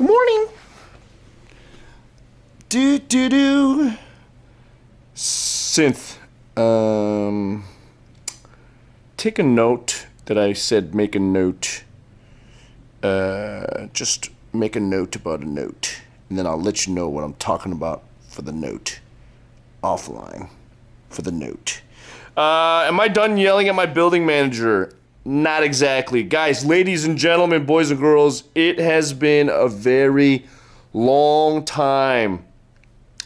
Good morning. Do. Synth. Take a note that I said make a note. Just make a note about a note. And then I'll let you know what I'm talking about for the note. Offline. For the note. Am I done yelling at my building manager? Not exactly. Guys, ladies and gentlemen, boys and girls, it has been a very long time.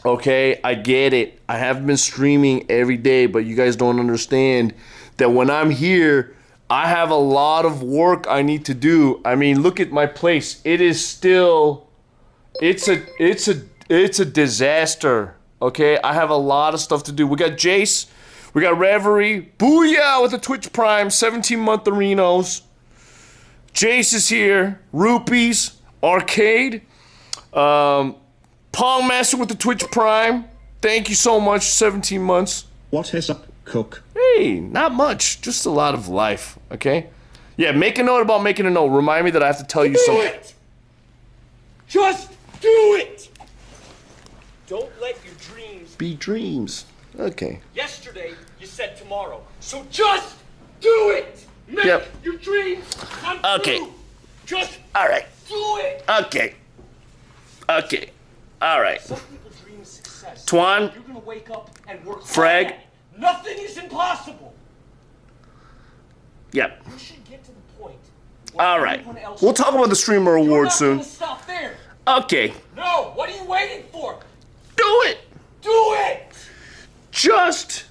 Okay, I get it. I haven't been streaming every day, but you guys don't understand that when I'm here, I have a lot of work I need to do. I mean, look at my place. It is still, it's a disaster. Okay, I have a lot of stuff to do. We got Jace. We got Reverie, Booyah with the Twitch Prime, 17-month arenos. Jace is here, Rupees, Arcade, Pong Master with the Twitch Prime. Thank you so much, 17 months. What is up, Cook? Hey, not much, just a lot of life, okay? Yeah, make a note about making a note. Remind me that I have to tell you something. Do it! Just do it! Don't let your dreams be dreams. Okay. Yesterday, you said tomorrow. So just do it! Make your dreams come true! Just Alright. do it! Okay. Alright. Some people dream success. Twan. You're gonna wake up and work Frag. hard at it. Nothing is impossible. Yep. You should get to the point. where Alright. everyone else We'll talk about the Streamer You're Award not soon. gonna stop there. Okay. No, what are you waiting for? Do it! Do it! Just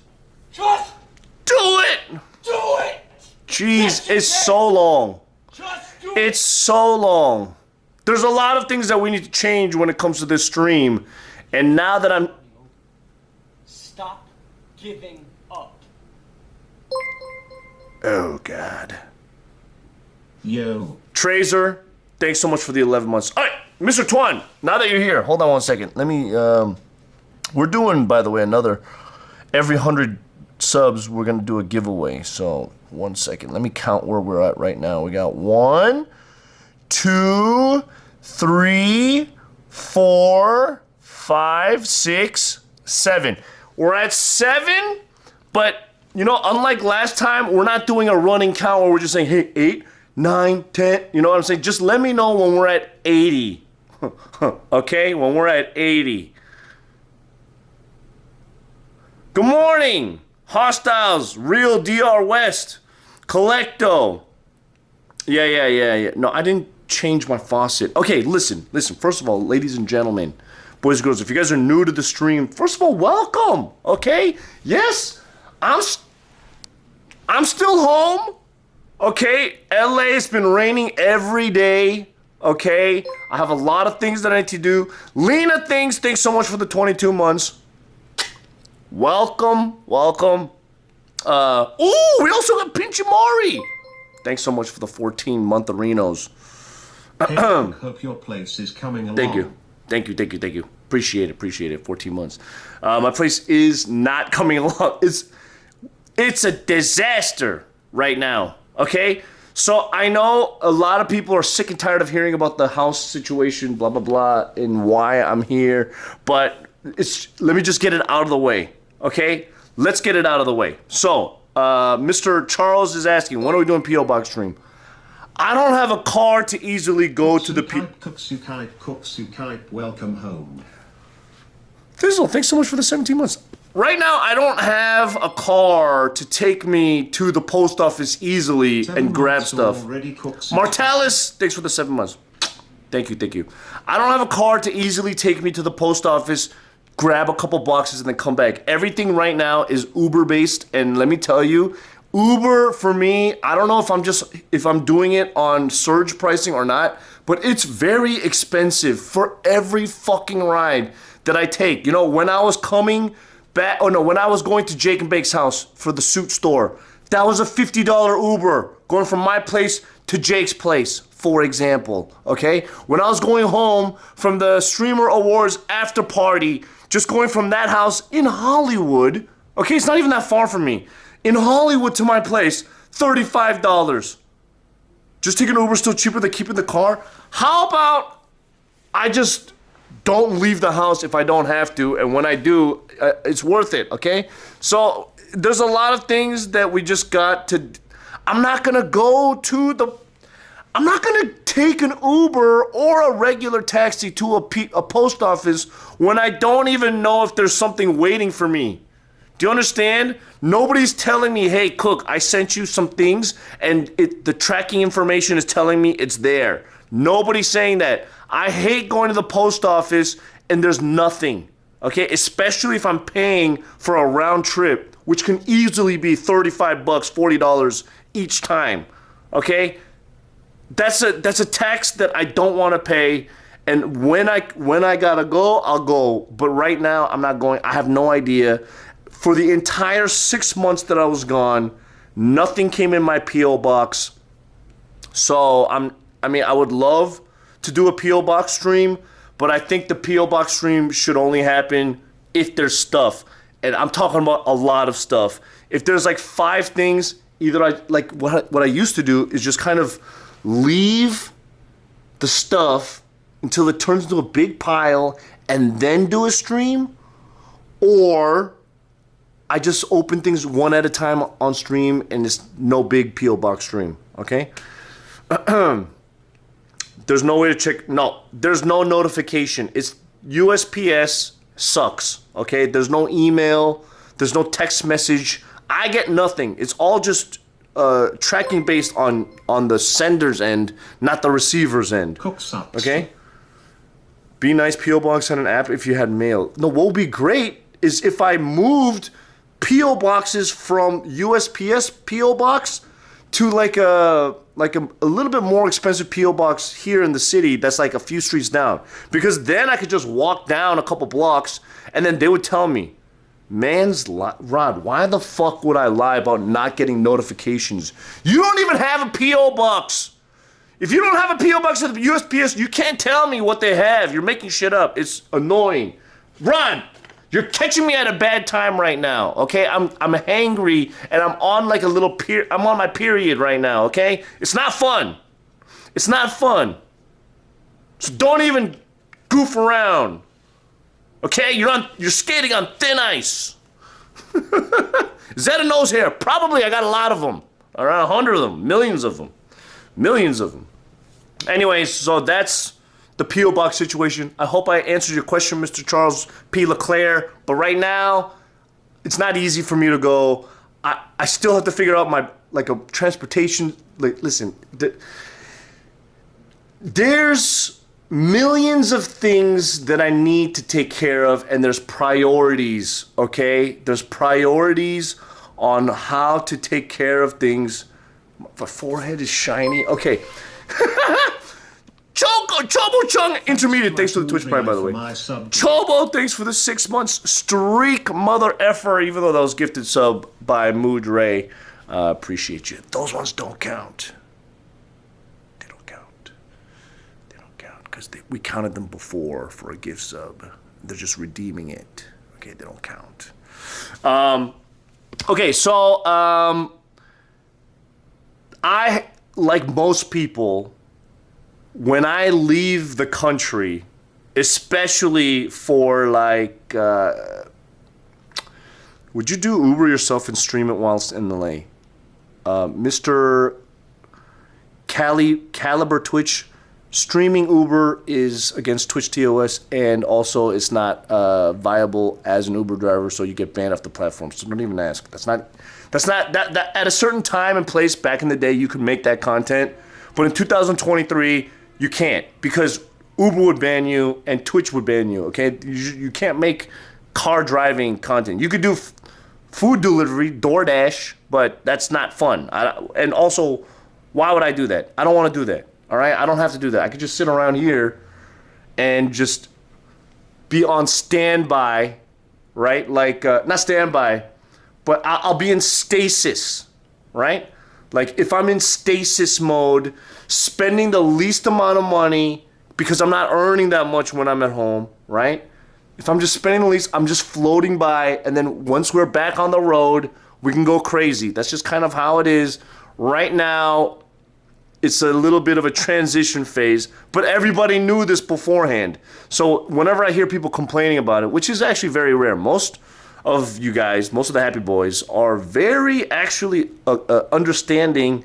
do it! Do it! Jeez, Yes, you it's can. so long. Just do It's so long. There's a lot of things that we need to change when it comes to this stream. And now that I'm... Stop giving up. Oh, God. Yo. Trazer, thanks so much for the 11 months. All right, Mr. Twan, now that you're here, hold on one second. Let me, we're doing, by the way, another, every 100 subs, we're going to do a giveaway. So, 1 second. Let me count where we're at right now. We got 1, 2, 3, 4, 5, 6, 7. We're at 7, but, you know, unlike last time, we're not doing a running count where we're just saying, hey, 8, 9, 10, you know what I'm saying? Just let me know when we're at 80. Okay? When we're at 80. Good morning! Hostiles, Real DR West, Collecto. Yeah. No, I didn't change my faucet. Okay, listen. First of all, ladies and gentlemen, boys and girls, if you guys are new to the stream, first of all, welcome. Okay? Yes, I'm still home. Okay? LA has been raining every day. Okay? I have a lot of things that I need to do. Lena thanks so much for the 22 months. Welcome. Ooh, we also got Pinchamari. Thanks so much for the 14-month arenos. Hey, hope your place is coming along. Thank you. Appreciate it. 14 months. My place is not coming along. It's a disaster right now. Okay? So I know a lot of people are sick and tired of hearing about the house situation, blah, blah, blah, and why I'm here. But let me just get it out of the way. Okay? Let's get it out of the way. So, Mr. Charles is asking, when are we doing P.O. Box stream? I don't have a car to easily go to the CookSux, welcome home. Fizzle, thanks so much for the 17 months. Right now, I don't have a car to take me to the post office easily and grab stuff. Martalis, thanks for the 7 months. Thank you. I don't have a car to easily take me to the post office, grab a couple boxes, and then come back. Everything right now is Uber-based, and let me tell you, Uber, for me, I don't know if I'm doing it on surge pricing or not, but it's very expensive for every fucking ride that I take. You know, when I was coming back, when I was going to Jake and Bake's house for the suit store, that was a $50 Uber going from my place to Jake's place, for example, okay? When I was going home from the Streamer Awards after party, just going from that house in Hollywood, okay, it's not even that far from me, in Hollywood to my place, $35. Just taking Uber still cheaper than keeping the car? How about I just don't leave the house if I don't have to, and when I do, it's worth it, okay? So there's a lot of things that we just got to... I'm not gonna take an Uber or a regular taxi to a post office when I don't even know if there's something waiting for me. Do you understand? Nobody's telling me, hey, Cook, I sent you some things, and the tracking information is telling me it's there. Nobody's saying that. I hate going to the post office and there's nothing, okay? Especially if I'm paying for a round trip, which can easily be $35, $40 each time, okay? That's a tax that I don't want to pay, and when I gotta go, I'll go. But right now, I'm not going. I have no idea. For the entire 6 months that I was gone, nothing came in my P.O. box. So I would love to do a P.O. box stream, but I think the P.O. box stream should only happen if there's stuff. And I'm talking about a lot of stuff. If there's like 5 things, either what I used to do is just kind of leave the stuff until it turns into a big pile and then do a stream, or I just open things one at a time on stream and it's no big P.O. box stream, okay? There's no way to check. No, there's no notification. It's USPS sucks, okay? There's no email. There's no text message. I get nothing. It's all just tracking based on the sender's end, not the receiver's end. CookSux. Okay? Be nice P.O. box on an app if you had mail. No, what would be great is if I moved P.O. boxes from USPS P.O. box to like a little bit more expensive P.O. box here in the city that's like a few streets down. Because then I could just walk down a couple blocks and then they would tell me, Rod, why the fuck would I lie about not getting notifications? You don't even have a P.O. box. If you don't have a P.O. box at the USPS, you can't tell me what they have. You're making shit up. It's annoying. Rod, you're catching me at a bad time right now, okay? I'm hangry and I'm on like a little I'm on my period right now, okay? It's not fun. It's not fun. So don't even goof around. Okay, you're skating on thin ice. Is that a nose hair? Probably. I got a lot of them. Around 100 of them. Millions of them. Millions of them. Anyways, so that's the P.O. box situation. I hope I answered your question, Mr. Charles P. LeClaire. But right now, it's not easy for me to go. I still have to figure out a transportation. Like, listen, there's millions of things that I need to take care of, and there's priorities, okay? There's priorities on how to take care of things. My forehead is shiny. Okay. Chobo Chung Intermediate, thanks for the Twitch Prime, by the way. Chobo, thanks for the 6 months streak, mother effer, even though that was gifted sub by Mood Ray. Appreciate you. Those ones don't count. They don't count. They don't count because we counted them before for a gift sub. They're just redeeming it. Okay, they don't count. Okay, so I, like most people, when I leave the country, especially for like, would you do Uber yourself and stream it whilst in LA? Mr. Caliber Twitch, streaming Uber is against Twitch TOS, and also it's not viable as an Uber driver, so you get banned off the platform. So don't even ask. That's not at a certain time and place back in the day you could make that content, but in 2023 you can't, because Uber would ban you and Twitch would ban you. Okay, you can't make car driving content. You could do food delivery, DoorDash, but that's not fun. And also, why would I do that? I don't want to do that. All right, I don't have to do that. I could just sit around here and just be on standby, right? Like not standby, but I'll be in stasis, right? Like if I'm in stasis mode, spending the least amount of money because I'm not earning that much when I'm at home, right? If I'm just spending the least, I'm just floating by, and then once we're back on the road, we can go crazy. That's just kind of how it is right now. it's a little bit of a transition phase, but everybody knew this beforehand. So whenever I hear people complaining about it, which is actually very rare, most of you guys, most of the happy boys are very actually understanding,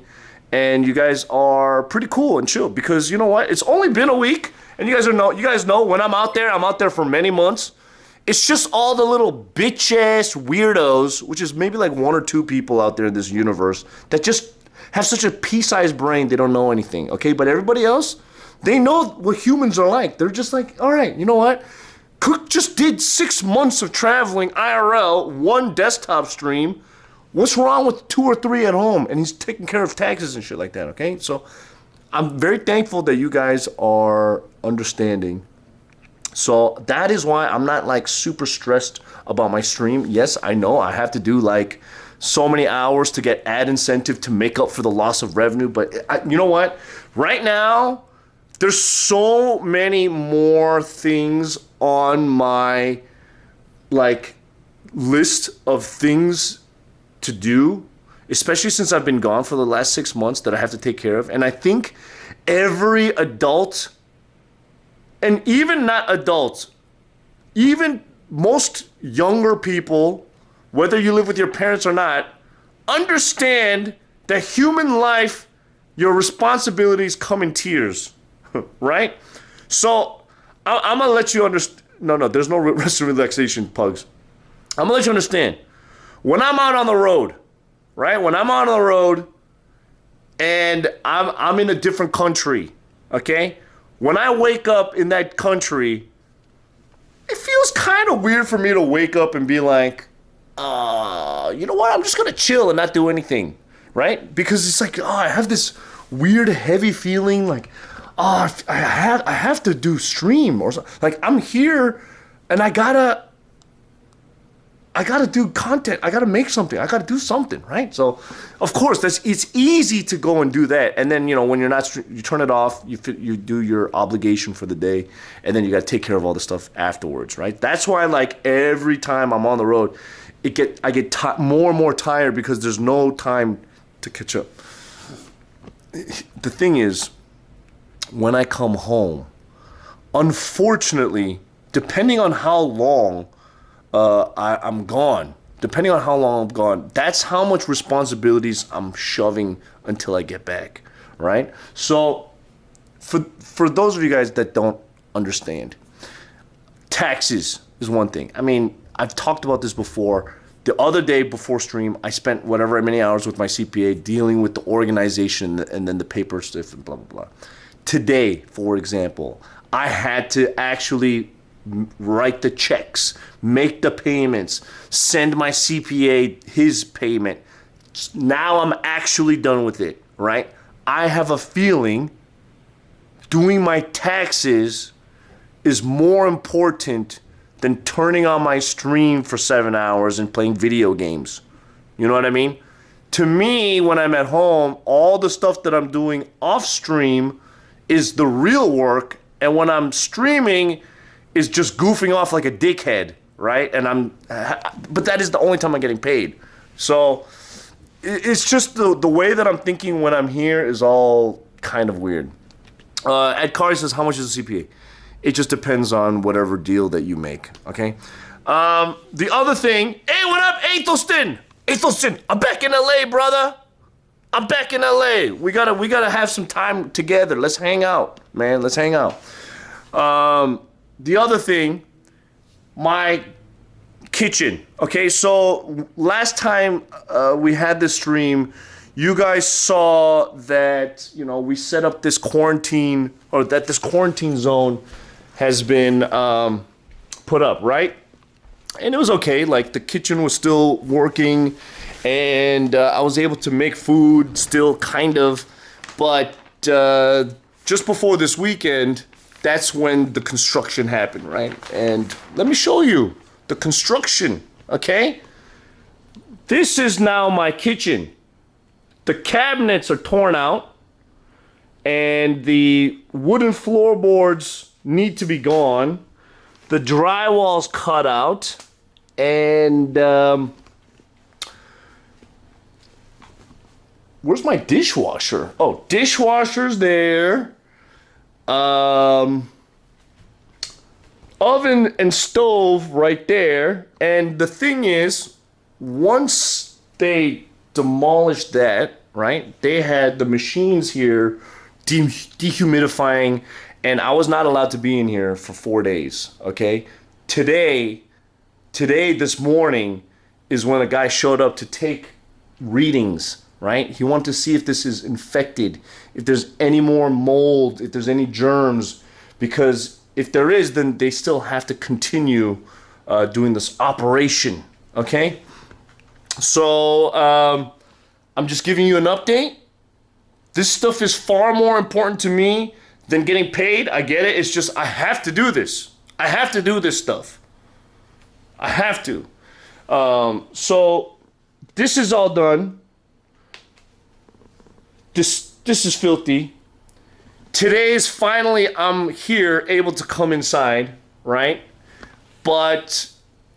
and you guys are pretty cool and chill, because you know what? It's only been a week, and you guys know when I'm out there for many months. It's just all the little bitch-ass weirdos, which is maybe like 1 or 2 people out there in this universe, that just have such a pea-sized brain they don't know anything, okay? But everybody else, they know what humans are like. They're just like, all right, you know what? Cook just did 6 months of traveling IRL, 1 desktop stream. What's wrong with 2 or 3 at home? And he's taking care of taxes and shit like that, okay? So I'm very thankful that you guys are understanding. So that is why I'm not like super stressed about my stream. Yes, I know I have to do like so many hours to get ad incentive to make up for the loss of revenue. But you know what? Right now, there's so many more things on my like list of things to do, especially since I've been gone for the last 6 months, that I have to take care of. And I think every adult, and even not adults, even most younger people, whether you live with your parents or not, understand that human life, your responsibilities come in tiers, right? So I'm gonna let you understand. No, there's no rest and relaxation, pugs. I'm gonna let you understand. When I'm out on the road, right? When I'm out on the road and I'm in a different country, okay? When I wake up in that country, it feels kind of weird for me to wake up and be like, you know what? I'm just gonna chill and not do anything, right? Because it's like, I have this weird heavy feeling like, I have to do stream or something. Like I'm here and I gotta do content. I gotta make something. I gotta do something, right? So, of course, it's easy to go and do that. And then, you know, when you're not, you turn it off. You do your obligation for the day, and then you gotta take care of all the stuff afterwards, right? That's why, like every time I'm on the road, I get more and more tired because there's no time to catch up. The thing is, when I come home, unfortunately, depending on how long I'm gone. Depending on how long I'm gone, that's how much responsibilities I'm shoving until I get back, right? So, for those of you guys that don't understand, taxes is one thing. I mean, I've talked about this before. The other day before stream, I spent whatever many hours with my CPA dealing with the organization and then the paper stuff and blah, blah, blah. Today, for example, I had to actually write the checks, make the payments, send my CPA his payment. Now I'm actually done with it, right? I have a feeling doing my taxes is more important than turning on my stream for 7 hours and playing video games. You know what I mean? To me, when I'm at home, all the stuff that I'm doing off stream is the real work, and when I'm streaming is just goofing off like a dickhead, right? But that is the only time I'm getting paid. So it's just the way that I'm thinking when I'm here is all kind of weird. Ed Carr says, how much is the CPA? It just depends on whatever deal that you make, okay? The other thing, hey, what up, Athelston? Athelston, I'm back in LA, brother. I'm back in LA. We gotta have some time together. Let's hang out, man. Let's hang out. The other thing, my kitchen. Okay, so last time we had this stream, you guys saw that, you know, we set up this quarantine, or that this quarantine zone has been put up, right? And it was okay. Like, the kitchen was still working, and I was able to make food still, kind of. But just before this weekend, that's when the construction happened, right? And let me show you the construction, okay? This is now my kitchen. The cabinets are torn out, and the wooden floorboards need to be gone. The drywall's cut out, and where's my dishwasher? Oh, dishwasher's there. Oven and stove right there. And the thing is, once they demolished that, right, they had the machines here dehumidifying, and I was not allowed to be in here for 4 days, okay? Today, this morning, is when a guy showed up to take readings, right? He wanted to see if this is infected, if there's any more mold, if there's any germs, because if there is, then they still have to continue doing this operation, okay? So, I'm just giving you an update. This stuff is far more important to me than getting paid. I get it. It's just I have to do this. I have to do this stuff. I have to. So this is all done. This is filthy. Today is finally I'm here able to come inside, right? But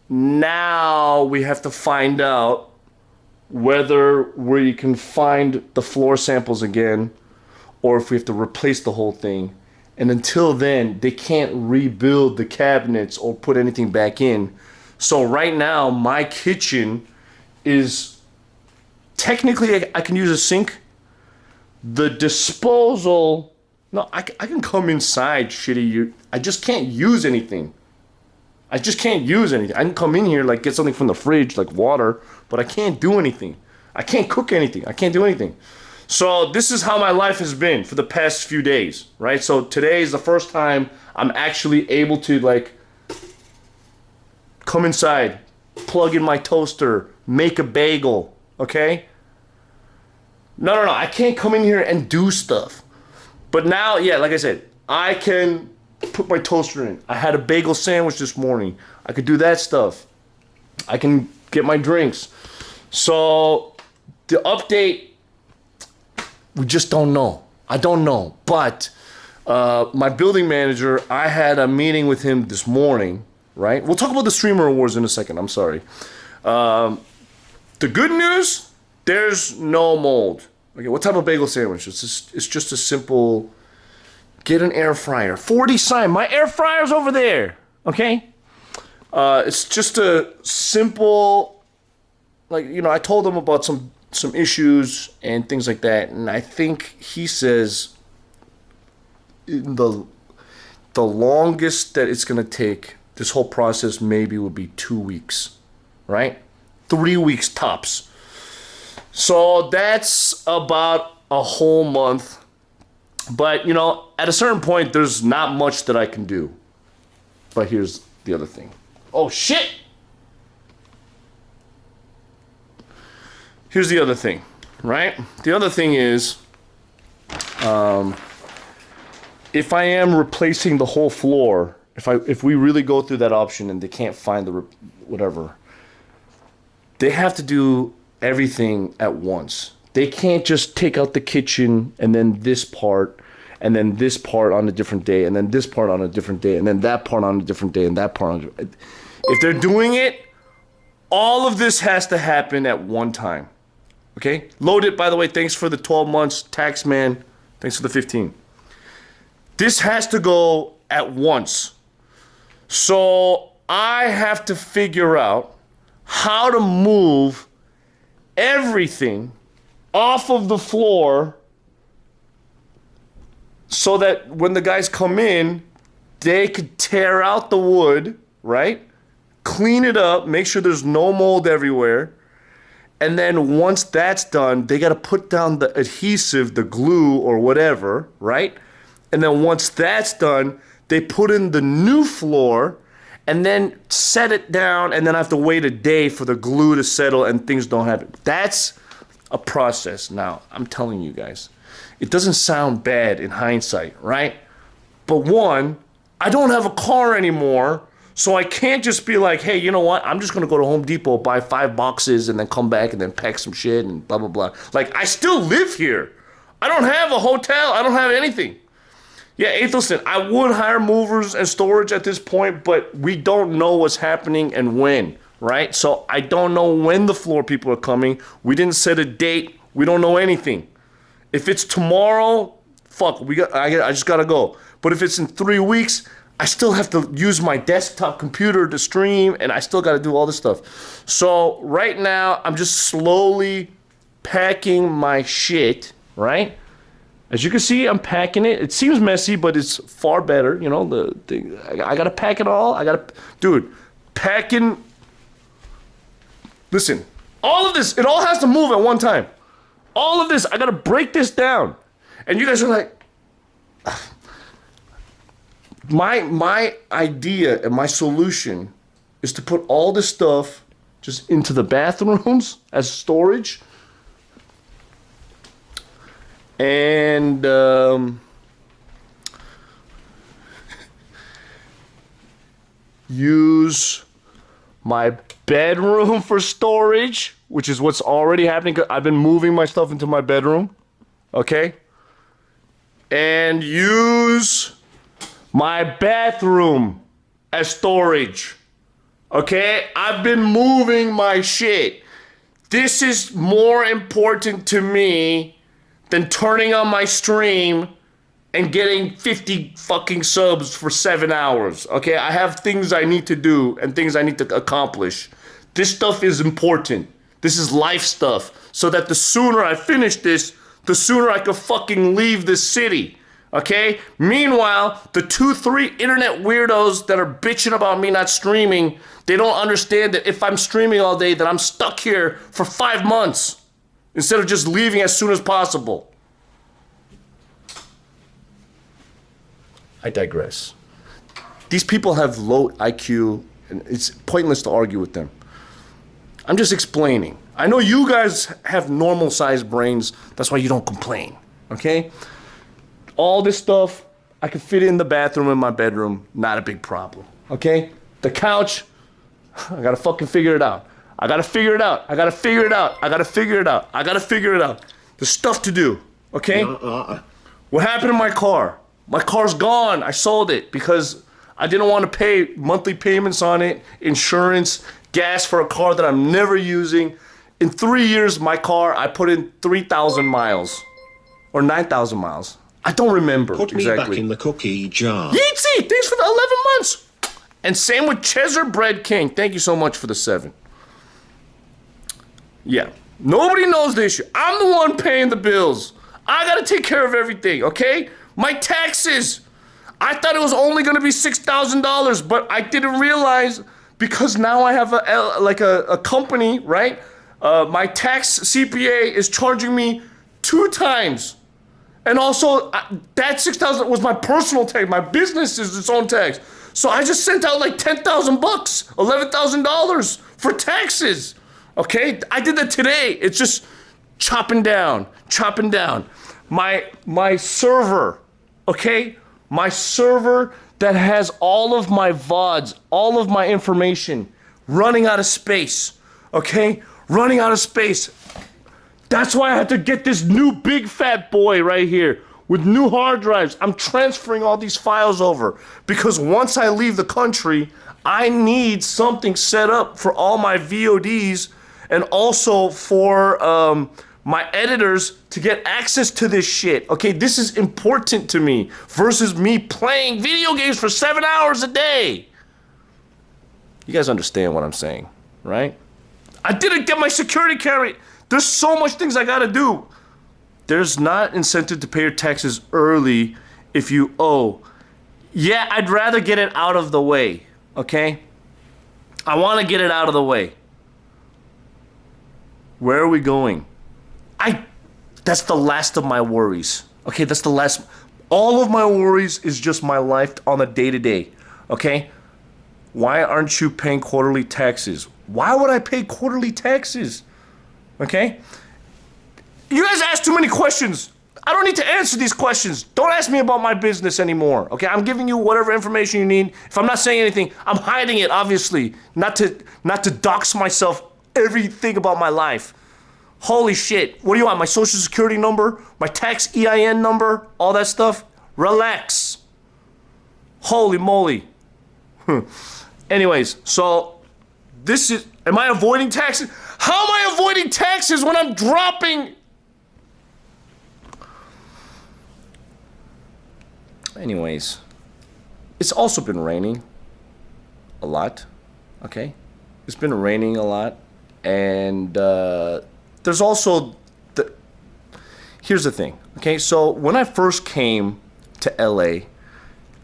now we have to find out whether we can find the floor samples again or if we have to replace the whole thing. And until then, they can't rebuild the cabinets or put anything back in. So right now, my kitchen is technically I can use a sink. The disposal, no, I can come inside, shitty. I just can't use anything. I just can't use anything. I can come in here, like, get something from the fridge, like water, but I can't do anything. I can't cook anything. I can't do anything. So this is how my life has been for the past few days, right? So today is the first time I'm actually able to, like, come inside, plug in my toaster, make a bagel, okay? No, I can't come in here and do stuff. But now, yeah, like I said, I can put my toaster in. I had a bagel sandwich this morning. I could do that stuff. I can get my drinks. So the update, we just don't know. I don't know. But my building manager, I had a meeting with him this morning, right? We'll talk about the streamer awards in a second. I'm sorry. The good news, there's no mold. Okay, what type of bagel sandwich? It's just a simple, get an air fryer. 40 sign, my air fryer's over there, okay? It's just a simple, like, you know, I told him about some issues and things like that, and I think he says the longest that it's gonna take, this whole process maybe would be 2 weeks, right? 3 weeks tops. So that's about a whole month. But, you know, at a certain point, there's not much that I can do. But here's the other thing. Oh, shit! Here's the other thing, right? The other thing is, if I am replacing the whole floor, if we really go through that option and they can't find the whatever, they have to do everything at once. They can't just take out the kitchen and then this part and then this part on a different day and then this part on a different day and then that part on a different day and that part on a different day. If they're doing it, all of this has to happen at one time. Okay? Load it, by the way. Thanks for the 12 months. Taxman, thanks for the 15. This has to go at once. So I have to figure out how to move everything off of the floor so that when the guys come in, they could tear out the wood, right? Clean it up, make sure there's no mold everywhere. And then once that's done, they got to put down the adhesive, the glue or whatever, right? And then once that's done, they put in the new floor and then set it down, and then I have to wait a day for the glue to settle and things don't happen. That's a process. Now, I'm telling you guys, it doesn't sound bad in hindsight, right? But one, I don't have a car anymore, so I can't just be like, hey, you know what? I'm just gonna go to Home Depot, buy 5 boxes, and then come back and then pack some shit and blah, blah, blah. Like, I still live here. I don't have a hotel. I don't have anything. Yeah, Athelston, I would hire movers and storage at this point, but we don't know what's happening and when, right? So I don't know when the floor people are coming. We didn't set a date. We don't know anything. If it's tomorrow, fuck, I just gotta go. But if it's in 3 weeks, I still have to use my desktop computer to stream, and I still gotta do all this stuff. So right now, I'm just slowly packing my shit, right? As you can see, I'm packing it. It seems messy, but it's far better. You know, I gotta pack it all. Dude, packing. Listen, all of this, it all has to move at one time. All of this, I gotta break this down. And you guys are like, my idea and my solution is to put all this stuff just into the bathrooms as storage. And use my bedroom for storage, which is what's already happening. I've been moving my stuff into my bedroom, okay? And use my bathroom as storage, okay? I've been moving my shit. This is more important to me than turning on my stream and getting 50 fucking subs for 7 hours, okay? I have things I need to do and things I need to accomplish. This stuff is important. This is life stuff. So that the sooner I finish this, the sooner I can fucking leave this city, okay? Meanwhile, the 2-3 internet weirdos that are bitching about me not streaming, they don't understand that if I'm streaming all day, that I'm stuck here for 5 months instead of just leaving as soon as possible. I digress. These people have low IQ, and it's pointless to argue with them. I'm just explaining. I know you guys have normal sized brains, that's why you don't complain, okay? All this stuff, I can fit in the bathroom in my bedroom, not a big problem, okay? The couch, I gotta fucking figure it out. I gotta figure it out. I gotta figure it out. I gotta figure it out. I gotta figure it out. There's stuff to do, okay? What happened to my car? My car's gone. I sold it because I didn't want to pay monthly payments on it, insurance, gas for a car that I'm never using. In 3 years, my car, I put in 3,000 miles or 9,000 miles. I don't remember Put me exactly. back in the cookie jar. Yeetsy, thanks for the 11 months. And same with Cheddar Bread King. Thank you so much for the 7. Yeah, nobody knows the issue. I'm the one paying the bills. I gotta take care of everything, okay? My taxes. I thought it was only gonna be $6,000, but I didn't realize because now I have a company, right? My tax CPA is charging me 2 times. And also, that $6,000 was my personal tax. My business is its own tax. So I just sent out like $10,000, $11,000 for taxes. Okay, I did that today. It's just chopping down. My server, okay? My server that has all of my VODs, all of my information, running out of space, okay? Running out of space. That's why I had to get this new big fat boy right here with new hard drives. I'm transferring all these files over because once I leave the country, I need something set up for all my VODs and also for my editors to get access to this shit. Okay, this is important to me versus me playing video games for 7 hours a day. You guys understand what I'm saying, right? I didn't get my security camera. There's so much things I gotta do. There's not incentive to pay your taxes early if you owe. Yeah, I'd rather get it out of the way, okay? I wanna get it out of the way. Where are we going? That's the last of my worries. Okay, that's the last. All of my worries is just my life on a day-to-day. Okay? Why aren't you paying quarterly taxes? Why would I pay quarterly taxes? Okay? You guys ask too many questions. I don't need to answer these questions. Don't ask me about my business anymore. Okay? I'm giving you whatever information you need. If I'm not saying anything, I'm hiding it, obviously. Not to dox myself everything about my life. Holy shit. What do you want? My social security number? My tax EIN number? All that stuff? Relax. Holy moly. Anyways, so this is... Am I avoiding taxes? How am I avoiding taxes when I'm dropping Anyways, it's also been raining a lot. Okay, it's been raining a lot, and there's also here's the thing. Okay, so when I first came to LA, a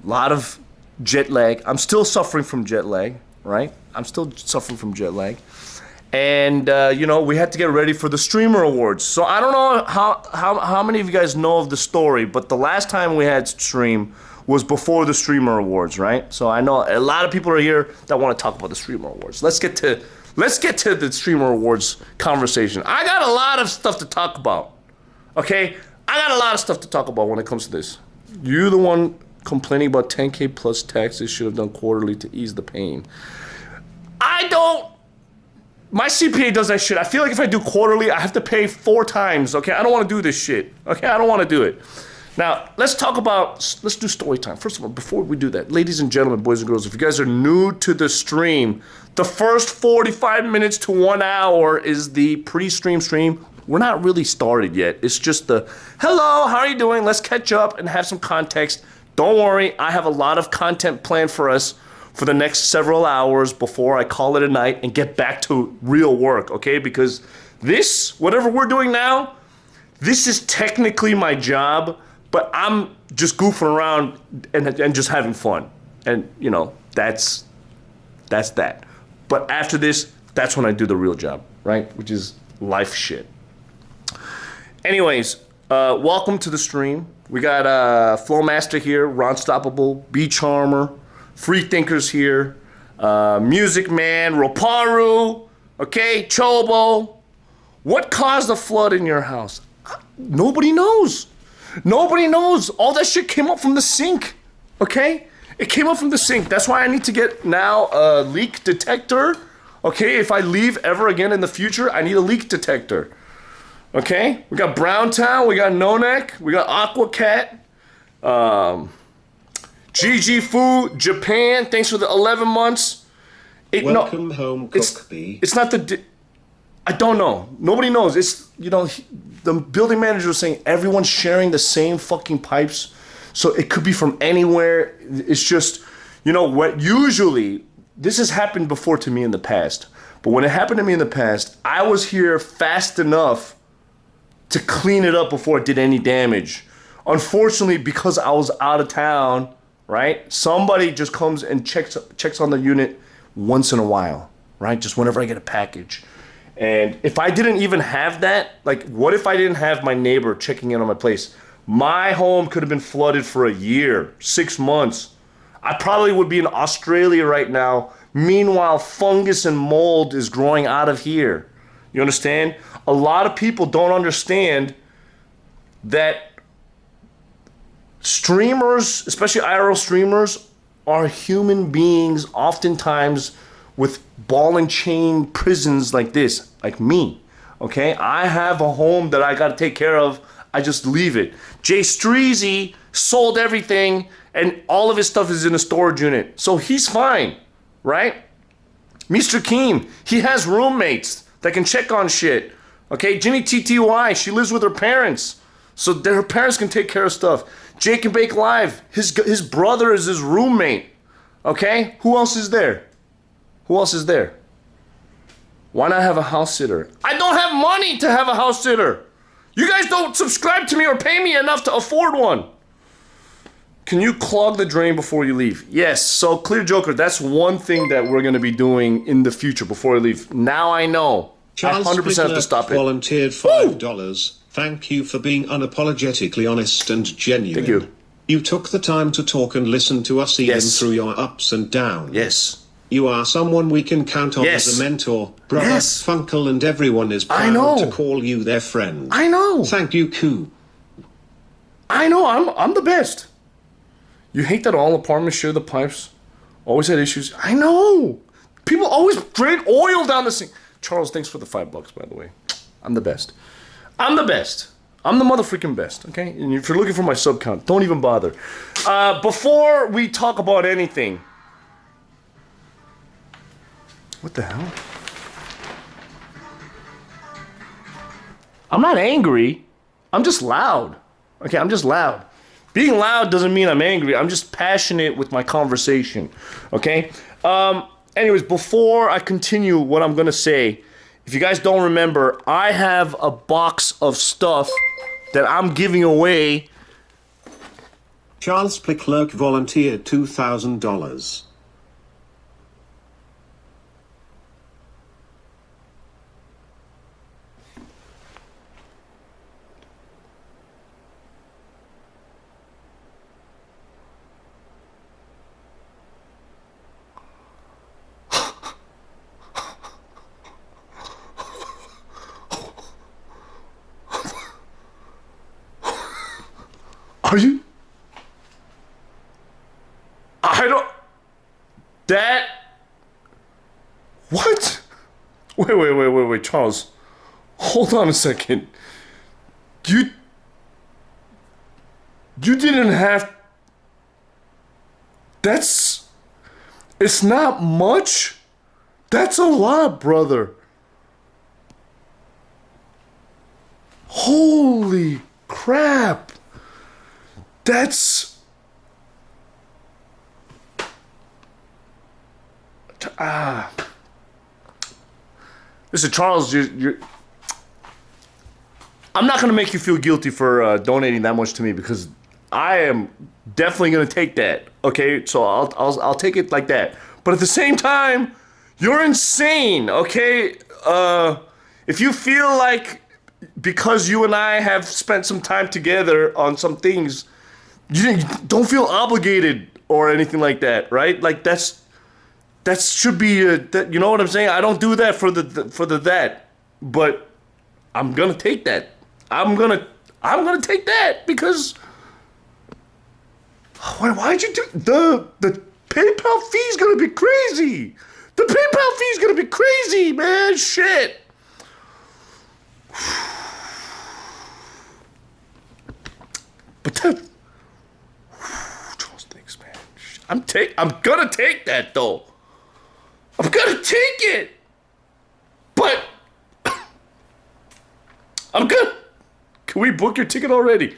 lot of jet lag. I'm still suffering from jet lag, right? I'm still suffering from jet lag. And, you know, we had to get ready for the Streamer Awards. So I don't know how many of you guys know of the story, but the last time we had stream was before the Streamer Awards, right? So I know a lot of people are here that want to talk about the Streamer Awards. Let's get to the Streamer Awards conversation. I got a lot of stuff to talk about, okay? I got a lot of stuff to talk about when it comes to this. You're the one complaining about 10K plus taxes, should have done quarterly to ease the pain. My CPA does that shit. I feel like if I do quarterly, I have to pay 4 times, okay? I don't want to do this shit, okay? I don't want to do it. Now, let's do story time. First of all, before we do that, ladies and gentlemen, boys and girls, if you guys are new to the stream, the first 45 minutes to 1 hour is the pre-stream stream. We're not really started yet. It's just the, hello, how are you doing? Let's catch up and have some context. Don't worry, I have a lot of content planned for us for the next several hours before I call it a night and get back to real work, okay? Because this, whatever we're doing now, this is technically my job, but I'm just goofing around and just having fun. And, you know, that's that. But after this, that's when I do the real job, right? Which is life shit. Anyways, welcome to the stream. We got Flowmaster here, Ronstoppable, B Charmer, Free Thinkers here, Music Man, Roparu, okay, Chobo. What caused the flood in your house? Nobody knows. Nobody knows. All that shit came up from the sink, okay? It came up from the sink. That's why I need to get now a leak detector, okay? If I leave ever again in the future, I need a leak detector, okay? We got Browntown, we got No Neck, we got Aqua Cat, GG Fu, Japan, thanks for the 11 months. Welcome home, Cook B. It's not I don't know. Nobody knows. It's, you know, the building manager was saying everyone's sharing the same fucking pipes. So it could be from anywhere. It's just, you know what, usually, this has happened before to me in the past. But when it happened to me in the past, I was here fast enough to clean it up before it did any damage. Unfortunately, because I was out of town, right? Somebody just comes and checks on the unit once in a while, right? Just whenever I get a package. And if I didn't even have that, like, what if I didn't have my neighbor checking in on my place? My home could have been flooded for a year, 6 months. I probably would be in Australia right now. Meanwhile, fungus and mold is growing out of here. You understand? A lot of people don't understand that streamers, especially IRL streamers, are human beings oftentimes with ball and chain prisons like this, like me, okay? I have a home that I gotta take care of. I just leave it. Jay Streezy sold everything and all of his stuff is in a storage unit. So he's fine, right? Mr. Keem, he has roommates that can check on shit. Okay, Ginny TTY, she lives with her parents. So her parents can take care of stuff. Jake and Bake Live, his brother is his roommate. Okay, who else is there? Who else is there? Why not have a house sitter? I don't have money to have a house sitter. You guys don't subscribe to me or pay me enough to afford one. Can you clog the drain before you leave? Yes, so Clear Joker, that's one thing that we're gonna be doing in the future before I leave. Now I know. Charles I 100% have to stop it. volunteered $5. Thank you for being unapologetically honest and genuine. Thank you. You took the time to talk and listen to us even Yes. through your ups and downs. Yes. You are someone we can count on Yes. as a mentor, brother, Yes. Funkle, and everyone is I know. proud to call you their friend. I know. Thank you, Koo. I know, I'm the best. You hate that all apartments share the pipes? Always had issues. I know. People always drain oil down the sink. Charles, thanks for the $5, by the way. I'm the best. I'm the best. I'm the motherfucking best, okay? And if you're looking for my sub count, don't even bother. Before we talk about anything. What the hell? I'm not angry. I'm just loud. Okay, I'm just loud. Being loud doesn't mean I'm angry. I'm just passionate with my conversation. Okay? Anyways, before I continue what I'm gonna say, if you guys don't remember, I have a box of stuff that I'm giving away. Charles Leclerc volunteered $2,000. Are you? I don't. That. What? Wait, Charles. Hold on a second. You didn't have. That's. It's not much. That's a lot, brother. Holy crap. That's. Listen, Charles, you're I'm not gonna make you feel guilty for donating that much to me because I am definitely gonna take that. Okay, so I'll take it like that. But at the same time, you're insane. Okay, if you feel like because you and I have spent some time together on some things, you don't feel obligated or anything like that, right? Like that should be that, you know what I'm saying? I don't do that for that, but I'm gonna take that. I'm gonna take that because why'd you do the PayPal fee's gonna be crazy. The PayPal fee's gonna be crazy, man. Shit. But that. Charles, thanks, man. I'm gonna take that though. I'm gonna take it. But I'm gonna. Can we book your ticket already?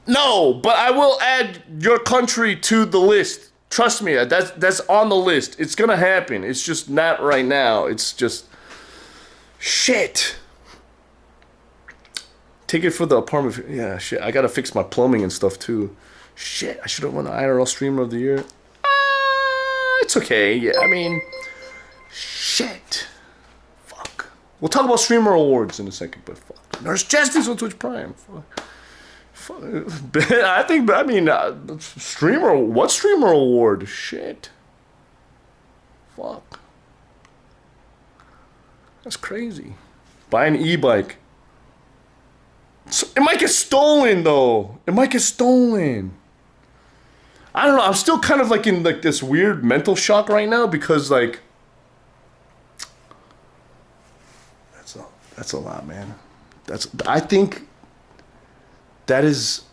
No, but I will add your country to the list. Trust me, that's on the list. It's gonna happen. It's just not right now. It's just shit. Ticket for the apartment. Yeah, shit. I gotta fix my plumbing and stuff too. Shit, I should have won the IRL Streamer of the Year. It's okay. Yeah, I mean, shit. Fuck. We'll talk about Streamer Awards in a second, but fuck. Nurse Justice on Twitch Prime. Fuck. Streamer. What Streamer Award? Shit. Fuck. That's crazy. Buy an e-bike. It might get stolen though. It might get stolen. I don't know. I'm still kind of like in like this weird mental shock right now because like that's a lot, man. I think that is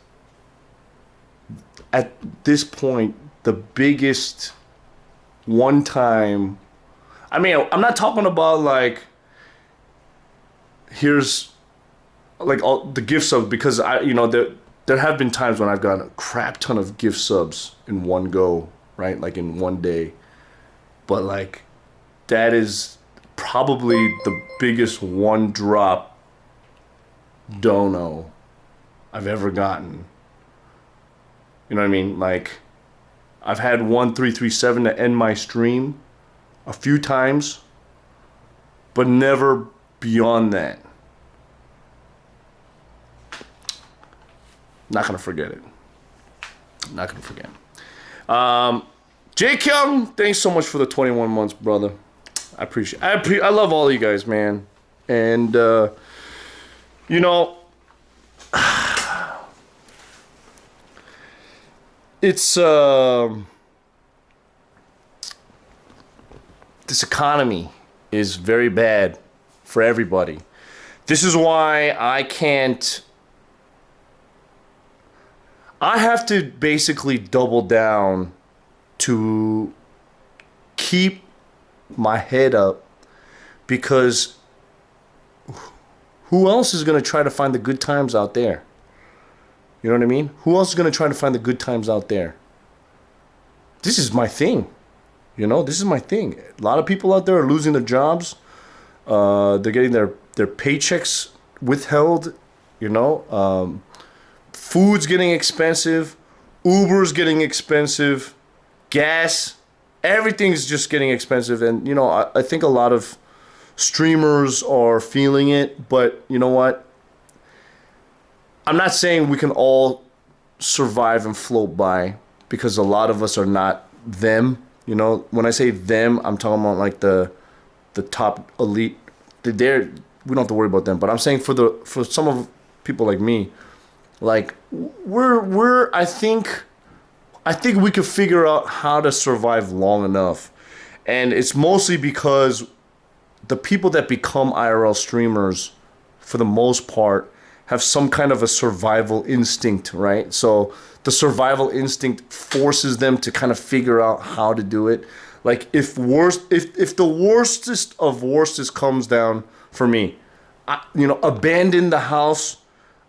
at this point the biggest one time. I mean, I'm not talking about like here's like all the gift subs because there have been times when I've gotten a crap ton of gift subs in one go, right? Like in one day. But like that is probably the biggest one drop dono I've ever gotten. You know what I mean? Like I've had 1337 to end my stream a few times, but never beyond that. Not gonna forget it. Not gonna forget. Jay Kyung, thanks so much for the 21 months, brother. I appreciate. I love all of you guys, man. And it's this economy is very bad for everybody. This is why I have to basically double down to keep my head up because who else is going to try to find the good times out there? You know what I mean? Who else is going to try to find the good times out there? This is my thing. You know, this is my thing. A lot of people out there are losing their jobs. They're getting their paychecks withheld. You know, food's getting expensive. Uber's getting expensive. Gas. Everything's just getting expensive. And, you know, I think a lot of streamers are feeling it. But you know what? I'm not saying we can all survive and float by, because a lot of us are not them. You know, when I say them, I'm talking about like the top elite. We don't have to worry about them. But I'm saying for some of people like me, like I think we could figure out how to survive long enough. And it's mostly because the people that become IRL streamers, for the most part, have some kind of a survival instinct, right? So the survival instinct forces them to kind of figure out how to do it. Like if the worstest of worstest comes down for me, abandon the house.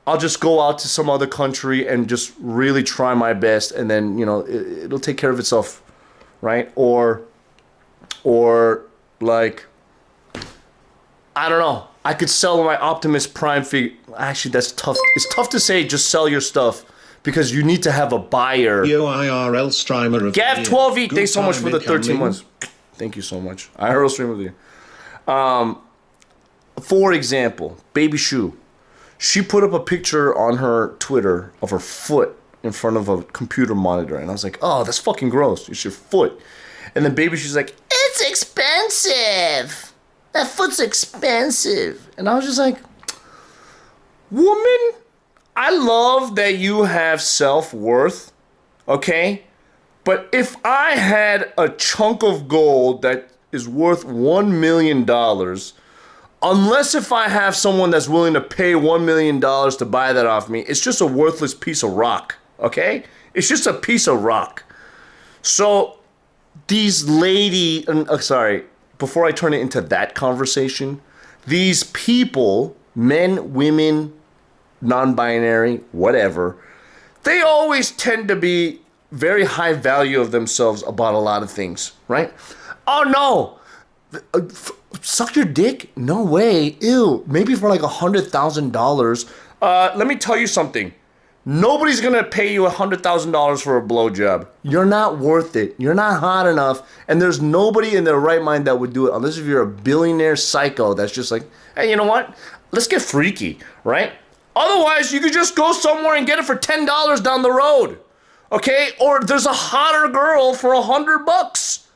I'll just go out to some other country and just really try my best, and then it'll take care of itself, right? Or like, I don't know. I could sell my Optimus Prime figure. Actually, that's tough. It's tough to say just sell your stuff, because you need to have a buyer. Yo, IRL streamer of Gav 12 thanks so much for the 13 months. Thank you so much. IRL streamer of the year. For example, Baby Shoe. She put up a picture on her Twitter of her foot in front of a computer monitor, and I was like, oh, that's fucking gross. It's your foot. And then Baby Shoe's like, it's expensive. That foot's expensive. And I was just like, woman, I love that you have self-worth, okay? But if I had a chunk of gold that is worth $1 million, unless if I have someone that's willing to pay $1 million to buy that off me, it's just a worthless piece of rock, okay? It's just a piece of rock. So these before I turn it into that conversation, these people, men, women, non-binary, whatever, they always tend to be very high value of themselves about a lot of things, right? Oh no, suck your dick? No way. Ew. Maybe for like $100,000. Let me tell you something. Nobody's gonna pay you $100,000 for a blowjob. You're not worth it. You're not hot enough, and there's nobody in their right mind that would do it, unless if you're a billionaire psycho that's just like, hey, you know what? Let's get freaky, right? Otherwise, you could just go somewhere and get it for $10 down the road, okay? Or there's a hotter girl for $100,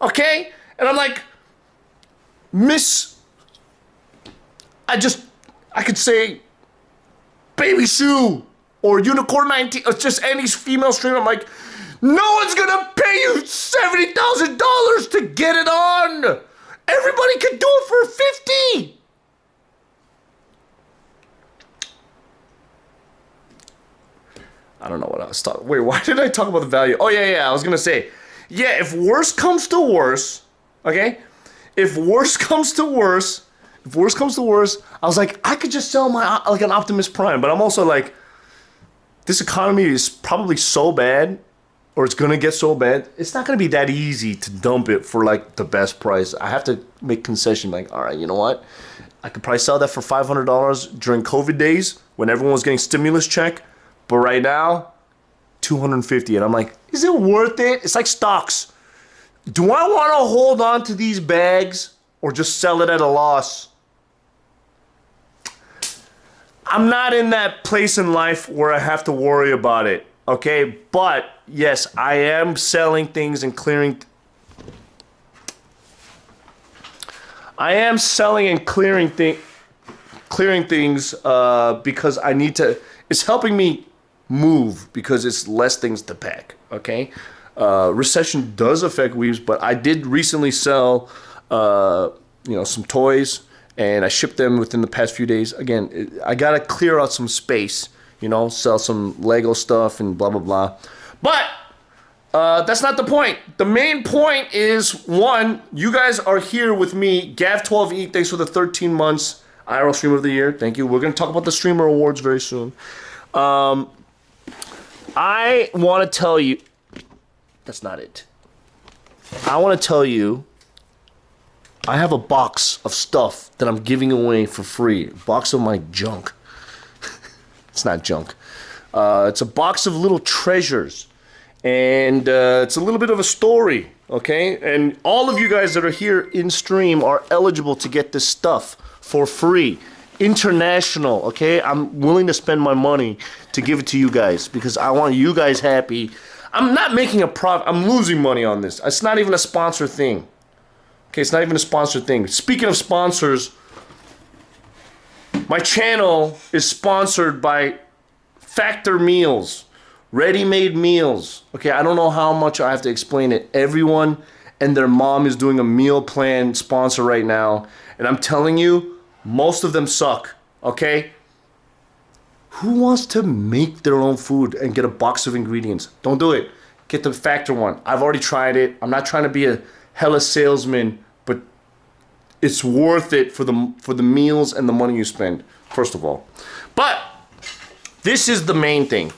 okay? And I'm like, I could say Baby Shoe or Unicorn 19, or just any female streamer. I'm like, no one's gonna pay you $70,000 to get it on. Everybody can do it for $50. I don't know what I was talking. Wait, why did I talk about the value? Oh yeah, I was gonna say, yeah, if worse comes to worse, okay? If worse comes to worse, I was like, I could just sell my like an Optimus Prime, but I'm also like, this economy is probably so bad, or it's gonna get so bad, it's not gonna be that easy to dump it for like the best price. I have to make concession, like, all right, you know what? I could probably sell that for $500 during COVID days when everyone was getting stimulus check, but right now, $250, and I'm like, is it worth it? It's like stocks. Do I want to hold on to these bags or just sell it at a loss? I'm not in that place in life where I have to worry about it, okay? But yes, I am selling things and clearing. I am selling and clearing things because I need to. It's helping me move because it's less things to pack, okay? Recession does affect weaves, but I did recently sell, some toys, and I shipped them within the past few days. Again, I gotta clear out some space, sell some Lego stuff and blah, blah, blah. But that's not the point. The main point is, one, you guys are here with me. Gav12E, thanks for the 13 months. IRL Streamer of the Year, thank you. We're gonna talk about the Streamer Awards very soon. I want to tell you... That's not it. I want to tell you... I have a box of stuff that I'm giving away for free. A box of my junk. It's not junk. It's a box of little treasures. And it's a little bit of a story, okay? And all of you guys that are here in stream are eligible to get this stuff for free. International, okay? I'm willing to spend my money to give it to you guys because I want you guys happy. I'm not making a profit. I'm losing money on this. It's not even a sponsor thing. Okay, it's not even a sponsor thing. Speaking of sponsors, my channel is sponsored by Factor Meals, ready-made meals. Okay, I don't know how much I have to explain it. Everyone and their mom is doing a meal plan sponsor right now, and I'm telling you, most of them suck, okay? Who wants to make their own food and get a box of ingredients? Don't do it. Get the Factor one. I've already tried it. I'm not trying to be a hella salesman, but it's worth it for the meals and the money you spend, first of all. But this is the main thing.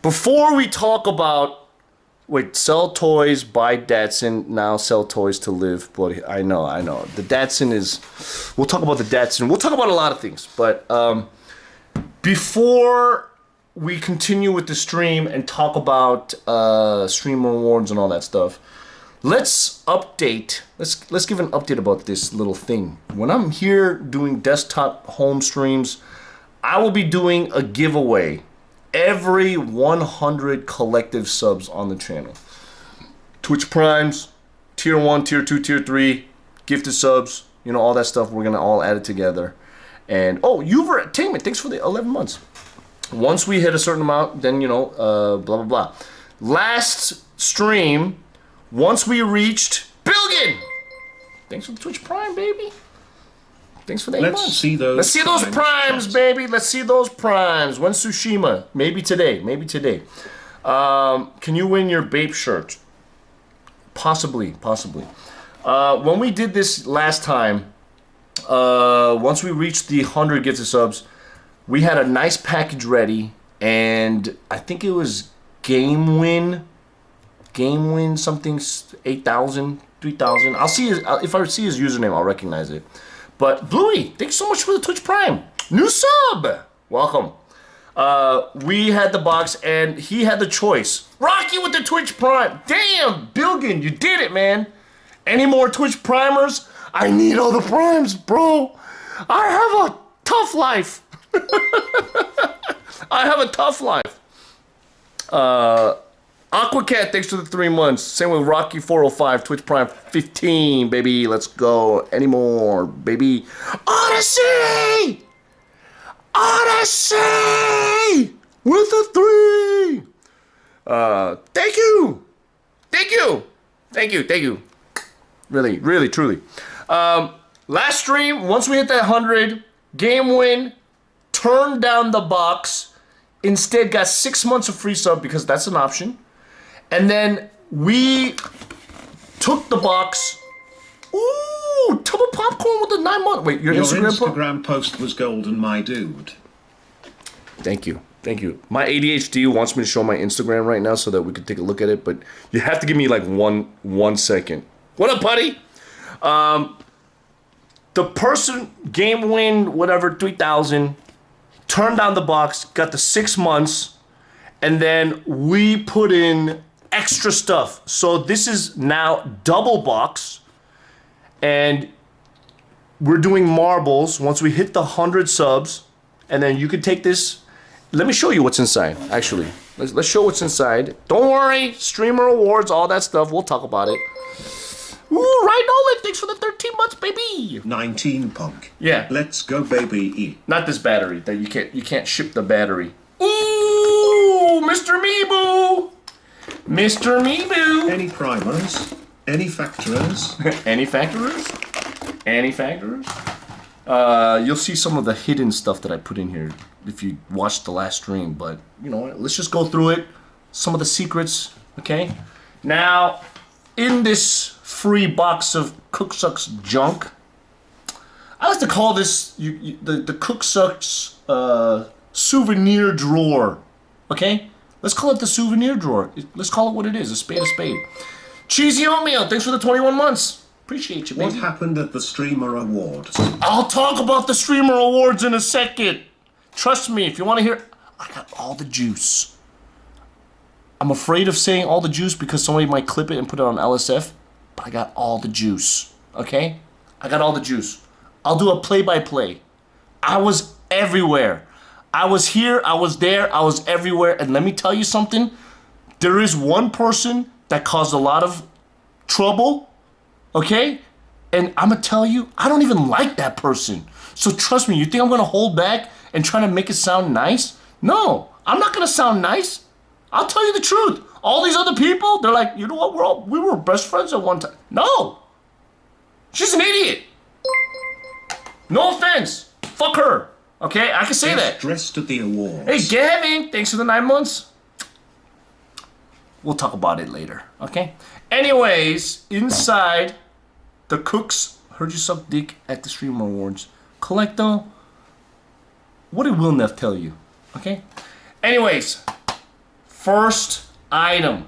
Before we talk about, wait, sell toys, buy Datsun, now sell toys to live. Bloody, I know. The Datsun is, we'll talk about the Datsun. We'll talk about a lot of things. But before we continue with the stream and talk about stream rewards and all that stuff, let's update, let's give an update about this little thing. When I'm here doing desktop home streams, I will be doing a giveaway every 100 collective subs on the channel. Twitch Primes, Tier 1, Tier 2, Tier 3, gifted subs, you know, all that stuff. We're going to all add it together. And, oh, Uber Entertainment, thanks for the 11 months. Once we hit a certain amount, then, you know, blah, blah, blah. Last stream, once we reached Billion, thanks for the Twitch Prime, baby. Thanks for the 8 months. Let's see those primes, baby. Let's see those primes. When's Tsushima? Maybe today. Maybe today. Can you win your Bape shirt? Possibly. When we did this last time, once we reached the 100 gifted subs, we had a nice package ready, and I think it was Game Win something, 8,000, 3,000. I'll see if I see his username, I'll recognize it. But Bluey, thanks so much for the Twitch Prime. New sub! Welcome. We had the box, and he had the choice. Rocky with the Twitch Prime. Damn, Bilgin, you did it, man. Any more Twitch Primers? I need all the primes, bro. I have a tough life. I have a tough life. Aquacat, thanks for the 3 months. Same with Rocky405, Twitch Prime 15, baby. Let's go. Any more, baby. Odyssey! Odyssey! With a 3! Thank you! Thank you. Really, truly. Last stream, once we hit that 100, Game Win, turned down the box, instead got 6 months of free sub because that's an option. And then we took the box. Ooh, tub of popcorn with the 9 month. Wait, your Instagram post was golden, my dude. Thank you. My ADHD wants me to show my Instagram right now so that we could take a look at it, but you have to give me like one second. What up, buddy? The person, Game Win, whatever, 3,000, turned down the box, got the 6 months, and then we put in extra stuff. So this is now double box, and we're doing marbles once we hit the 100 subs, and then you can take this. Let me show you what's inside, actually. Let's show what's inside. Don't worry, streamer awards, all that stuff, we'll talk about it. Ooh, right, Nolan, thanks for the 13 months, baby. 19 punk. Yeah. Let's go, baby. Not this battery, that you can't ship the battery. Ooh, Mr. Meeboo. Mr. Meeboo. Any primers? Any factorers? Any factorers? You'll see some of the hidden stuff that I put in here if you watched the last stream, but you know what? Let's just go through it. Some of the secrets, okay? Now, in this free box of CookSux junk, I like to call this the CookSux souvenir drawer, okay? Let's call it the souvenir drawer. Let's call it what it is, a spade a spade. Cheesy Oatmeal, thanks for the 21 months. Appreciate you, baby. What happened at the Streamer Awards? I'll talk about the Streamer Awards in a second. Trust me, if you want to hear, I got all the juice. I'm afraid of saying all the juice because somebody might clip it and put it on LSF, but I got all the juice, okay? I got all the juice. I'll do a play-by-play. I was everywhere. I was here, I was there, I was everywhere, and let me tell you something. There is one person that caused a lot of trouble, okay? And I'm gonna tell you, I don't even like that person. So trust me, you think I'm gonna hold back and try to make it sound nice? No, I'm not gonna sound nice. I'll tell you the truth. All these other people, they're like, you know what, we were best friends at one time. No, she's an idiot. No offense, fuck her, okay? I can say that. Dressed at the awards. Hey, Gavin, thanks for the 9 months. We'll talk about it later, okay? Anyways, inside the Cooks Heard You Suck Dick at the Streamer Awards. Collecto, what did Will Neff tell you, okay? Anyways, first item,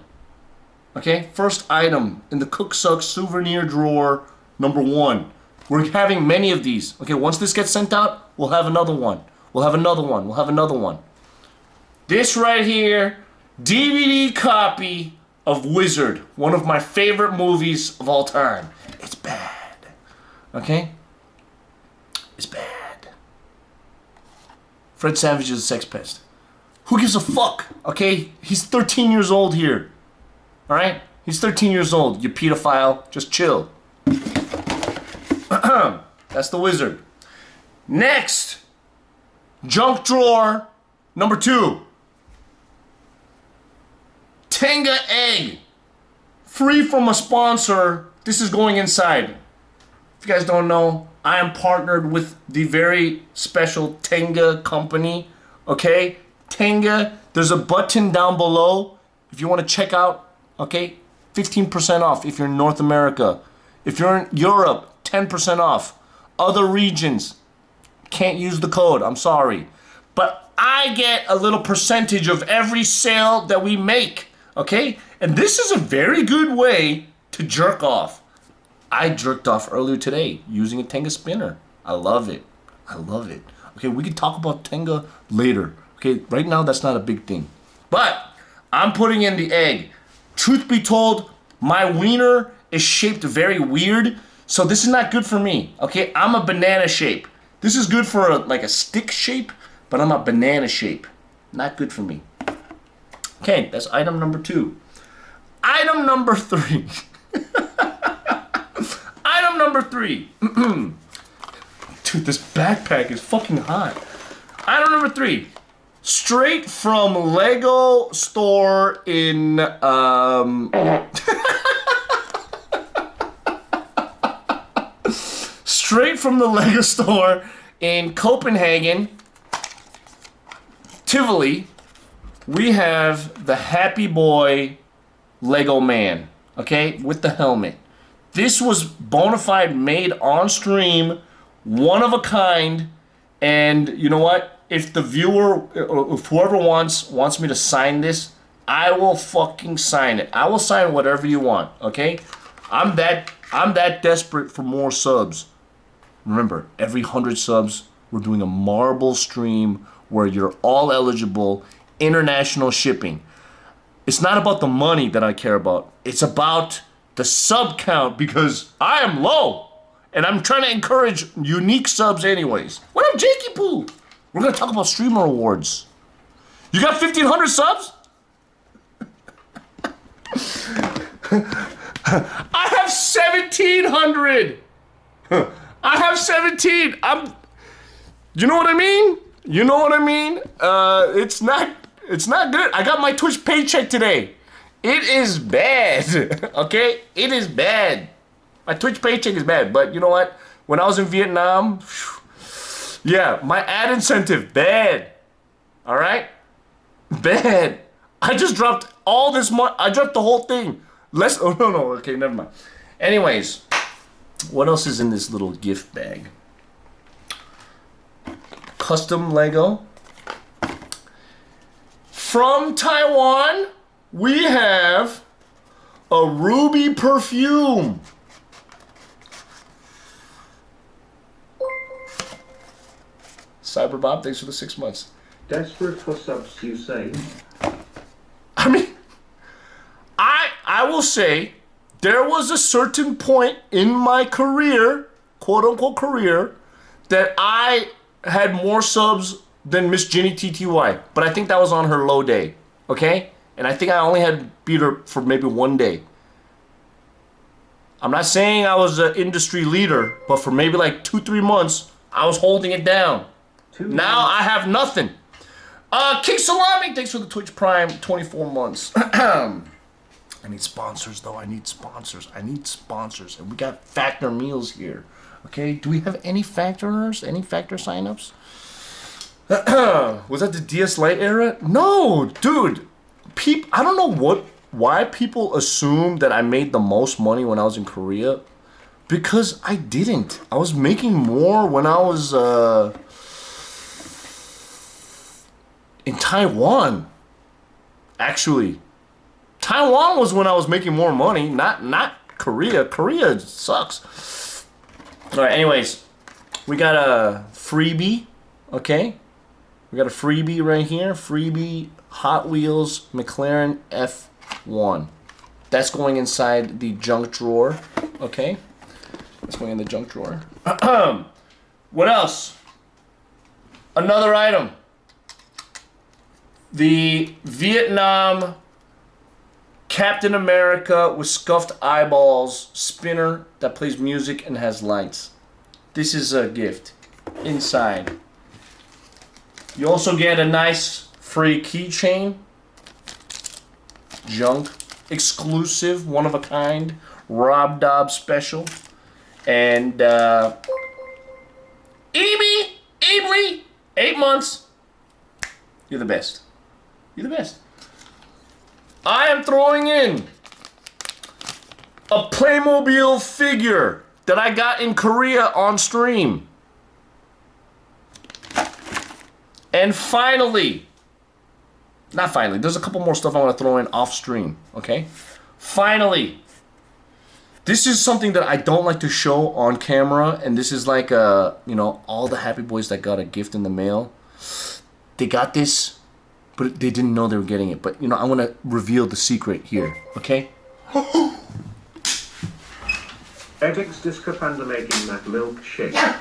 okay? First item in the CookSux souvenir drawer number 1. We're having many of these. Okay, once this gets sent out, we'll have another one. We'll have another one. We'll have another one. This right here, DVD copy of Wizard, one of my favorite movies of all time. It's bad. Okay? It's bad. Fred Savage is a sex pest. Who gives a fuck? Okay? He's 13 years old here. Alright? He's 13 years old. You pedophile. Just chill. That's the Wizard. Next, junk drawer number 2. Tenga egg. Free from a sponsor. This is going inside. If you guys don't know, I am partnered with the very special Tenga company. Okay? Tenga, there's a button down below if you want to check out. Okay? 15% off if you're in North America. If you're in Europe, 10% off. Other regions, can't use the code, I'm sorry. But I get a little percentage of every sale that we make, okay? And this is a very good way to jerk off. I jerked off earlier today using a Tenga spinner. I love it. I love it. Okay, we can talk about Tenga later. Okay, right now that's not a big thing. But I'm putting in the egg. Truth be told, my wiener is shaped very weird. So this is not good for me, okay? I'm a banana shape. This is good for like a stick shape, but I'm a banana shape. Not good for me. Okay, that's item number 2. Item number 3. Item number 3. Dude, this backpack is fucking hot. Item number 3. Straight from Lego store in, straight from the Lego store in Copenhagen, Tivoli, we have the Happy Boy Lego Man, okay, with the helmet. This was bona fide made on stream, one of a kind, and you know what? If the viewer, or if whoever wants me to sign this, I will fucking sign it. I will sign whatever you want, okay? I'm that desperate for more subs. Remember, every 100 subs, we're doing a marble stream where you're all eligible, international shipping. It's not about the money that I care about. It's about the sub count because I am low. And I'm trying to encourage unique subs anyways. What up, Jakey Poo? We're going to talk about Streamer Awards. You got 1,500 subs? I have 1,700. I have 17. You know what I mean? You know what I mean? It's not good. I got my Twitch paycheck today. It is bad. Okay? It is bad. My Twitch paycheck is bad, but you know what? When I was in Vietnam, yeah, my ad incentive, bad. All right? Bad. I just dropped all this money. I dropped the whole thing. Oh, no. Okay, never mind. Anyways, what else is in this little gift bag? Custom Lego. From Taiwan, we have a ruby perfume. Cyber Bob, thanks for the 6 months. Desperate for subs, you say? I mean, I will say there was a certain point in my career, quote unquote career, that I had more subs than Miss Ginny TTY. But I think that was on her low day, okay? And I think I only had beat her for maybe 1 day. I'm not saying I was an industry leader, but for maybe like 2-3 months, I was holding it down. Now I have nothing. King Salami, thanks for the Twitch Prime, 24 months. I need sponsors, though. I need sponsors. And we got Factor meals here. Okay, do we have any factorers? Any factor signups? Was that the DS Lite era? No, dude. I don't know why people assume that I made the most money when I was in Korea. Because I didn't. I was making more when I was in Taiwan. Actually, Taiwan was when I was making more money, not Korea. Korea sucks. All right, anyways, we got a freebie, okay? We got a freebie right here. Freebie Hot Wheels McLaren F1. That's going inside the junk drawer, okay? That's going in the junk drawer. What else? Another item. The Vietnam Captain America with scuffed eyeballs spinner that plays music and has lights. This is a gift. Inside. You also get a nice free keychain. Junk. Exclusive, one of a kind. Rob Dobb special. And Amy, 8 months. You're the best. You're the best. I am throwing in a Playmobil figure that I got in Korea on stream. And finally, not finally, there's a couple more stuff I want to throw in off stream, okay? Finally, this is something that I don't like to show on camera, and this is like, all the happy boys that got a gift in the mail, they got this, but they didn't know they were getting it. But, I want to reveal the secret here, okay? Edix Discapanda making that milkshake. Yeah.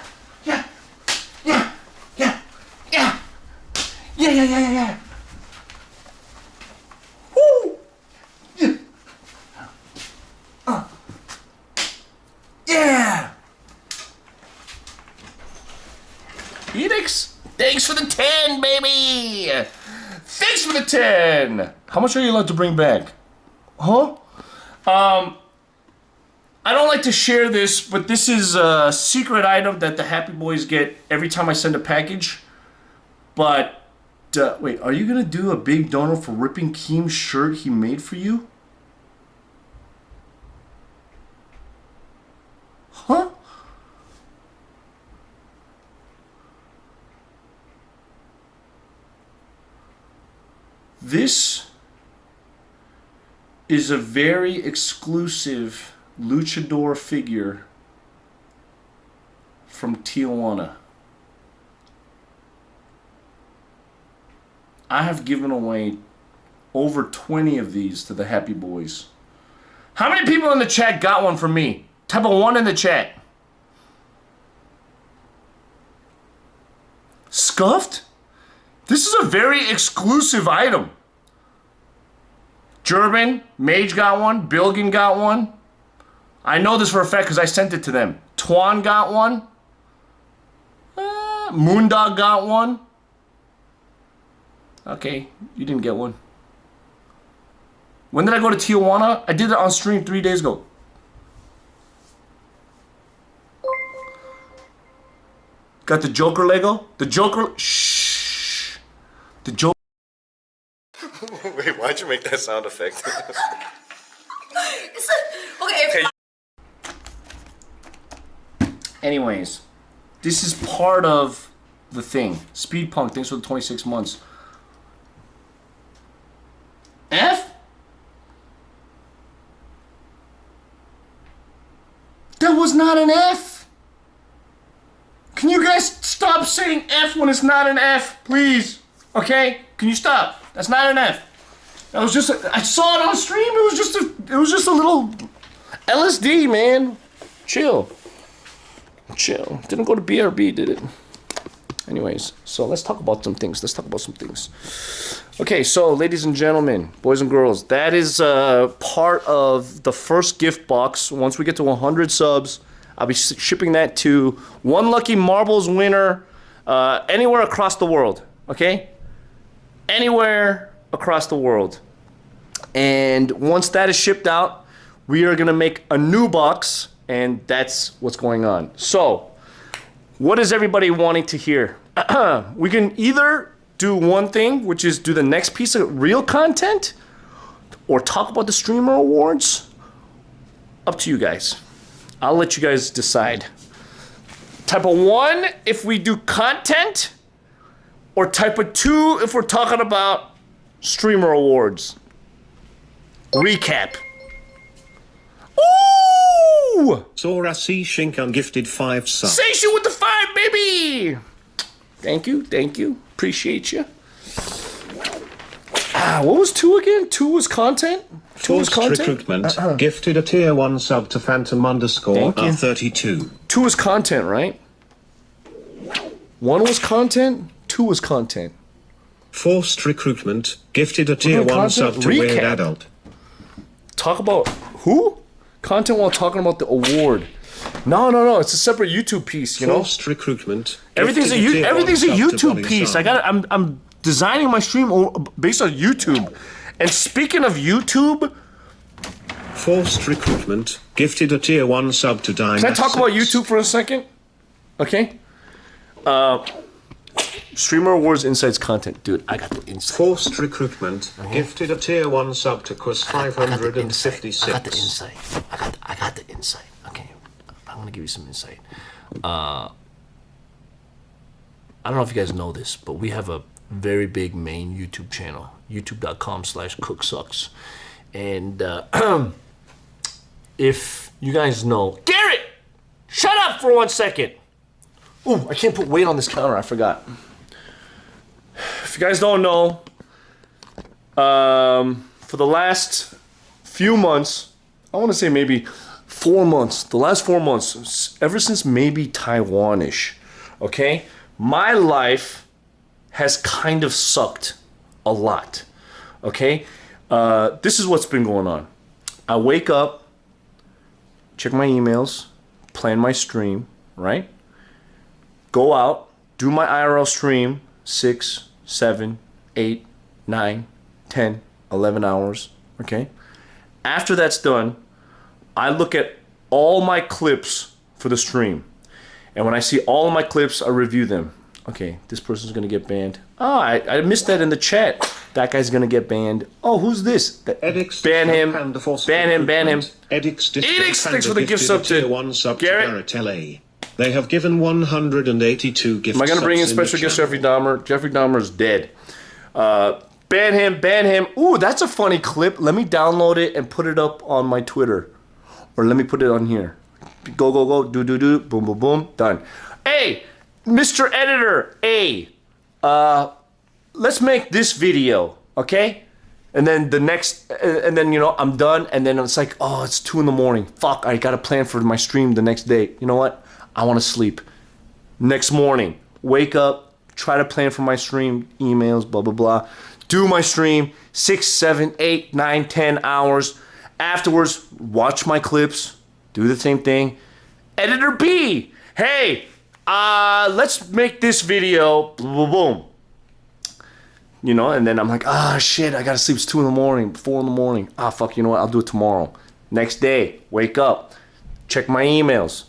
Woo! Yeah! Edix, thanks for the 10, baby! Thanks for the 10! How much are you allowed to bring back? Huh? I don't like to share this, but this is a secret item that the Happy Boys get every time I send a package. But, wait, are you gonna do a big donor for Ripping Keem's shirt he made for you? Huh? This is a very exclusive luchador figure from Tijuana. I have given away over 20 of these to the Happy Boys. How many people in the chat got one from me? Type a 1 in the chat. Scuffed? This is a very exclusive item. German, Mage got one, Bilgin got one. I know this for a fact because I sent it to them. Twan got one. Moondog got one. Okay, you didn't get one. When did I go to Tijuana? I did it on stream 3 days ago. Got the Joker Lego? The Joker... Shh. The Joker... Wait, why'd you make that sound effect? Okay. Anyways, this is part of the thing. Speed Punk, thanks for the 26 months. was not an F. Can you guys stop saying F when it's not an F, please? Okay? Can you stop? That's not an F. That was just I saw it on stream. It was just a little LSD, man. Chill. Didn't go to BRB, did it? Anyways, so let's talk about some things. Okay, so ladies and gentlemen, boys and girls, that is part of the first gift box. Once we get to 100 subs, I'll be shipping that to one lucky marbles winner anywhere across the world, okay? Anywhere across the world. And once that is shipped out, we are going to make a new box, and that's what's going on. So, what is everybody wanting to hear? We can either do one thing, which is do the next piece of real content, or talk about the streamer awards. Up to you guys. I'll let you guys decide. Type of 1 if we do content, or type of 2 if we're talking about streamer awards. Recap. Ooh! Sora C. Shinkan gifted 5 subs. Sation with the 5, baby! Thank you. Appreciate you. What was 2 again? 2 was content? 2 was Forced content? Recruitment gifted a tier 1 sub to Phantom underscore Thank you. 32. 2 was content, right? 1 was content, 2 was content. Forced Recruitment gifted a tier doing 1 content? sub to Weird Recap. Adult. Talk about who? Content while talking about the award. No. It's a separate YouTube piece, you know? Forced Recruitment. Everything's a gifted tier 1 sub to YouTube Bunny piece. Sun. I'm designing my stream based on YouTube. And speaking of YouTube, Forced Recruitment gifted a tier 1 sub to Dime. can I talk about YouTube for a second? Okay. Streamer Awards Insights content. Dude, I got the insight. Forced Recruitment gifted a tier 1 sub to Quest 556. I got the insight. I got the insight. Okay. I'm gonna give you some insight. I don't know if you guys know this, but we have a very big main YouTube channel. YouTube.com/CookSux. And if you guys know... Garrett! Shut up for 1 second! Ooh, I can't put weight on this counter. I forgot. If you guys don't know, for the last few months, I want to say maybe 4 months, the last 4 months, ever since maybe Taiwan-ish, okay, my life has kind of sucked a lot, okay? This is what's been going on. I wake up, check my emails, plan my stream, right? Go out, do my IRL stream, 6, 7, 8, 9, 10, 11 hours, okay? After that's done, I look at all my clips for the stream. And when I see all of my clips, I review them. Okay, this person's gonna get banned. Oh, I missed that in the chat. That guy's gonna get banned. Oh, who's this? Ban him. Ban him. Edix, thanks for the gift sub to Garrett. LA. They have given 182 gifts. Am I gonna bring in special guest Jeffrey Dahmer? Jeffrey Dahmer's dead. Ban him. Ooh, that's a funny clip. Let me download it and put it up on my Twitter. Or let me put it on here. Go, do, boom, done. Hey, Mr. Editor, let's make this video, okay? And then I'm done, and then it's like, oh, it's 2 a.m. Fuck, I gotta plan for my stream the next day. You know what? I wanna sleep. Next morning, wake up, try to plan for my stream, emails, blah, blah, blah. Do my stream, 6, 7, 8, 9, 10 hours. Afterwards, watch my clips, do the same thing. Editor B, hey, let's make this video, boom. You know, and then I'm like, shit, I gotta sleep. It's 2 a.m, 4 a.m. Fuck, you know what? I'll do it tomorrow. Next day, wake up, check my emails,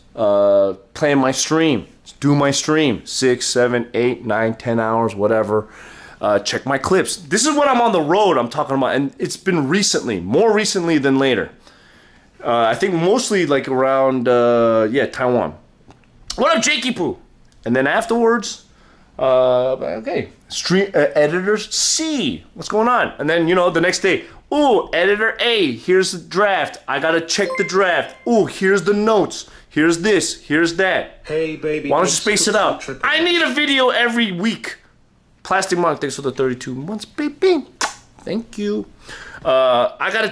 plan my stream, do my stream, 6, 7, 8, 9, 10 hours, whatever. Check my clips. This is when I'm on the road I'm talking about, and it's been recently, more recently than later. I think mostly like around, Taiwan. What up, Jakey Poo? And then afterwards, okay, stream editors C, what's going on? And then, you know, the next day, Ooh, editor A, here's the draft. I gotta check the draft. Ooh, here's the notes. Here's this, here's that. Hey baby. Why don't you space it out? I need a video every week. Plastic Monk, thanks for the 32 months, baby. Thank you. I got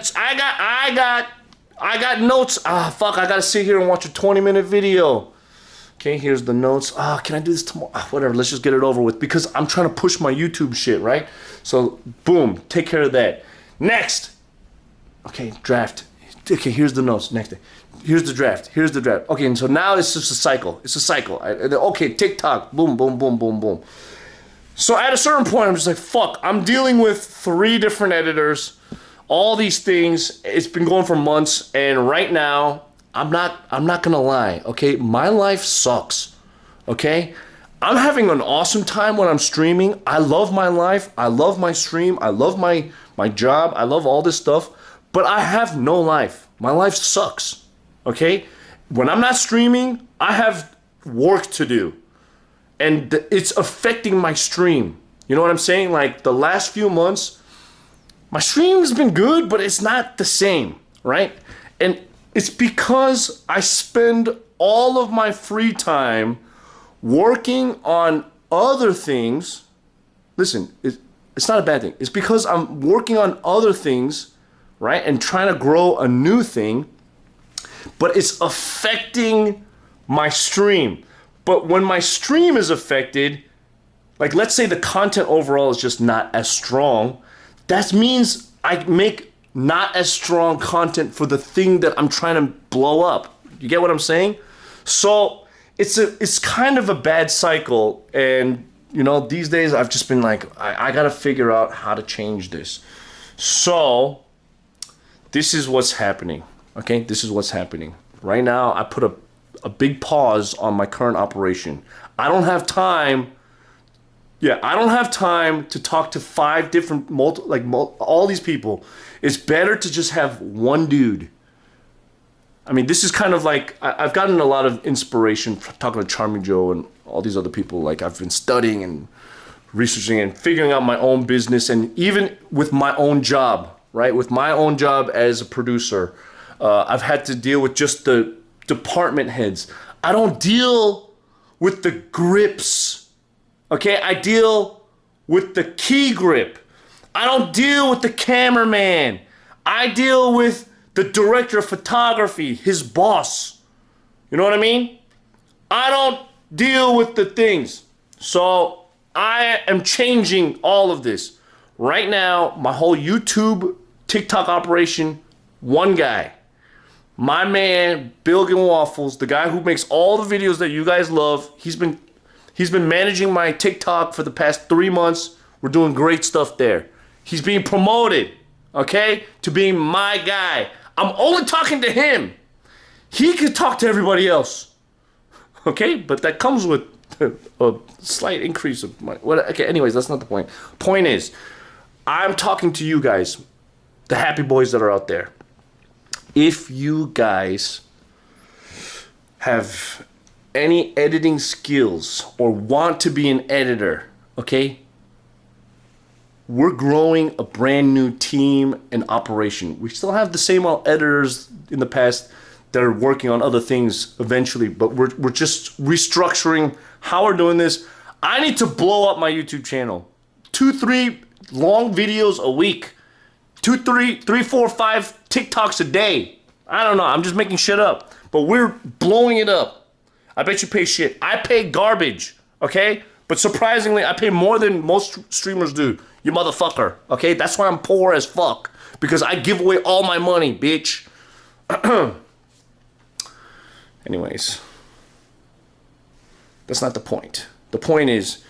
notes. Fuck, I gotta sit here and watch a 20-minute video. Okay, here's the notes. Can I do this tomorrow? Whatever, let's just get it over with because I'm trying to push my YouTube shit, right? So, boom, take care of that. Next. Okay, draft. Okay, here's the notes. Next thing. Here's the draft. Here's the draft. Okay, and so now it's just a cycle. It's a cycle. Okay, TikTok. Boom, boom, boom, boom, boom. So at a certain point, I'm just like, fuck. I'm dealing with 3 different editors. All these things. It's been going for months, and right now, I'm not gonna lie. Okay, my life sucks. Okay, I'm having an awesome time when I'm streaming. I love my life. I love my stream. I love my job. I love all this stuff. But I have no life. My life sucks. Okay? When I'm not streaming, I have work to do. And it's affecting my stream. You know what I'm saying? Like the last few months, my stream has been good, but it's not the same, right? And it's because I spend all of my free time working on other things. Listen, it's not a bad thing. It's because I'm working on other things, right? And trying to grow a new thing, but it's affecting my stream. But when my stream is affected, like let's say the content overall is just not as strong, that means I make not as strong content for the thing that I'm trying to blow up. You get what I'm saying? So it's kind of a bad cycle, and you know, these days I've just been like, I gotta figure out how to change this. So this is what's happening. Okay, this is what's happening. Right now I put a big pause on my current operation. I don't have time. Yeah, I don't have time to talk to 5 different all these people. It's better to just have one dude. I mean, this is kind of like, I've gotten a lot of inspiration from talking to Charming Joe and all these other people. Like I've been studying and researching and figuring out my own business, and even with my own job, right? With my own job as a producer, I've had to deal with just the department heads. I don't deal with the grips, okay? I deal with the key grip. I don't deal with the cameraman. I deal with the director of photography, his boss. You know what I mean? I don't deal with the things. So I am changing all of this. Right now, my whole YouTube, TikTok operation, one guy. My man, Bilgin Waffles, the guy who makes all the videos that you guys love. He's been managing my TikTok for the past 3 months. We're doing great stuff there. He's being promoted, okay, to being my guy. I'm only talking to him. He could talk to everybody else, okay? But that comes with a slight increase of my... Okay, anyways, that's not the point. Point is, I'm talking to you guys, the happy boys that are out there. If you guys have any editing skills or want to be an editor, okay, we're growing a brand new team and operation. We still have the same old editors in the past that are working on other things eventually, but we're just restructuring how we're doing this. I need to blow up my YouTube channel. 2-3 long videos a week. 3, 4, 5 TikToks a day. I don't know. I'm just making shit up. But we're blowing it up. I bet you pay shit. I pay garbage, okay? But surprisingly, I pay more than most streamers do. You motherfucker, okay? That's why I'm poor as fuck. Because I give away all my money, bitch. Anyways. That's not the point. The point is,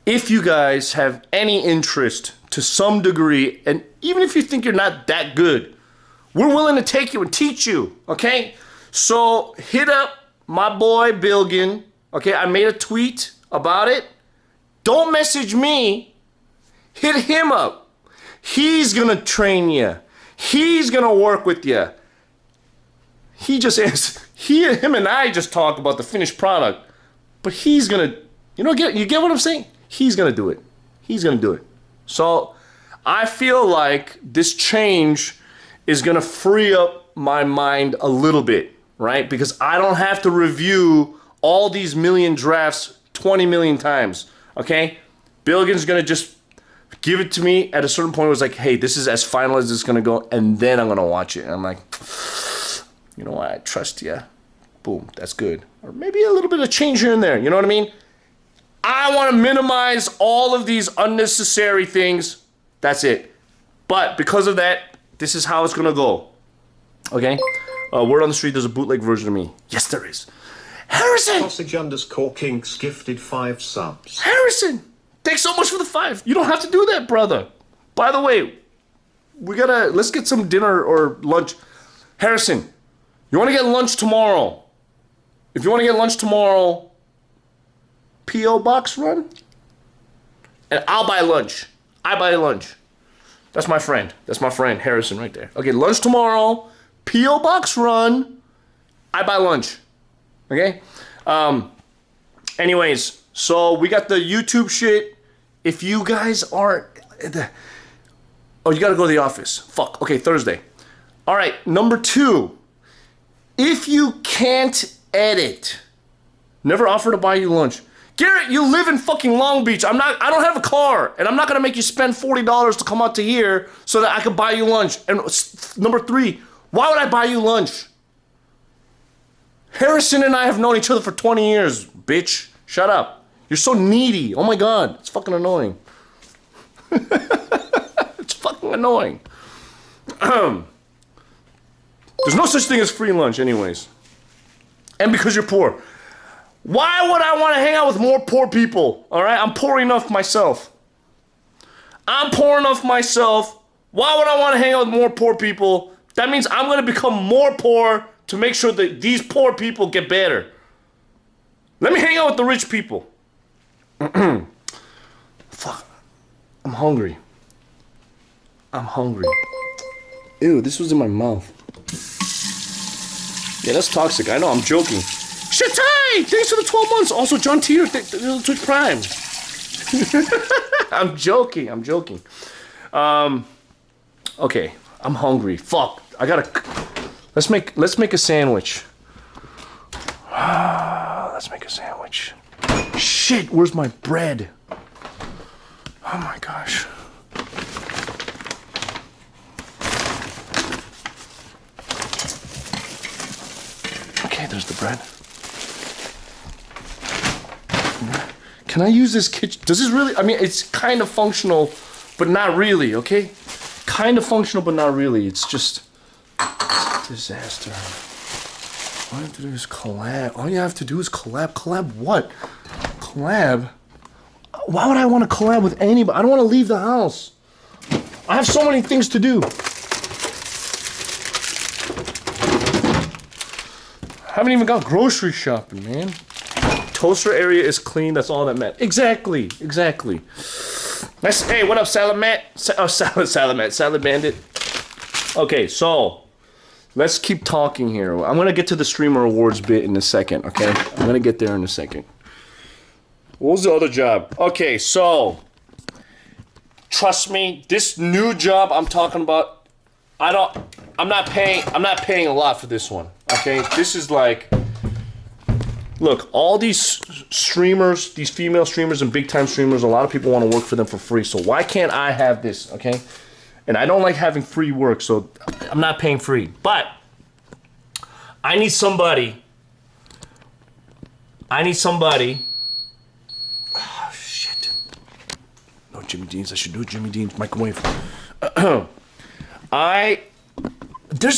if you guys have any interest to some degree, and even if you think you're not that good, we're willing to take you and teach you, okay? So hit up my boy Bilgin, okay? I made a tweet about it. Don't message me. Hit him up. He's gonna train you. He's gonna work with you. He just asked, him and I just talk about the finished product, but he's gonna, you get what I'm saying? He's gonna do it. He's gonna do it. So I feel like this change is gonna free up my mind a little bit, right? Because I don't have to review all these million drafts 20 million times, okay? Billigan's gonna just give it to me at a certain point. It was like, hey, this is as final as it's gonna go, and then I'm gonna watch it. And I'm like, you know what, I trust you. Boom, that's good. Or maybe a little bit of change here and there, you know what I mean? I wanna minimize all of these unnecessary things. That's it. But because of that, this is how it's gonna go. Okay? Word on the street, there's a bootleg version of me. Yes, there is. Harrison! Sausage_Kinks gifted 5 subs. Harrison! Thanks so much for the 5. You don't have to do that, brother. By the way, let's get some dinner or lunch. Harrison, you wanna get lunch tomorrow? If you wanna get lunch tomorrow, P.O. Box run? And I'll buy lunch. I buy lunch. That's my friend. That's my friend, Harrison, right there. Okay, lunch tomorrow, P.O. Box run, I buy lunch. Okay? Anyways, so we got the YouTube shit. If you guys aren't... Oh, you gotta go to the office. Fuck. Okay, Thursday. All right, number 2. If you can't edit, never offer to buy you lunch. Garrett, you live in fucking Long Beach. I don't have a car, and I'm not gonna make you spend $40 to come out to here so that I can buy you lunch. And number 3, why would I buy you lunch? Harrison and I have known each other for 20 years, bitch. Shut up. You're so needy. Oh my God, it's fucking annoying. It's fucking annoying. There's no such thing as free lunch anyways. And because you're poor. Why would I want to hang out with more poor people? All right, I'm poor enough myself. I'm poor enough myself. Why would I want to hang out with more poor people? That means I'm going to become more poor to make sure that these poor people get better. Let me hang out with the rich people. Fuck. I'm hungry. I'm hungry. Ew, this was in my mouth. Yeah, that's toxic. I know, I'm joking. Shatai! Thanks for the 12 months. Also, John Teeter, Twitch Prime. I'm joking. I'm joking. Okay, I'm hungry. Fuck. I gotta. Let's make a sandwich. Let's make a sandwich. Shit, where's my bread? Oh my gosh. Okay, there's the bread. Can I use this kitchen? Does this really? I mean, it's kind of functional, but not really, okay? Kind of functional, but not really. It's just a disaster. All you have to do is collab. All you have to do is collab. Collab what? Collab? Why would I want to collab with anybody? I don't want to leave the house. I have so many things to do. I haven't even got grocery shopping, man. Toaster area is clean. That's all that matters. Exactly. Exactly. Nice. Hey, what up, Salad Matt? Salad Bandit. Okay, so let's keep talking here. I'm gonna get to the streamer awards bit in a second. Okay, I'm gonna get there in a second. What was the other job? Okay, so trust me, this new job I'm talking about, I'm not paying a lot for this one. Okay, this is like. Look, all these streamers, these female streamers and big time streamers, a lot of people want to work for them for free. So why can't I have this, okay? And I don't like having free work, so I'm not paying free. But I need somebody. Oh, shit. No Jimmy Dean's. I should do Jimmy Dean's microwave. There's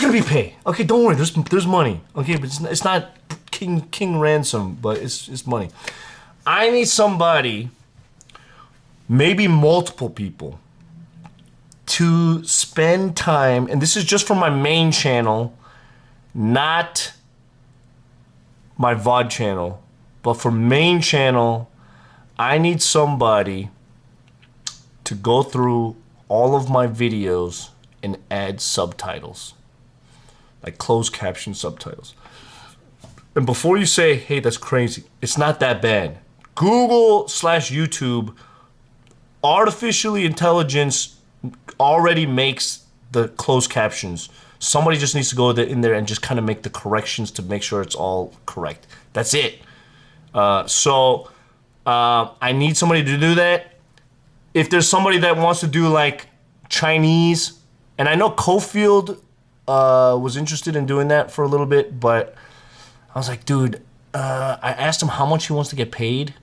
gonna be pay. Okay, don't worry. There's money. Okay, but it's not King ransom, but it's money. I need somebody, maybe multiple people, to spend time, and this is just for my main channel, not my VOD channel, but for main channel, I need somebody to go through all of my videos and add subtitles, like closed caption subtitles. And before you say, hey, that's crazy, it's not that bad. Google/YouTube artificially intelligence already makes the closed captions. Somebody just needs to go in there and just kind of make the corrections to make sure it's all correct. That's it. So I need somebody to do that. If there's somebody that wants to do like Chinese, and I know Cofield was interested in doing that for a little bit, but I was like, dude, I asked him how much he wants to get paid,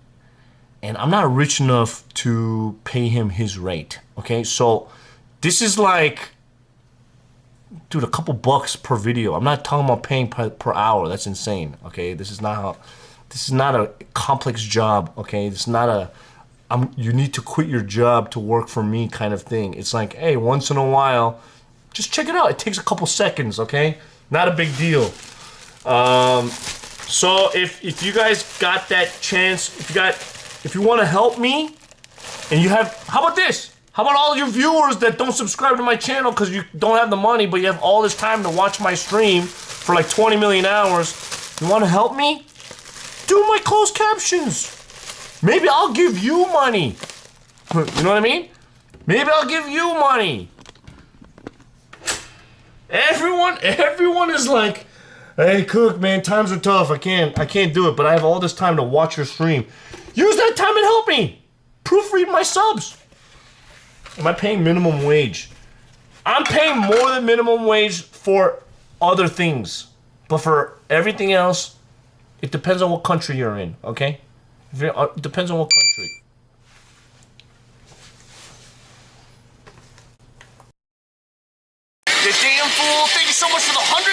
and I'm not rich enough to pay him his rate. Okay, so this is like, dude, a couple bucks per video. I'm not talking about paying per hour. That's insane. Okay, this is not a complex job. Okay, it's not a you need to quit your job to work for me kind of thing. It's like, hey, once in a while, just check it out. It takes a couple seconds. Okay, not a big deal. So if you guys got that chance, if you want to help me, and you have, how about this? How about all your viewers that don't subscribe to my channel because you don't have the money, but you have all this time to watch my stream for like 20 million hours? You want to help me? Do my closed captions. Maybe I'll give you money. You know what I mean? Maybe I'll give you money. Everyone is like, hey, Cook, man, times are tough. I can't do it, but I have all this time to watch your stream. Use that time and help me. Proofread my subs. Am I paying minimum wage? I'm paying more than minimum wage for other things. But for everything else, it depends on what country you're in, okay? It depends on what country. You damn fool! Thank you so much for the $100!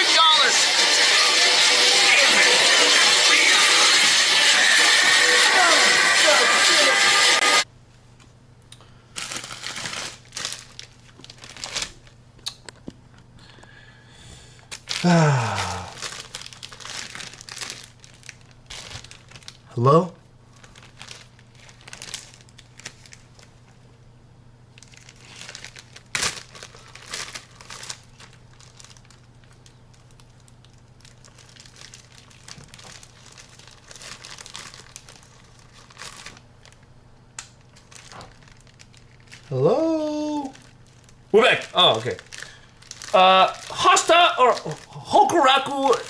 Hello? Hello? We're back. Oh, okay. Hasta or Hokuraku,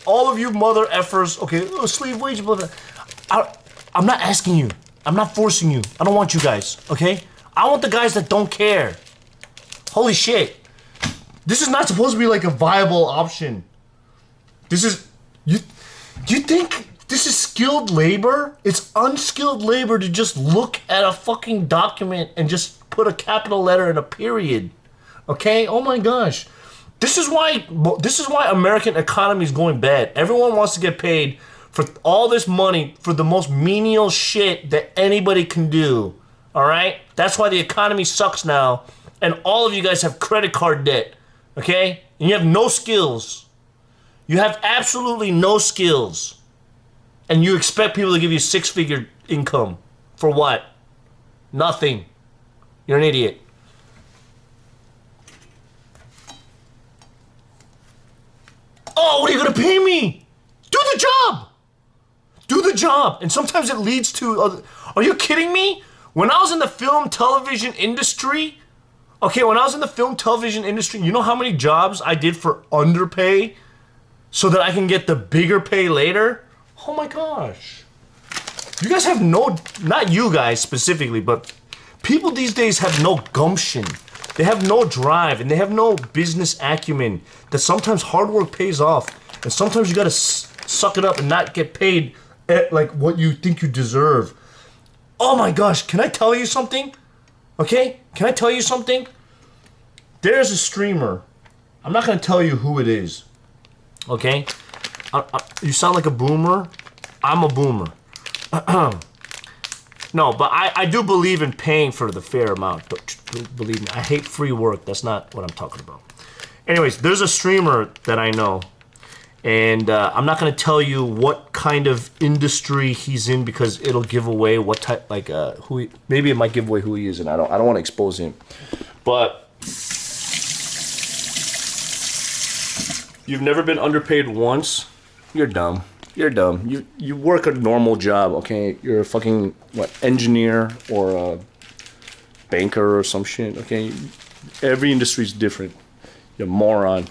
all of you mother effers. Okay, slave wage, blah, blah. I'm not asking you. I'm not forcing you. I don't want you guys, okay? I want the guys that don't care. Holy shit. This is not supposed to be like a viable option. This is, you think this is skilled labor? It's unskilled labor to just look at a fucking document and just put a capital letter and a period. Okay? Oh my gosh. This is why American economy is going bad. Everyone wants to get paid for all this money for the most menial shit that anybody can do. All right? That's why the economy sucks now. And all of you guys have credit card debt. Okay? And you have no skills. You have absolutely no skills. And you expect people to give you six-figure income. For what? Nothing. You're an idiot. Oh, what are you gonna pay me? Do the job! Do the job. And sometimes it leads to other... Are you kidding me? When I was in the film television industry... Okay, when I was in the film television industry, you know how many jobs I did for underpay so that I can get the bigger pay later? Oh my gosh. You guys have no... Not you guys specifically, but people these days have no gumption. They have no drive, and they have no business acumen. That sometimes hard work pays off, and sometimes you gotta suck it up and not get paid at like what you think you deserve. Oh my gosh, can I tell you something? Okay, can I tell you something? There's a streamer. I'm not gonna tell you who it is. Okay? You sound like a boomer. I'm a boomer. No, but I do believe in paying for the fair amount. But believe me, I hate free work. That's not what I'm talking about. Anyways, there's a streamer that I know. And I'm not going to tell you what kind of industry he's in because it'll give away what type, like, who he, maybe it might give away who he is, and I don't want to expose him. But you've never been underpaid once? You're dumb. You're dumb. You work a normal job, okay? You're a fucking, what, engineer or a banker or some shit, okay? Every industry is different. You moron.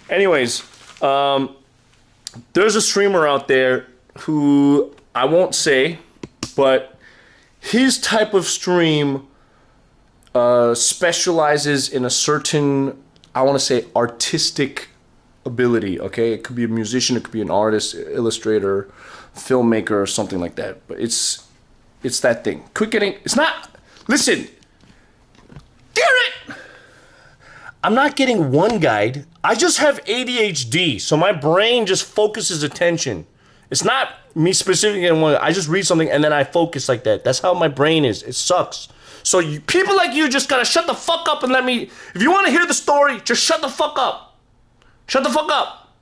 Anyways, there's a streamer out there who I won't say, but his type of stream specializes in a certain, I want to say, artistic ability, okay? It could be a musician, it could be an artist, illustrator, filmmaker, or something like that. But it's that thing. Quit getting, it's not, listen, Garrett! I'm not getting one guide. I just have ADHD, so my brain just focuses attention. It's not me specifically in one. I just read something and then I focus like that. That's how my brain is. It sucks. So people like you just gotta shut the fuck up and let me. If you want to hear the story, just shut the fuck up. Shut the fuck up.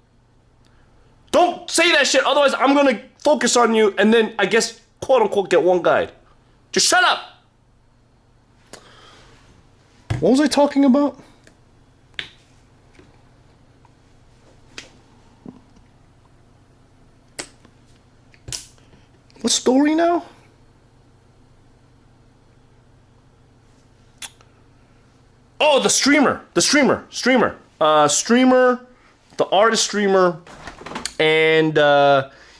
Don't say that shit. Otherwise, I'm gonna focus on you and then I guess quote unquote get one guide. Just shut up. What was I talking about? What story now? Oh, the streamer, the artist streamer, and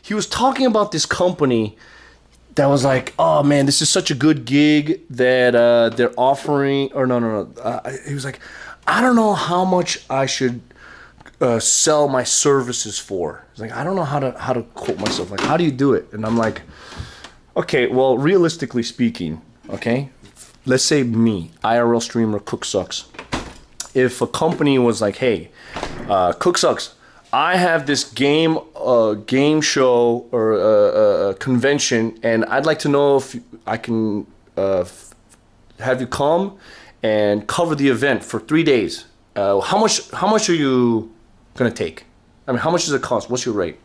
he was talking about this company that was like, oh man, this is such a good gig that they're offering, or no. He was like, I don't know how much I should sell my services for. He's like, I don't know how to quote myself. Like, how do you do it? And I'm like, okay, well, realistically speaking, okay, let's say me, IRL streamer, CookSux. If a company was like, hey, CookSux, I have this game show or convention, and I'd like to know if I can have you come and cover the event for 3 days. How much are you gonna take? I mean, how much does it cost? What's your rate?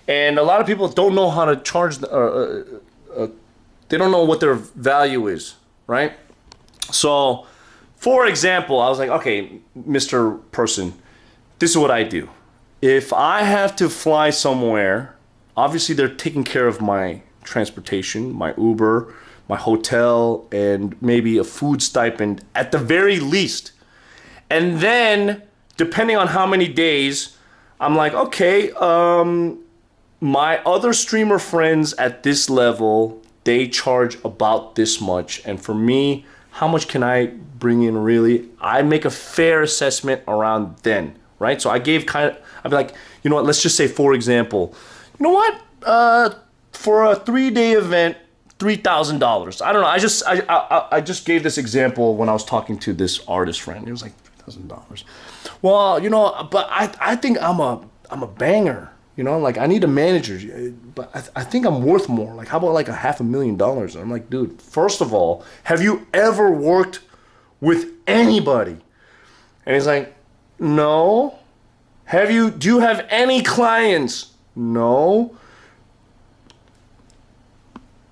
And a lot of people don't know how to charge. They don't know what their value is, right? So, for example, I was like, okay, Mr. Person, this is what I do. If I have to fly somewhere, obviously they're taking care of my transportation, my Uber, my hotel, and maybe a food stipend at the very least. And then, depending on how many days, I'm like, okay, my other streamer friends at this level, they charge about this much. And for me, how much can I bring in really? I make a fair assessment around then, right? So I gave I'd be like, you know what, let's just say, for example, you know what, for a 3-day event, $3,000. I don't know, I just gave this example when I was talking to this artist friend. He was like, $3,000. Well, you know, but I think I'm a banger, you know, like I need a manager, but I think I'm worth more. Like, how about like $500,000? I'm like, dude, first of all, have you ever worked with anybody? And he's like, no. Do you have any clients? No.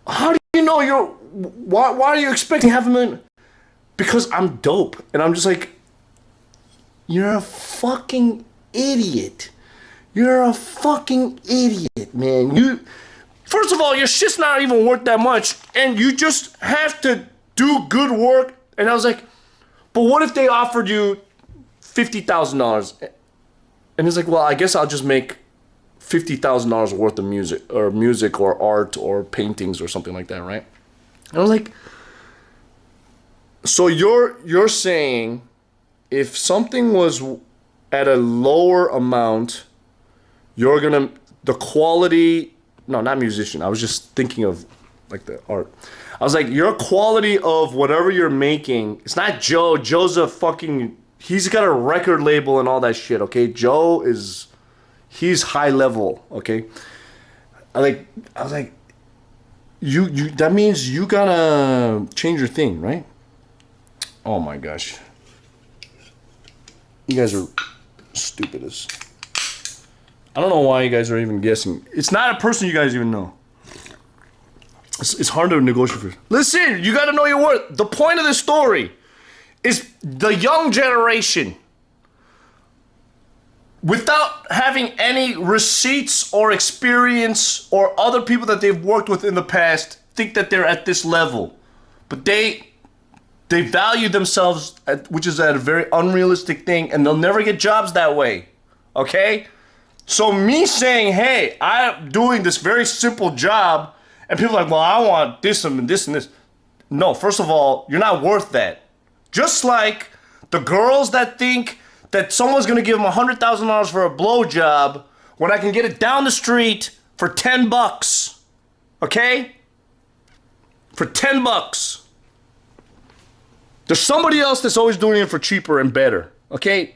How do you know why are you expecting $500,000? Because I'm dope. And I'm just like, you're a fucking idiot. You're a fucking idiot, man. First of all, your shit's not even worth that much, and you just have to do good work. And I was like, but what if they offered you $50,000? And he's like, well, I guess I'll just make $50,000 worth of music or art or paintings or something like that, right? And I was like, so you're saying if something was at a lower amount, the quality, no, not musician, I was just thinking of like the art. I was like, your quality of whatever you're making, it's not Joe. Joe's a fucking, he's got a record label and all that shit, okay? He's high level, okay? I was like, you that means you gotta change your thing, right? Oh my gosh. You guys are stupid as. I don't know why you guys are even guessing. It's not a person you guys even know. It's hard to negotiate for. Listen, you gotta know your worth. The point of this story is the young generation, without having any receipts or experience or other people that they've worked with in the past, think that they're at this level. But they They value themselves, which is at a very unrealistic thing, and they'll never get jobs that way. Okay? So me saying, hey, I'm doing this very simple job, and people are like, well, I want this and this and this. No, first of all, you're not worth that. Just like the girls that think that someone's gonna give them $100,000 for a blowjob when I can get it down the street for $10. Okay? For $10. There's somebody else that's always doing it for cheaper and better. Okay?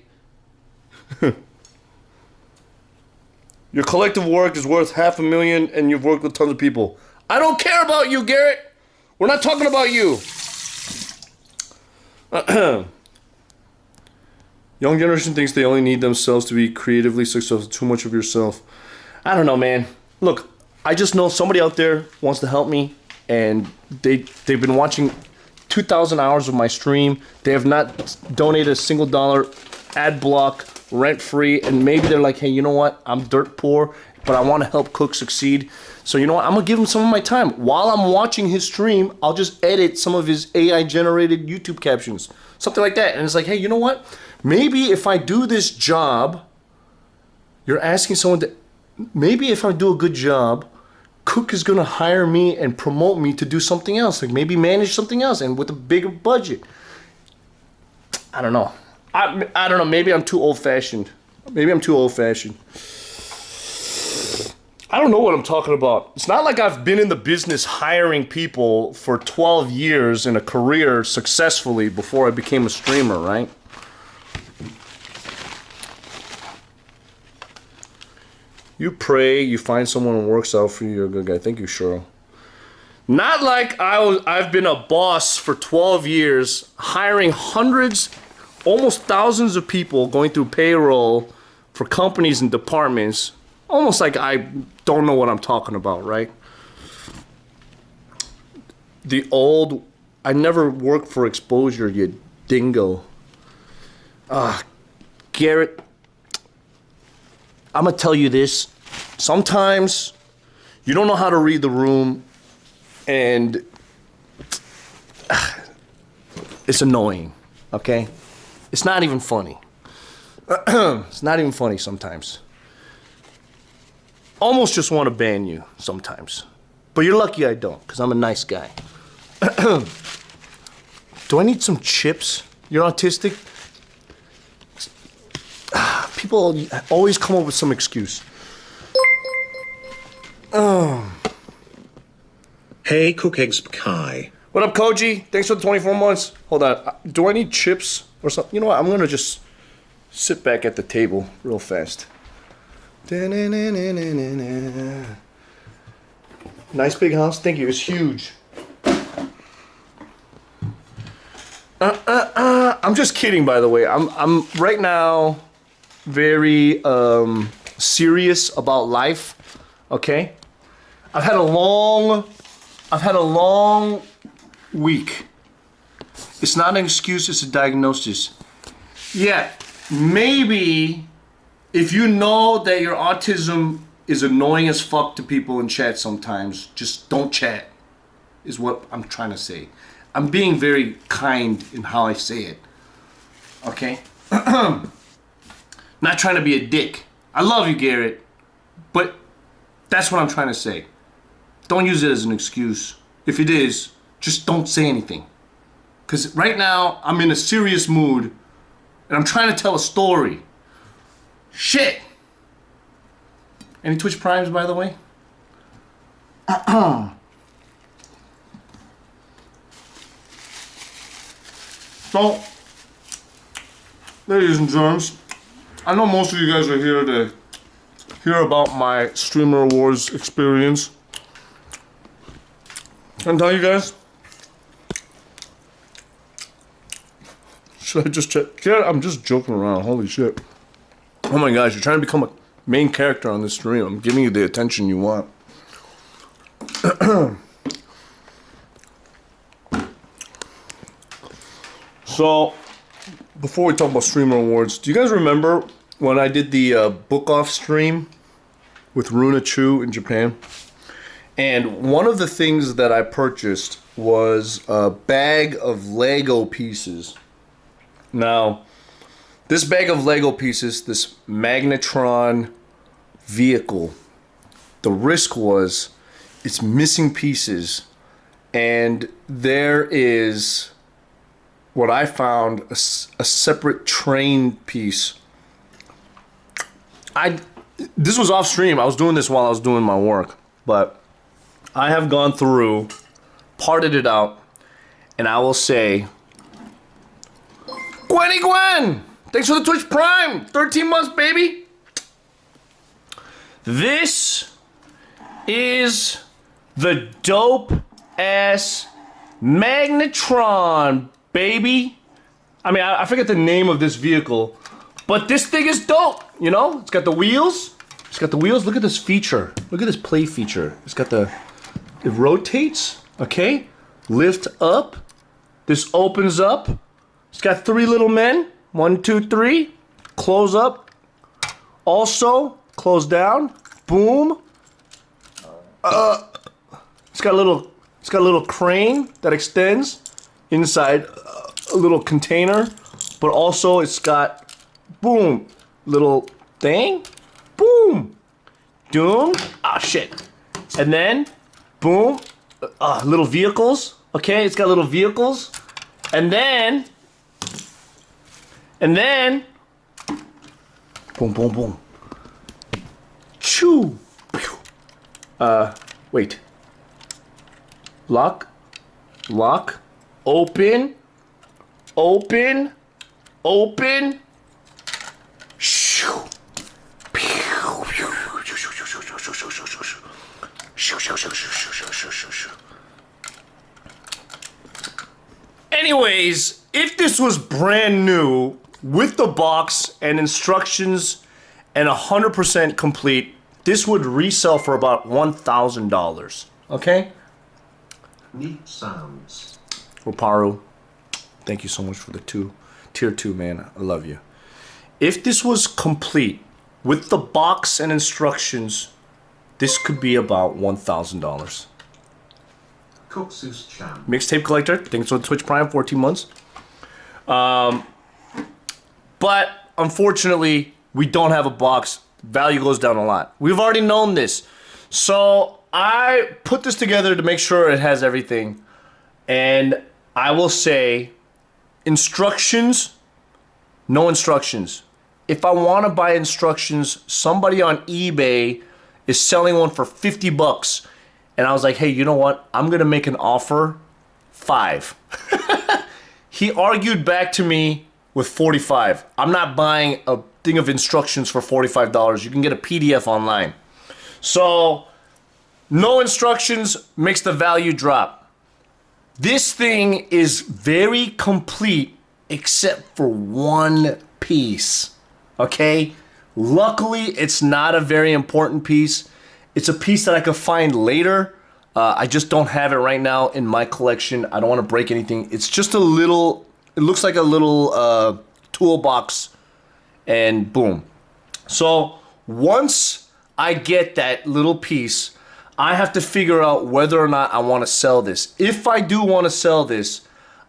Your collective work is worth $500,000 and you've worked with tons of people. I don't care about you, Garrett. We're not talking about you. Young generation thinks they only need themselves to be creatively successful. Too much of yourself. I don't know, man. Look, I just know somebody out there wants to help me, and they've been watching 2,000 hours of my stream. They have not donated a single dollar, ad block, rent free, and maybe they're like, hey, you know what? I'm dirt poor, but I want to help Cook succeed. So you know what? I'm gonna give him some of my time. While I'm watching his stream, I'll just edit some of his AI generated YouTube captions. Something like that. And it's like, hey, you know what? Maybe if I do this job, you're asking someone to, maybe if I do a good job, Cook is gonna hire me and promote me to do something else, like maybe manage something else and with a bigger budget. I don't know. I don't know. Maybe I'm too old-fashioned. Maybe I'm too old-fashioned. I don't know what I'm talking about. It's not like I've been in the business hiring people for 12 years in a career successfully before I became a streamer, right? You pray, you find someone who works out for you, you're a good guy. Thank you, Cheryl. Not like I've been a boss for 12 years, hiring hundreds, almost thousands of people, going through payroll for companies and departments. Almost like I don't know what I'm talking about, right? I never worked for exposure, you dingo. Garrett, I'm gonna tell you this. Sometimes you don't know how to read the room, and it's annoying, okay? It's not even funny. It's not even funny sometimes. Almost just want to ban you sometimes. But you're lucky I don't, because I'm a nice guy. Do I need some chips? You're autistic? People always come up with some excuse. Hey, Cook Eggs Kai. What up, Koji? Thanks for the 24 months. Hold on. Do I need chips or something? You know what? I'm going to just sit back at the table real fast. Nice big house. Thank you. It's huge. I'm just kidding, by the way. I'm right now very serious about life. Okay? I've had a long week. It's not an excuse, it's a diagnosis. Yeah, maybe if you know that your autism is annoying as fuck to people in chat sometimes, just don't chat, is what I'm trying to say. I'm being very kind in how I say it. Okay? Not trying to be a dick. I love you, Garrett, but that's what I'm trying to say. Don't use it as an excuse. If it is, just don't say anything. Because right now, I'm in a serious mood, and I'm trying to tell a story. Shit! Any Twitch Primes, by the way? So, ladies and germs, I know most of you guys are here to hear about my Streamer Awards experience. Can I tell you guys? Should I just check? Yeah, I'm just joking around. Holy shit. Oh my gosh, you're trying to become a main character on this stream. I'm giving you the attention you want. So, before we talk about Streamer Awards, do you guys remember when I did the book off stream with Runa Chu in Japan? And one of the things that I purchased was a bag of Lego pieces. Now, this bag of Lego pieces, this Magnetron vehicle, the risk was it's missing pieces, and there is what I found a separate train piece. This was off stream. I was doing this while I was doing my work, but I have gone through, parted it out, and I will say, Gwen, thanks for the Twitch Prime, 13 months, baby. This is the dope ass Magnetron, baby. I mean, I forget the name of this vehicle, but this thing is dope. You know, it's got the wheels. It's got the wheels. Look at this feature. Look at this play feature. It's got the, it rotates. Okay, lift up. This opens up. It's got 3 little men. 1, 2, 3. Close up. Also close down. Boom. It's got a little crane that extends inside a little container, but also it's got, boom, little thing, boom, doom, ah shit, and then, boom, little vehicles, okay, it's got little vehicles, and then, boom, boom, boom, choo, wait, lock, open, shoo. Anyways, if this was brand new with the box and instructions and 100% complete, this would resell for about $1,000. Okay? Neat sounds. Roparu, thank you so much for the tier 2, man. I love you. If this was complete with the box and instructions, this could be about $1,000. CookSux champ. Mixtape collector, thanks for the Twitch Prime, 14 months. But unfortunately, we don't have a box. Value goes down a lot. We've already known this. So I put this together to make sure it has everything. And I will say, instructions, no instructions. If I want to buy instructions, somebody on eBay is selling one for 50 bucks. And I was like, hey, you know what? I'm going to make an offer, 5. He argued back to me with 45. I'm not buying a thing of instructions for $45. You can get a PDF online. So, no instructions makes the value drop. This thing is very complete except for one piece. Okay? Luckily, it's not a very important piece. It's a piece that I could find later. I just don't have it right now in my collection. I don't want to break anything. It's just a little, it looks like a little toolbox, and boom. So once I get that little piece, I have to figure out whether or not I want to sell this. If I do want to sell this,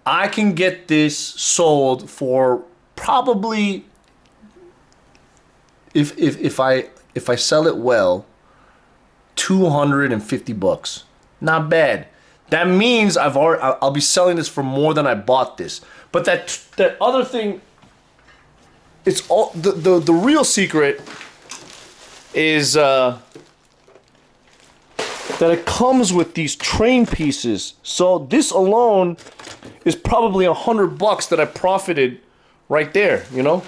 I can get this sold for probably, if I sell it well, 250 bucks. Not bad. That means I'll be selling this for more than I bought this. But that other thing, it's all the real secret is that it comes with these train pieces. So this alone is probably $100 that I profited right there, you know?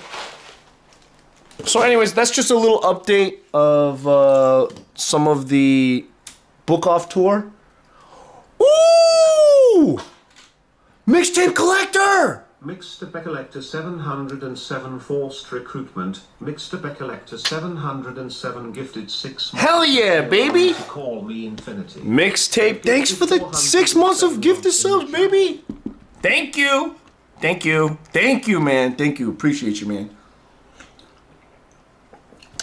So anyways, that's just a little update of some of the book off tour. Ooh! Mixtape collector! Mixtape collector 707 forced recruitment. Mixtape collector 707 gifted 6 months. Hell yeah, baby! Call me infinity. Mixtape, thanks for the 6 months of gifted subs, baby! Thank you! Thank you. Thank you, man. Thank you. Appreciate you, man.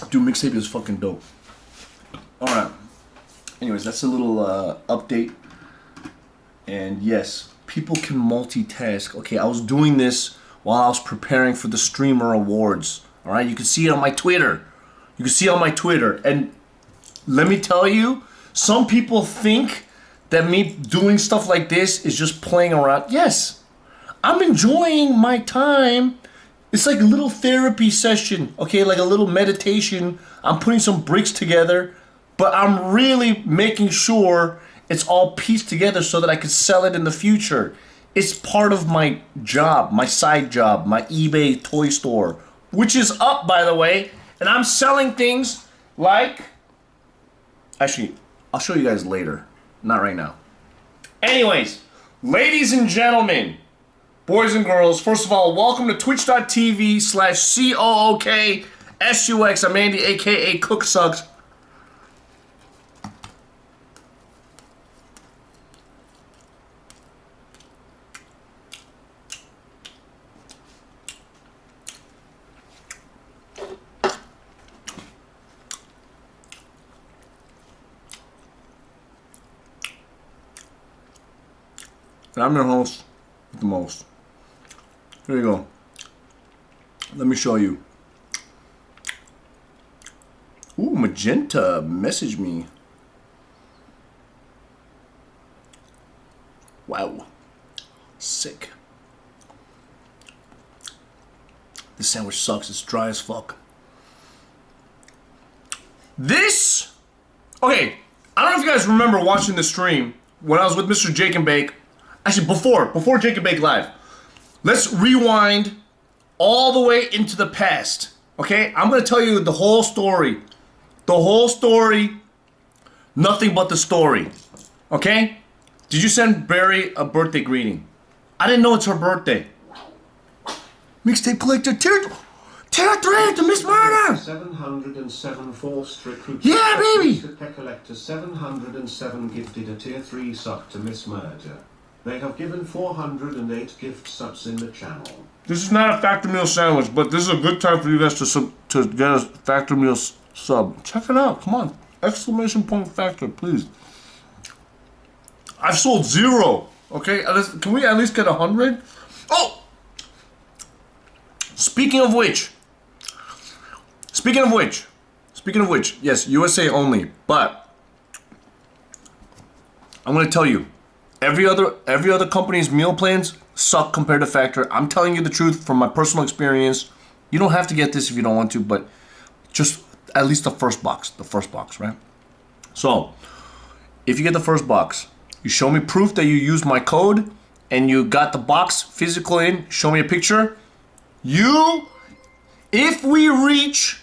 Dude, mixtape is fucking dope. Alright. anyways, that's a little update. And yes, people can multitask. Okay, I was doing this while I was preparing for the Streamer Awards. All right, you can see it on my Twitter. You can see it on my Twitter. And let me tell you, some people think that me doing stuff like this is just playing around. Yes, I'm enjoying my time. It's like a little therapy session, okay, like a little meditation. I'm putting some bricks together, but I'm really making sure it's all pieced together so that I could sell it in the future. It's part of my job, my side job, my eBay toy store, which is up, by the way, and I'm selling things like... Actually, I'll show you guys later, not right now. Anyways, ladies and gentlemen, boys and girls, first of all, welcome to twitch.tv/COOKSUX. I'm Andy, aka CookSux. And I'm your host with the most. Here you go. Let me show you. Ooh, Magenta messaged me. Wow. Sick. This sandwich sucks. It's dry as fuck. This... Okay, I don't know if you guys remember watching the stream when I was with Mr. Jake and Bake. Actually, before Jake and Bake Live. Let's rewind all the way into the past. Okay? I'm going to tell you the whole story. The whole story. Nothing but the story. Okay? Did you send Barry a birthday greeting? I didn't know it's her birthday. Mixtape collector tier 3 to Miss Murder. 707 forced recruitment. Yeah, baby. Mr. Collector 707 gifted a tier 3 sub to Miss Murder. They have given 408 gift subs in the channel. This is not a factor meal sandwich, but this is a good time for you guys to get a factor meal sub. Check it out. Come on. Exclamation point factor, please. I've sold 0. Okay? Can we at least get 100? Oh! Speaking of which, yes, USA only, but I'm going to tell you, every other company's meal plans suck compared to Factor. I'm telling you the truth from my personal experience. You don't have to get this if you don't want to, but just at least the first box, right? So, if you get the first box, you show me proof that you used my code and you got the box physical in, show me a picture. If we reach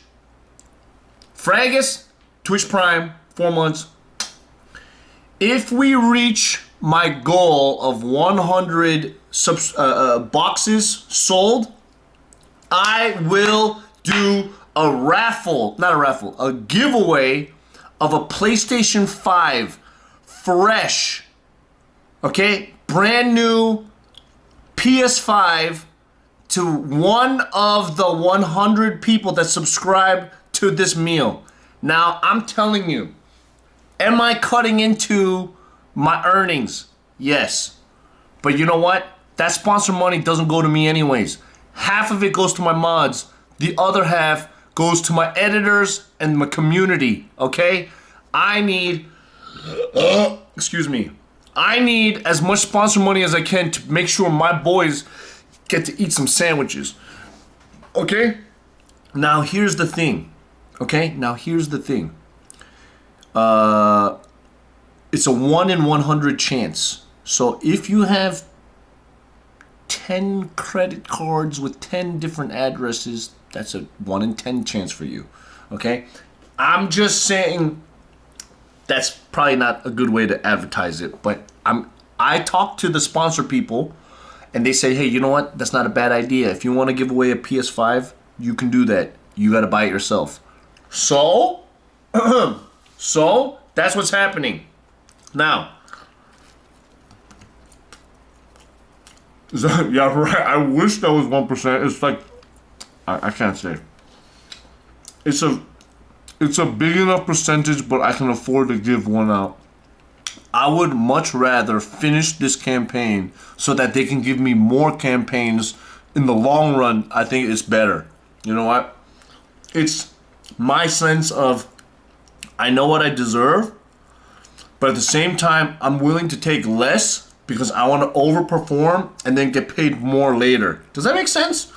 Fragus, Twitch Prime, 4 months, if we reach my goal of 100 boxes sold, I will do a giveaway of a PlayStation 5 fresh, okay, brand new PS5 to one of the 100 people that subscribe to this meal. Now, I'm telling you, am I cutting into my earnings? Yes. But you know what? That sponsor money doesn't go to me anyways. Half of it goes to my mods. The other half goes to my editors and my community, okay? I need as much sponsor money as I can to make sure my boys get to eat some sandwiches. Okay? Now here's the thing. It's a 1 in 100 chance. So if you have 10 credit cards with 10 different addresses, that's a 1 in 10 chance for you. Okay? I'm just saying that's probably not a good way to advertise it, but I talk to the sponsor people and they say, hey, you know what? That's not a bad idea. If you want to give away a PS5, you can do that. You got to buy it yourself. So, that's what's happening. Now, yeah, right. I wish that was 1%. It's like, I can't say. It's it's a big enough percentage, but I can afford to give one out. I would much rather finish this campaign so that they can give me more campaigns. In the long run, I think it's better. You know what? It's my sense of I know what I deserve, but at the same time, I'm willing to take less because I want to overperform and then get paid more later. Does that make sense?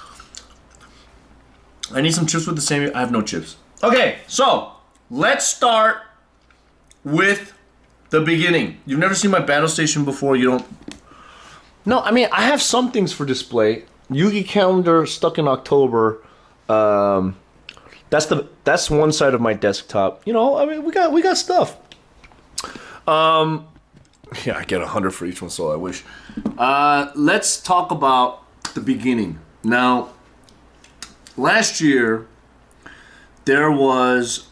I need some chips with the same. I have no chips. Okay, so let's start with the beginning. You've never seen my battle station before. You don't. No, I mean I have some things for display. Yugi calendar stuck in October. That's one side of my desktop. You know, I mean we got stuff. Yeah, I get 100 for each one, so I wish. Let's talk about the beginning. Now, last year there was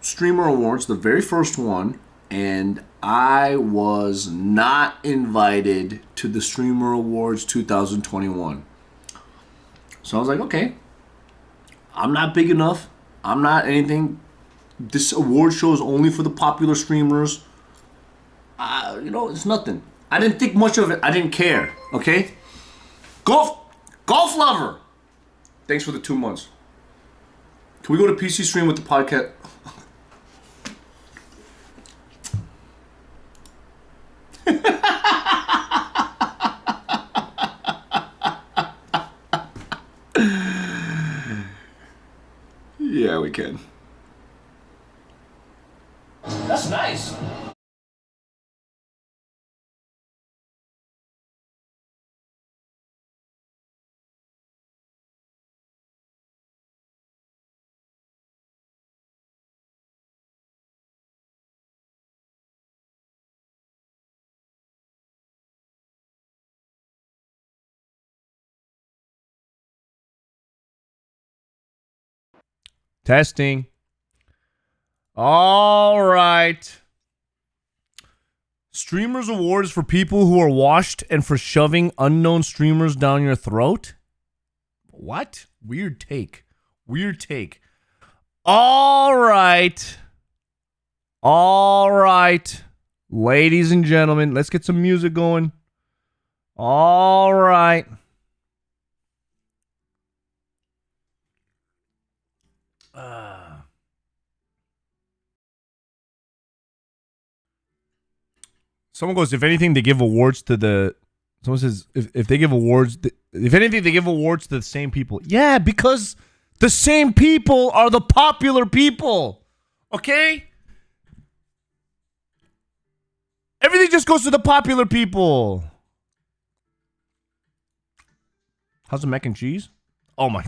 Streamer Awards, the very first one, and I was not invited to the Streamer Awards 2021. So I was like, okay, I'm not big enough. I'm not anything. This award show is only for the popular streamers. You know, it's nothing. I didn't think much of it. I didn't care, okay? Golf lover. Thanks for the 2 months. Can we go to PC stream with the podcast? Yeah, we can. That's nice. Testing. All right. Streamers Awards for people who are washed and for shoving unknown streamers down your throat? What? Weird take. Weird take. All right. All right. Ladies and gentlemen, let's get some music going. All right. Someone goes, if anything, they give awards to the... Someone says, if they give awards... If anything, they give awards to the same people. Yeah, because the same people are the popular people. Okay? Everything just goes to the popular people. How's the mac and cheese? Oh my...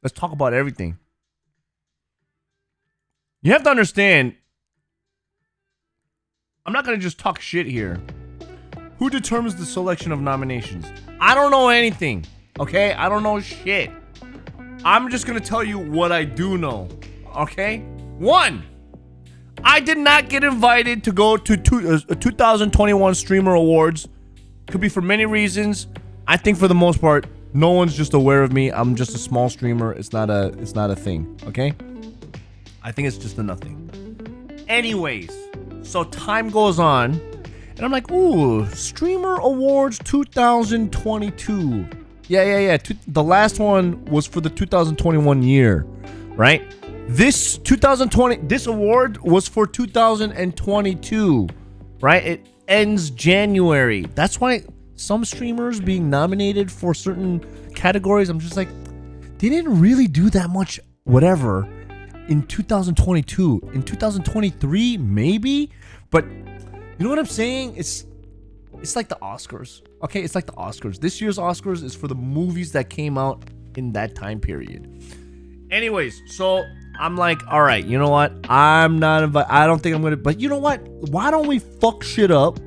Let's talk about everything. You have to understand... I'm not going to just talk shit here. Who determines the selection of nominations? I don't know anything, okay? I don't know shit. I'm just going to tell you what I do know, okay? 1, I did not get invited to go to 2021 Streamer Awards. Could be for many reasons. I think for the most part, no one's just aware of me. I'm just a small streamer. It's not a thing, okay? I think it's just a nothing. Anyways, so time goes on, and I'm like, ooh, Streamer Awards 2022. Yeah. The last one was for the 2021 year, right? This award was for 2022, right? It ends January. That's why some streamers being nominated for certain categories, I'm just like, they didn't really do that much whatever in 2022. In 2023, maybe, but you know what I'm saying? It's like the Oscars. Okay, it's like the Oscars. This year's Oscars is for the movies that came out in that time period. Anyways, so I'm like, all right, you know what? I'm not invited. I don't think I'm gonna. But you know what? Why don't we fuck shit up?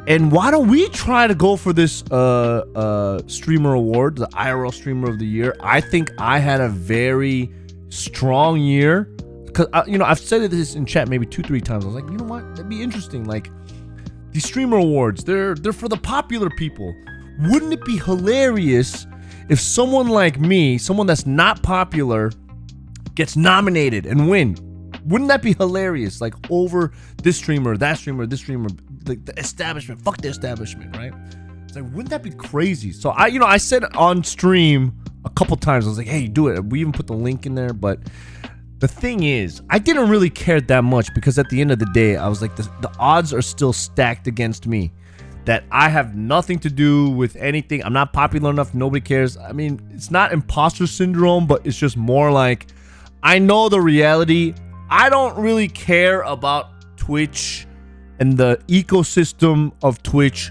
And why don't we try to go for this streamer award, the IRL Streamer of the Year? I think I had a very strong year, because I've said this in chat maybe 2-3 times. I was like, you know what, that'd be interesting. Like, these streamer awards, they're for the popular people. Wouldn't it be hilarious if someone like me, someone that's not popular, gets nominated and win. Wouldn't that be hilarious? Like over this streamer, that streamer, this streamer, like the establishment. Fuck the establishment, right? It's like, wouldn't that be crazy? So I said on stream a couple times, I was like, hey, do it. We even put the link in there, but the thing is, I didn't really care that much because at the end of the day, I was like, the odds are still stacked against me. That I have nothing to do with anything. I'm not popular enough. Nobody cares. I mean, it's not imposter syndrome, but it's just more like, I know the reality. I don't really care about Twitch and the ecosystem of Twitch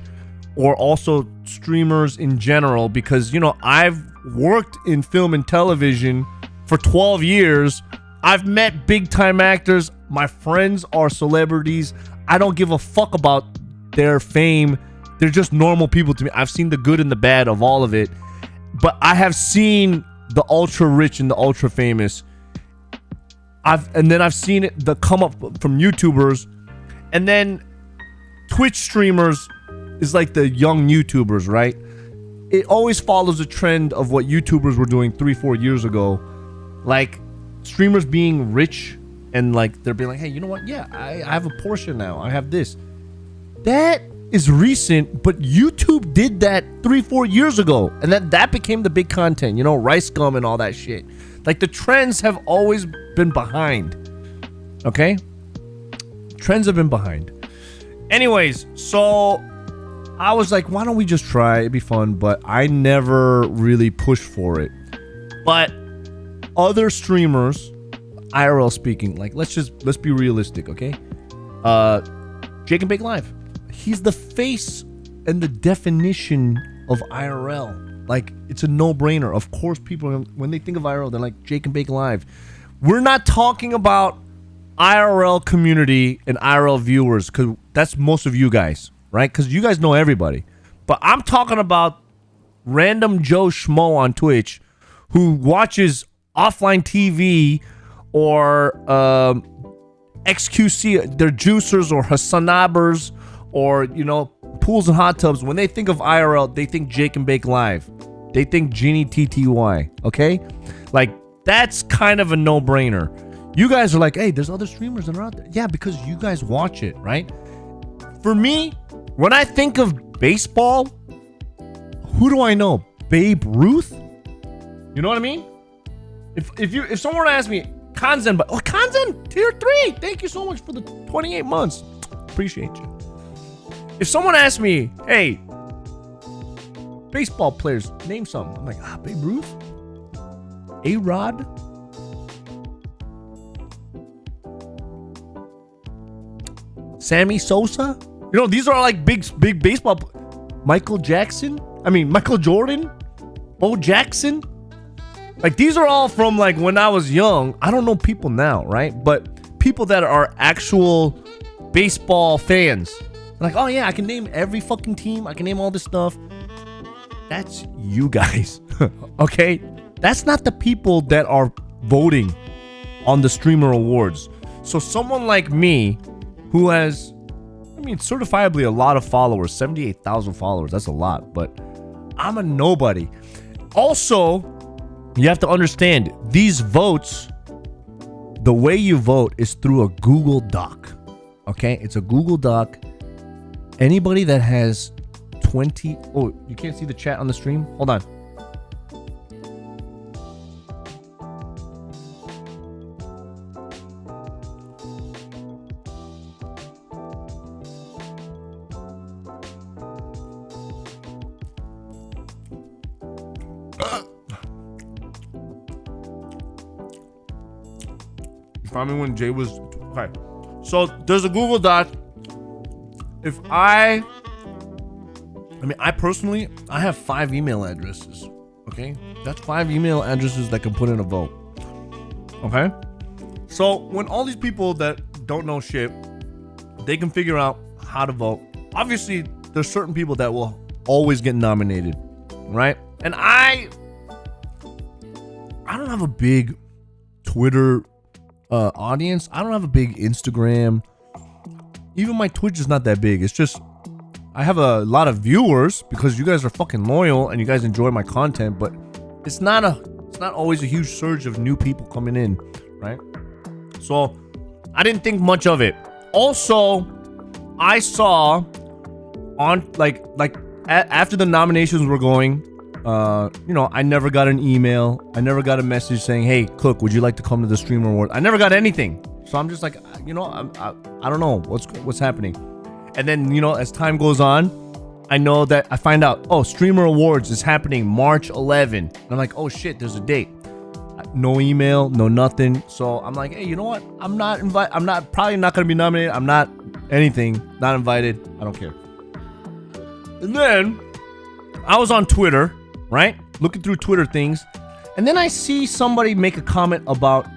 or also streamers in general because, you know, I've worked in film and television for 12 years. I've met big time actors. My friends are celebrities. I don't give a fuck about their fame. They're just normal people to me. I've seen the good and the bad of all of it, but I have seen the ultra rich and the ultra famous. I've seen it the come up from YouTubers, and then Twitch streamers is like the young YouTubers, right? It always follows a trend of what YouTubers were doing 3-4 years ago, like streamers being rich and like they're being like, hey, you know what? Yeah, I have a Porsche now. I have this. That is recent, but YouTube did that 3-4 years ago, and that became the big content. You know, Rice Gum and all that shit. Like the trends have always been behind. Okay? Trends have been behind. Anyways, so I was like, why don't we just try? It'd be fun, but I never really pushed for it. But other streamers, IRL speaking, like let's be realistic, okay? Jake and Bake Live. He's the face and the definition of IRL. Like, it's a no-brainer. Of course, people, when they think of IRL, they're like, Jake and Bake Live. We're not talking about IRL community and IRL viewers, because that's most of you guys, right? Because you guys know everybody. But I'm talking about random Joe Schmo on Twitch who watches offline TV or XQC, they're juicers or Hassanabers or, you know, pools and hot tubs. When they think of IRL, they think Jake and Bake Live. They think Genie TTY, okay? Like, that's kind of a no-brainer. You guys are like, hey, there's other streamers that are out there. Yeah, because you guys watch it, right? For me, when I think of baseball, who do I know? Babe Ruth? You know what I mean? If someone asked me, Kanzen, but Kanzen, tier 3. Thank you so much for the 28 months. Appreciate you. If someone asked me, hey, baseball players, name something. I'm like, Babe Ruth? A-Rod? Sammy Sosa? You know, these are like big baseball. Michael Jordan? Bo Jackson? Like, these are all from like when I was young. I don't know people now, right? But people that are actual baseball fans. Like, oh yeah, I can name every fucking team. I can name all this stuff. That's you guys. Okay? That's not the people that are voting on the streamer awards. So someone like me who has, certifiably a lot of followers, 78,000 followers, that's a lot, but I'm a nobody. Also, you have to understand, these votes, the way you vote is through a Google Doc. Okay? It's a Google Doc. Anybody that has 20... Oh, you can't see the chat on the stream? Hold on. Probably when Jay was... Okay. So, there's a Google Doc. If I personally, I have 5 email addresses, okay? That's 5 email addresses that can put in a vote, okay? So when all these people that don't know shit, they can figure out how to vote. Obviously, there's certain people that will always get nominated, right? And I don't have a big Twitter audience. I don't have a big Instagram. Even my Twitch is not that big. It's just, I have a lot of viewers because you guys are fucking loyal and you guys enjoy my content, but it's not a It's not always a huge surge of new people coming in, right? So I didn't think much of it. Also, I saw on after the nominations were going, I never got an email. I never got a message saying, "Hey, Cook, would you like to come to the Streamer Award?" I never got anything. So I'm just like, I don't know what's happening. And then, as time goes on, I know that I find out, Streamer Awards is happening March 11. And I'm like, oh shit, there's a date. No email, no nothing. So I'm like, hey, you know what? I'm probably not gonna be nominated. I'm not anything, not invited. I don't care. And then I was on Twitter, right? Looking through Twitter things. And then I see somebody make a comment about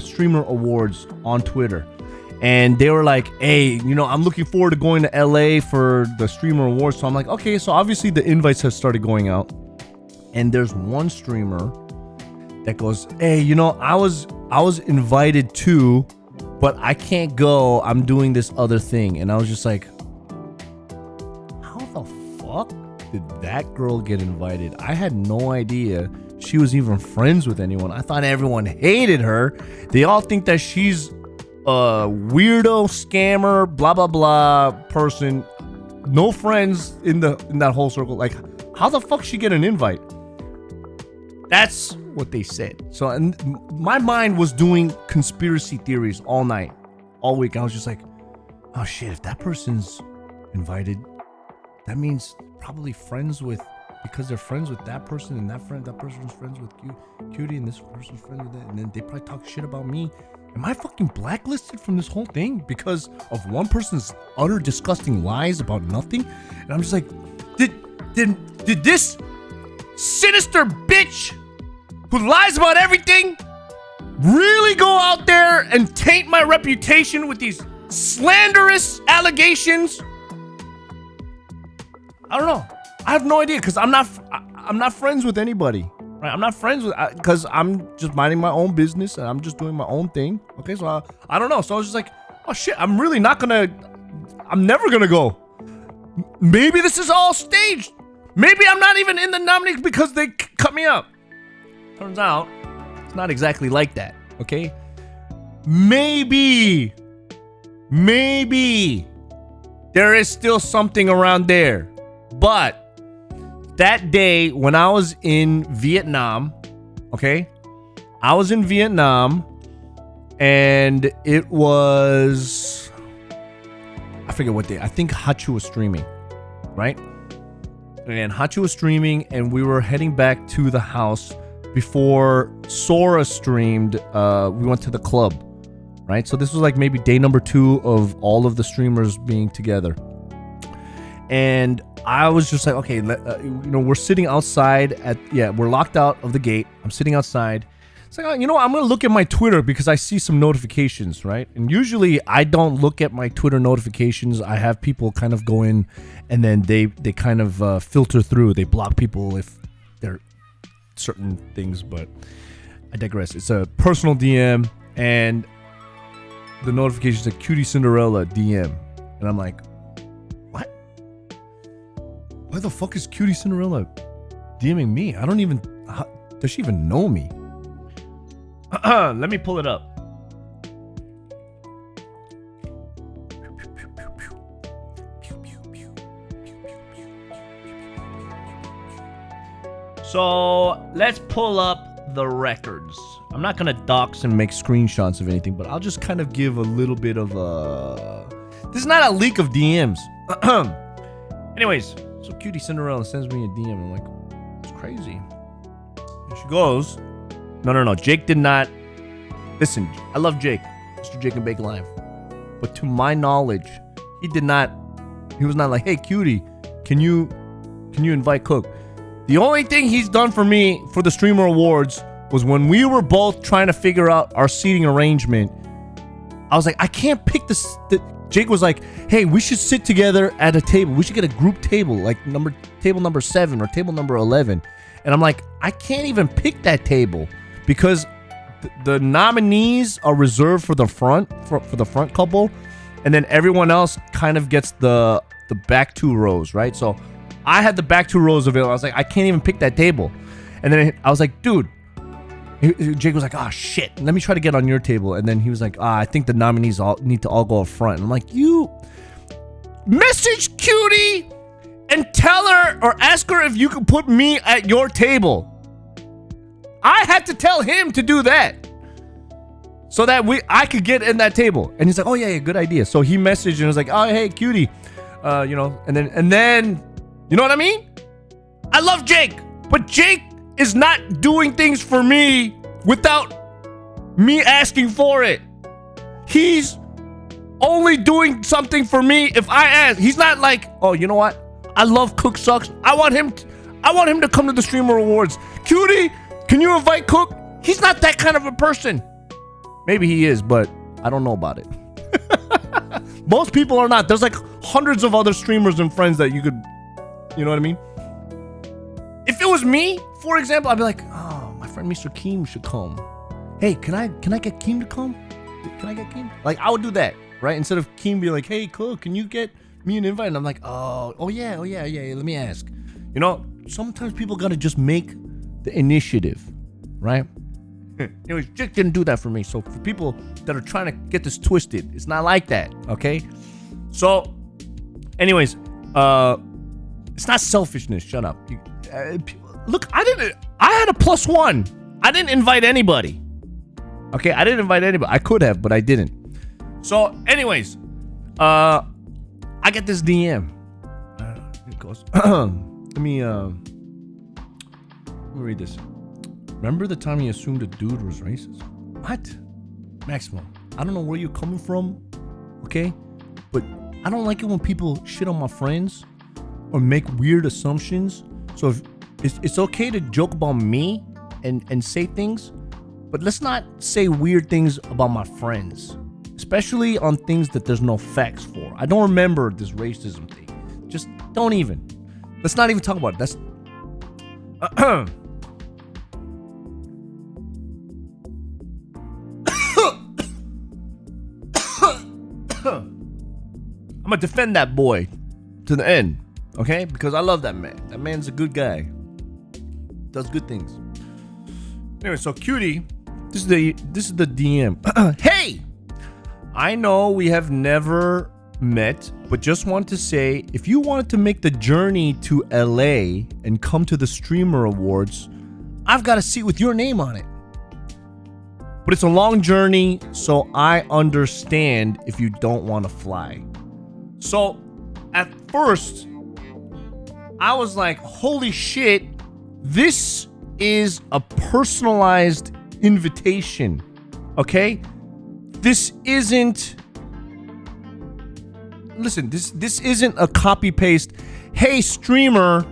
Streamer Awards on Twitter. And they were like, hey, I'm looking forward to going to LA for the Streamer Awards. So I'm like, okay, so obviously the invites have started going out. And there's one streamer that goes, hey, I was invited too, but I can't go. I'm doing this other thing. And I was just like, how the fuck did that girl get invited? I had no idea she was even friends with anyone. I thought everyone hated her. They all think that she's a weirdo, scammer, blah, blah, blah person. No friends in that whole circle. Like, how the fuck she get an invite? That's what they said. So and my mind was doing conspiracy theories all night, all week. I was just like, oh shit, if that person's invited, that means probably friends with, because they're friends with that person and that person's friends with Cutie and this person's friends with that, and then they probably talk shit about me. Am I fucking blacklisted from this whole thing because of one person's utter disgusting lies about nothing? And I'm just like, did this sinister bitch who lies about everything really go out there and taint my reputation with these slanderous allegations? I don't know. I have no idea because I'm not friends with anybody. Right? I'm not friends with, because I'm just minding my own business and I'm just doing my own thing. Okay, so I don't know. So I was just like, oh shit, I'm never gonna go. Maybe this is all staged. Maybe I'm not even in the nomination because they cut me out. Turns out, it's not exactly like that. Okay, maybe there is still something around there, but that day when I was in Vietnam, okay, I was in Vietnam and it was, I forget what day, I think Hachu was streaming, right? And Hachu was streaming and we were heading back to the house before Sora streamed. We went to the club, right? So this was like maybe day number 2 of all of the streamers being together. And I was just like, okay, we're sitting outside we're locked out of the gate. I'm sitting outside. It's like, I'm going to look at my Twitter because I see some notifications, right? And usually I don't look at my Twitter notifications. I have people kind of go in and then they kind of filter through. They block people if they're certain things, but I digress. It's a personal DM and the notification said Cutie Cinderella DM. And I'm like, why the fuck is Cutie Cinderella DMing me? Does she even know me? Let me pull it up. So let's pull up the records. I'm not gonna dox and make screenshots of anything, but I'll just kind of give a little bit of a... This is not a leak of DMs. Anyways, so Cutie Cinderella sends me a DM. I'm like, it's crazy. And she goes, no. Jake did not. Listen, I love Jake, Mr. Jake and Bake Live. But to my knowledge, he did not. He was not like, hey, Cutie, can you invite Cook? The only thing he's done for me for the Streamer Awards was when we were both trying to figure out our seating arrangement. I was like, I can't pick this. Jake was like, hey, we should sit together at a table. We should get a group table, like table number 7 or table number 11. And I'm like, I can't even pick that table because the nominees are reserved for the front, for the front couple. And then everyone else kind of gets the back 2 rows, right? So I had the back 2 rows available. I was like, I can't even pick that table. And then I was like, dude, Jake was like, oh shit, let me try to get on your table. And then he was like, I think the nominees need to all go up front. And I'm like, you message Cutie and tell her or ask her if you can put me at your table. I had to tell him to do that so that I could get in that table. And he's like, oh yeah, good idea. So he messaged and was like, oh hey Cutie, you know, and then you know what I mean? I love Jake, but Jake is not doing things for me without me asking for it. He's only doing something for me if I ask. He's not like, oh, you know what? I love CookSux. I want him to come to the Streamer Awards. Cutie, can you invite Cook? He's not that kind of a person. Maybe he is, but I don't know about it. Most people are not. There's like hundreds of other streamers and friends that you could, you know what I mean? If it was me, for example, I'd be like, oh, my friend Mr. Keem should come. Hey, can I get Keem to come? Can I get Keem? Like, I would do that, right? Instead of Keem being like, hey, Cook, can you get me an invite? And I'm like, oh yeah, let me ask. You know, sometimes people gotta just make the initiative, right? Anyways, Jake didn't do that for me. So for people that are trying to get this twisted, it's not like that, okay? So, anyways, it's not selfishness. Shut up. Look, I had a +1. I didn't invite anybody. Okay, I didn't invite anybody. I could have, but I didn't. So, anyways, I get this DM. It goes. Let me read this. Remember the time you assumed a dude was racist? What? Maximum, I don't know where you're coming from, okay? But I don't like it when people shit on my friends or make weird assumptions. So if it's okay to joke about me and say things, but let's not say weird things about my friends, especially on things that there's no facts for. I don't remember this racism thing. Just don't even. Let's not even talk about it. That's I'm gonna defend that boy to the end, okay? Because I love that man. That man's a good guy. Does good things. Anyway, so Cutie, this is the DM. Hey, I know we have never met, but just want to say, if you wanted to make the journey to LA and come to the Streamer Awards, I've got a seat with your name on it. But it's a long journey, so I understand if you don't want to fly. So, at first, I was like, holy shit, this is a personalized invitation, okay? This isn't... Listen, this isn't a copy-paste, hey, streamer,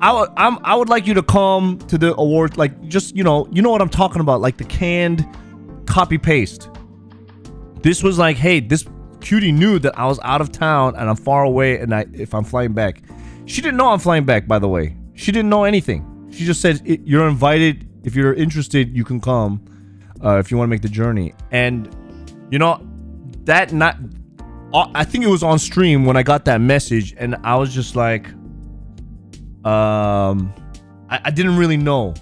I would like you to come to the award, like, just, you know what I'm talking about, like the canned copy-paste. This was like, hey, this Cutie knew that I was out of town and I'm far away, and if I'm flying back. She didn't know I'm flying back, by the way. She didn't know anything. She just said, you're invited. If you're interested, you can come if you want to make the journey. And, you know, I think it was on stream when I got that message, and I was just like, I didn't really know.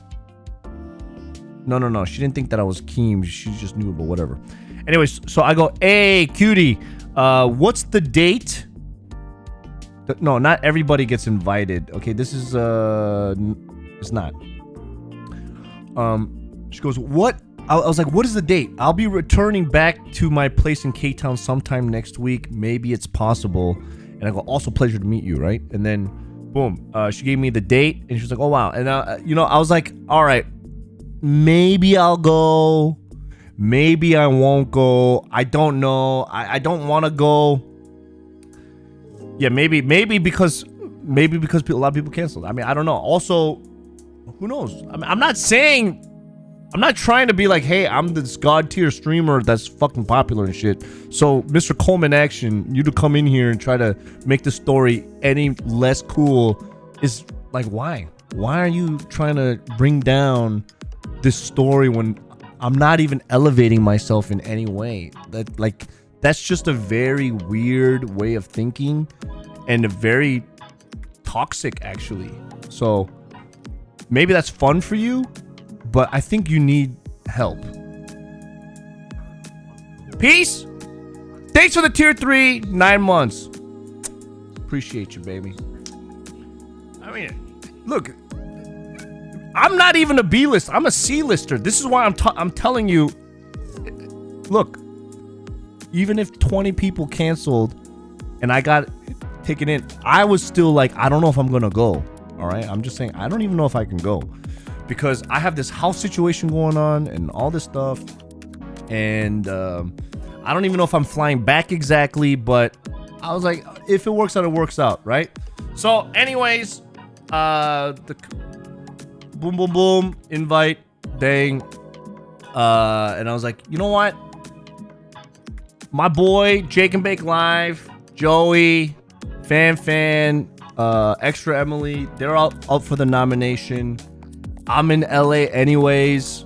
No. She didn't think that I was keen. She just knew, but whatever. Anyways, so I go, hey, Cutie, what's the date? No, not everybody gets invited. Okay, this is, it's not. She goes, what? I was like, what is the date? I'll be returning back to my place in K-Town sometime next week. Maybe it's possible. And I go, also pleasure to meet you, right? And then, boom, she gave me the date, and she was like, oh, wow. And, I was like, all right, maybe I'll go. Maybe I won't go. I don't know. I don't want to go. Yeah, maybe because a lot of people canceled. I mean, I don't know. Also, who knows? I mean, I'm not trying to be like, hey, I'm this god tier streamer that's fucking popular and shit. So, Mr. Coleman Action, you to come in here and try to make the story any less cool is like, why? Why are you trying to bring down this story when I'm not even elevating myself in any way? That's just a very weird way of thinking and a very toxic, actually. So maybe that's fun for you, but I think you need help. Peace. Thanks for the tier 3, 9 months. Appreciate you, baby. I mean, look, I'm not even a B-list. I'm a C-lister. This is why I'm telling you. Look, even if 20 people canceled and I got taken in, I was still like, I don't know if I'm gonna go. All right, I'm just saying, I don't even know if I can go because I have this house situation going on and all this stuff, and I don't even know if I'm flying back exactly, but I was like, if it works out, it works out, right? So, anyways, the boom, boom, boom, invite, dang, and I was like, you know what? My boy, Jake and Bake Live, Joey, Fan, Extra Emily, they're all up for the nomination. I'm in LA anyways.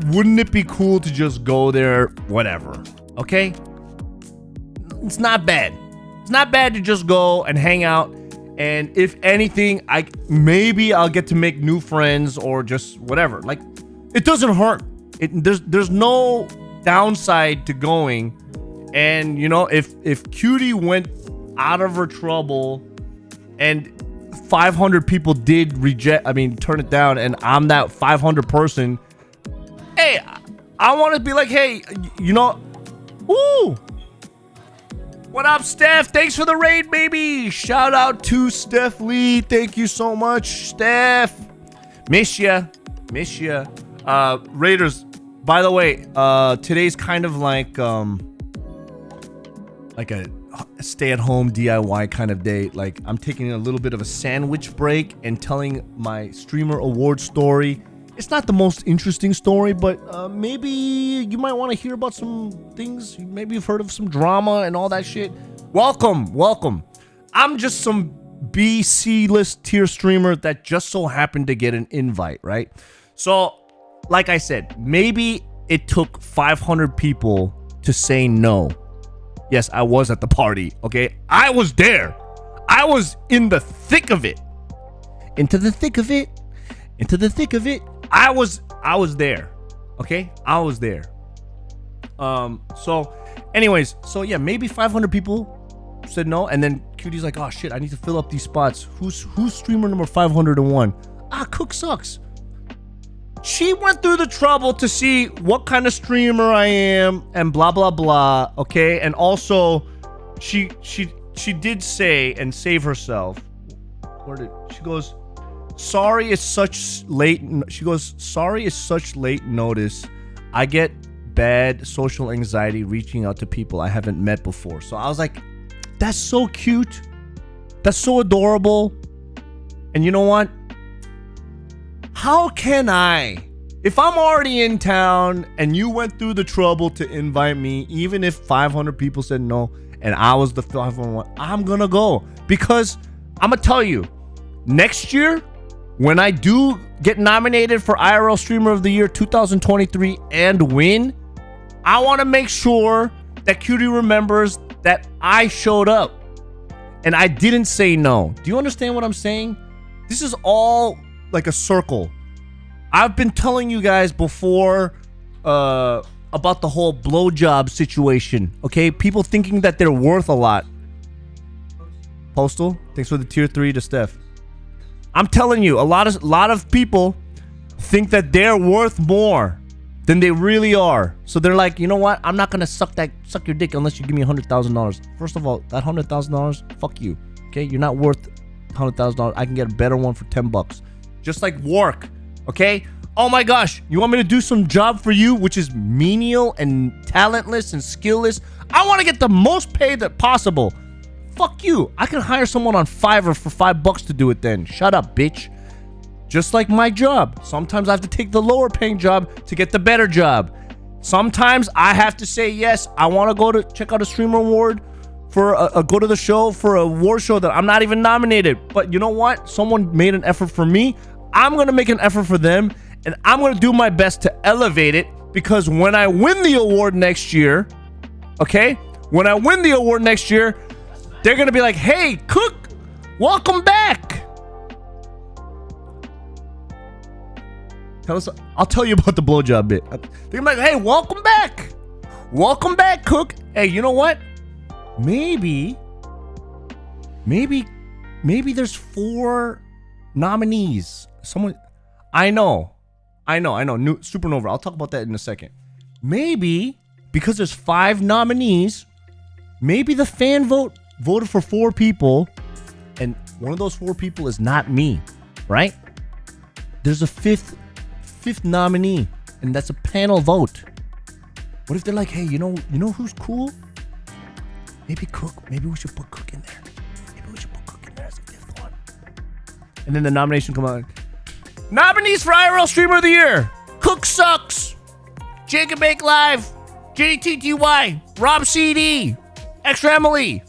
Wouldn't it be cool to just go there? Whatever. Okay? It's not bad. It's not bad to just go and hang out. And if anything, maybe I'll get to make new friends or just whatever. Like, it doesn't hurt. There's no downside to going. And you know, if Cutie went out of her trouble and 500 people did turn it down, and I'm that 500 person, hey, I want to be like, hey, you know, woo, what up, Steph? Thanks for the raid, baby. Shout out to Steph Lee. Thank you so much, Steph. Miss ya. Raiders, by the way, today's kind of like a stay-at-home DIY kind of day. Like, I'm taking a little bit of a sandwich break and telling my streamer award story. It's not the most interesting story, but maybe you might want to hear about some things. Maybe you've heard of some drama and all that shit. Welcome. I'm just some B-C list tier streamer that just so happened to get an invite, right? So, like I said, maybe it took 500 people to say no. Yes, I was at the party, okay? I was there. I was in the thick of it. Into the thick of it. I was there. Okay? I was there. So anyways, so yeah, maybe 500 people said no, and then Cutie's like, oh shit, I need to fill up these spots. Who's streamer number 501? CookSux. She went through the trouble to see what kind of streamer I am and blah blah blah, okay? And also she did say and save herself. She goes, sorry it's such late notice. I get bad social anxiety reaching out to people I haven't met before. So I was like, that's so cute. That's so adorable. And you know what? How can I, if I'm already in town and you went through the trouble to invite me, even if 500 people said no and I was the 501, I'm gonna go. Because I'm gonna tell you, next year, when I do get nominated for IRL Streamer of the Year 2023 and win, I want to make sure that Cutie remembers that I showed up and I didn't say no. Do you understand what I'm saying? This is all like a circle. I've been telling you guys before about the whole blowjob situation, okay? People thinking that they're worth a lot. Postal, thanks for the tier 3 to Steph. I'm telling you, a lot of people think that they're worth more than they really are. So they're like, you know what? I'm not gonna suck your dick unless you give me $100,000. First of all, that $100,000, fuck you. Okay, you're not worth $100,000. I can get a better one for $10. Just like work, okay? Oh my gosh, you want me to do some job for you, which is menial and talentless and skillless? I want to get the most pay that possible. Fuck you. I can hire someone on Fiverr for $5 to do it then. Shut up, bitch. Just like my job. Sometimes I have to take the lower paying job to get the better job. Sometimes I have to say, yes, I want to go to check out a streamer award for go to the show for a award show that I'm not even nominated. But you know what? Someone made an effort for me. I'm going to make an effort for them, and I'm going to do my best to elevate it, because when I win the award next year, okay? When I win the award next year, they're going to be like, hey, Cook, welcome back. I'll tell you about the blowjob bit. They're like, hey, welcome back. Welcome back, Cook. Hey, you know what? Maybe there's 4 nominees. Someone, I know. New Supernova. I'll talk about that in a second. Maybe because there's 5 nominees, maybe the fan voted for 4 people, and one of those 4 people is not me, right? There's a fifth nominee, and that's a panel vote. What if they're like, hey, you know who's cool? Maybe Cook. Maybe we should put Cook in there. Maybe we should put Cook in there as a 5th one. And then the nomination come out. Nominees for IRL Streamer of the Year: CookSux, Jacob Bake Live, JTTY, Rob CD, Extra Emily.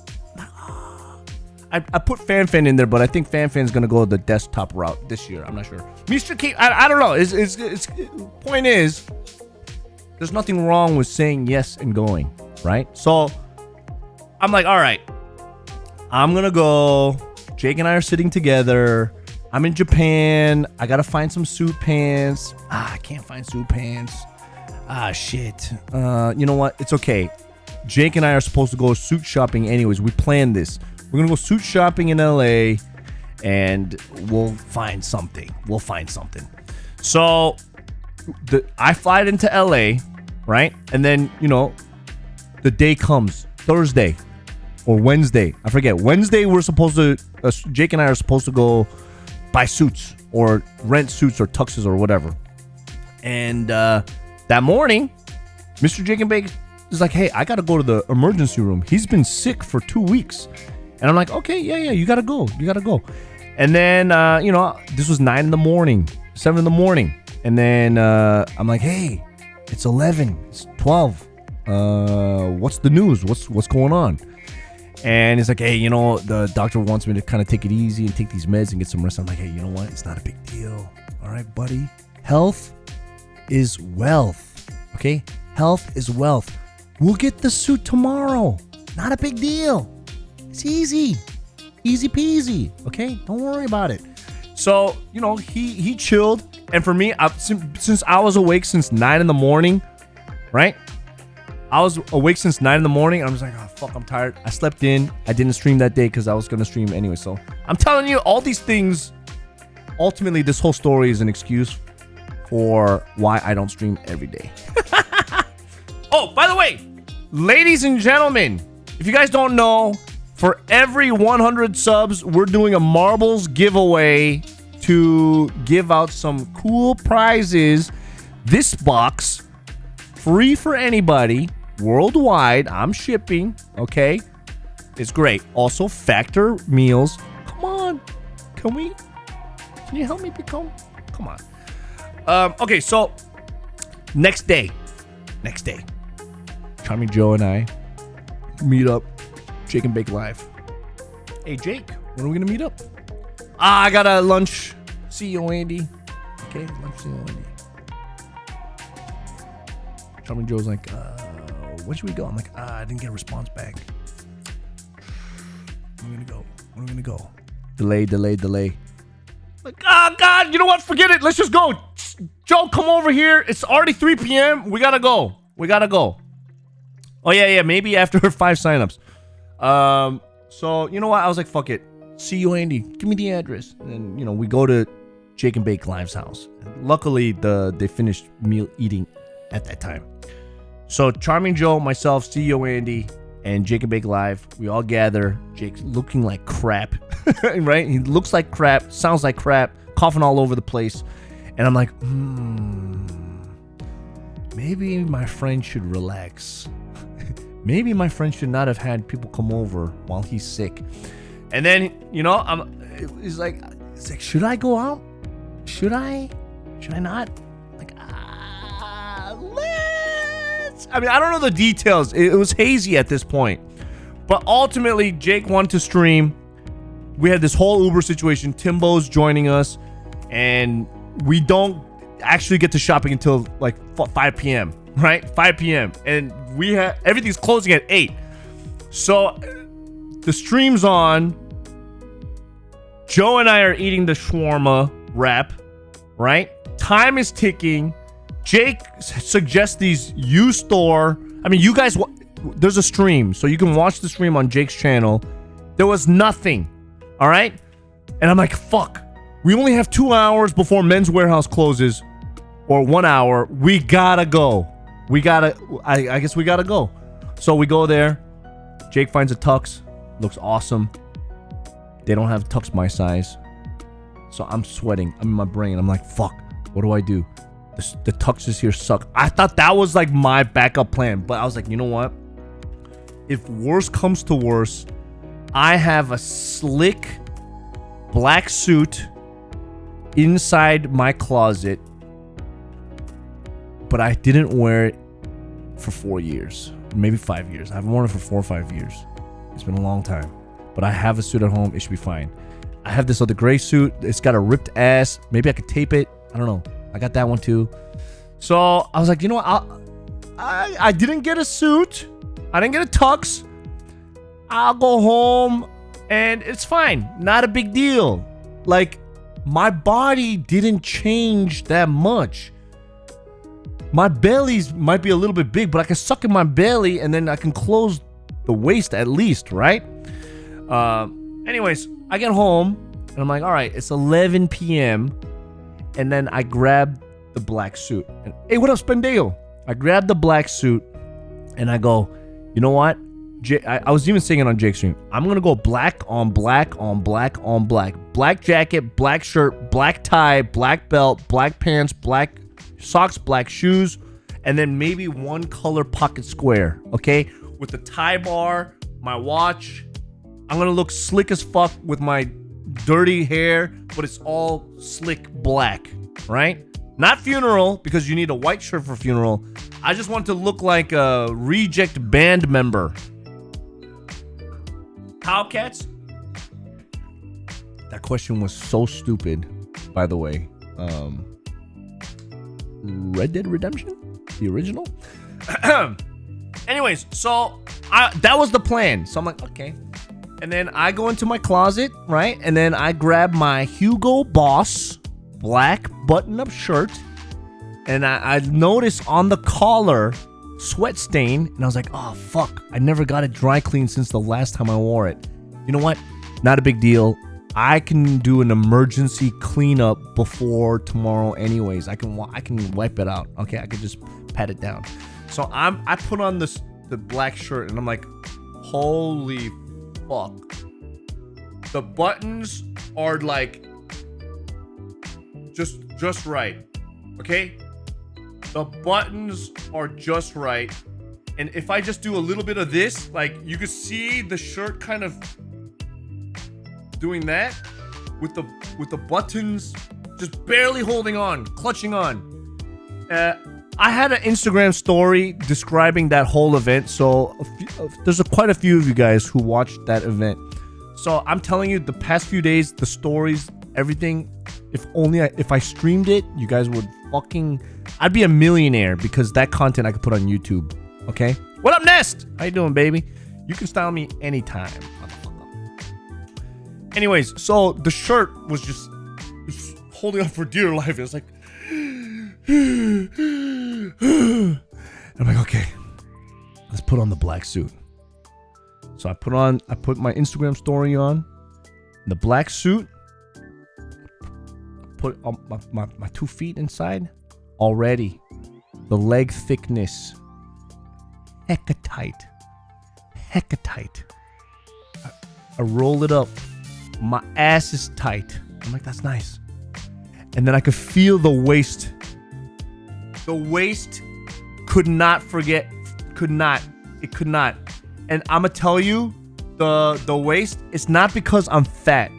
I put FanFan in there, but I think FanFan's gonna go the desktop route this year. I'm not sure. Mr. K, I don't know. Point is, there's nothing wrong with saying yes and going, right? So I'm like, all right, I'm gonna go. Jake and I are sitting together. I'm in Japan. I gotta find some suit pants. I can't find suit pants. Shit. You know what? It's okay. Jake and I are supposed to go suit shopping anyways. We planned this. We're gonna go suit shopping in LA, and we'll find something. So I fly into LA, right? And then, the day comes, Thursday or Wednesday. I forget. Wednesday, we're supposed to, Jake and I are supposed to go buy suits or rent suits or tuxes or whatever. And that morning, Mr. Jake and Bake is like, hey, I got to go to the emergency room. He's been sick for 2 weeks. And I'm like, okay, yeah, you got to go. And then, this was 9 in the morning, 7 in the morning. And then I'm like, hey, it's 11, it's 12. What's the news? What's going on? And he's like, hey, the doctor wants me to kind of take it easy and take these meds and get some rest. I'm like, hey, you know what? It's not a big deal. All right, buddy. Health is wealth. Okay? Health is wealth. We'll get the suit tomorrow. Not a big deal. It's easy. Easy peasy. Okay? Don't worry about it. So, he chilled. And for me, since I was awake since 9 in the morning, right? I was awake since 9 in the morning. I was like, oh, fuck, I'm tired. I slept in. I didn't stream that day because I was going to stream anyway. So I'm telling you, all these things, ultimately, this whole story is an excuse for why I don't stream every day. Oh, by the way, ladies and gentlemen, if you guys don't know, for every 100 subs, we're doing a marbles giveaway to give out some cool prizes. This box, free for anybody, worldwide. I'm shipping, okay? It's great. Also, Factor meals. Come on. Can you help me become? Come on. Okay, so next day. Charming Joe and I meet up. Jake and Bake Live. Hey, Jake, when are we gonna meet up? I got a lunch. CEO Andy. Okay, lunch CEO Andy. Charming Joe's like, when should we go? I'm like, I didn't get a response back. When are we gonna go? Delay. Like, oh, God, you know what? Forget it. Let's just go. Joe, come over here. It's already 3 p.m. We gotta go. Oh, yeah, maybe after 5 signups. So, you know what? I was like, fuck it. See you, Andy. Give me the address. And then, we go to Jake and Bake Live's house. And luckily, they finished meal eating at that time. So, Charming Joe, myself, CEO Andy, and Jake and Bake Live, we all gather. Jake's looking like crap, right? He looks like crap, sounds like crap, coughing all over the place. And I'm like, maybe my friend should relax. Maybe my friend should not have had people come over while he's sick. And then, it's like, should I go out? Should I not? Like, let's. I mean, I don't know the details. It was hazy at this point. But ultimately, Jake wanted to stream. We had this whole Uber situation. Timbo's joining us. And we don't actually get to shopping until like 5 p.m. Right? 5 p.m. And everything's closing at 8. So the stream's on. Joe and I are eating the shawarma wrap, right? Time is ticking. Jake suggests these used store. I mean, you guys, there's a stream, so you can watch the stream on Jake's channel. There was nothing. All right? And I'm like, fuck. We only have 2 hours before Men's Warehouse closes. Or 1 hour. We gotta go. I guess we gotta go. So we go there. Jake finds a tux. Looks awesome. They don't have tux my size. So I'm sweating. I'm in my brain. I'm like, fuck. What do I do? The tuxes here suck. I thought that was like my backup plan. But I was like, you know what? If worse comes to worse, I have a slick black suit inside my closet. But I didn't wear it for 4 years. Maybe 5 years. I haven't worn it for 4 or 5 years. It's been a long time. But I have a suit at home. It should be fine. I have this other gray suit. It's got a ripped ass. Maybe I could tape it. I don't know. I got that one too. So I was like, you know what? I didn't get a suit. I didn't get a tux. I'll go home and it's fine. Not a big deal. Like, my body didn't change that much. My bellies might be a little bit big, but I can suck in my belly and then I can close the waist at least, right? Anyways, I get home and I'm like, all right, it's 11 p.m. And then I grab the black suit. And, hey, what up, Spendejo? I grab the black suit and I go, you know what? I was even saying it on Jake's stream. I'm going to go black on black on black on black. Black jacket, black shirt, black tie, black belt, black pants, black socks, black shoes, and then maybe one color pocket square, okay? With the tie bar, my watch. I'm going to look slick as fuck with my dirty hair, but it's all slick black, right? Not funeral, because you need a white shirt for funeral. I just want to look like a reject band member. Cowcats? That question was so stupid, by the way. Red Dead Redemption? The original? Anyways, so that was the plan. So I'm like, okay. And then I go into my closet, right? And then I grab my Hugo Boss black button-up shirt. And I noticed on the collar sweat stain. And I was like, oh, fuck. I never got it dry cleaned since the last time I wore it. You know what? Not a big deal. I can do an emergency cleanup before tomorrow anyways. I can wipe it out. Okay, I can just pat it down. So I put on the black shirt and I'm like, holy fuck. The buttons are like just right. Okay? The buttons are just right. And if I just do a little bit of this, like you can see the shirt kind of doing that with the buttons just barely holding on, clutching on. I had an Instagram story describing that whole event, so there's quite a few of you guys who watched that event. So I'm telling you, the past few days, the stories, everything, if I streamed it, you guys would I'd be a millionaire because that content I could put on YouTube. Okay? What up, Nest? How you doing, baby? You can style me anytime. Anyways, so the shirt was just holding on for dear life. It was like, I'm like, okay, let's put on the black suit. So I put my Instagram story on, the black suit, put on my 2 feet inside. Already, the leg thickness, hecka tight. I roll it up. My ass is tight. I'm like, that's nice. And then I could feel the waist. The waist could not. It could not. And I'm gonna tell you, the waist, it's not because I'm fat.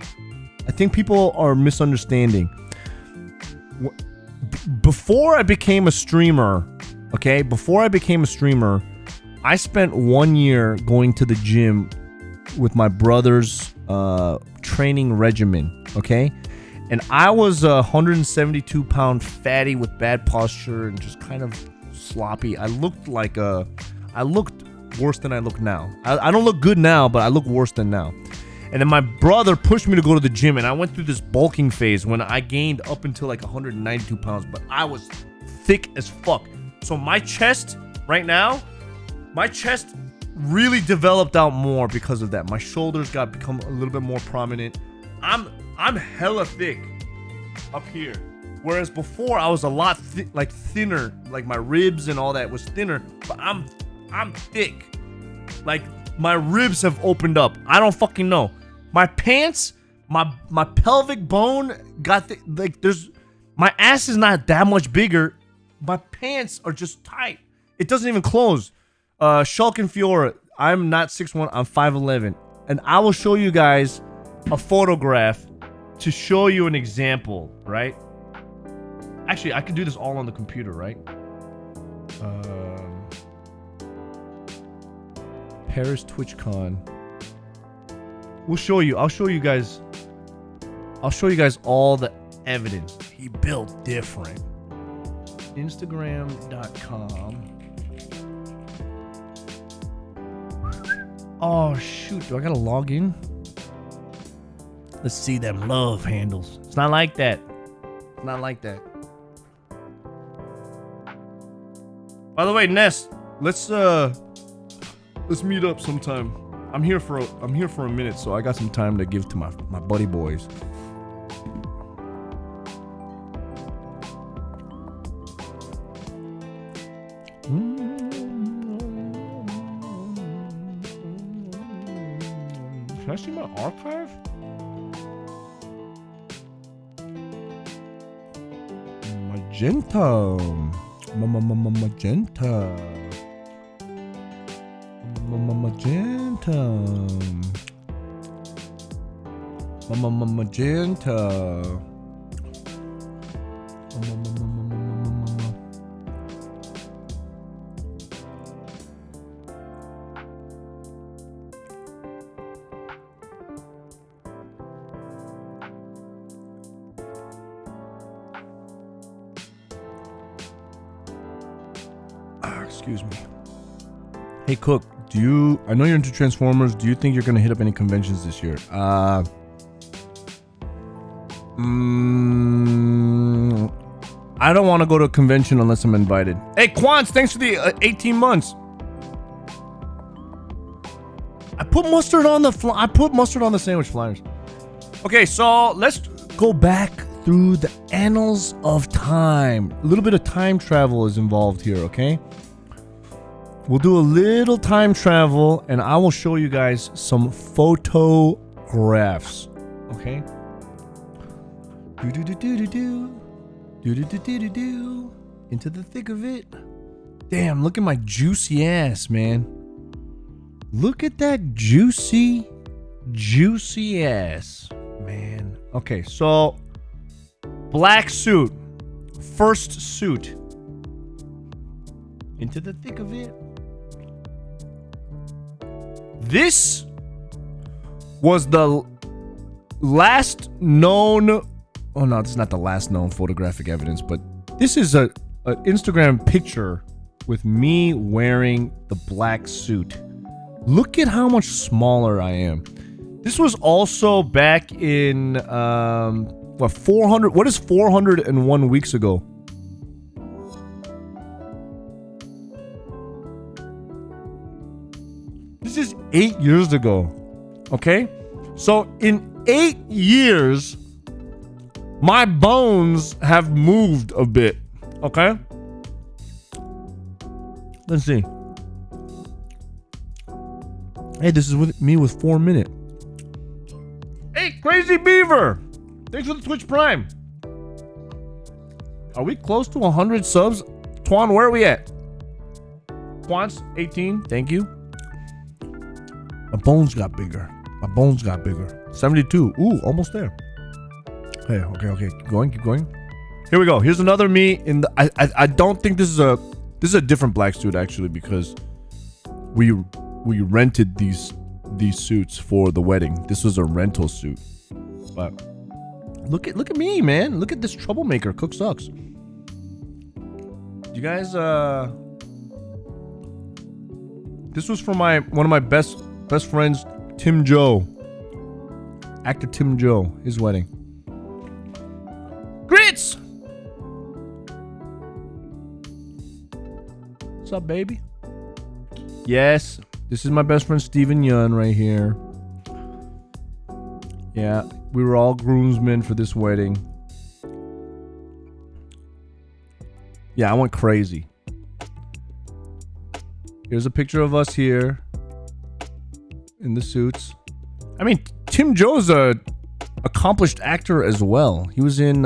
I think people are misunderstanding. Before I became a streamer, I spent 1 year going to the gym with my brother's training regimen, okay? And I was a 172-pound fatty with bad posture and just kind of sloppy. I looked worse than I look now. I don't look good now, but I look worse than now. And then my brother pushed me to go to the gym, and I went through this bulking phase when I gained up until like 192 pounds, but I was thick as fuck. So my chest right now, my chest really developed out more because of that. My shoulders become a little bit more prominent. I'm hella thick up here. Whereas before I was a lot thinner, like my ribs and all that was thinner, but I'm thick. Like my ribs have opened up. I don't fucking know. My pants, my pelvic bone got my ass is not that much bigger. My pants are just tight. It doesn't even close. Shulk and Fiora, I'm not 6'1", I'm 5'11", and I will show you guys a photograph to show you an example, right? Actually, I could do this all on the computer, right? Paris TwitchCon. We'll show you. I'll show you guys all the evidence. He built different. Instagram.com. Oh shoot, do I gotta log in? Let's see them love handles. It's not like that. It's not like that. By the way, Ness, let's meet up sometime. I'm here for a minute, so I got some time to give to my buddy boys. Can I see my archive? Magenta. Magenta. Magenta. Excuse me. Hey Cook, I know you're into Transformers, do you think you're gonna hit up any conventions this year? I don't want to go to a convention unless I'm invited. Hey Quants, thanks for the 18 months. I put mustard on the sandwich flyers. Okay, so let's go back through the annals of time. A little bit of time travel is involved here, okay? We'll do a little time travel, and I will show you guys some photographs. Okay? Into the thick of it. Damn, look at my juicy ass, man. Look at that juicy ass, man. Okay, so black suit. First suit. Into the thick of it. This was the last known... Oh no, this is not the last known photographic evidence, but this is an Instagram picture with me wearing the black suit. Look at how much smaller I am. This was also back in, what is 401 weeks ago? This is 8 years ago, okay? So in 8 years, my bones have moved a bit, okay? Let's see. Hey, this is with me with 4 Minute. Hey, Crazy Beaver! Thanks for the Twitch Prime. Are we close to 100 subs? Twan, where are we at? Twan's 18, thank you. My bones got bigger. 72. Ooh, almost there. Hey, okay. Keep going. Here we go. Here's another me in the. I don't think this is a different black suit actually, because we rented these suits for the wedding. This was a rental suit. But look at me, man. Look at this troublemaker. CookSux. You guys this was for one of my best friends, Tim Joe. Actor Tim Joe, his wedding. Grits! What's up, baby? Yes, this is my best friend Steven Yun right here. Yeah, we were all groomsmen for this wedding. Yeah, I went crazy. Here's a picture of us here in the suits. I mean, Tim Joe's a accomplished actor as well. He was in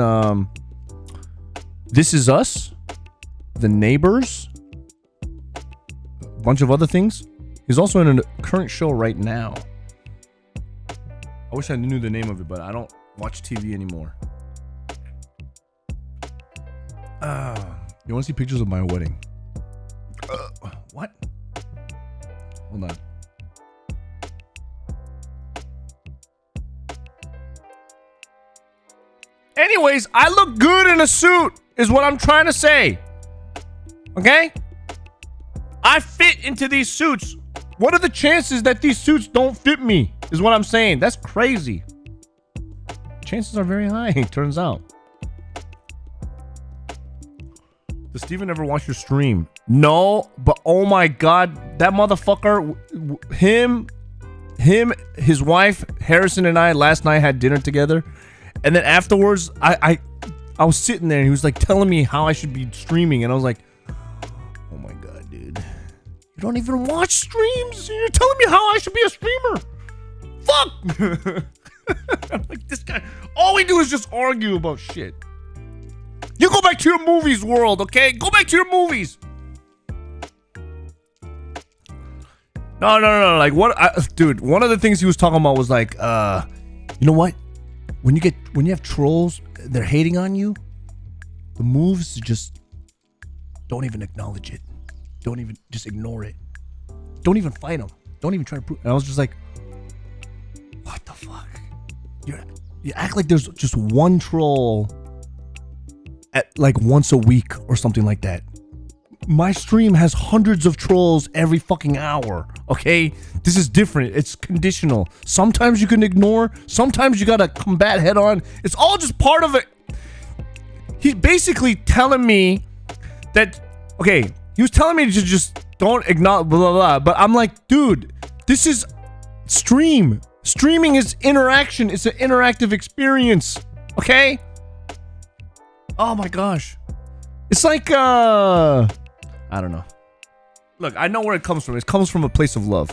This Is Us, The Neighbors, a bunch of other things. He's also in a current show right now. I wish I knew the name of it, but I don't watch TV anymore. You want to see pictures of my wedding? What? Hold on. Anyways, I look good in a suit, is what I'm trying to say. Okay? I fit into these suits. What are the chances that these suits don't fit me, is what I'm saying. That's crazy. Chances are very high, it turns out. Does Steven ever watch your stream? No, but oh my god, that motherfucker, him, his wife, Harrison, and I last night had dinner together. And then afterwards, I was sitting there and he was like telling me how I should be streaming. And I was like, oh my god, dude. You don't even watch streams? You're telling me how I should be a streamer? Fuck! I'm like, this guy, all we do is just argue about shit. You go back to your movies world, okay? Go back to your movies. No. Like, dude, one of the things he was talking about was like, you know what? When you have trolls, they're hating on you. The moves, just don't even acknowledge it. Don't even, just ignore it. Don't even fight them. Don't even try to prove. And I was just like, what the fuck? You act like there's just one troll at like once a week or something like that. My stream has hundreds of trolls every fucking hour, okay? This is different. It's conditional. Sometimes you can ignore. Sometimes you gotta combat head on. It's all just part of it. He's basically telling me that, okay, he was telling me to just don't acknowledge blah, blah, blah. But I'm like, dude, this is stream. Streaming is interaction. It's an interactive experience, okay? Oh my gosh. It's like, I don't know. Look, I know where it comes from. It comes from a place of love.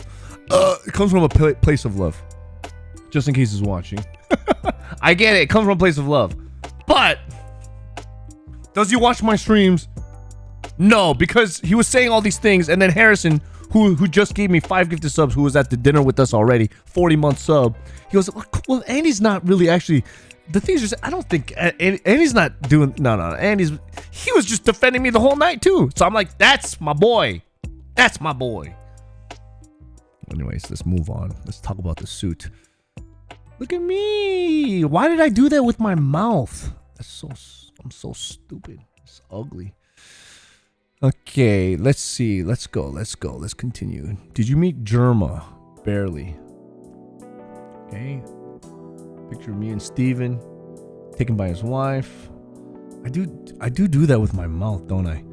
It comes from a place of love. Just in case he's watching. I get it. It comes from a place of love. But does he watch my streams? No, because he was saying all these things, and then Harrison, who just gave me 5 gifted subs, who was at the dinner with us already, 40-month sub, he goes, well, Andy's not really actually... The thing is just, I don't think Andy's not doing. No. He was just defending me the whole night too. So I'm like, that's my boy. That's my boy. Anyways, let's move on. Let's talk about the suit. Look at me. Why did I do that with my mouth? I'm so stupid. It's ugly. Okay, let's see. Let's go. Let's continue. Did you meet Germa? Barely. Okay. Picture of me and Steven, taken by his wife. I do that with my mouth, don't I?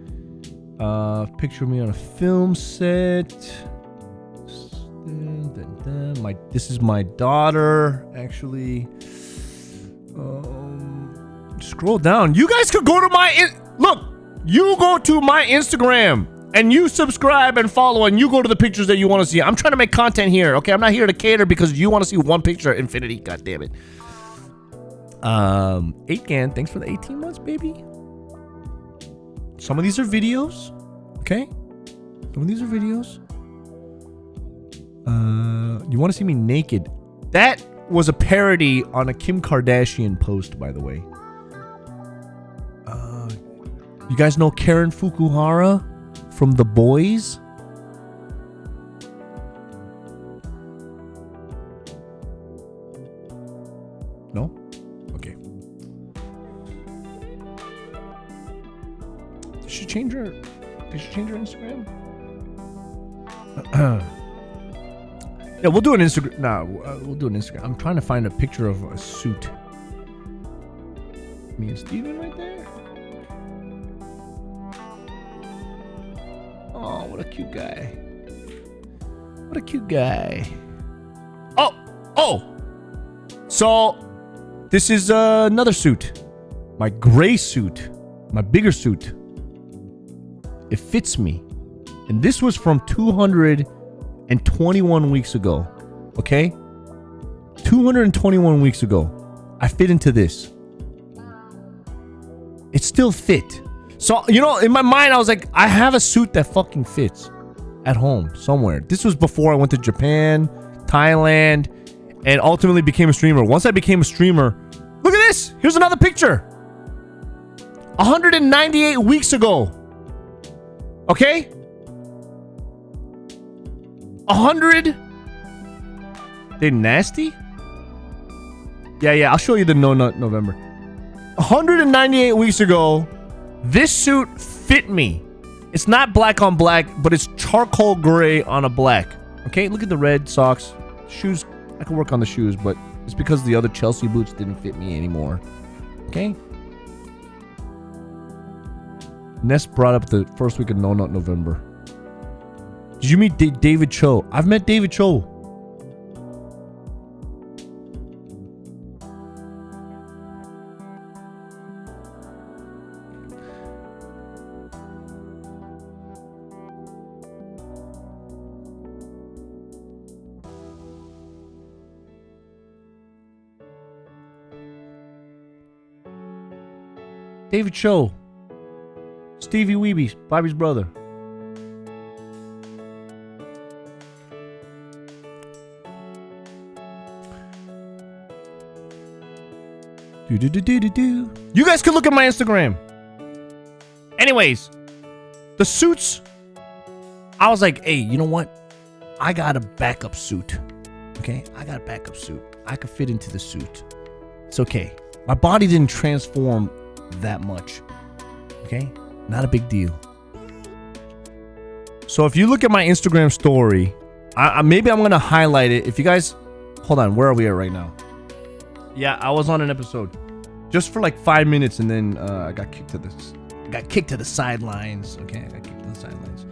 Picture of me on a film set. This is my daughter, actually. Scroll down. You guys could go to my look. You go to my Instagram and you subscribe and follow, and you go to the pictures that you want to see. I'm trying to make content here, okay? I'm not here to cater because you want to see one picture at infinity. God damn it. 8gan, thanks for the 18 months, baby. Some of these are videos, okay? Some of these are videos. You want to see me naked? That was a parody on a Kim Kardashian post, by the way. You guys know Karen Fukuhara from The Boys? No? Okay. Did she change her Instagram? Yeah, we'll do an Instagram. Nah, we'll do an Instagram. I'm trying to find a picture of a suit. Me and Steven right there. Oh, what a cute guy. What a cute guy. Oh! So, this is another suit. My gray suit. My bigger suit. It fits me. And this was from 221 weeks ago. Okay? 221 weeks ago. I fit into this. It still fit. So, you know, in my mind, I was like, I have a suit that fucking fits at home somewhere. This was before I went to Japan, Thailand, and ultimately became a streamer. Once I became a streamer, look at this. Here's another picture. 198 weeks ago. Okay? 100. They nasty? Yeah, I'll show you the No Nut November. 198 weeks ago, this suit fit me. It's not black on black, but it's charcoal gray on a black. Okay, look at the red socks. Shoes, I can work on the shoes, but it's because the other Chelsea boots didn't fit me anymore. Okay? Ness brought up the first week of No Nut November. Did you meet David Cho? I've met David Cho. David Cho. Stevie Weeby, Bobby's brother. You guys can look at my Instagram. Anyways, the suits. I was like, hey, you know what? I got a backup suit. Okay? I got a backup suit. I could fit into the suit. It's okay. My body didn't transform that much. Okay? Not a big deal. So if you look at my Instagram story, maybe I'm going to highlight it. If you guys... Hold on. Where are we at right now? Yeah, I was on an episode. Just for like 5 minutes, and then I got kicked to the sidelines. Okay, I got kicked to the sidelines.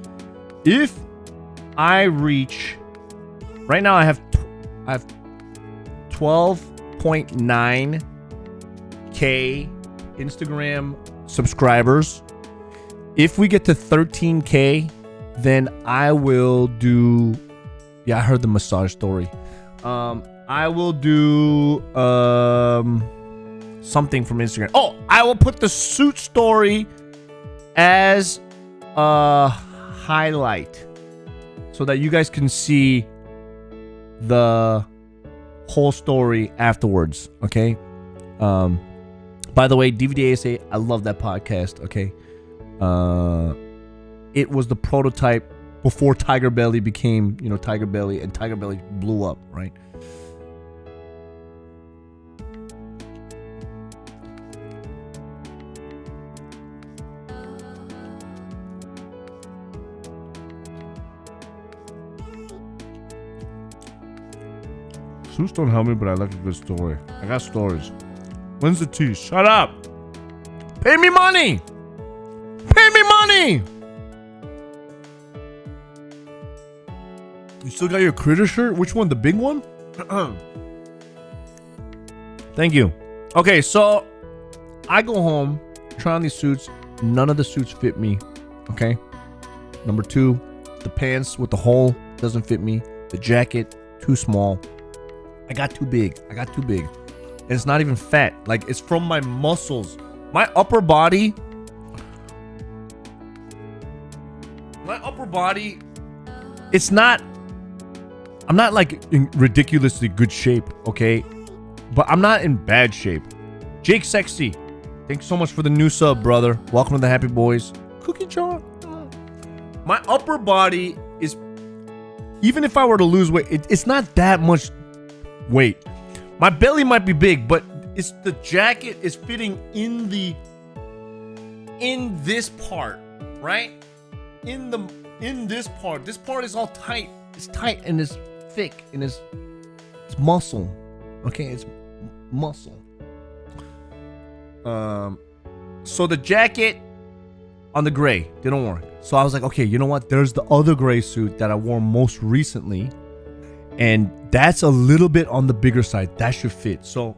If I reach... Right now I have 12.9K Instagram subscribers. If we get to 13K, then I will do... Yeah, I heard the massage story. I will do something from Instagram. Oh, I will put the suit story as a highlight so that you guys can see the whole story afterwards. Okay. By the way, DVD ASA, I love that podcast. Okay. It was the prototype before Tiger Belly became, Tiger Belly, and Tiger Belly blew up, right? Suits don't help me, but I like a good story. I got stories. When's the tea? Shut up! Pay me money! Pay me money! You still got your critter shirt? Which one? The big one? Thank you. Okay, so I go home, try on these suits. None of the suits fit me. Okay. Number 2, the pants with the hole doesn't fit me. The jacket, too small. I got too big. And it's not even fat. Like, it's from my muscles. My upper body, it's not... I'm not like in ridiculously good shape, okay? But I'm not in bad shape. Jake Sexy, thanks so much for the new sub, brother. Welcome to the Happy Boys. Cookie jar. My upper body is... Even if I were to lose weight, it's not that much weight. My belly might be big, but it's the jacket is fitting in this part, right? In this part. This part is all tight. It's tight and it's thick and it's muscle. Okay, it's muscle. So the jacket on the gray didn't work. So I was like, okay, you know what? There's the other gray suit that I wore most recently, and that's a little bit on the bigger side. That should fit. So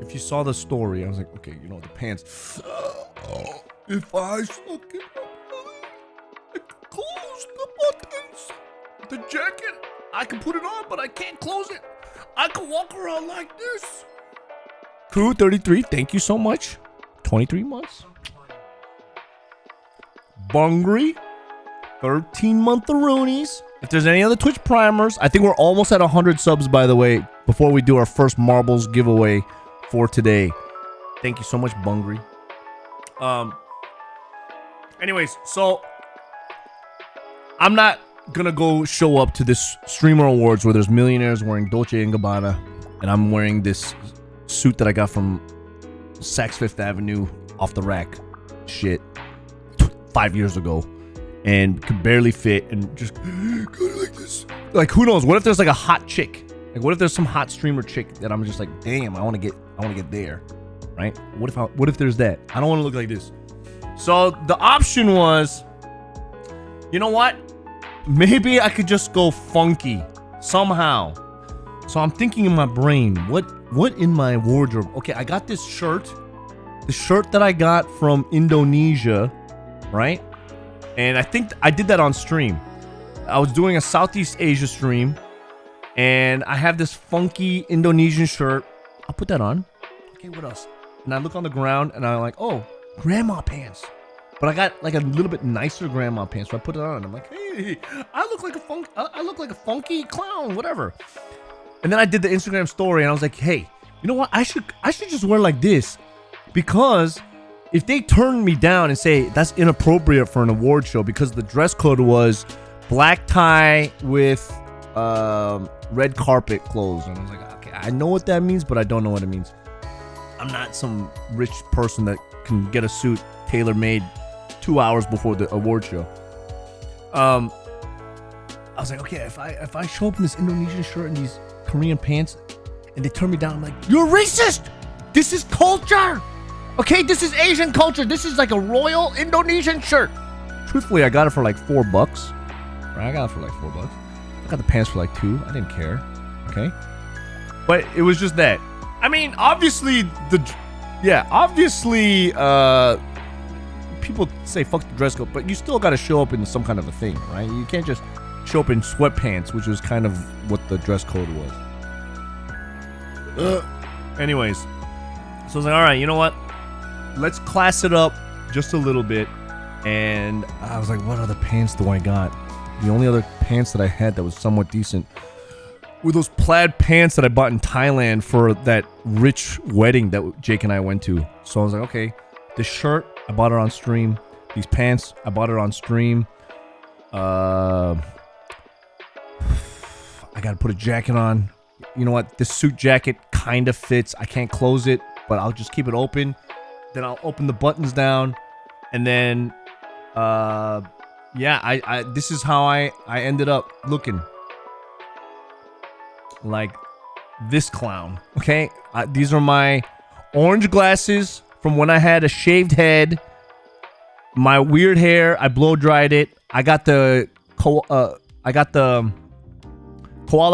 if you saw the story, I was like, okay, you know, the pants. If I suck it up, I close the buttons. The jacket, I can put it on, but I can't close it. I can walk around like this. Crew 33, thank you so much. 23 months. Bungry, 13-month-a-roonies. If there's any other Twitch primers, I think we're almost at 100 subs, by the way, before we do our first marbles giveaway for today. Thank you so much, Bungry. Anyways, so I'm not gonna go show up to this streamer awards where there's millionaires wearing Dolce & Gabbana, and I'm wearing this suit that I got from Saks Fifth Avenue off the rack shit 5 years ago, and could barely fit, and just go like this. Like, who knows? What if there's like a hot chick? Like, what if there's some hot streamer chick that I'm just like, damn, I want to get there, right? What if there's that? I don't want to look like this. So the option was, you know what? Maybe I could just go funky somehow. So I'm thinking in my brain, what in my wardrobe? Okay, I got this shirt. The shirt that I got from Indonesia, right? And I think I did that on stream. I was doing a Southeast Asia stream, and I have this funky Indonesian shirt. I'll put that on. Okay, what else? And I look on the ground, and I'm like, oh, grandma pants. But I got like a little bit nicer grandma pants, so I put it on. And I'm like, hey, I look like a funky clown, whatever. And then I did the Instagram story, and I was like, hey, you know what? I should just wear like this, because if they turn me down and say that's inappropriate for an award show, because the dress code was black tie with red carpet clothes, and I was like, okay, I know what that means, but I don't know what it means. I'm not some rich person that can get a suit tailor-made 2 hours before the award show. I was like, okay, if I show up in this Indonesian shirt and these Korean pants, and they turn me down, I'm like, you're racist. This is culture. Okay, this is Asian culture. This is like a royal Indonesian shirt. Truthfully, I got it for like $4. Right, I got it for like $4. I got the pants for like $2. I didn't care. Okay, but it was just that. I mean, obviously people say fuck the dress code, but you still got to show up in some kind of a thing, right? You can't just show up in sweatpants, which was kind of what the dress code was. Anyways, so I was like, all right, you know what? Let's class it up just a little bit. And I was like, what other pants do I got? The only other pants that I had that was somewhat decent were those plaid pants that I bought in Thailand for that rich wedding that Jake and I went to. So I was like, okay, this shirt, I bought it on stream. These pants, I bought it on stream. I gotta put a jacket on. You know what? This suit jacket kind of fits. I can't close it, but I'll just keep it open. Then I'll open the buttons down, and then, yeah, this is how I ended up looking. Like this clown, okay? These are my orange glasses from when I had a shaved head. My weird hair, I blow dried it. I got the Koala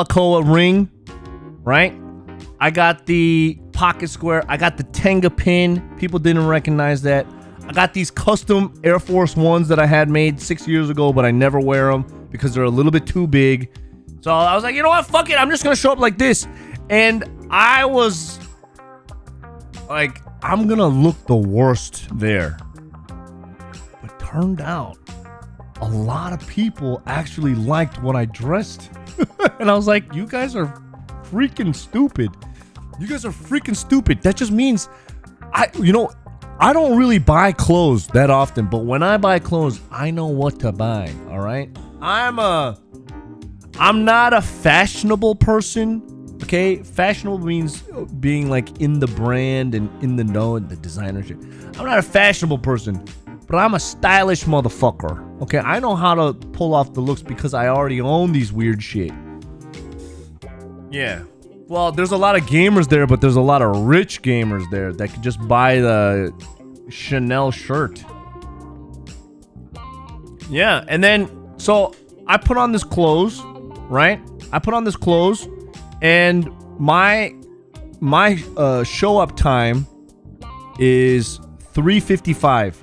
Koa ring, right? I got the pocket square. I got the Tenga pin. People didn't recognize that. I got these custom Air Force Ones that I had made 6 years ago, but I never wear them because they're a little bit too big. So I was like, you know what? Fuck it. I'm just going to show up like this. And I was like, I'm going to look the worst there. But turned out a lot of people actually liked what I dressed. And I was like, you guys are freaking stupid. You guys are freaking stupid. That just means I don't really buy clothes that often, but when I buy clothes, I know what to buy, all right? I'm not a fashionable person, okay? Fashionable means being like in the brand and in the know and the designer shit. I'm not a fashionable person, but I'm a stylish motherfucker, okay? I know how to pull off the looks because I already own these weird shit. Yeah. Well, there's a lot of gamers there, but there's a lot of rich gamers there that could just buy the Chanel shirt. Yeah, and then, so I put on this clothes, right? I put on this clothes, and my show up time is 3:55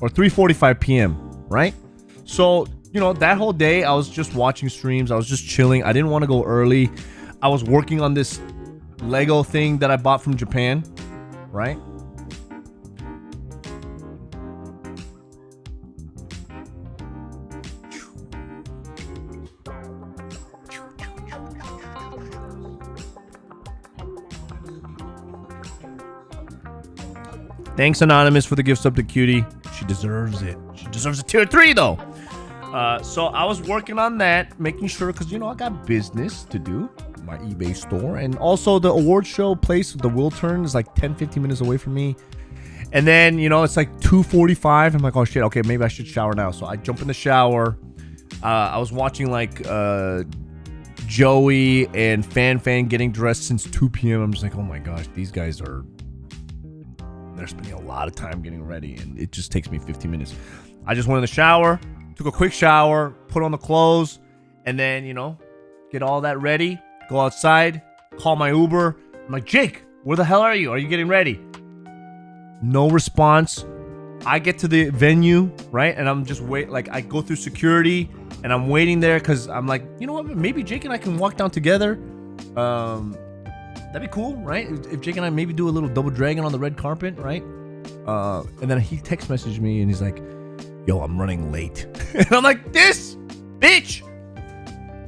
or 3:45 p.m., right? So, you know, that whole day I was just watching streams. I was just chilling. I didn't want to go early. I was working on this Lego thing that I bought from Japan, right? Thanks, Anonymous, for the gift sub to Cutie. She deserves it. She deserves a tier 3, though. So I was working on that, making sure, because, you know, I got business to do. My eBay store. And also the award show place, the Wiltern, is like 10-15 minutes away from me. And then, you know, it's like 2:45. I'm like, oh, shit. Okay, maybe I should shower now. So I jump in the shower. I was watching, like, Joey and Fan getting dressed since 2 p.m. I'm just like, oh, my gosh. These guys are... They're spending a lot of time getting ready, and it just takes me 15 minutes. I just went in the shower, took a quick shower, put on the clothes, and then, you know, get all that ready, go outside, call my Uber. I'm like, Jake, where the hell are you? Are you getting ready? No response. I get to the venue, right? And I'm just I go through security, and I'm waiting there because I'm like, you know what? Maybe Jake and I can walk down together. That'd be cool, right? If Jake and I maybe do a little double dragon on the red carpet, right? And then he text messaged me and he's like, yo, I'm running late. And I'm like, this bitch.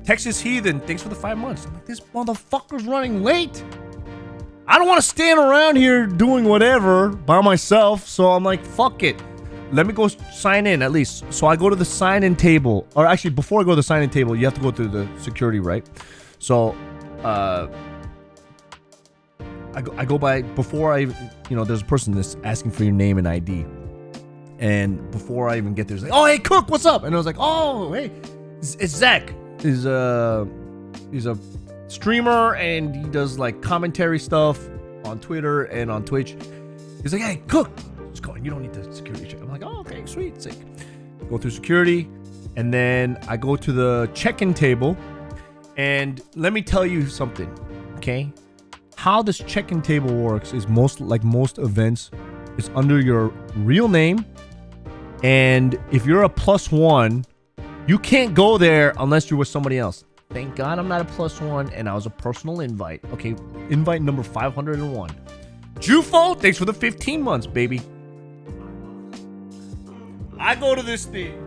Texas Heathen, thanks for the 5 months. I'm like, this motherfucker's running late. I don't want to stand around here doing whatever by myself. So I'm like, fuck it. Let me go sign in at least. So I go to the sign-in table. Or actually, before I go to the sign-in table, you have to go through the security, right? So, I go by, before I, you know, there's a person that's asking for your name and ID. And before I even get there, it's like, oh, hey, Cook, what's up? And I was like, oh, hey, it's Zach. He's a streamer, and he does, like, commentary stuff on Twitter and on Twitch. He's like, hey, Cook, just go. You don't need the security check. I'm like, oh, okay, sweet, sick. Go through security, and then I go to the check-in table. And let me tell you something, okay? How this check-in table works is most events is under your real name, and if you're a +1, you can't go there unless you're with somebody else. Thank God I'm not a +1, and I was a personal invite. Okay, invite number 501. Jufo, thanks for the 15 months, baby. I go to this thing.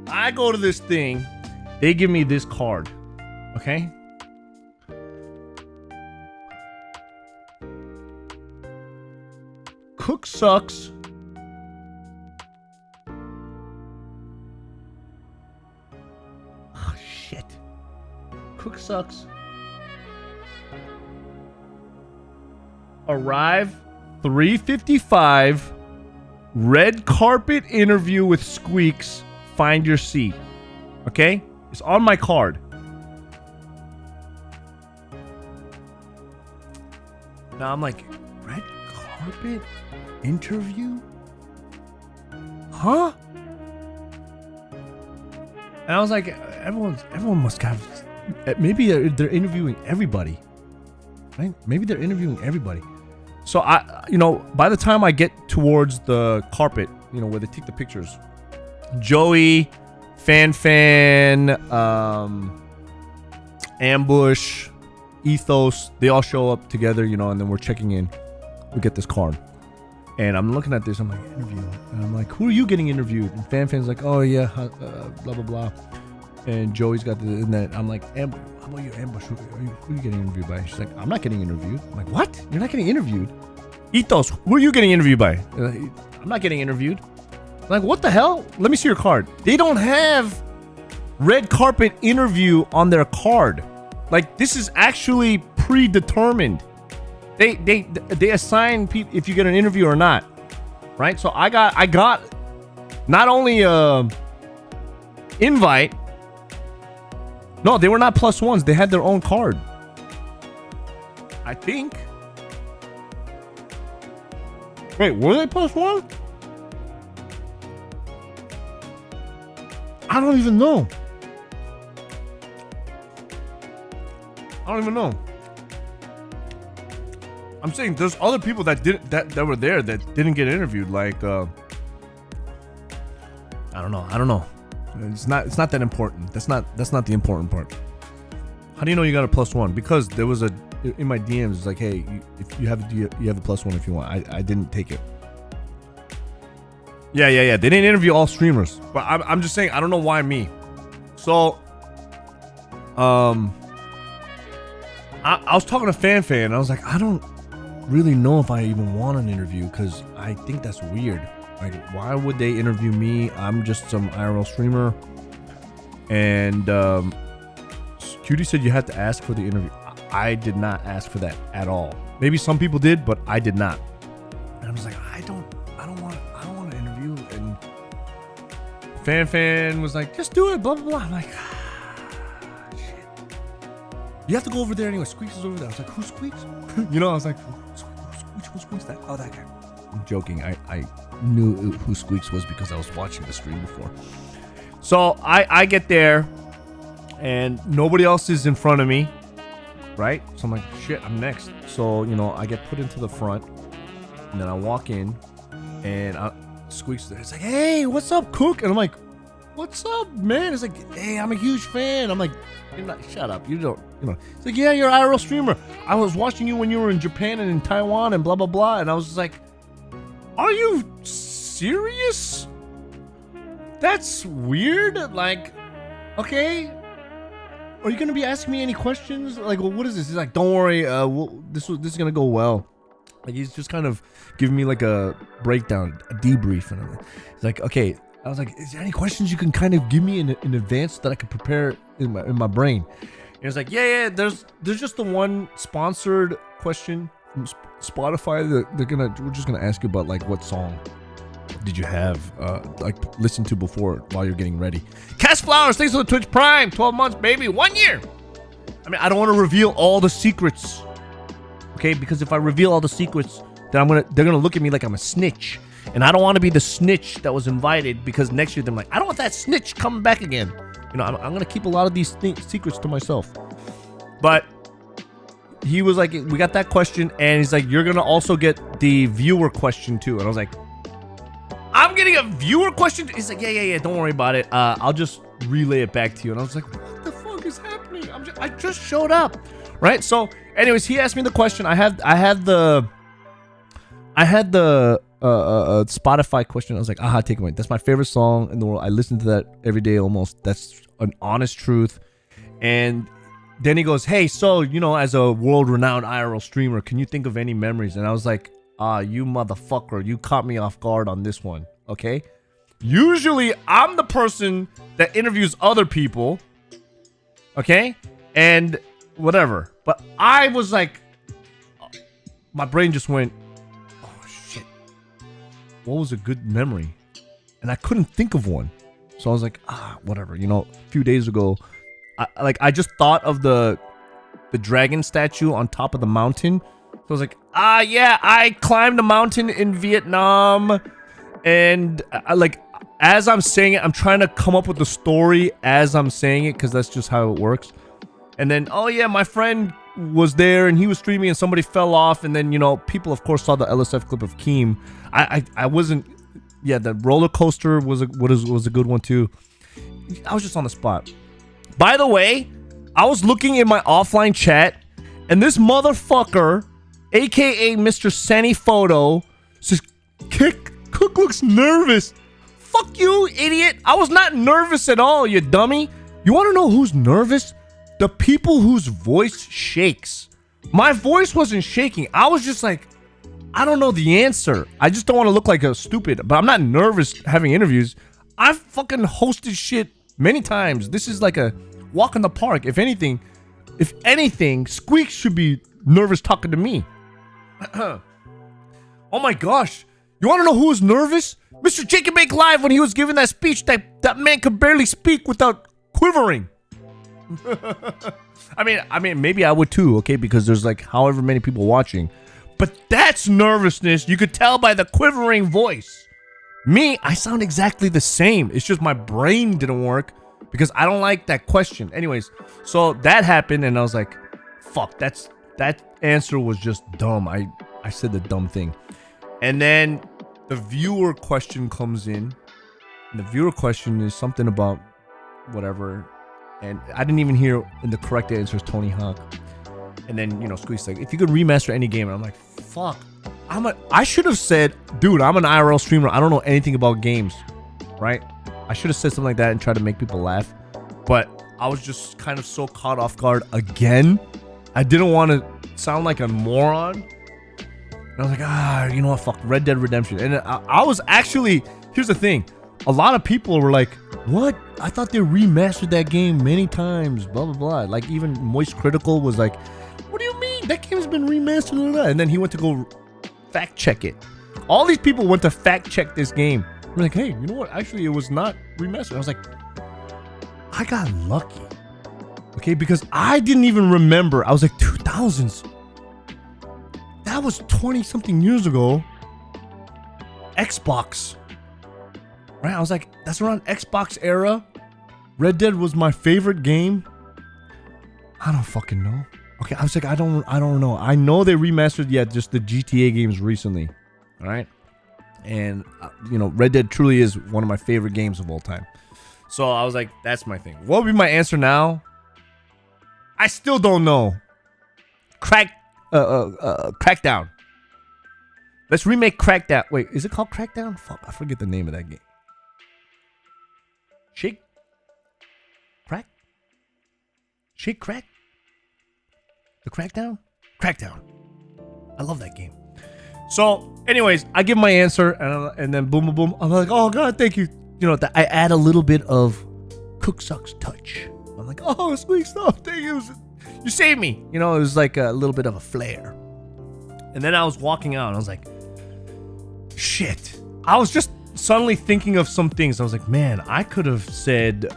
I go to this thing, they give me this card, okay? CookSux. Oh, shit. CookSux. Arrive 3:55. Red carpet interview with Squeaks. Find your seat. Okay? It's on my card. Now I'm like, red carpet interview? Huh? And I was like, everyone must have, maybe they're interviewing everybody. Right? Maybe they're interviewing everybody. So I, you know, by the time I get towards the carpet, you know, where they take the pictures, Joey, Fan, Ambush, Ethos, they all show up together, you know, and then we're checking in. We get this card. And I'm looking at this, I'm like, interview. And I'm like, who are you getting interviewed? And Fan's like, oh yeah, blah, blah, blah. And Joey's got the, and then I'm like, Ambush, how about you, Ambush? Who are you getting interviewed by? She's like, I'm not getting interviewed. I'm like, what? You're not getting interviewed? Ethos, who are you getting interviewed by? I'm not getting interviewed. I'm like, what the hell? Let me see your card. They don't have red carpet interview on their card. Like, this is actually predetermined. They assign people if you get an interview or not, right? So I got not only a invite. No, they were not plus ones. They had their own card. I think. Wait, were they plus one? I don't even know. I don't even know. I'm saying there's other people that didn't that were there that didn't get interviewed. Like, I don't know. It's not that important. That's not the important part. How do you know you got a plus one? Because there was in my DMs. It's like, hey, if you have a plus one if you want. I didn't take it. Yeah. They didn't interview all streamers, but I'm just saying I don't know why me. So, I was talking to Fan, and I was like, I don't really know if I even want an interview because I think that's weird. Like, why would they interview me? I'm just some IRL streamer. And Cutie said you had to ask for the interview. I did not ask for that at all. Maybe some people did, but I did not. And I was like, I don't want to interview. And Fan was like, just do it, blah blah blah. I'm like, shit. You have to go over there anyway. Squeaks is over there. I was like, who Squeaks? You know, I was like, who Squeaks that? Oh, that guy. I'm joking. I knew who Squeaks was because I was watching the stream before. So I get there and nobody else is in front of me, right? So I'm like, shit, I'm next. So, you know, I get put into the front and then I walk in and Squeaks there. It's like, hey, what's up, Cook? And I'm like, what's up, man? It's like, hey, I'm a huge fan. I'm like, you're not, shut up. You don't, you know. It's like, yeah, you're an IRL streamer. I was watching you when you were in Japan and in Taiwan and blah, blah, blah. And I was just like, are you serious? That's weird. Like, okay. Are you gonna be asking me any questions? Like, well, what is this? He's like, don't worry. This is gonna go well. Like, he's just kind of giving me like a breakdown, a debrief, and he's like, okay. I was like, is there any questions you can kind of give me in advance so that I can prepare in my brain? And he's like, yeah. There's just the one sponsored question from Spotify that we're just gonna ask you about, like, what song did you have like listened to before while you're getting ready. Cass Flowers, thanks for the Twitch Prime, 12 months, baby, 1 year. I mean, I don't want to reveal all the secrets, okay? Because if I reveal all the secrets, then they're gonna look at me like I'm a snitch, and I don't want to be the snitch that was invited because next year they're like, I don't want that snitch coming back again. You know, I'm gonna keep a lot of these secrets to myself. But he was like, we got that question, and he's like, you're gonna also get the viewer question too. And I was like, I'm getting a viewer question? He's like, yeah, don't worry about it. I'll just relay it back to you. And I was like, what the fuck is happening? I just showed up, right? So, anyways, he asked me the question. I had the Spotify question. I was like, aha, take it away. That's my favorite song in the world. I listen to that every day almost. That's an honest truth. And then he goes, hey, so, you know, as a world-renowned IRL streamer, can you think of any memories? And I was like, you motherfucker, you caught me off guard on this one, okay? Usually, I'm the person that interviews other people, okay? And whatever. But I was like, my brain just went, oh, shit. What was a good memory? And I couldn't think of one. So I was like, whatever. You know, a few days ago, I just thought of the dragon statue on top of the mountain. So I was like, yeah, I climbed a mountain in Vietnam. And as I'm saying it, I'm trying to come up with the story as I'm saying it, because that's just how it works. And then, oh yeah, my friend was there and he was streaming and somebody fell off. And then, you know, people of course saw the LSF clip of Keem. I wasn't, yeah, the roller coaster was a good one too. I was just on the spot. By the way, I was looking in my offline chat and this motherfucker, aka Mr. Sunny Photo, says, Cook looks nervous. Fuck you, idiot. I was not nervous at all, you dummy. You want to know who's nervous? The people whose voice shakes. My voice wasn't shaking. I was just like, I don't know the answer. I just don't want to look like a stupid. But I'm not nervous having interviews. I've fucking hosted shit many times. This is like a walk in the park. If anything, Squeak should be nervous talking to me. Oh my gosh. You want to know who was nervous? Mr. Jacob Bake Live when he was giving that speech. That man could barely speak without quivering. I mean, maybe I would too, okay? Because there's like however many people watching. But that's nervousness. You could tell by the quivering voice. Me, I sound exactly the same. It's just my brain didn't work because I don't like that question. Anyways, so that happened and I was like, fuck, that answer was just dumb. I said the dumb thing. And then the viewer question comes in. And the viewer question is something about whatever. And I didn't even hear in the correct answer is Tony Hawk. And then, you know, Squeeze like, if you could remaster any game. And I'm like, fuck. I should have said, dude, I'm an IRL streamer. I don't know anything about games. Right? I should have said something like that and tried to make people laugh. But I was just kind of so caught off guard again. I didn't want to sound like a moron. And I was like, you know what? Fuck, Red Dead Redemption. And I was actually, here's the thing. A lot of people were like, what? I thought they remastered that game many times, blah, blah, blah. Like, even Moist Critical was like, what do you mean? That game's been remastered. And then he went to go fact check it. All these people went to fact check this game. We're like, hey, you know what? Actually, it was not remastered. I was like, I got lucky. Okay, because I didn't even remember. I was like, 2000s. That was 20-something years ago. Xbox. Right? I was like, that's around Xbox era. Red Dead was my favorite game. I don't fucking know. Okay, I was like, I don't know. I know they remastered, just the GTA games recently. All right? And, you know, Red Dead truly is one of my favorite games of all time. So I was like, that's my thing. What would be my answer now? I still don't know. Crackdown. Let's remake Crackdown. Wait, is it called Crackdown? Fuck, I forget the name of that game. Shake Crack? The Crackdown? Crackdown. I love that game. So, anyways, I give my answer and then boom, boom, boom. I'm like, oh God, thank you. You know, I add a little bit of CookSux touch. I'm like, oh, sweet stuff. Thank you. You saved me. You know, it was like a little bit of a flair. And then I was walking out and I was like, shit. I was just suddenly thinking of some things. I was like, man, I could have said,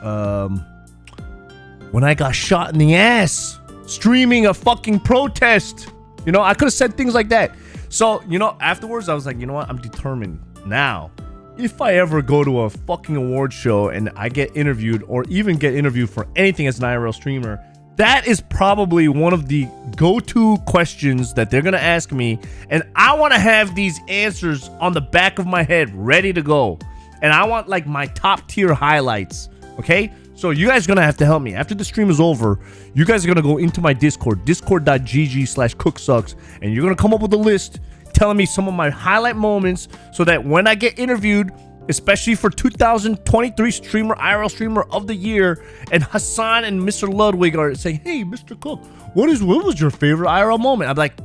when I got shot in the ass, streaming a fucking protest. You know, I could have said things like that. So, you know, afterwards, I was like, you know what? I'm determined now. If I ever go to a fucking award show and I get interviewed or even get interviewed for anything as an IRL streamer, that is probably one of the go-to questions that they're going to ask me. And I want to have these answers on the back of my head ready to go. And I want like my top tier highlights. Okay? So you guys are going to have to help me. After the stream is over, you guys are going to go into my Discord, discord.gg/CookSux, and you're going to come up with a list telling me some of my highlight moments so that when I get interviewed, especially for 2023 IRL streamer of the year, and Hassan and Mr. Ludwig are saying, hey, Mr. Cook, what was your favorite IRL moment? I'm like,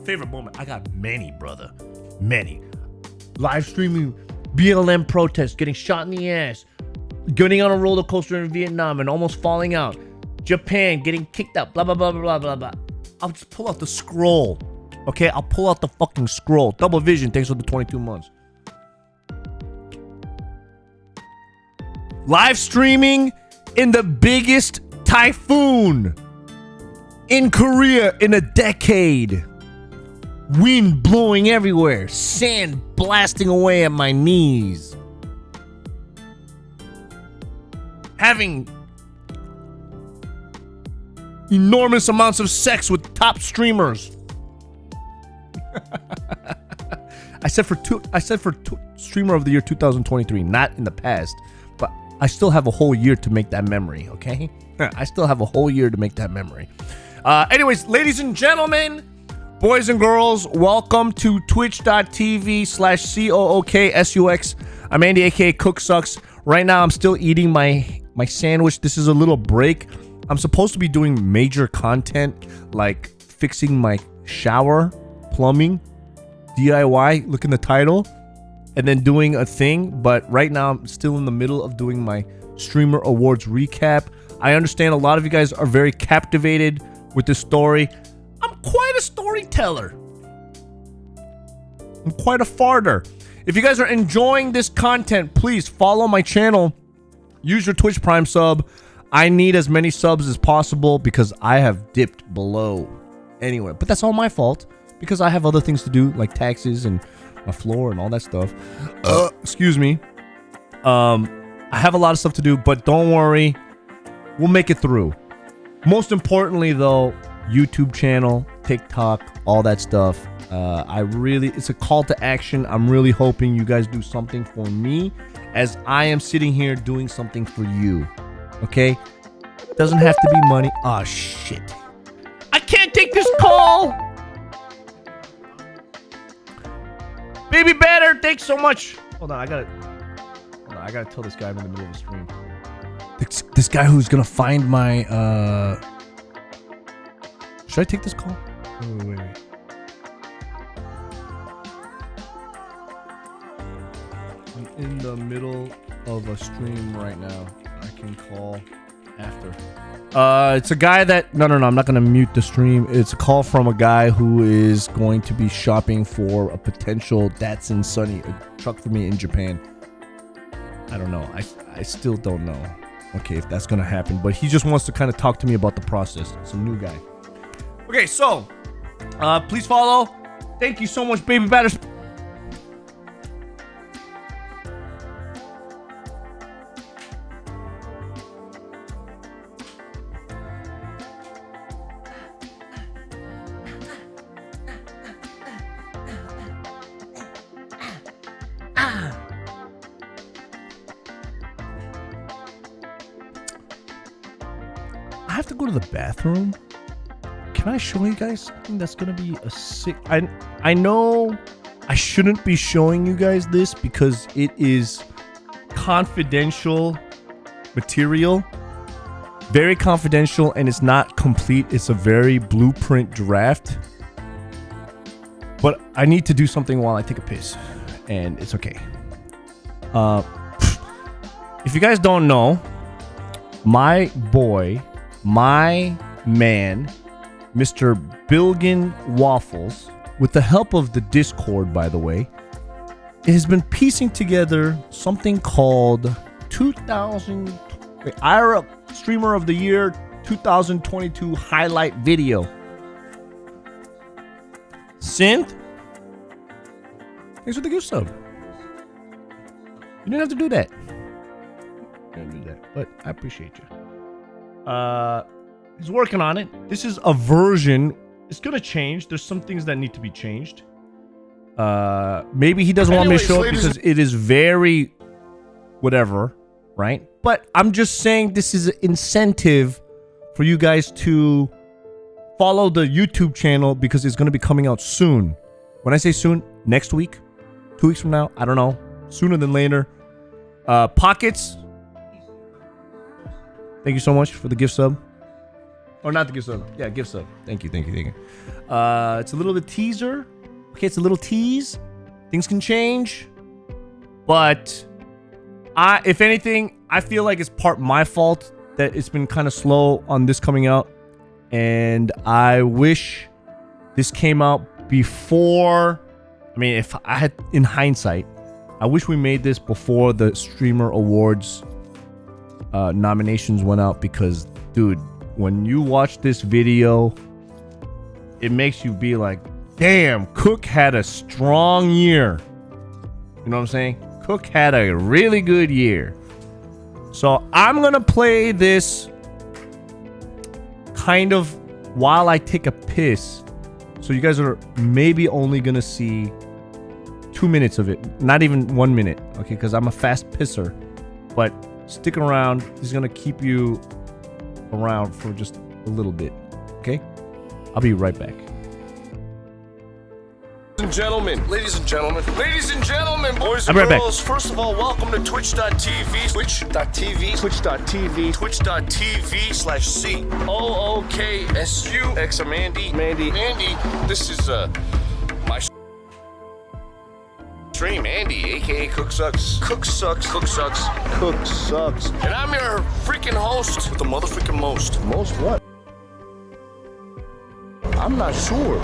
favorite moment? I got many, brother. Many. Live streaming, BLM protests, getting shot in the ass, getting on a roller coaster in Vietnam and almost falling out, Japan getting kicked out, blah, blah, blah, blah, blah, blah. I'll just pull out the scroll. Okay, I'll pull out the fucking scroll. Double Vision, thanks for the 22 months. Live streaming in the biggest typhoon in Korea in a decade. Wind blowing everywhere. Sand blasting away at my knees. Having enormous amounts of sex with top streamers. I said for streamer of the year 2023, not in the past, but I still have a whole year to make that memory, okay? I still have a whole year to make that memory. Anyways, ladies and gentlemen, boys and girls, welcome to twitch.tv/CookSux. I'm Andy, aka CookSux. Right now, I'm still eating my sandwich. This is a little break. I'm supposed to be doing major content, like fixing my shower, plumbing, DIY, look in the title, and then doing a thing. But right now, I'm still in the middle of doing my Streamer Awards recap. I understand a lot of you guys are very captivated with this story. I'm quite a storyteller. I'm quite a farter. If you guys are enjoying this content, please follow my channel. Use your Twitch Prime sub. I need as many subs as possible because I have dipped below anywhere. But that's all my fault because I have other things to do like taxes and my floor and all that stuff. Excuse me. I have a lot of stuff to do, but don't worry. We'll make it through. Most importantly, though, YouTube channel, TikTok, all that stuff. It's a call to action. I'm really hoping you guys do something for me as I am sitting here doing something for you. Okay? Doesn't have to be money. Oh, shit. I can't take this call! Baby Batter, thanks so much. Hold on, I gotta tell this guy I'm in the middle of the stream. This guy who's gonna find my, Should I take this call? Wait. I'm in the middle of a stream right now. I can call after. It's a guy that... No, I'm not gonna mute the stream. It's a call from a guy who is going to be shopping for a potential Datsun Sunny, a truck for me in Japan. I don't know. I still don't know. Okay, if that's gonna happen. But he just wants to kind of talk to me about the process. It's a new guy. Okay, so... please follow. Thank you so much, Baby Batters. I have to go to the bathroom. Can I show you guys something that's gonna be a sick... I know I shouldn't be showing you guys this because it is confidential material. Very confidential, and it's not complete. It's a very blueprint draft. But I need to do something while I take a piss. And it's okay. If you guys don't know, my boy, my man, Mr. Bilgin Waffles, with the help of the Discord, by the way, has been piecing together something called IRA Streamer of the Year 2022 highlight video. Synth, thanks for the gift sub. You didn't have to do that. You didn't do that, but I appreciate you. He's working on it. This is a version. It's gonna change. There's some things that need to be changed. Maybe he doesn't want me to show it because it is very whatever, right? But I'm just saying this is an incentive for you guys to follow the YouTube channel because it's gonna be coming out soon. When I say soon, next week, 2 weeks from now, I don't know. Sooner than later. Pockets. Thank you so much for the gift sub. Or not the gift sub. Yeah, gift sub. Thank you. It's a little bit teaser. Okay, it's a little tease. Things can change. But if anything, I feel like it's part my fault that it's been kind of slow on this coming out. And I wish this came out before. I mean, if I had, in hindsight, I wish we made this before the Streamer Awards nominations went out because, dude, when you watch this video, it makes you be like, damn, Cook had a strong year. You know what I'm saying? Cook had a really good year. So I'm gonna play this kind of while I take a piss. So you guys are maybe only gonna see 2 minutes of it, not even 1 minute, okay? Because I'm a fast pisser. But stick around. He's gonna keep you around for just a little bit, okay? I'll be right back. Ladies and gentlemen, boys and right girls, first of all, welcome to twitch.tv, twitch.tv/COOKSUX Mandy, this is my stream, Andy, aka CookSux, and I'm your freaking host with the motherfucking most. Most what? I'm not sure.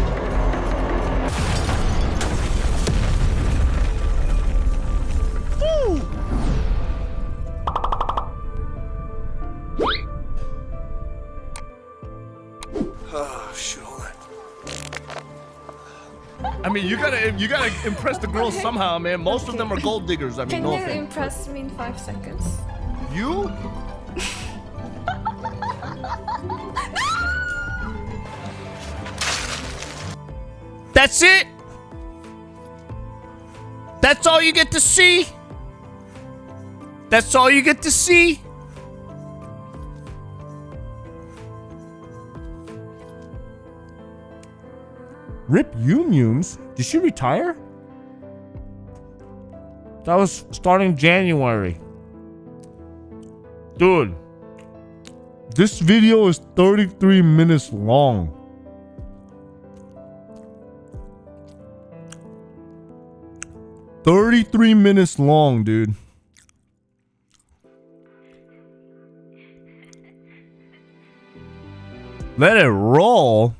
I mean, you gotta impress the girls somehow, man. Most of them are gold diggers. I mean, Can no you offense. impress me in 5 seconds? You? That's it? That's all you get to see? That's all you get to see? Rip Unions? Did she retire? That was starting January. Dude. This video is 33 minutes long. "33 minutes long, dude." Let it roll.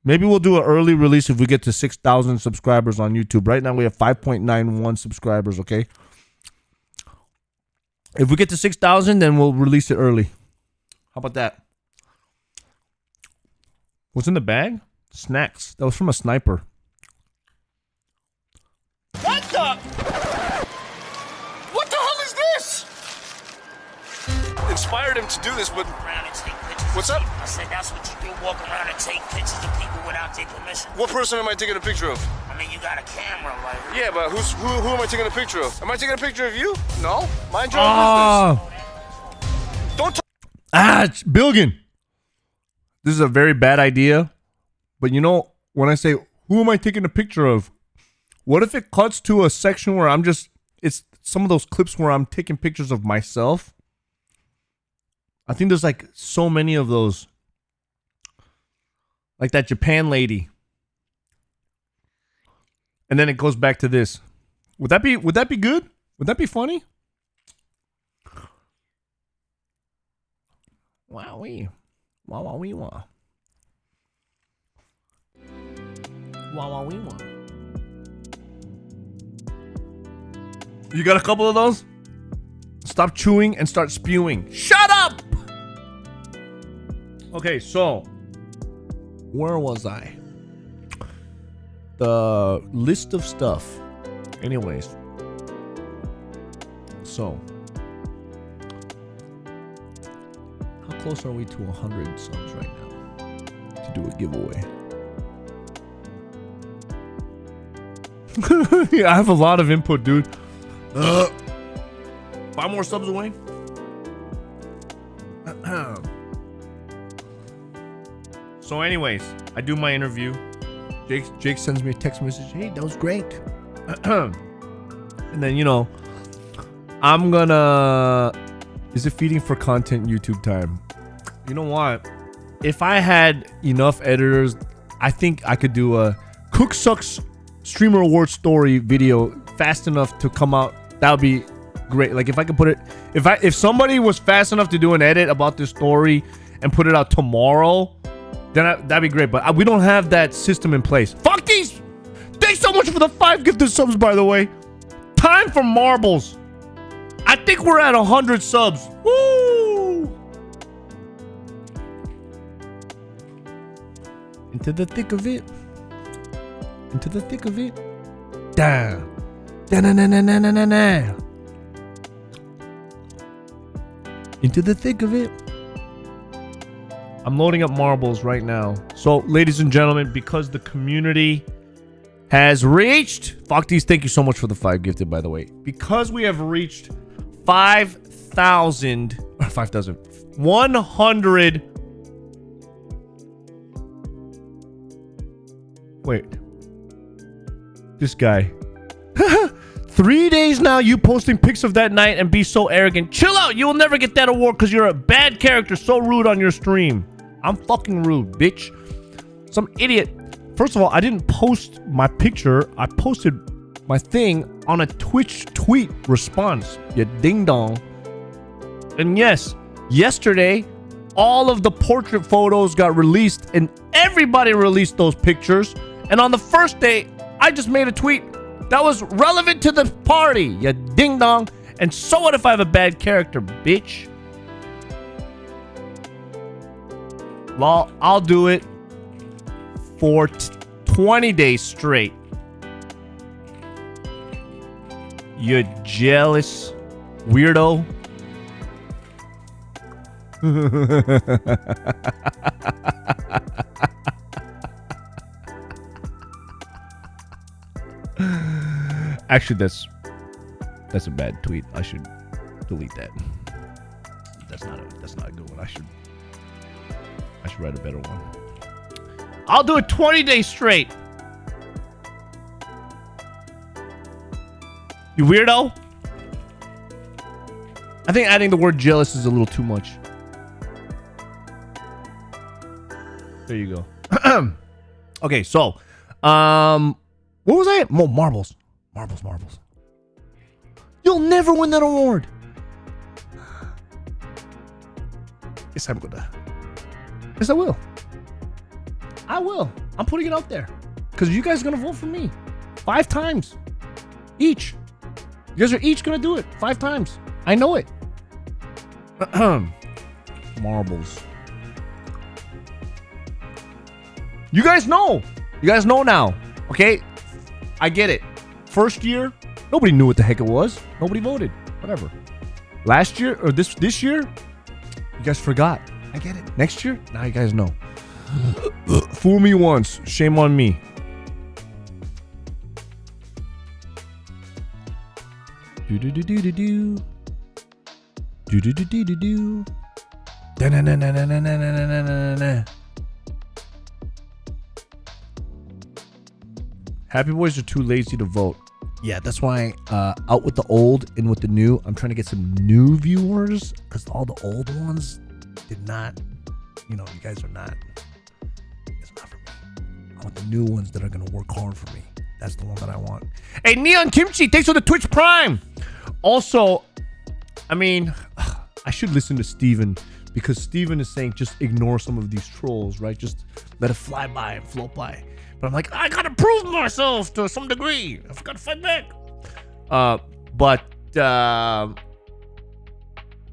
Maybe we'll do an early release if we get to 6,000 subscribers on YouTube. Right now we have 5.91 subscribers, okay? If we get to 6,000, then we'll release it early. How about that? What's in the bag? Snacks. That was from a sniper. What the? What the hell is this? Inspired him to do this, but Around and take pictures. What's up? I said that's what you do. Walk around and take pictures of people without their permission. what person am I taking a picture of? I mean, you got a camera, like. Yeah, but who am I taking a picture of? Am I taking a picture of you? No. Mind your own business. Don't Bilgin. This is a very bad idea. But you know, when I say, who am I taking a picture of? What if it cuts to a section where it's some of those clips where I'm taking pictures of myself? I think there's like so many of those. Like that Japan lady. And then it goes back to this. Would that be good? Would that be funny? Wowee. Wowee wah. Wowee wah. You got a couple of those? Stop chewing and start spewing. Shut up! Okay, so where was I? The list of stuff. Anyways. So how close are we to 100 subs right now to do a giveaway? Yeah, I have a lot of input, dude. 5 more subs away. So anyways, I do my interview. Jake sends me a text message. Hey, that was great. And then, you know, I'm gonna... Is it feeding for content YouTube time? You know what? If I had enough editors, I think I could do a CookSux Streamer Award story video fast enough to come out. That would be great. Like if I could put it... If somebody was fast enough to do an edit about this story and put it out tomorrow... then that'd be great, but we don't have that system in place. Fuck these! Thanks so much for the 5 gifted subs, by the way. Time for marbles. I think we're at 100 subs. Woo! Into the thick of it. Into the thick of it. Da. Da-na-na-na-na-na-na. Into the thick of it. I'm loading up marbles right now. So, ladies and gentlemen, because the community has reached... Faktis, thank you so much for the 5 gifted, by the way. Because we have reached 5,000... 5,000... 100... Wait. This guy. 3 days now, you posting pics of that night and be so arrogant. Chill out. You will never get that award because you're a bad character. So rude on your stream. I'm fucking rude, bitch. Some idiot. First of all, I didn't post my picture. I posted my thing on a Twitch tweet response. You ding dong. And yes, yesterday, all of the portrait photos got released and everybody released those pictures. And on the first day, I just made a tweet that was relevant to the party. You ding dong. And so what if I have a bad character, bitch? Well, I'll do it for 20 days straight. You jealous weirdo. Actually, that's a bad tweet. I should delete that. That's not a good one. I should write a better one. I'll do it 20 days straight. You weirdo. I think adding the word jealous is a little too much. There you go. Okay, so what was that? Marbles. Marbles. You'll never win that award. Yes, I'm gonna. Yes, I will. I will. I'm putting it out there. Because you guys are gonna vote for me 5 times each. You guys are each gonna do it 5 times. I know it. Marbles. You guys know. You guys know now. Okay? I get it. First year, nobody knew what the heck it was. Nobody voted. Whatever. Last year, or this year, you guys forgot. I get it. Next year, now you guys know. Fool me once. Shame on me. Do-do-do-do-do-do. Do-do-do-do-do-do. Da-na-na-na-na-na-na-na-na-na. Happy Boys are too lazy to vote. Yeah, that's why out with the old, in with the new. I'm trying to get some new viewers because all the old ones did not. You know, you guys are not. It's not for me. I want the new ones that are gonna work hard for me. That's the one that I want. Hey, Neon Kimchi, thanks for the Twitch Prime. Also, I mean, I should listen to Steven because Steven is saying just ignore some of these trolls, right? Just let it fly by and float by. But I'm like, I gotta prove myself to some degree. I've gotta fight back. But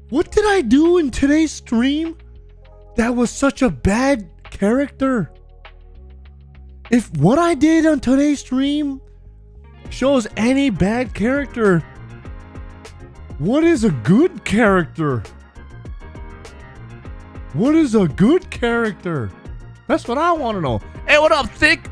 what did I do in today's stream that was such a bad character? If what I did on today's stream shows any bad character, what is a good character? What is a good character? That's what I want to know. Hey, what up, Thick?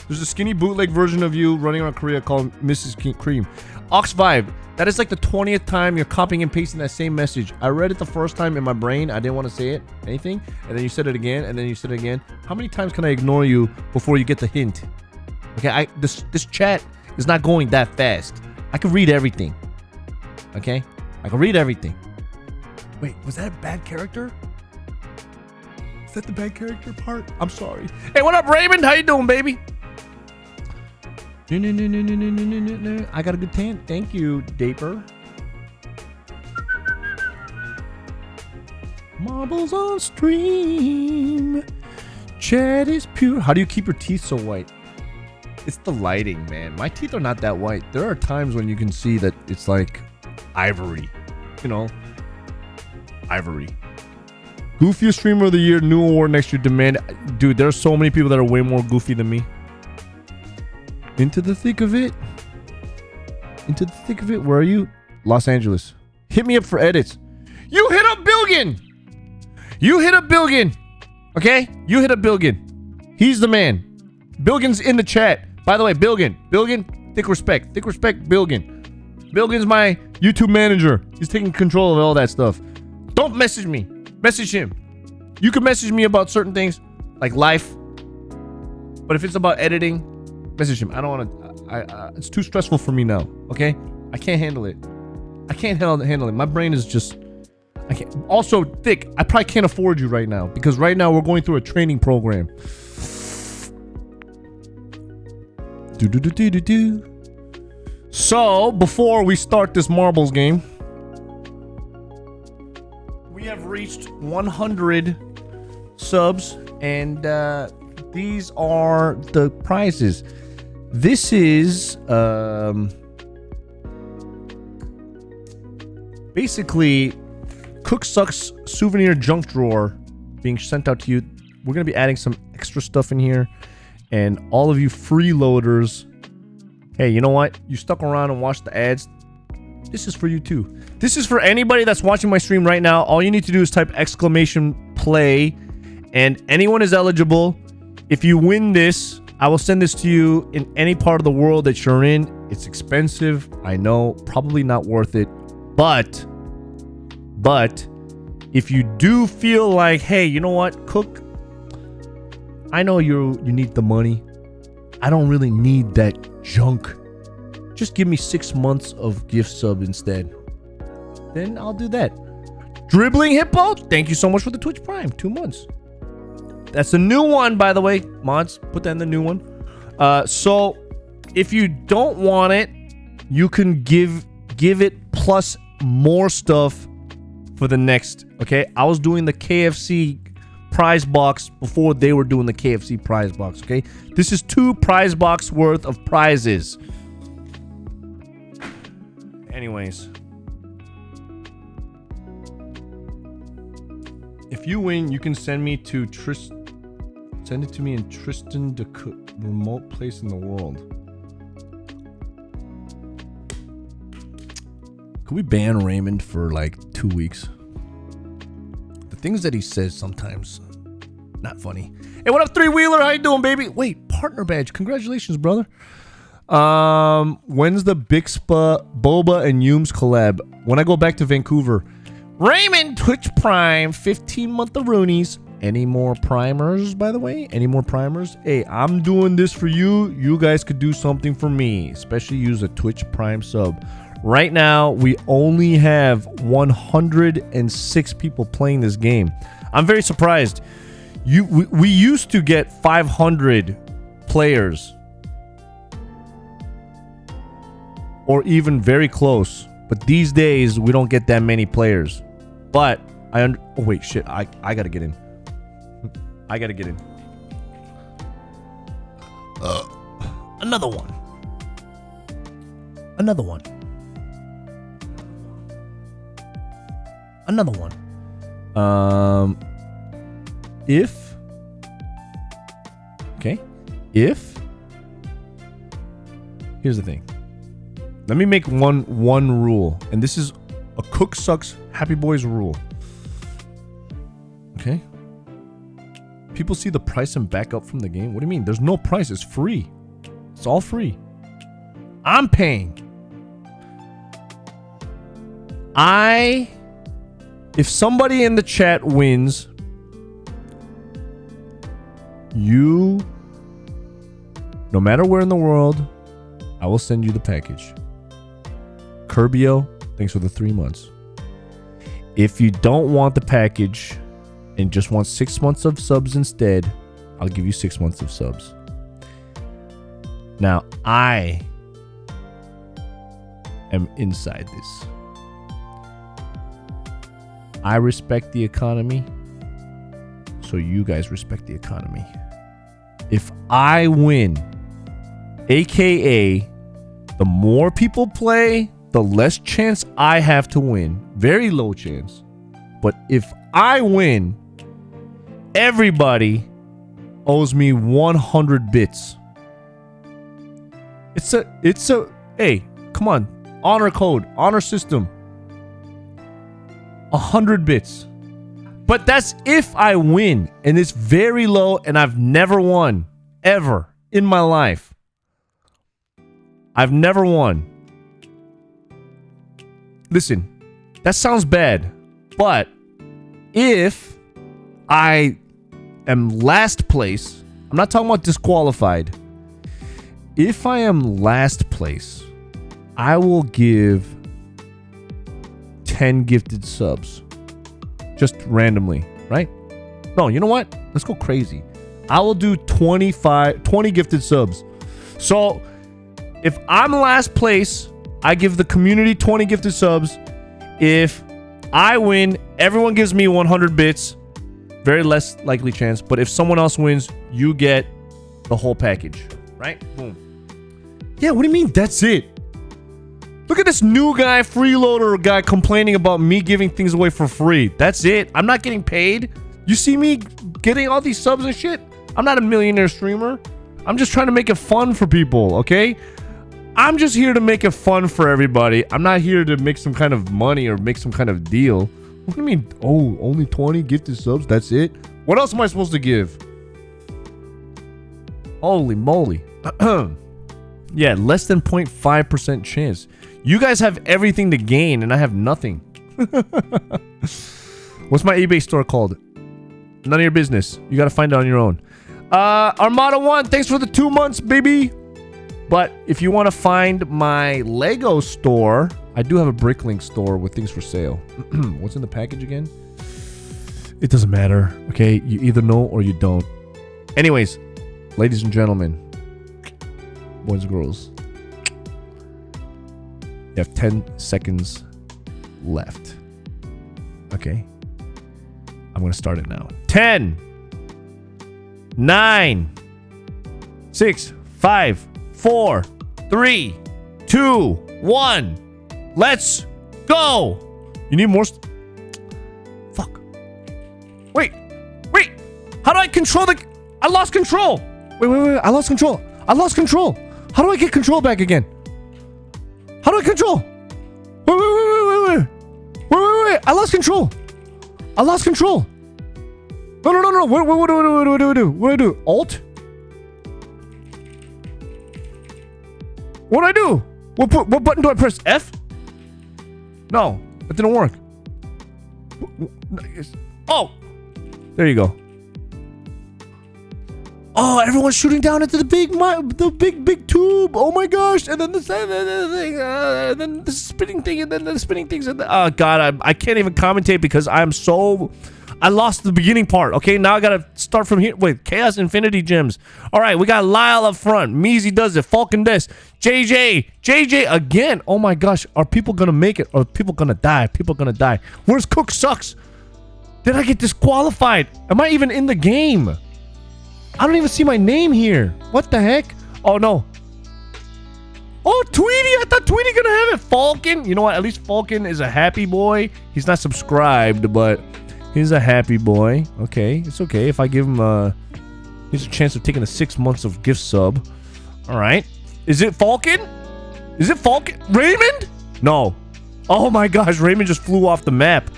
There's a skinny bootleg version of you running around Korea called Mrs. Cream. Ox Vibe. That is like the 20th time you're copying and pasting that same message. I read it the first time in my brain. I didn't want to say it, anything. And then you said it again, and then you said it again. How many times can I ignore you before you get the hint? Okay, this chat is not going that fast. I can read everything. Okay? I can read everything. Wait, was that a bad character? Is that the bad character part? I'm sorry. Hey, what up, Raymond? How you doing, baby? I got a good tan. Thank you, Daper. Marbles on stream. Chat is pure. How do you keep your teeth so white? It's the lighting, man. My teeth are not that white. There are times when you can see that it's like ivory. You know, ivory. Goofiest streamer of the year, new award next year. Demand. Dude, there's so many people that are way more goofy than me. Into the thick of it. Into the thick of it. Where are you? Los Angeles. Hit me up for edits. You hit up Bilgin. You hit up Bilgin. Okay? You hit up Bilgin. He's the man. Bilgin's in the chat. By the way, Bilgin. Bilgin, thick respect. Thick respect, Bilgin. Bilgin's my YouTube manager. He's taking control of all that stuff. Don't message me. Message him. You can message me about certain things, like life. But if it's about editing, message him. I don't want to. It's too stressful for me now. Okay, I can't handle it. I can't handle it. My brain is just. I can't. Also, Thick, I probably can't afford you right now because right now we're going through a training program. So before we start this marbles game, we have reached 100 subs, and these are the prizes. This is basically CookSux souvenir junk drawer being sent out to you We're going to be adding some extra stuff in here. And all of you freeloaders, hey, you know what? You stuck around and watched the ads. This is for you too. This is for anybody that's watching my stream right now. All you need to do is type !play, and anyone is eligible. If you win this, I will send this to you in any part of the world that you're in. It's expensive, I know, probably not worth it. But if you do feel like, hey, you know what, Cook, I know you need the money. I don't really need that junk. Just give me 6 months of gift sub instead. Then I'll do that. Dribbling Hippo, thank you so much for the Twitch Prime. 2 months. That's a new one, by the way. Mods, put that in the new one. So if you don't want it, you can give it plus more stuff for the next. Okay, I was doing the KFC prize box before they were doing the KFC prize box. Okay, this is 2 prize box worth of prizes. Anyways, if you win, you can send me to send it to me in Tristan, the remote place in the world. Could we ban Raymond for like 2 weeks? The things that he says sometimes, not funny. Hey, what up, Three Wheeler? How you doing, baby? Wait, partner badge. Congratulations, brother. When's the Bixpa, Boba, and Yumes collab? When I go back to Vancouver. Raymond, Twitch Prime, 15-month-a-roonies. Any more primers, by the way? Any more primers? Hey, I'm doing this for you. You guys could do something for me. Especially use a Twitch Prime sub. Right now, we only have 106 people playing this game. I'm very surprised. We used to get 500 players. Or even very close. But these days, we don't get that many players. But, oh wait, shit. I gotta get in. I gotta get in. Another one. Another one. Another one. Here's the thing. Let me make one rule, and this is a CookSux Happy Boys rule. Okay. People see the price and back up from the game. What do you mean? There's no price. It's free. It's all free. I'm paying. If somebody in the chat wins, no matter where in the world, I will send you the package. Curbio, thanks for the 3 months. If you don't want the package and just want 6 months of subs instead, I'll give you 6 months of subs. Now, I am inside this. I respect the economy, so you guys respect the economy. If I win, aka the more people play, the less chance I have to win. Very low chance. But if I win, everybody owes me 100 bits. Hey, come on. Honor code, honor system. 100 bits. But that's if I win. And it's very low, and I've never won. Ever. In my life. I've never won. Listen, that sounds bad. But if I am last place, I'm not talking about disqualified. If I am last place, I will give 10 gifted subs. Just randomly, right? No, you know what? Let's go crazy. I will do 20 gifted subs. So, if I'm last place, I give the community 20 gifted subs. If I win, everyone gives me 100 bits. Very less likely chance. But if someone else wins, you get the whole package. Right? Boom. Yeah, what do you mean that's it? Look at this new guy, freeloader guy, complaining about me giving things away for free. That's it. I'm not getting paid. You see me getting all these subs and shit? I'm not a millionaire streamer. I'm just trying to make it fun for people, okay? I'm just here to make it fun for everybody. I'm not here to make some kind of money or make some kind of deal. What do you mean? Oh, only 20 gifted subs? That's it? What else am I supposed to give? Holy moly. Yeah, less than 0.5% chance. You guys have everything to gain and I have nothing. What's my eBay store called? None of your business. You gotta find it on your own. Armada 1, thanks for the 2 months, baby. But if you want to find my Lego store, I do have a Bricklink store with things for sale. What's in the package again? It doesn't matter, okay? You either know or you don't. Anyways, ladies and gentlemen, boys and girls, you have 10 seconds left. Okay? I'm going to start it now. 10, 9, 6, 5, 4, 3, 2, 1. Let's go. You need more. Fuck. Wait. How do I control the? I lost control. Wait. I lost control. How do I get control back again? How do I control? Wait. I lost control. No. What do I do? Alt? What do I do? What button do I press? F? No, it didn't work. Oh, there you go. Oh, everyone's shooting down into the big tube. Oh my gosh! And then the thing, and then the spinning thing, and then the spinning things. And oh god, I can't even commentate because I lost the beginning part. Okay, now I gotta start from here. Wait, Chaos Infinity Gems. All right, we got Lyle up front. Measy does it. Falcon this. JJ again. Oh my gosh, are people gonna make it? Or are people gonna die? Where's CookSux? Did I get disqualified? Am I even in the game? I don't even see my name here. What the heck? Oh no. Oh, Tweety! I thought Tweety gonna have it. Falcon. You know what? At least Falcon is a happy boy. He's not subscribed, but he's a happy boy. Okay, it's okay if I give him here's a chance of taking a 6 months of gift sub. All right. Is it Falcon? Raymond? No. Oh my gosh, Raymond just flew off the map.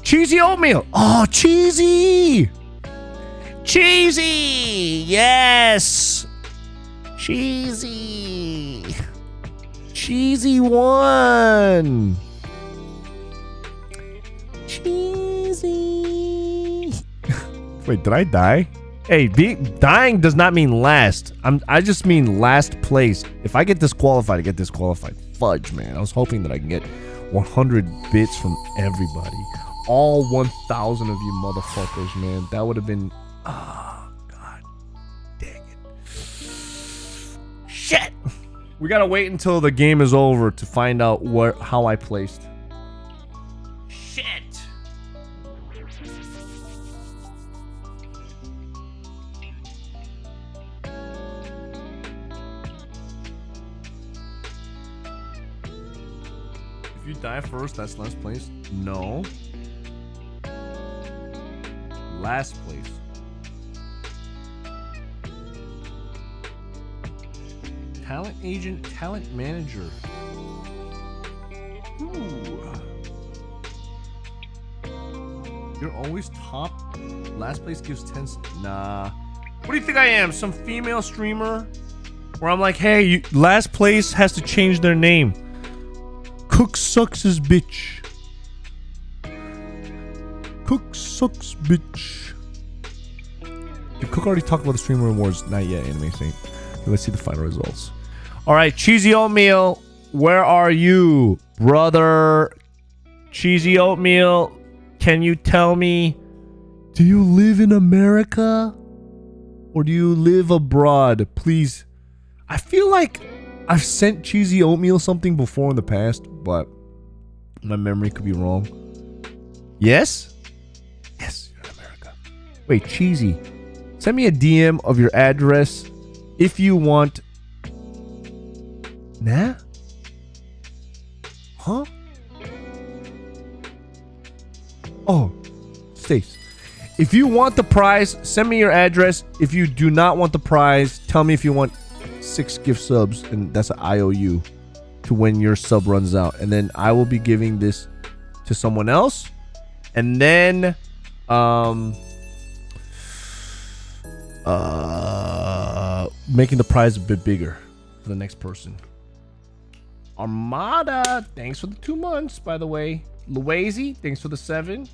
Cheesy oatmeal. Oh, cheesy. Yes. Cheesy one. Cheesy. Wait, did I die? Hey, dying does not mean last. I just mean last place. If I get disqualified, I get disqualified. Fudge, man. I was hoping that I can get 100 bits from everybody. All 1,000 of you motherfuckers, man. That would have been... Oh, God. Dang it. Shit. We gotta wait until the game is over to find out how I placed. Shit. If you die first, that's last place? No. Last place. Talent agent, talent manager. Ooh. You're always top. Last place gives 10. Nah. What do you think I am? Some female streamer? Where I'm like, hey, last place has to change their name. CookSux bitch. CookSux bitch. Did Cook already talk about the streamer awards? Not yet, Anime Saint. Okay, let's see the final results. Alright, Cheesy Oatmeal, where are you, brother? Cheesy Oatmeal, can you tell me, do you live in America? Or do you live abroad? Please. I feel like I've sent Cheesy Oatmeal something before in the past, but my memory could be wrong. Yes? Yes, you're in America. Wait, Cheesy, send me a DM of your address if you want. Nah? Huh? Oh, Stace. If you want the prize, send me your address. If you do not want the prize, tell me if you want 6 gift subs, and that's an IOU to when your sub runs out. And then I will be giving this to someone else. And then making the prize a bit bigger for the next person. Armada, thanks for the 2 months, by the way. Luazy, thanks for the 7.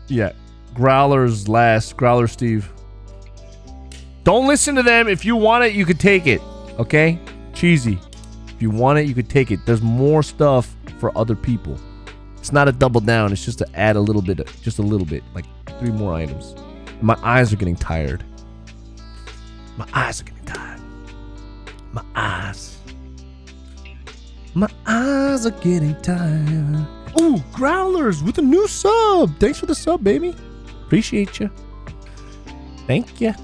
Yeah, Growler's last. Growler Steve. Don't listen to them. If you want it, you could take it. Okay? Cheesy. If you want it, you could take it. There's more stuff for other people. It's not a double down. It's just to add a little bit. Just a little bit. Like 3 more items. My eyes are getting tired. My eyes are getting tired. My eyes. My eyes are getting tired. Ooh, Growlers with a new sub. Thanks for the sub, baby. Appreciate you. Thank you.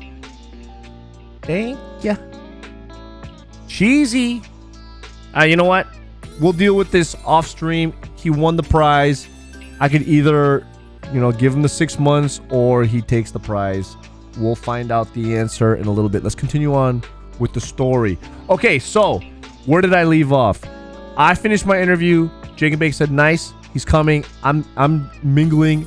Thank you. Cheesy. You know what? We'll deal with this off stream. He won the prize. I could either, give him the 6 months or he takes the prize. We'll find out the answer in a little bit. Let's continue on with the story. Okay, so where did I leave off? I finished my interview. Jake and Bake said, nice. He's coming. I'm mingling.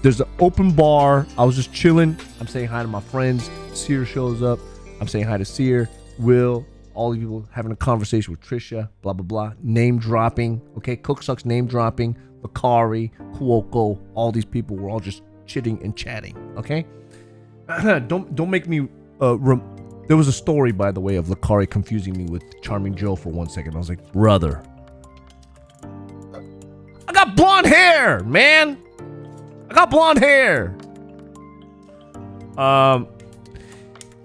There's an open bar. I was just chilling. I'm saying hi to my friends. Sear shows up. I'm saying hi to Sear, Will, all the people having a conversation with Trisha, blah, blah, blah. Name dropping. Okay, CookSux name dropping. Bakari, Kuoko, all these people were all just chitting and chatting. Okay? Don't make me... there was a story, by the way, of Lakari confusing me with Charming Joe for 1 second. I was like, brother. I got blonde hair, man. I got blonde hair.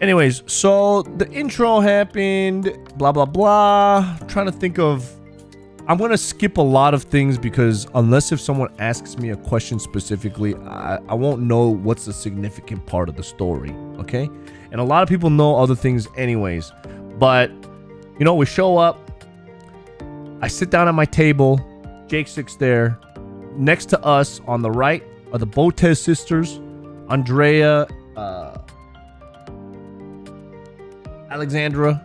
Anyways, so the intro happened, blah, blah, blah. I'm trying to think of... I'm going to skip a lot of things because unless if someone asks me a question specifically, I won't know what's the significant part of the story, okay? And a lot of people know other things anyways. But, we show up. I sit down at my table. Jake sits there. Next to us on the right are the Botez sisters, Andrea, Alexandra,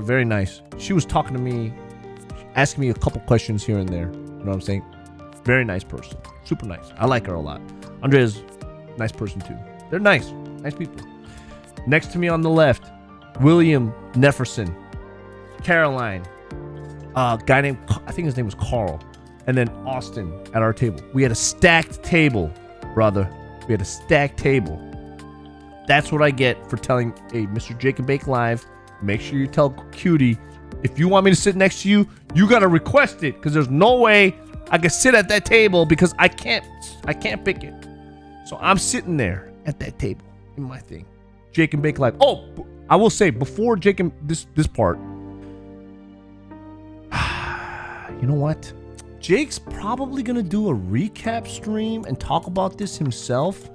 very nice. She was talking to me, asking me a couple questions here and there. You know what I'm saying? Very nice person. Super nice. I like her a lot. Andrea's a nice person too. They're nice. Nice people. Next to me on the left, William Nefferson, Caroline, a guy named, I think his name was Carl, and then Austin at our table. We had a stacked table, brother. We had a stacked table. That's what I get for telling, hey, Mr. Jake and Bake Live, make sure you tell Cutie, if you want me to sit next to you, you gotta request it, because there's no way I can sit at that table because I can't pick it. So I'm sitting there at that table in my thing. Jake and Bake Live. Oh, I will say, before Jake and this part, you know what? Jake's probably gonna do a recap stream and talk about this himself.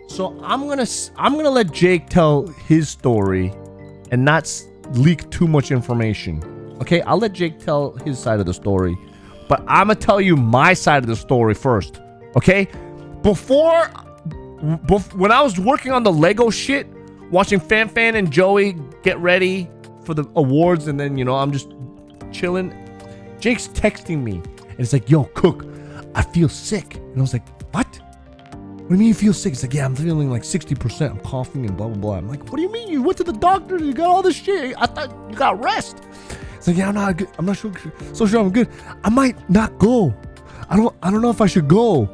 So I'm gonna let Jake tell his story and not leak too much information. Okay, I'll let Jake tell his side of the story, but I'm gonna tell you my side of the story first. Okay, before when I was working on the Lego shit, watching Fan and Joey get ready for the awards, and then I'm just chilling. Jake's texting me, and it's like, "Yo, Cook, I feel sick," and I was like, "What? What do you mean you feel sick?" It's like, "Yeah, I'm feeling like 60%. I'm coughing and blah, blah, blah." I'm like, "What do you mean? You went to the doctor? You got all this shit. I thought you got rest." It's like, "Yeah, I'm not good. I'm not sure I'm good. I might not go. I don't know if I should go."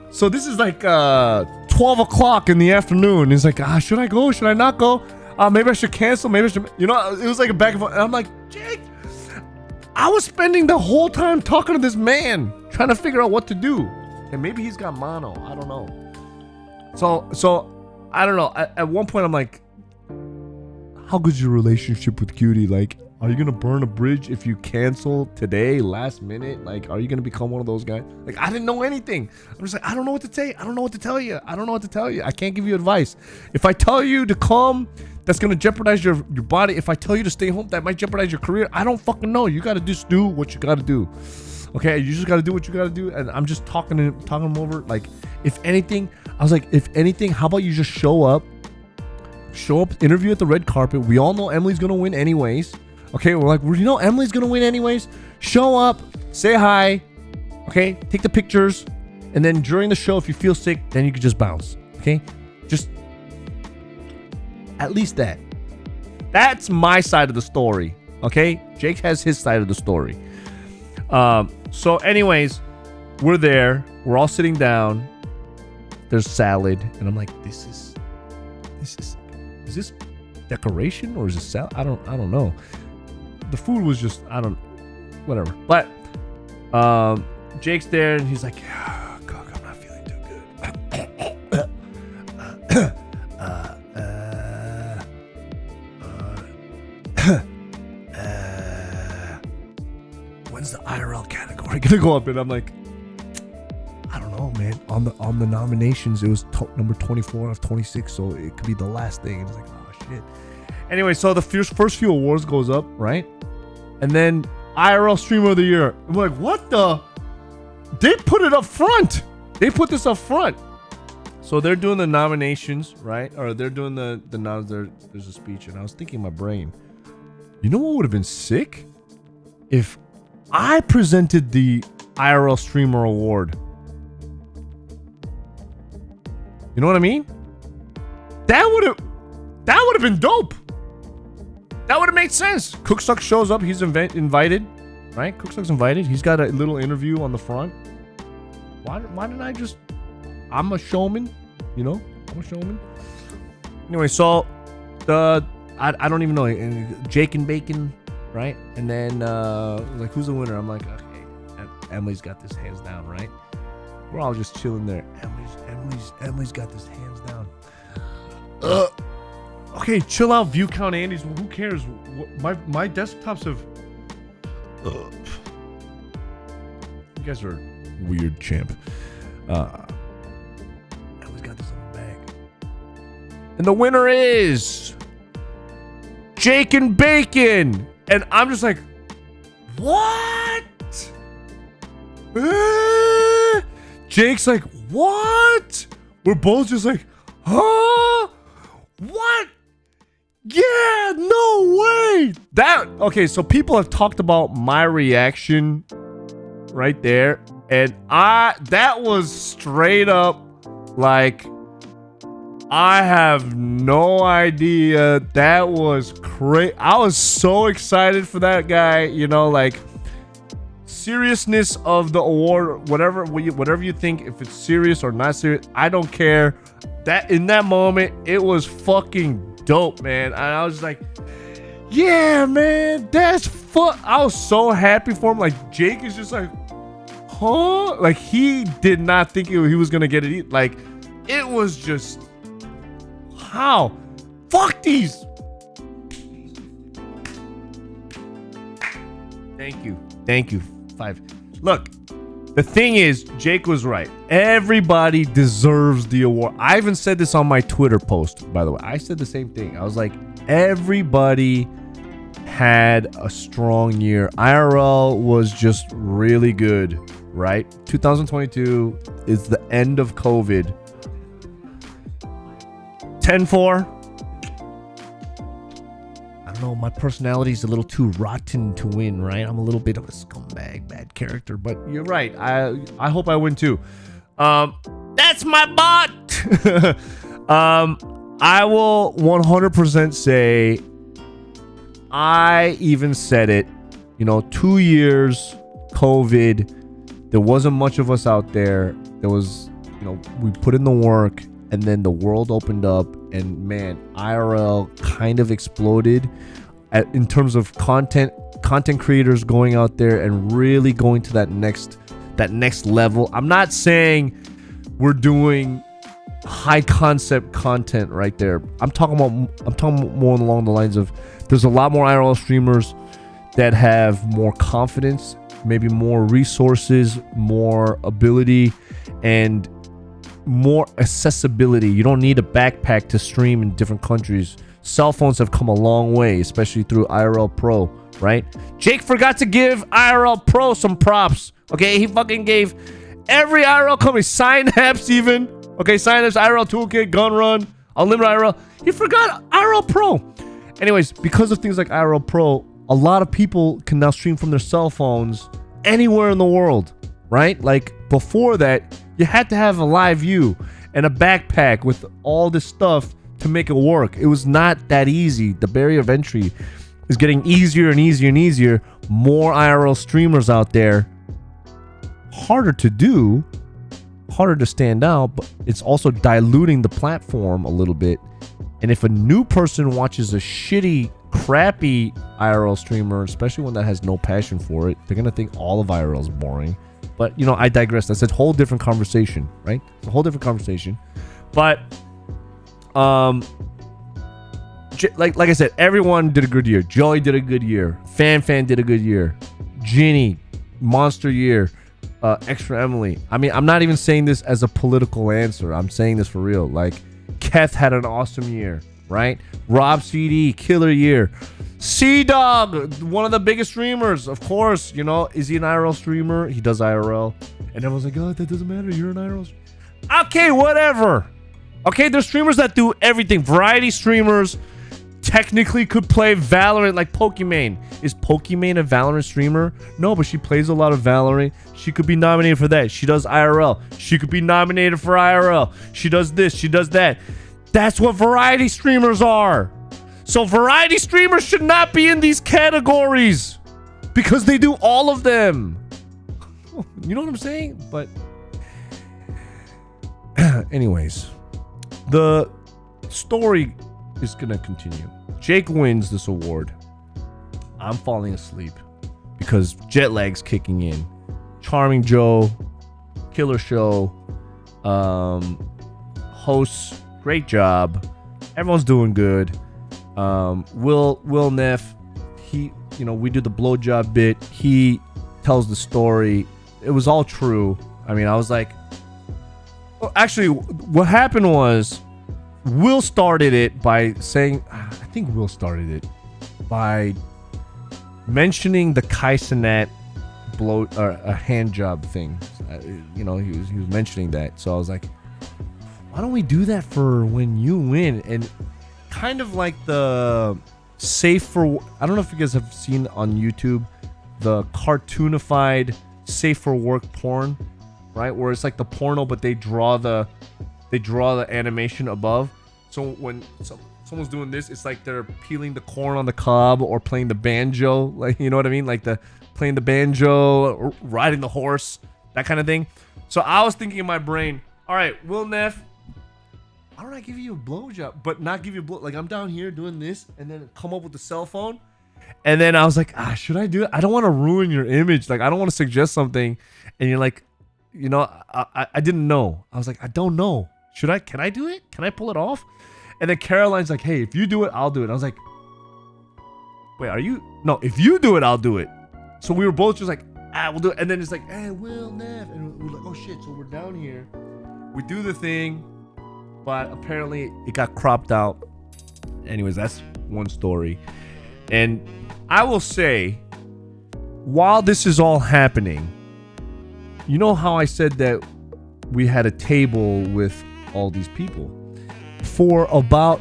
So this is like 12 o'clock in the afternoon. It's like, should I go? Should I not go? Maybe I should cancel. Maybe I should. It was like a back and forth. And I'm like, Jake, I was spending the whole time talking to this man, trying to figure out what to do. And maybe he's got mono. I don't know. So I don't know. At one point, I'm like, how good's your relationship with Cutie? Like, are you gonna burn a bridge if you cancel today, last minute? Like, are you gonna become one of those guys? Like, I didn't know anything. I'm just like, I don't know what to say. I don't know what to tell you. I don't know what to tell you. I can't give you advice. If I tell you to come that's gonna jeopardize your body. If I tell you to stay home, that might jeopardize your career. I don't fucking know. You gotta just do what you gotta do. Okay, you just gotta do what you gotta do. And I'm just talking him over. Like, if anything, I was like, if anything, how about you just show up, interview at the red carpet. We all know Emily's gonna win anyways. Okay, we're like, you know Emily's gonna win anyways. Show up, say hi, okay, take the pictures, and then during the show, if you feel sick, then you can just bounce. Okay, just at least that. That's my side of the story. Okay, Jake has his side of the story. So anyways, we're there. We're all sitting down. There's salad, and I'm like, is this decoration or is this salad? I don't know. The food was just, whatever. But Jake's there, and he's like, Cook, I'm not feeling too good. When's the IRL category gonna go up? And I'm like, I don't know, man. On the nominations, it was number 24 out of 26, so it could be the last thing. And it's like, oh shit. Anyway, so the first few awards goes up, right? And then IRL Streamer of the Year. I'm like, what the? They put it up front. They put this up front. So they're doing the nominations, right? Or they're doing the there's a speech, and I was thinking in my brain, you know what would have been sick? If I presented the IRL Streamer Award. You know what I mean? That would have been dope. That would have made sense. CookSux shows up. He's invited, right? CookSux invited. He's got a little interview on the front. Why didn't I just... I'm a showman, you know? I'm a showman. Anyway, so I don't even know. Jake and Bacon, right? And then like, who's the winner? I'm like, okay, Emily's got this hands down, right? We're all just chilling there. Emily's got this hands down. Okay, chill out, view count Andy's. Who cares? My desktops have... You guys are weird, champ. Emily's got this in the bag. And the winner is... Jake and Bacon! And I'm just like, what? Jake's like, what? We're both just like, huh? What? Yeah, no way. Okay, so people have talked about my reaction right there, and that was straight up like, I have no idea. That was crazy. I was so excited for that guy, you know, like, seriousness of the award, whatever you think, if it's serious or not serious, I don't care. That in that moment, it was fucking dope, man. And I was like, yeah, man, that's fun. I was so happy for him. Like, Jake is just like, huh? Like, he did not think he was gonna get it. Like, it was just, how? Fuck these. Thank you. 5. Look, the thing is, Jake was right. Everybody deserves the award. I even said this on my Twitter post, by the way. I said the same thing. I was like, everybody had a strong year. IRL was just really good, right? 2022 is the end of COVID. 10-4. I don't know, my personality is a little too rotten to win, right? I'm a little bit of a scumbag, bad character, but you're right. I hope I win too. That's my bot. I will 100% say, I even said it, 2 years, COVID, there wasn't much of us out there. There was, we put in the work, and then the world opened up, and man, IRL kind of exploded in terms of content creators going out there and really going to that next level. I'm not saying we're doing high concept content right there. I'm talking more along the lines of, there's a lot more IRL streamers that have more confidence, maybe more resources, more ability, and more accessibility. You don't need a backpack to stream in different countries. cell phones have come a long way, especially through IRL Pro, right? Jake forgot to give IRL Pro some props. Okay, he fucking gave every IRL company, Synapse even. Okay, Synapse, IRL Toolkit, Gun Run, Unlimited IRL. He forgot IRL Pro. Anyways, because of things like IRL Pro, a lot of people can now stream from their cell phones anywhere in the world, right? Like before that, you had to have a live view and a backpack with all this stuff to make it work. It was not that easy. The barrier of entry is getting easier and easier and easier. More IRL streamers out there. Harder to do, harder to stand out, but it's also diluting the platform a little bit. And if a new person watches a shitty, crappy IRL streamer, especially one that has no passion for it, they're gonna think all of IRL is boring. But you know, I digress. That's a whole different conversation, right? It's a whole different conversation. But like I said, everyone did a good year. Joey did a good year. Fan did a good year. Ginny, monster year. Extra Emily. I mean, I'm not even saying this as a political answer. I'm saying this for real. Like, Keth had an awesome year, right? Rob CD, killer year. C-Dog, one of the biggest streamers, of course. You know, is he an IRL streamer? He does IRL. And everyone's like, oh, that doesn't matter. You're an IRL streamer. Okay, whatever. Okay, there's streamers that do everything. Variety streamers technically could play Valorant like Pokimane. Is Pokimane a Valorant streamer? No, but she plays a lot of Valorant. She could be nominated for that. She does IRL. She could be nominated for IRL. She does this. She does that. That's what variety streamers are. So variety streamers should not be in these categories because they do all of them. You know what I'm saying? But anyways, the story is gonna continue. Jake wins this award. I'm falling asleep because jet lag's kicking in. Charming Joe, killer show, hosts, great job. Everyone's doing good. Will Neff, he, you know, we do the blowjob bit. He tells the story. It was all true. I mean, I was like, well, actually, what happened was Will started it by saying, I think Will started it by mentioning the Kaisenet a hand job thing. You know, he was mentioning that. So I was like, why don't we do that for when you win? And kind of like the safe for, I don't know if you guys have seen on YouTube the cartoonified safe for work porn, right? Where it's like the porno, but they draw the animation above. So when someone's doing this, it's like they're peeling the corn on the cob or playing the banjo, like, you know what I mean? Like playing the banjo, or riding the horse, that kind of thing. So I was thinking in my brain, all right, Will Neff, why don't I give you a blowjob, but not give you a blow? Like, I'm down here doing this and then come up with the cell phone. And then I was like, should I do it? I don't want to ruin your image. Like, I don't want to suggest something. And you're like, you know, I didn't know. I was like, I don't know. Can I do it? Can I pull it off? And then Caroline's like, hey, if you do it, I'll do it. I was like, wait, no, if you do it, I'll do it. So we were both just like, we'll do it. And then it's like, hey, Will Neff. And we're like, oh shit. So we're down here. We do the thing. But apparently it got cropped out. Anyways, that's one story. And I will say, while this is all happening, you know how I said that we had a table with all these people? For about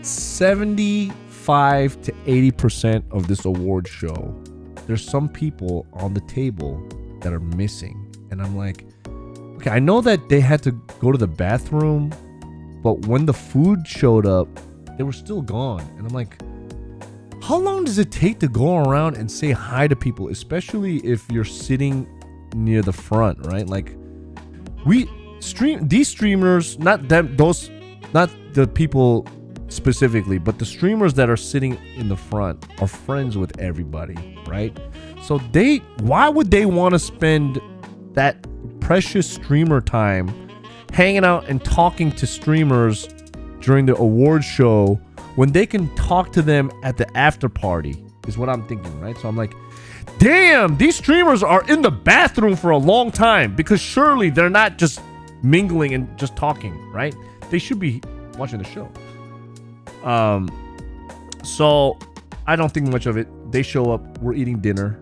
75 to 80% of this award show, there's some people on the table that are missing. And I'm like, okay, I know that they had to go to the bathroom, but when the food showed up, they were still gone. And I'm like, how long does it take to go around and say hi to people, especially if you're sitting near the front, right? Like, these streamers, not the people specifically, but the streamers that are sitting in the front are friends with everybody, right? So why would they want to spend that precious streamer time hanging out and talking to streamers during the award show when they can talk to them at the after party, is what I'm thinking, right? So I'm like, damn, these streamers are in the bathroom for a long time, because surely they're not just mingling and just talking, right? They should be watching the show. So I don't think much of it. They show up. We're eating dinner.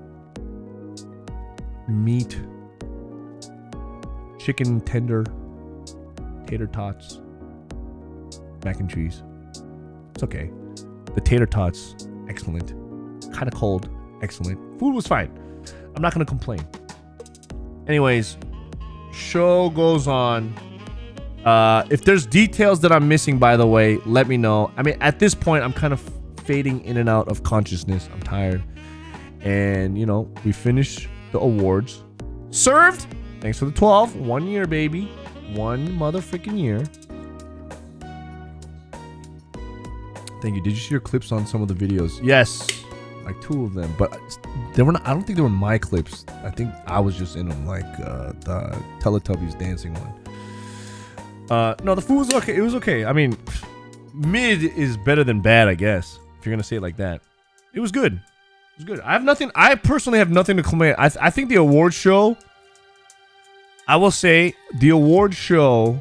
Meat. Chicken tender. Tater tots. Mac and cheese. It's okay. The tater tots, excellent. Kind of cold, excellent. Food was fine. I'm not gonna complain. Anyways, show goes on. If there's details that I'm missing, by the way, let me know. I mean, at this point, I'm kind of fading in and out of consciousness. I'm tired. And, you know, we finished the awards. Served! Thanks for the 12. 1 year, baby. 1 motherfucking year. Thank you. Did you see your clips on some of the videos? Yes. Like 2 of them. But they were not, I don't think they were my clips. I think I was just in them. Like the Teletubbies dancing one. No, the food was okay. It was okay. I mean, mid is better than bad, I guess. If you're going to say it like that. It was good. It was good. I personally have nothing to complain. I think the award show, I will say, the award show,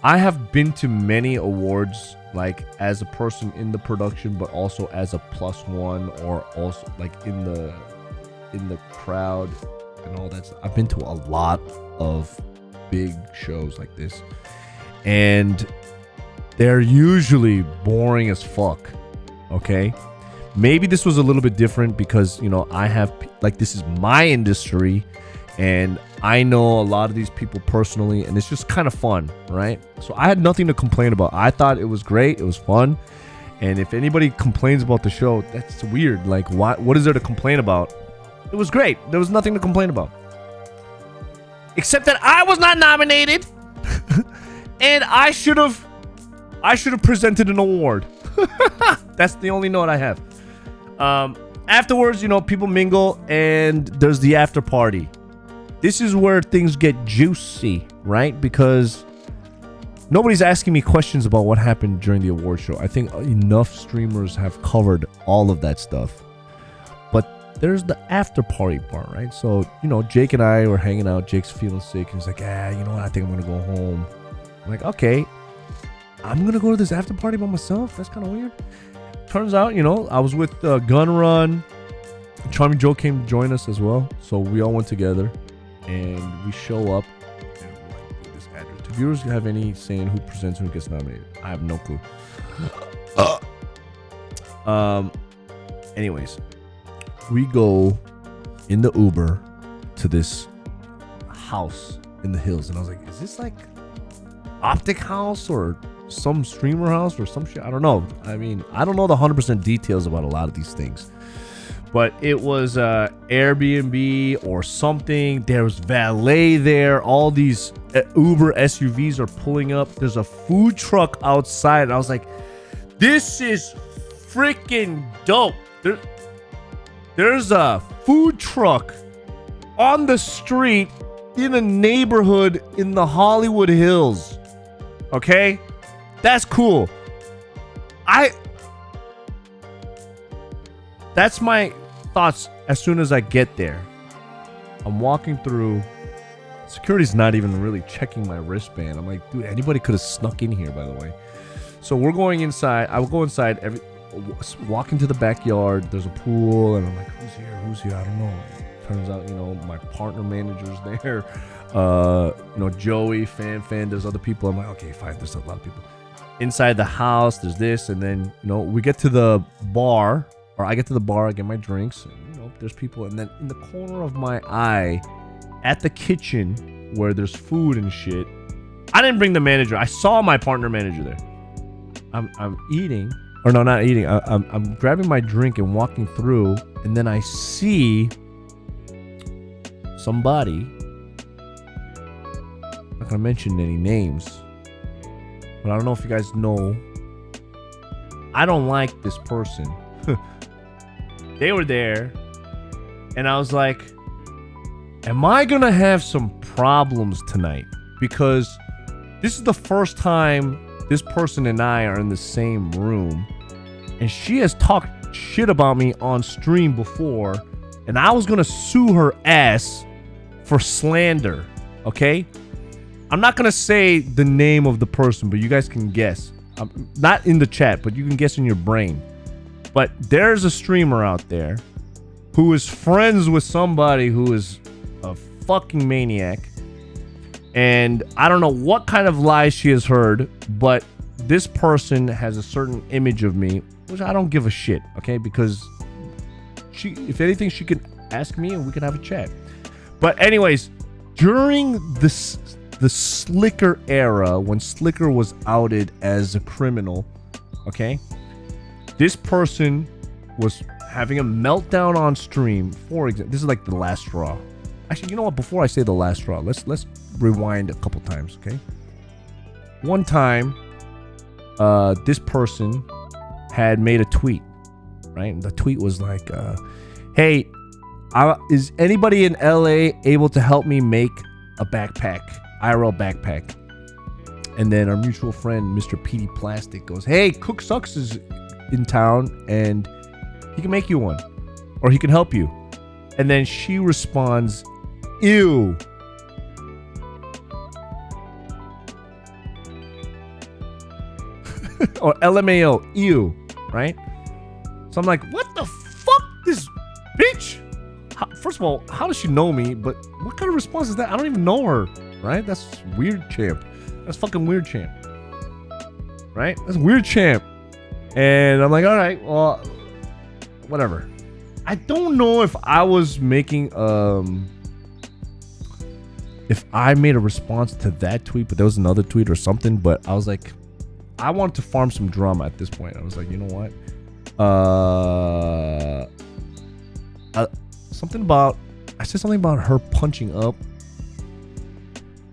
I have been to many awards, like as a person in the production, but also as a +1, or also like in the crowd and all that stuff. I've been to a lot of big shows like this, and they're usually boring as fuck. Okay, maybe this was a little bit different because, you know, I have, like, this is my industry and I know a lot of these people personally, and it's just kind of fun, right? So I had nothing to complain about. I thought it was great. It was fun. And if anybody complains about the show, that's weird. Like, what is there to complain about? It was great. There was nothing to complain about. Except that I was not nominated. And I should have presented an award. That's the only note I have. Afterwards, you know, people mingle and there's the after party. This is where things get juicy, right? Because nobody's asking me questions about what happened during the award show. I think enough streamers have covered all of that stuff. But there's the after party part, right? So, you know, Jake and I were hanging out. Jake's feeling sick. He's like, you know what? I think I'm going to go home. I'm like, okay, I'm going to go to this after party by myself? That's kind of weird. Turns out, you know, I was with Gun Run. Charming Joe came to join us as well. So we all went together. And we show up, and we're like, this address. Do viewers have any saying who presents and who gets nominated? I have no clue. Anyways, we go in the Uber to this house in the hills, and I was like, is this like Optic House or some streamer house or some shit? I don't know. I mean, I don't know the 100% details about a lot of these things. But it was Airbnb or something. There was valet there. All these Uber SUVs are pulling up. There's a food truck outside. And I was like, this is freaking dope. There's a food truck on the street in a neighborhood in the Hollywood Hills. Okay? That's cool. That's my thoughts as soon as I get there. I'm walking through. Security's not even really checking my wristband. I'm like, dude, anybody could have snuck in here, by the way. So we're going inside. I will go inside. Walk into the backyard. There's a pool, and I'm like, who's here? Who's here? I don't know. Turns out, you know, my partner manager's there. You know, Joey, Fan. There's other people. I'm like, okay, fine. There's a lot of people inside the house. There's this, and then, you know, we get to the bar. Or I get to the bar, I get my drinks, and, you know, there's people. And then in the corner of my eye, at the kitchen, where there's food and shit, I didn't bring the manager. I saw my partner manager there. I'm eating. Or no, not eating. I'm grabbing my drink and walking through. And then I see somebody. I'm not going to mention any names. But I don't know if you guys know. I don't like this person. They were there, and I was like, am I gonna have some problems tonight? Because this is the first time this person and I are in the same room, and she has talked shit about me on stream before, and I was gonna sue her ass for slander, okay? I'm not gonna say the name of the person, but you guys can guess. Not in the chat, but you can guess in your brain. But there's a streamer out there who is friends with somebody who is a fucking maniac. And I don't know what kind of lies she has heard, but this person has a certain image of me, which I don't give a shit, okay? Because she, if anything, she can ask me and we can have a chat. But anyways, during the Slicker era, when Slicker was outed as a criminal, okay? This person was having a meltdown on stream. For example, this is like the last straw. Actually, you know what? Before I say the last straw, let's rewind a couple times, okay? One time, this person had made a tweet, right? And the tweet was like, "Hey, is anybody in LA able to help me make a backpack, IRL backpack?" And then our mutual friend, Mr. PD Plastic, goes, "Hey, CookSux is in town and he can make you one, or he can help you." And then she responds, "Ew." Or LMAO, ew, right? So I'm like, what the fuck, this bitch? First of all, how does she know me? But what kind of response is that? I don't even know her, right? That's weird, champ. That's fucking weird, champ. Right? That's weird, champ. And I'm like, all right, well, whatever. I don't know if I was making, if I made a response to that tweet, but there was another tweet or something, but I was like, I wanted to farm some drama at this point. I was like, you know what? Something about, I said something about her punching up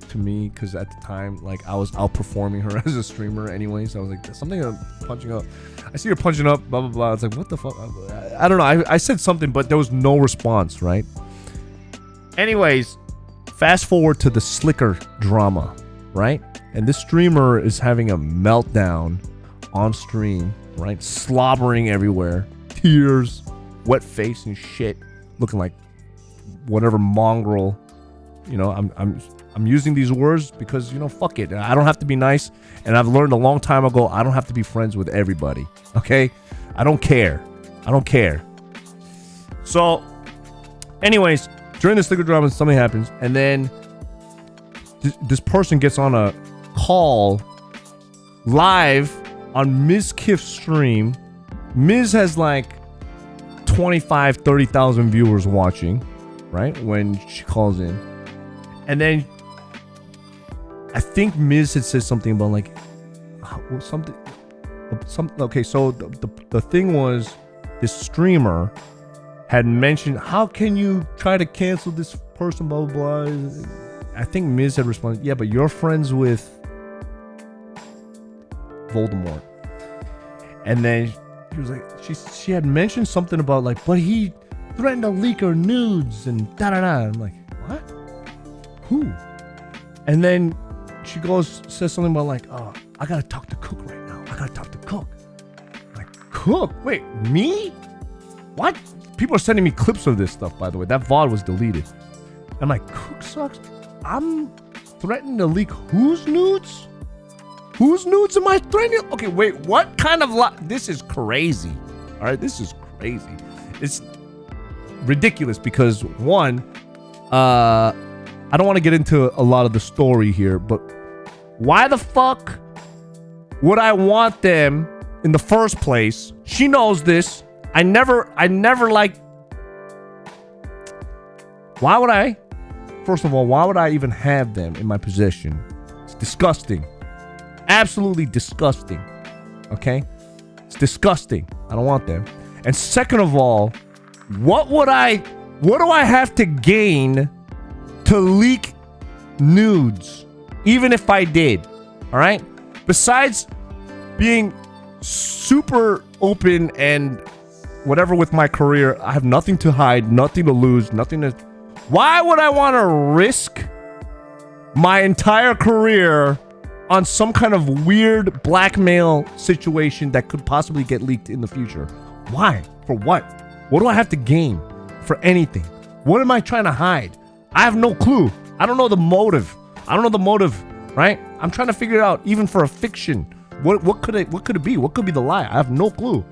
to me, because at the time, like, I was outperforming her as a streamer anyways. I was like, something punching up. I see her punching up, blah, blah, blah. It's like, what the fuck? I don't know. I said something, but there was no response, right? Anyways, fast forward to the Slicker drama, right? And this streamer is having a meltdown on stream, right? Slobbering everywhere, tears, wet face and shit, looking like whatever mongrel. You know, I'm using these words because, you know, fuck it. I don't have to be nice, and I've learned a long time ago I don't have to be friends with everybody. Okay, I don't care. I don't care. So, anyways, during this Slicker drama, something happens, and then this person gets on a call live on Ms. Kiff's stream. Ms. has like 30,000 viewers watching, right? When she calls in. And then I think Ms. had said something about like something. Okay, so the thing was, this streamer had mentioned, how can you try to cancel this person, blah, blah, blah. I think Ms. had responded, yeah, but you're friends with Voldemort. And then she was like, she had mentioned something about like, but he threatened to leak her nudes and da-da-da. I'm like, what? Who? And then she says something about like, oh, I gotta talk to Cook right now. I gotta talk to Cook. I'm like, Cook? Wait, me? What? People are sending me clips of this stuff, by the way. That VOD was deleted. I'm like, CookSux? I'm threatening to leak whose nudes? Whose nudes am I threatening? Okay, wait, what kind of this is crazy. All right, this is crazy. It's ridiculous because, one, I don't want to get into a lot of the story here, but why the fuck would I want them in the first place? She knows this. I never like. Why would I? First of all, why would I even have them in my possession? It's disgusting. Absolutely disgusting. Okay? It's disgusting. I don't want them. And second of all, what do I have to gain to leak nudes? Even if I did. All right? Besides being super open and whatever with my career, I have nothing to hide, nothing to lose, nothing to... Why would I want to risk my entire career on some kind of weird blackmail situation that could possibly get leaked in the future? Why? For what? What do I have to gain for anything? What am I trying to hide? I have no clue. I don't know the motive. I don't know the motive, right? I'm trying to figure it out, even for a fiction. What could it be? What could be the lie? I have no clue.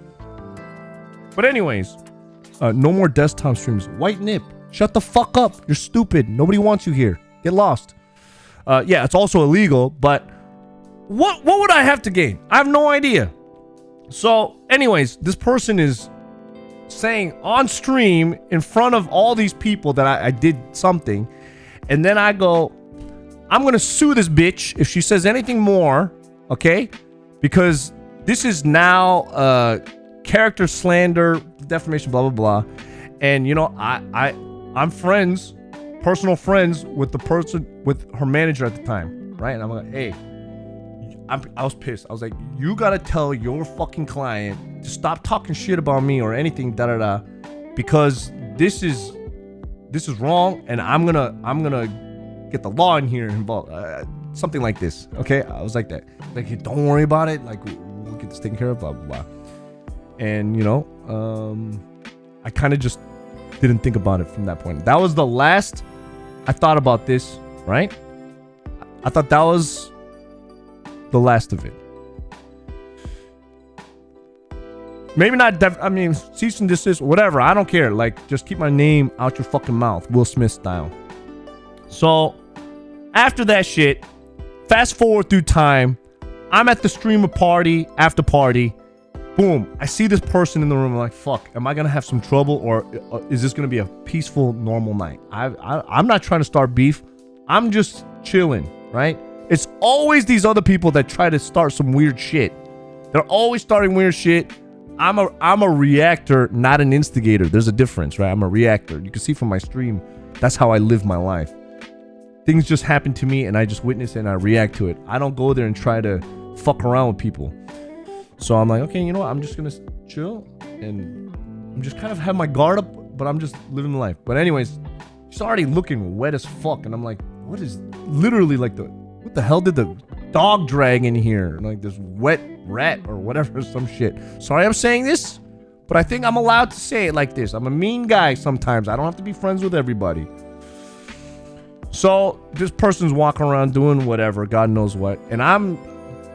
But anyways, no more desktop streams. White Nip, shut the fuck up. You're stupid. Nobody wants you here. Get lost. Yeah, it's also illegal, but what would I have to gain? I have no idea. So, anyways, this person is saying on stream in front of all these people that I did something, and then I go, I'm gonna sue this bitch if she says anything more, okay? Because this is now character slander, defamation, blah blah blah. And you know, I'm friends, personal friends with the person, with her manager at the time, right? And I'm like, hey, I was pissed. I was like, you gotta tell your fucking client to stop talking shit about me or anything, da da da, because this is wrong, and I'm gonna get the law in here involved, something like this. Okay, I was like that. Like, hey, don't worry about it. Like, we'll get this taken care of. Blah blah blah. And you know, I kind of just didn't think about it from that point. That was the last I thought about this. Right? I thought that was the last of it. Maybe not. I mean, cease and desist, whatever. I don't care. Like, just keep my name out your fucking mouth, Will Smith style. So, after that shit, fast forward through time, I'm at the streamer party, after party. Boom, I see this person in the room. I'm like, fuck, am I gonna have some trouble, or is this gonna be a peaceful, normal night? I'm not trying to start beef. I'm just chilling, right? It's always these other people that try to start some weird shit. They're always starting weird shit. I'm a reactor, not an instigator. There's a difference, right? I'm a reactor. You can see from my stream, that's how I live my life. Things just happen to me and I just witness it and I react to it. I don't go there and try to fuck around with people. So I'm like, okay, you know what? I'm just gonna chill and I'm just kind of have my guard up, but I'm just living the life. But anyways, she's already looking wet as fuck, and I'm like, what is literally like what the hell did the dog drag in here? Like this wet rat or whatever, some shit. Sorry I'm saying this, but I think I'm allowed to say it like this. I'm a mean guy sometimes. I don't have to be friends with everybody. So this person's walking around doing whatever, God knows what, and I'm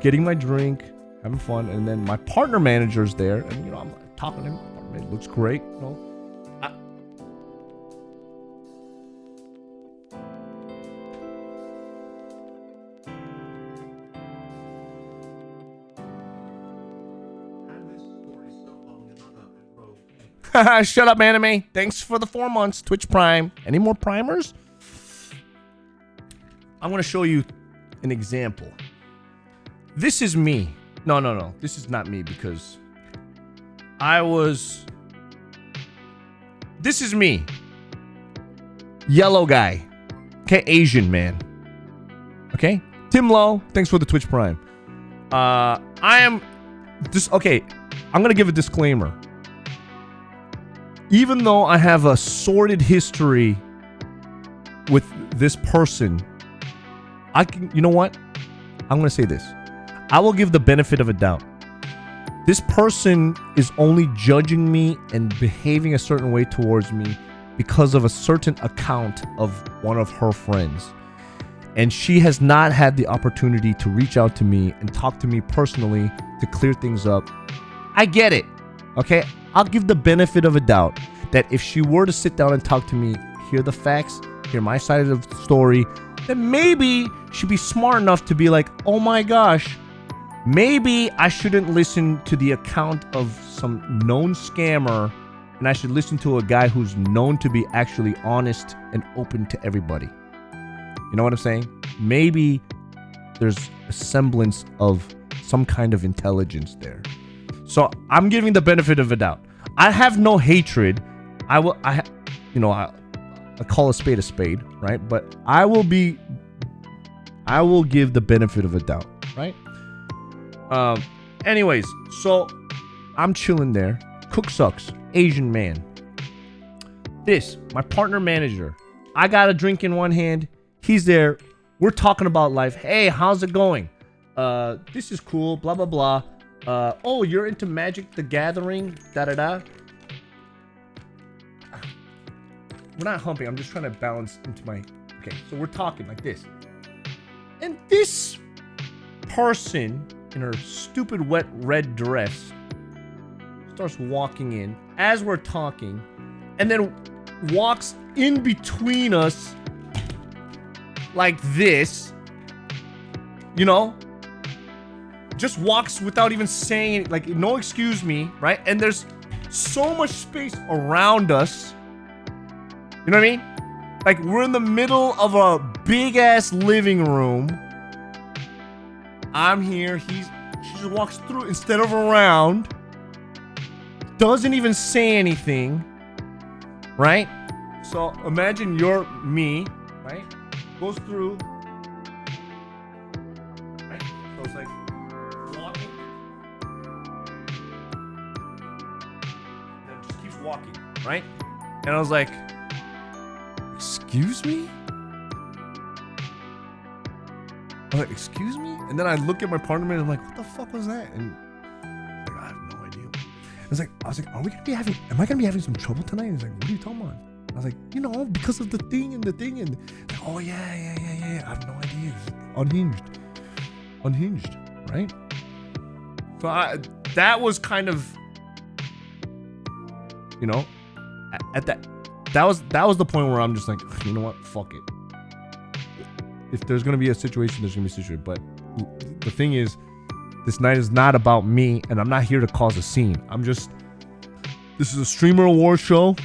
getting my drink, having fun, and then my partner manager's there, and you know, I'm talking to him. It looks great, you know. Shut up, anime. Thanks for the 4 months. Twitch Prime. Any more primers? I'm going to show you an example. This is me. No. This is not me because this is me. Yellow guy. Okay, Asian man. Okay? Tim Lowe, thanks for the Twitch Prime. I'm going to give a disclaimer. Even though I have a sordid history with this person, you know what? I'm going to say this. I will give the benefit of a doubt. This person is only judging me and behaving a certain way towards me because of a certain account of one of her friends. And she has not had the opportunity to reach out to me and talk to me personally to clear things up. I get it. Okay? I'll give the benefit of a doubt that if she were to sit down and talk to me, hear the facts, hear my side of the story, then maybe she'd be smart enough to be like, oh my gosh, maybe I shouldn't listen to the account of some known scammer, and I should listen to a guy who's known to be actually honest and open to everybody. You know what I'm saying? Maybe there's a semblance of some kind of intelligence there. So I'm giving the benefit of a doubt. I have no hatred. I call a spade, right? But I will give the benefit of a doubt, right? Anyways, so I'm chilling there. CookSux, Asian man. My partner manager. I got a drink in one hand. He's there. We're talking about life. Hey, how's it going? This is cool. Blah blah blah. Oh, you're into Magic the Gathering? Da da da. We're not humping. I'm just trying to balance into my. Okay, so we're talking like this. And this person in her stupid wet red dress starts walking in as we're talking, and then walks in between us like this, you know, just walks without even saying, like, no excuse me, right? And there's so much space around us, you know what I mean? Like, we're in the middle of a big ass living room. I'm here, she just walks through instead of around, doesn't even say anything, right? So imagine you're me, right? Goes through, right? So it's like walking, and just keeps walking, right? And I was like, excuse me? I was like, excuse me? And then I look at my partner and I'm like, what the fuck was that? And like, I have no idea. I was like, am I gonna be having some trouble tonight? And he's like, what are you talking about? I was like, you know, because of the thing and like, oh yeah. I have no idea. Unhinged, right? So that was kind of, you know, at that was the point where I'm just like, you know what, fuck it. If there's gonna be a situation, there's gonna be a situation. But the thing is, this night is not about me, and I'm not here to cause a scene. This is a streamer award show.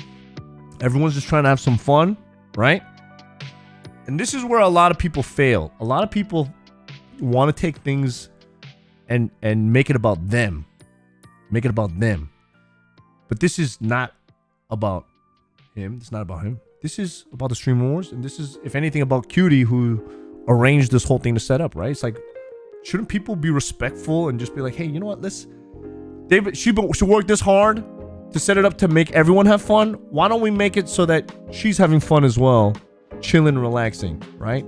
Everyone's just trying to have some fun, right? And this is where a lot of people fail. A lot of people want to take things and make it about them. Make it about them. But this is not about him. It's not about him. This is about the Stream Wars, and this is, if anything, about Cutie, who arranged this whole thing to set up, right? It's like, shouldn't people be respectful and just be like, hey, you know what? David, she worked this hard to set it up to make everyone have fun. Why don't we make it so that she's having fun as well, chilling, relaxing, right?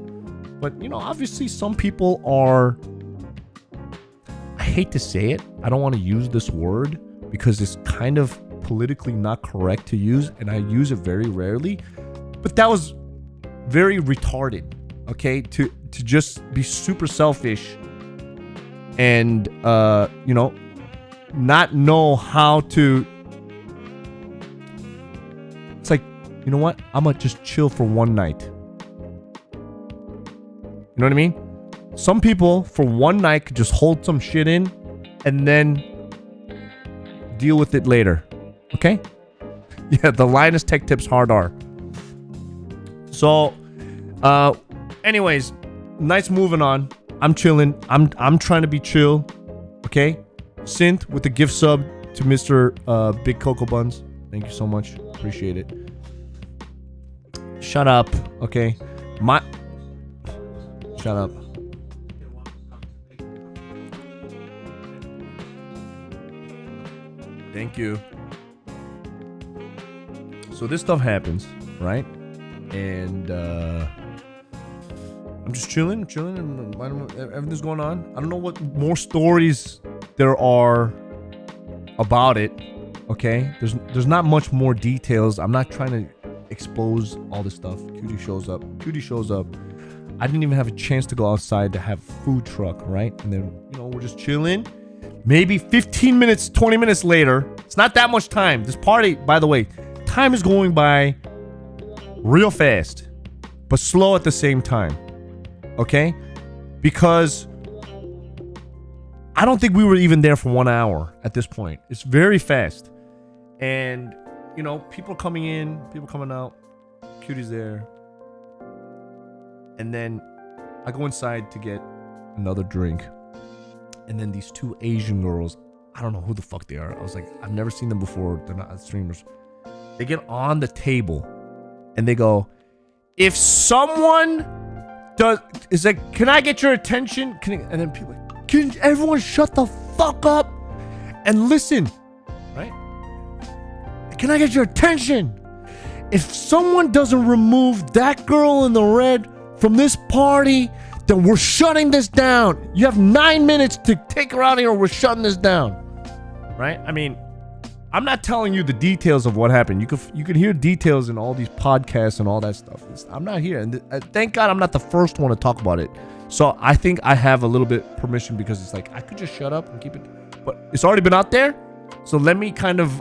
But, you know, obviously some people are, I hate to say it, I don't want to use this word because it's kind of politically not correct to use, and I use it very rarely, but that was very retarded, okay? To just be super selfish and, you know, not know how to, it's like, you know what? I'm gonna just chill for one night. You know what I mean? Some people for one night could just hold some shit in and then deal with it later. Okay? Yeah, the Linus Tech Tips hard R. So, anyways, nice moving on. I'm chilling. I'm trying to be chill. Okay? Synth with the gift sub to Mr. Big Cocoa Buns. Thank you so much. Appreciate it. Shut up. Okay? Shut up. Thank you. So this stuff happens, right? And I'm just chilling, and everything's going on. I don't know what more stories there are about it. Okay, there's not much more details. I'm not trying to expose all this stuff. Cutie shows up. I didn't even have a chance to go outside to have a food truck, right? And then, you know, we're just chilling. Maybe 15 minutes, 20 minutes later. It's not that much time. This party, by the way, time is going by real fast, but slow at the same time. Okay? Because I don't think we were even there for 1 hour at this point. It's very fast. And, you know, people coming in, people coming out. Cutie's there. And then I go inside to get another drink. And then these two Asian girls, I don't know who the fuck they are. I was like, I've never seen them before. They're not streamers. They get on the table and they go, if someone is like, can I get your attention? And then people are like, can everyone shut the fuck up and listen, right? Can I get your attention? If someone doesn't remove that girl in the red from this party, then we're shutting this down. You have 9 minutes to take her out of here or we're shutting this down. Right? I mean, I'm not telling you the details of what happened. You could hear details in all these podcasts and all that stuff. I'm not here, and thank God I'm not the first one to talk about it. So I think I have a little bit permission because it's like I could just shut up and keep it, but it's already been out there. So let me kind of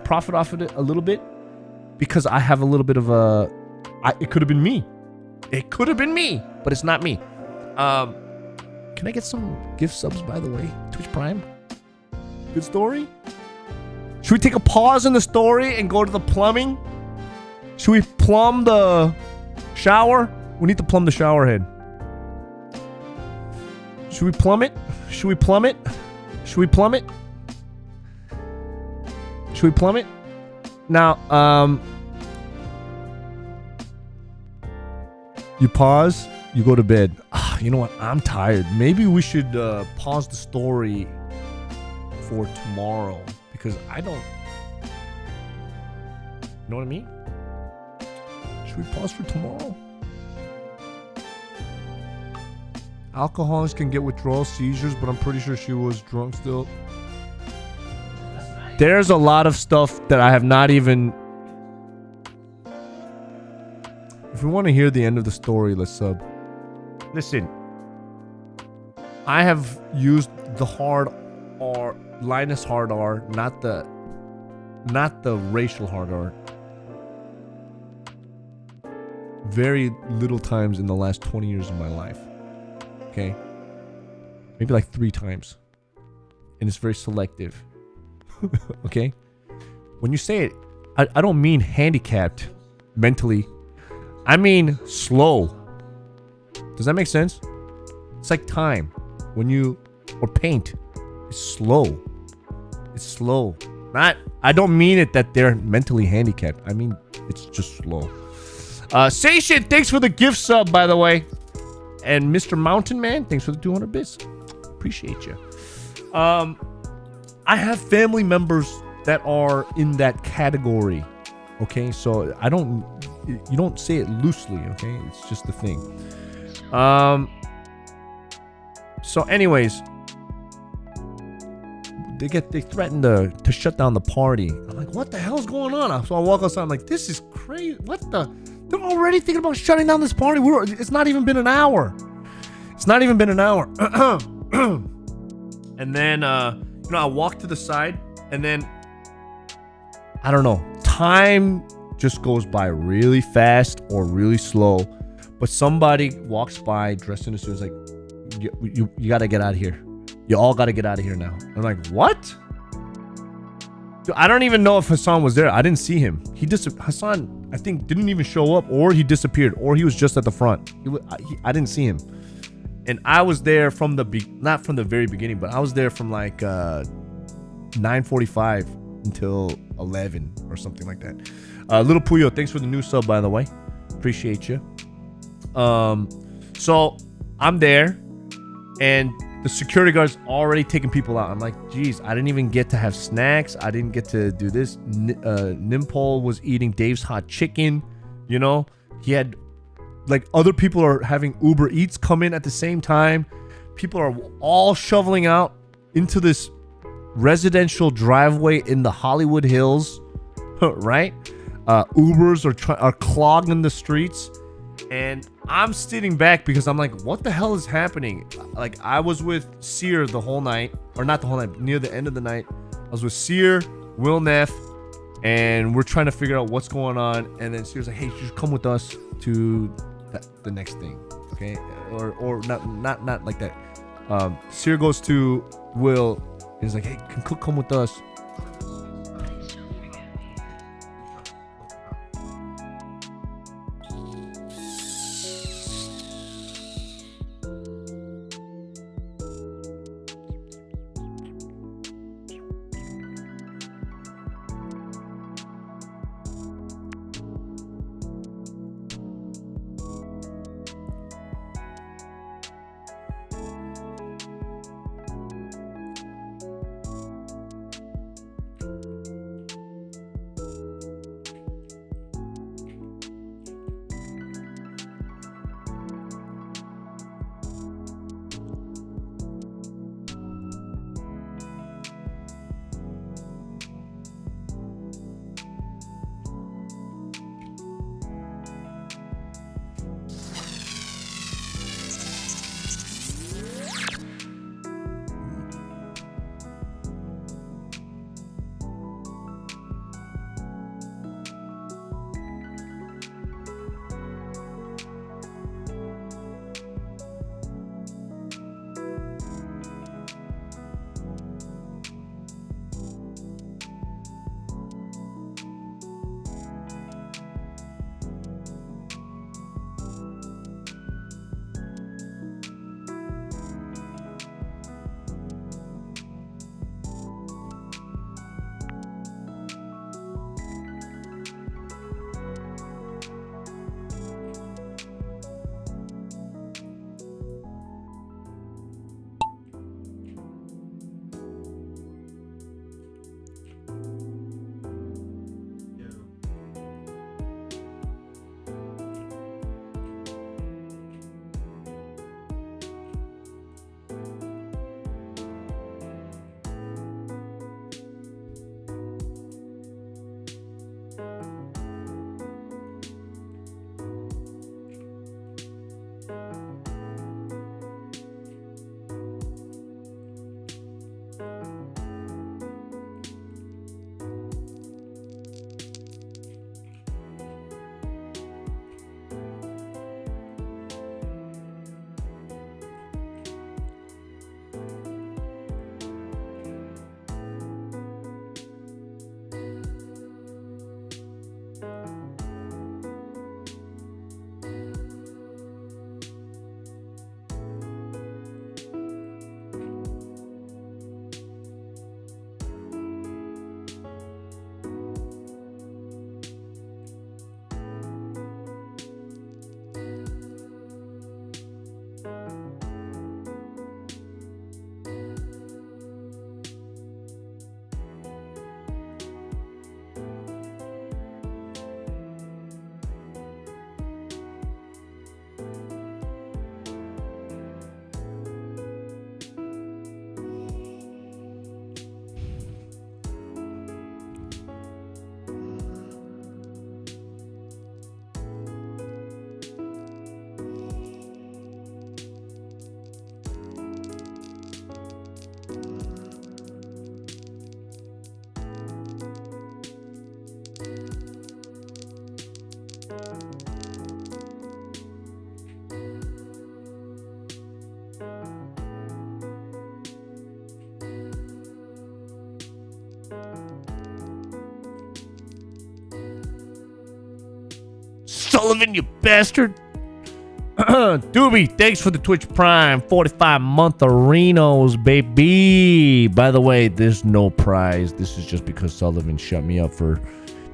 profit off of it a little bit because I have a little bit of it could have been me. It could have been me, but it's not me. Can I get some gift subs, by the way? Twitch Prime. Good story. Should we take a pause in the story and go to the plumbing? Should we plumb the shower? We need to plumb the shower head. Should we plumb it? Should we plumb it? Should we plumb it? Should we plumb it? Now, you pause, you go to bed. You know what? I'm tired. Maybe we should pause the story for tomorrow because I don't. You know what I mean? Should we pause for tomorrow? Alcoholics can get withdrawal seizures, but I'm pretty sure she was drunk still. There's a lot of stuff that I have not even. If we want to hear the end of the story, let's sub. Listen, I have used the hard R, Linus hard R, not the racial hard R. Very little times in the last 20 years of my life. Okay? Maybe like 3 times. And it's very selective. Okay? When you say it, I don't mean handicapped mentally. I mean slow. Does that make sense? It's like time. When you, or paint. It's slow. It's slow. I don't mean it that they're mentally handicapped. I mean, it's just slow. Say shit, thanks for the gift sub, by the way. And Mr. Mountain Man, thanks for the 200 bits. Appreciate you. I have family members that are in that category. Okay, so you don't say it loosely, okay? It's just the thing. So anyways, they threatened to shut down the party. I'm like, what the hell's going on? So I walk outside, I'm like, this is crazy. What the? They're already thinking about shutting down this party. It's not even been an hour. It's not even been an hour. And then, I walk to the side, and then, I don't know, time just goes by really fast or really slow. But somebody walks by dressed in a suit, is like, you got to get out of here. You all got to get out of here now. I'm like, what? Dude, I don't even know if Hassan was there. I didn't see him. Hassan, I think, didn't even show up, or he disappeared, or he was just at the front. I didn't see him. And I was there from not from the very beginning, but I was there from like 9:45 until 11 or something like that. Little Puyo, thanks for the new sub, by the way. Appreciate you. So I'm there, and the security guard's already taking people out. I'm like, geez, I didn't even get to have snacks. I didn't get to do this. Nimpol was eating Dave's hot chicken. You know, he had, like, other people are having Uber Eats come in at the same time. People are all shoveling out into this residential driveway in the Hollywood Hills, right? Ubers are clogging the streets. And I'm sitting back because I'm like, what the hell is happening? Like, I was with Sear the whole night, or not the whole night, near the end of the night. I was with Sear, Will Neff, and we're trying to figure out what's going on. And then Sear's like, hey, you should come with us to the next thing, okay? Or not like that. Sear goes to Will, and he's like, hey, can Cook come with us? Sullivan, you bastard. Doobie, thanks for the Twitch Prime. 45-month arenos, baby. By the way, there's no prize. This is just because Sullivan shut me up for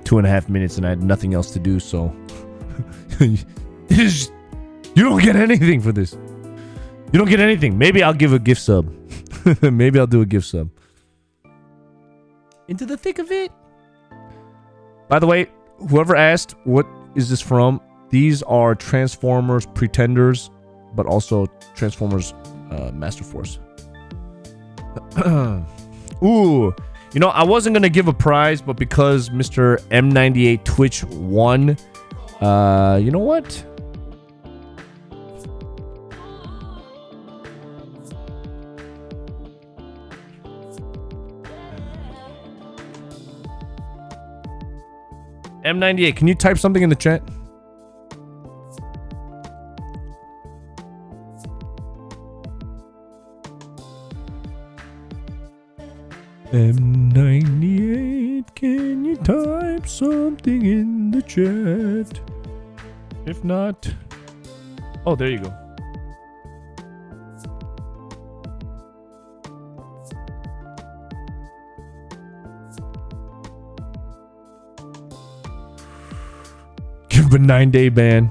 2.5 minutes and I had nothing else to do, so... you don't get anything for this. You don't get anything. Maybe I'll give a gift sub. Maybe I'll do a gift sub. Into the thick of it. By the way, whoever asked, what is this from? These are Transformers Pretenders, but also Transformers Master Force. Ooh. You know, I wasn't going to give a prize, but because Mr. M98 Twitch won, you know what? M98, can you type something in the chat? M98, can you type something in the chat? If not... Oh, there you go. Give him a 9-day ban.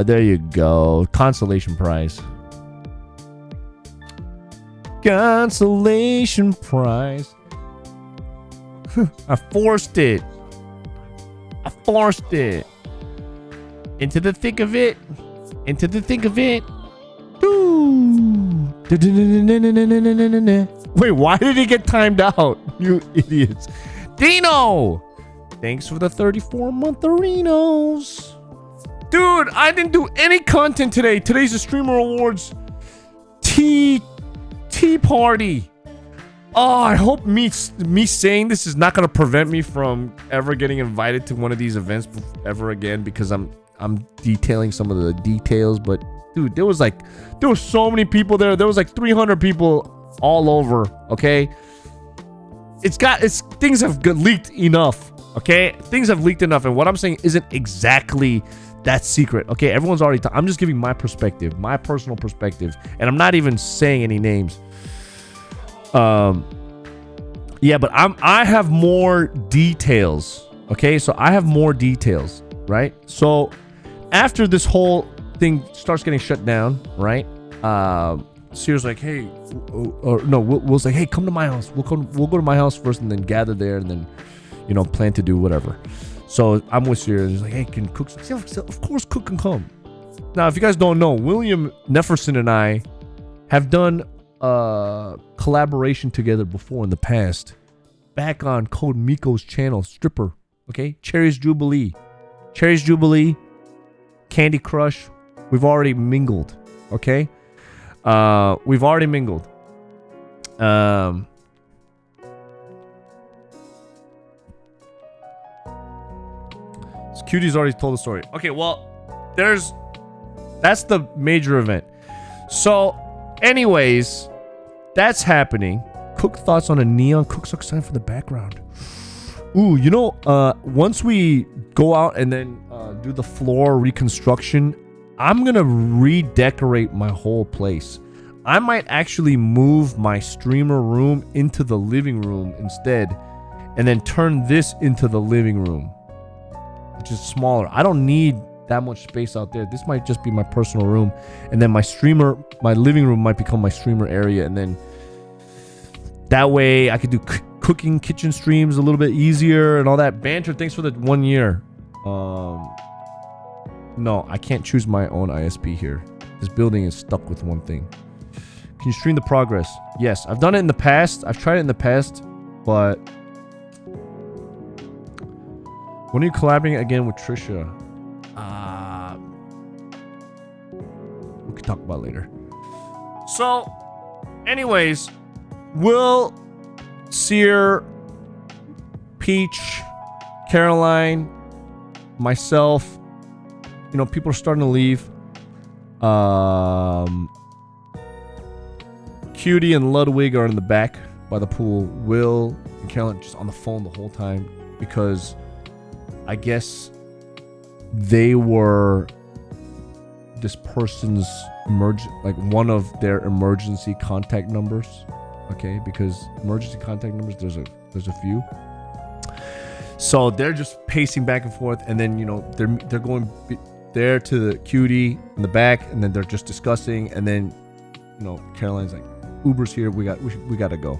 There you go. Consolation prize. Consolation prize. I forced it. I forced it. Into the thick of it. Into the thick of it. Wait, why did it get timed out? You idiots. Dino! Thanks for the 34-month arenos. Dude, I didn't do any content today. Today's the Streamer Awards tea party. Oh, I hope me saying this is not going to prevent me from ever getting invited to one of these events ever again, because I'm detailing some of the details. But dude, there was so many people there. There was like 300 people all over. Okay, things have leaked enough. Okay, things have leaked enough, and what I'm saying isn't exactly that secret. Okay, everyone's already I'm just giving my perspective, my personal perspective, and I'm not even saying any names. Yeah, but I have more details. Okay, so I have more details, right? So after this whole thing starts getting shut down, right? Sears like, hey, or no, Will's like, hey, come to my house. We'll go to my house first, and then gather there, and then, you know, plan to do whatever. So I'm with Sears, and he's like, hey, can Cook? Yeah, of course, Cook can come. Now, if you guys don't know, William Nefferson and I have done collaboration together before in the past. Back on Code Miko's channel, Stripper. Okay, Cherry's Jubilee, Candy Crush. We've already mingled. Okay, we've already mingled. Cutie's already told the story. Okay, well, that's the major event. So, anyways, that's happening. Cook thoughts on a neon CookSux sign for the background. Ooh, you know, once we go out and then do the floor reconstruction, I'm gonna redecorate my whole place. I might actually move my streamer room into the living room instead, and then turn this into the living room, which is smaller. I don't need that much space out there. This might just be my personal room, and then my living room might become my streamer area, and then that way I could do cooking kitchen streams a little bit easier and all that. Banter, thanks for the 1 year. No, I can't choose my own ISP here. This building is stuck with one thing. Can you stream the progress? Yes, I've done it in the past. I've tried it in the past, but when are you collaborating again with Trisha? We can talk about it later. So, anyways, Will, Sear, Peach, Caroline, myself, you know, people are starting to leave. Cutie and Ludwig are in the back by the pool. Will and Caroline just on the phone the whole time because I guess they were this person's one of their emergency contact numbers. Okay, because emergency contact numbers, there's a few. So they're just pacing back and forth, and then, you know, they're going there to the Cutie in the back, and then they're just discussing, and then, you know, Caroline's like, Uber's here, we gotta go.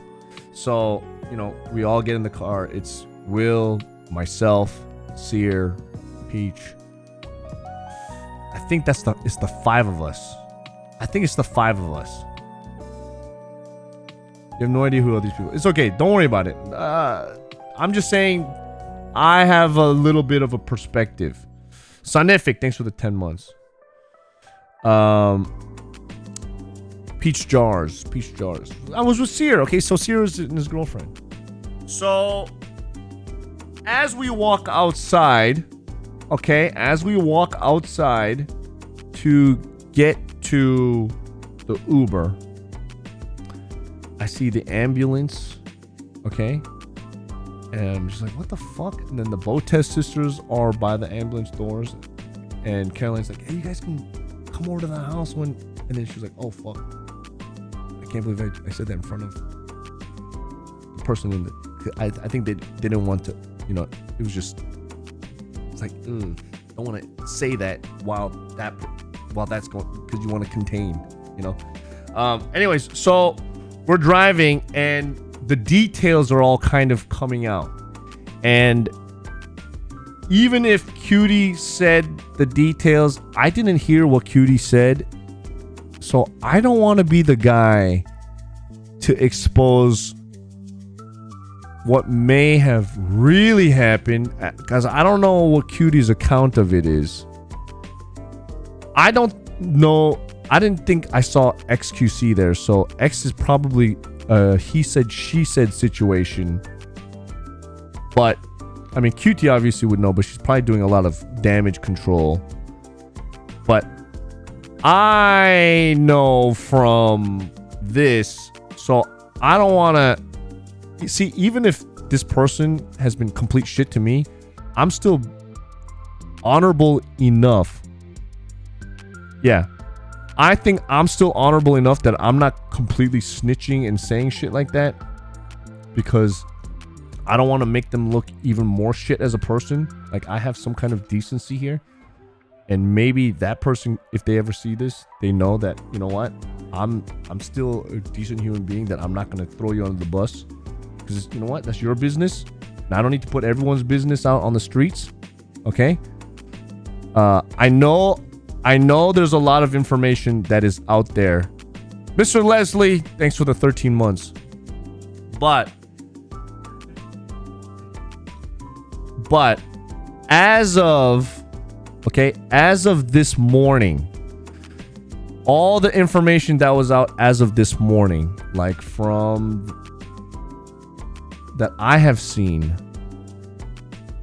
So, you know, we all get in the car. It's Will, myself, Sear, Peach. I think it's the 5 of us. You have no idea who are these people. It's okay. Don't worry about it. I'm just saying I have a little bit of a perspective. Sonific, thanks for the 10 months. Peach jars. I was with Sear. Okay, so Sear is his girlfriend. So as we walk outside, to get to the Uber, I see the ambulance, okay? And I'm just like, what the fuck? And then the Botez sisters are by the ambulance doors. And Caroline's like, hey, you guys can come over to the house when... And then she's like, oh, fuck. I can't believe I said that in front of the person in the... I think they didn't want to, you know, it was just... It's like, don't want to say that while that's going... Because you want to contain, you know? Anyways, so... We're driving, and the details are all kind of coming out. And even if Cutie said the details, I didn't hear what Cutie said. So I don't want to be the guy to expose what may have really happened, because I don't know what Cutie's account of it is. I don't know. I didn't think I saw XQC there, so X is probably he said, she said situation. But, I mean, QT obviously would know, but she's probably doing a lot of damage control. But I know from this, so I don't want to... See, even if this person has been complete shit to me, I'm still honorable enough. Yeah. I think I'm still honorable enough that I'm not completely snitching and saying shit like that, because I don't want to make them look even more shit as a person. Like, I have some kind of decency here, and maybe that person, if they ever see this, they know that, you know what, I'm still a decent human being, that I'm not going to throw you under the bus, because, you know what, that's your business, and I don't need to put everyone's business out on the streets. Okay, I know there's a lot of information that is out there Mr. Leslie, thanks for the 13 months. But as of this morning, all the information that was out as of this morning, like from that I have seen,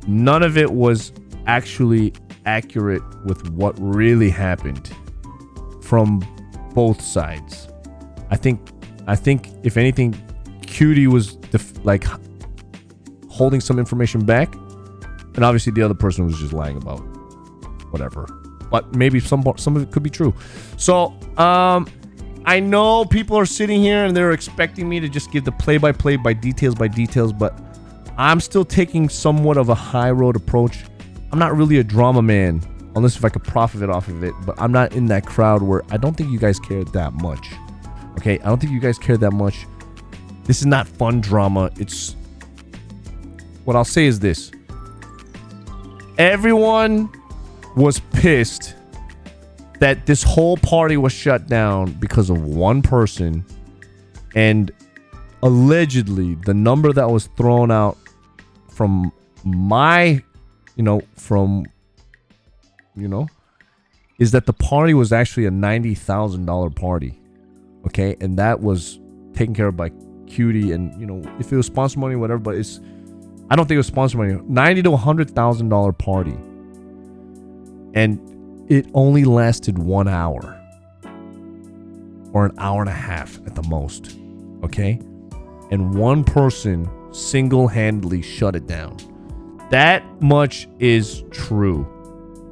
none of it was actually accurate with what really happened from both sides. I think if anything, Cutie was like holding some information back, and obviously the other person was just lying about whatever. But maybe some of it could be true. So I know people are sitting here and they're expecting me to just give the play-by-play by details, but I'm still taking somewhat of a high road approach. I'm not really a drama man, unless if I could profit off of it, but I'm not in that crowd where I don't think you guys care that much. Okay, I don't think you guys care that much. This is not fun drama. It's what I'll say is this. Everyone was pissed that this whole party was shut down because of one person, and allegedly the number that was thrown out from my, is that the party was actually a $90,000 party. Okay, and that was taken care of by Cutie, and if it was sponsor money, whatever, but I don't think it was sponsor money. $90,000 to $100,000 party, and it only lasted 1 hour or an hour and a half at the most. Okay, and one person single-handedly shut it down. That much is true.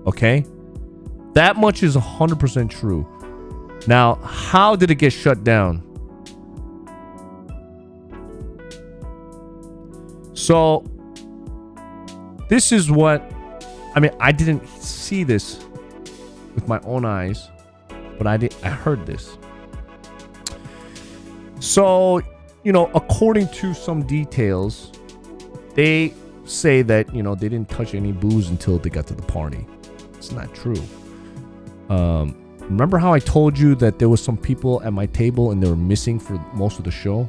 Okay, that much is 100% true. Now, how did it get shut down? So, this is what, I didn't see this with my own eyes, but I heard this. So, according to some details, they say that, they didn't touch any booze until they got to the party. It's not true. Remember how I told you that there was some people at my table and they were missing for most of the show?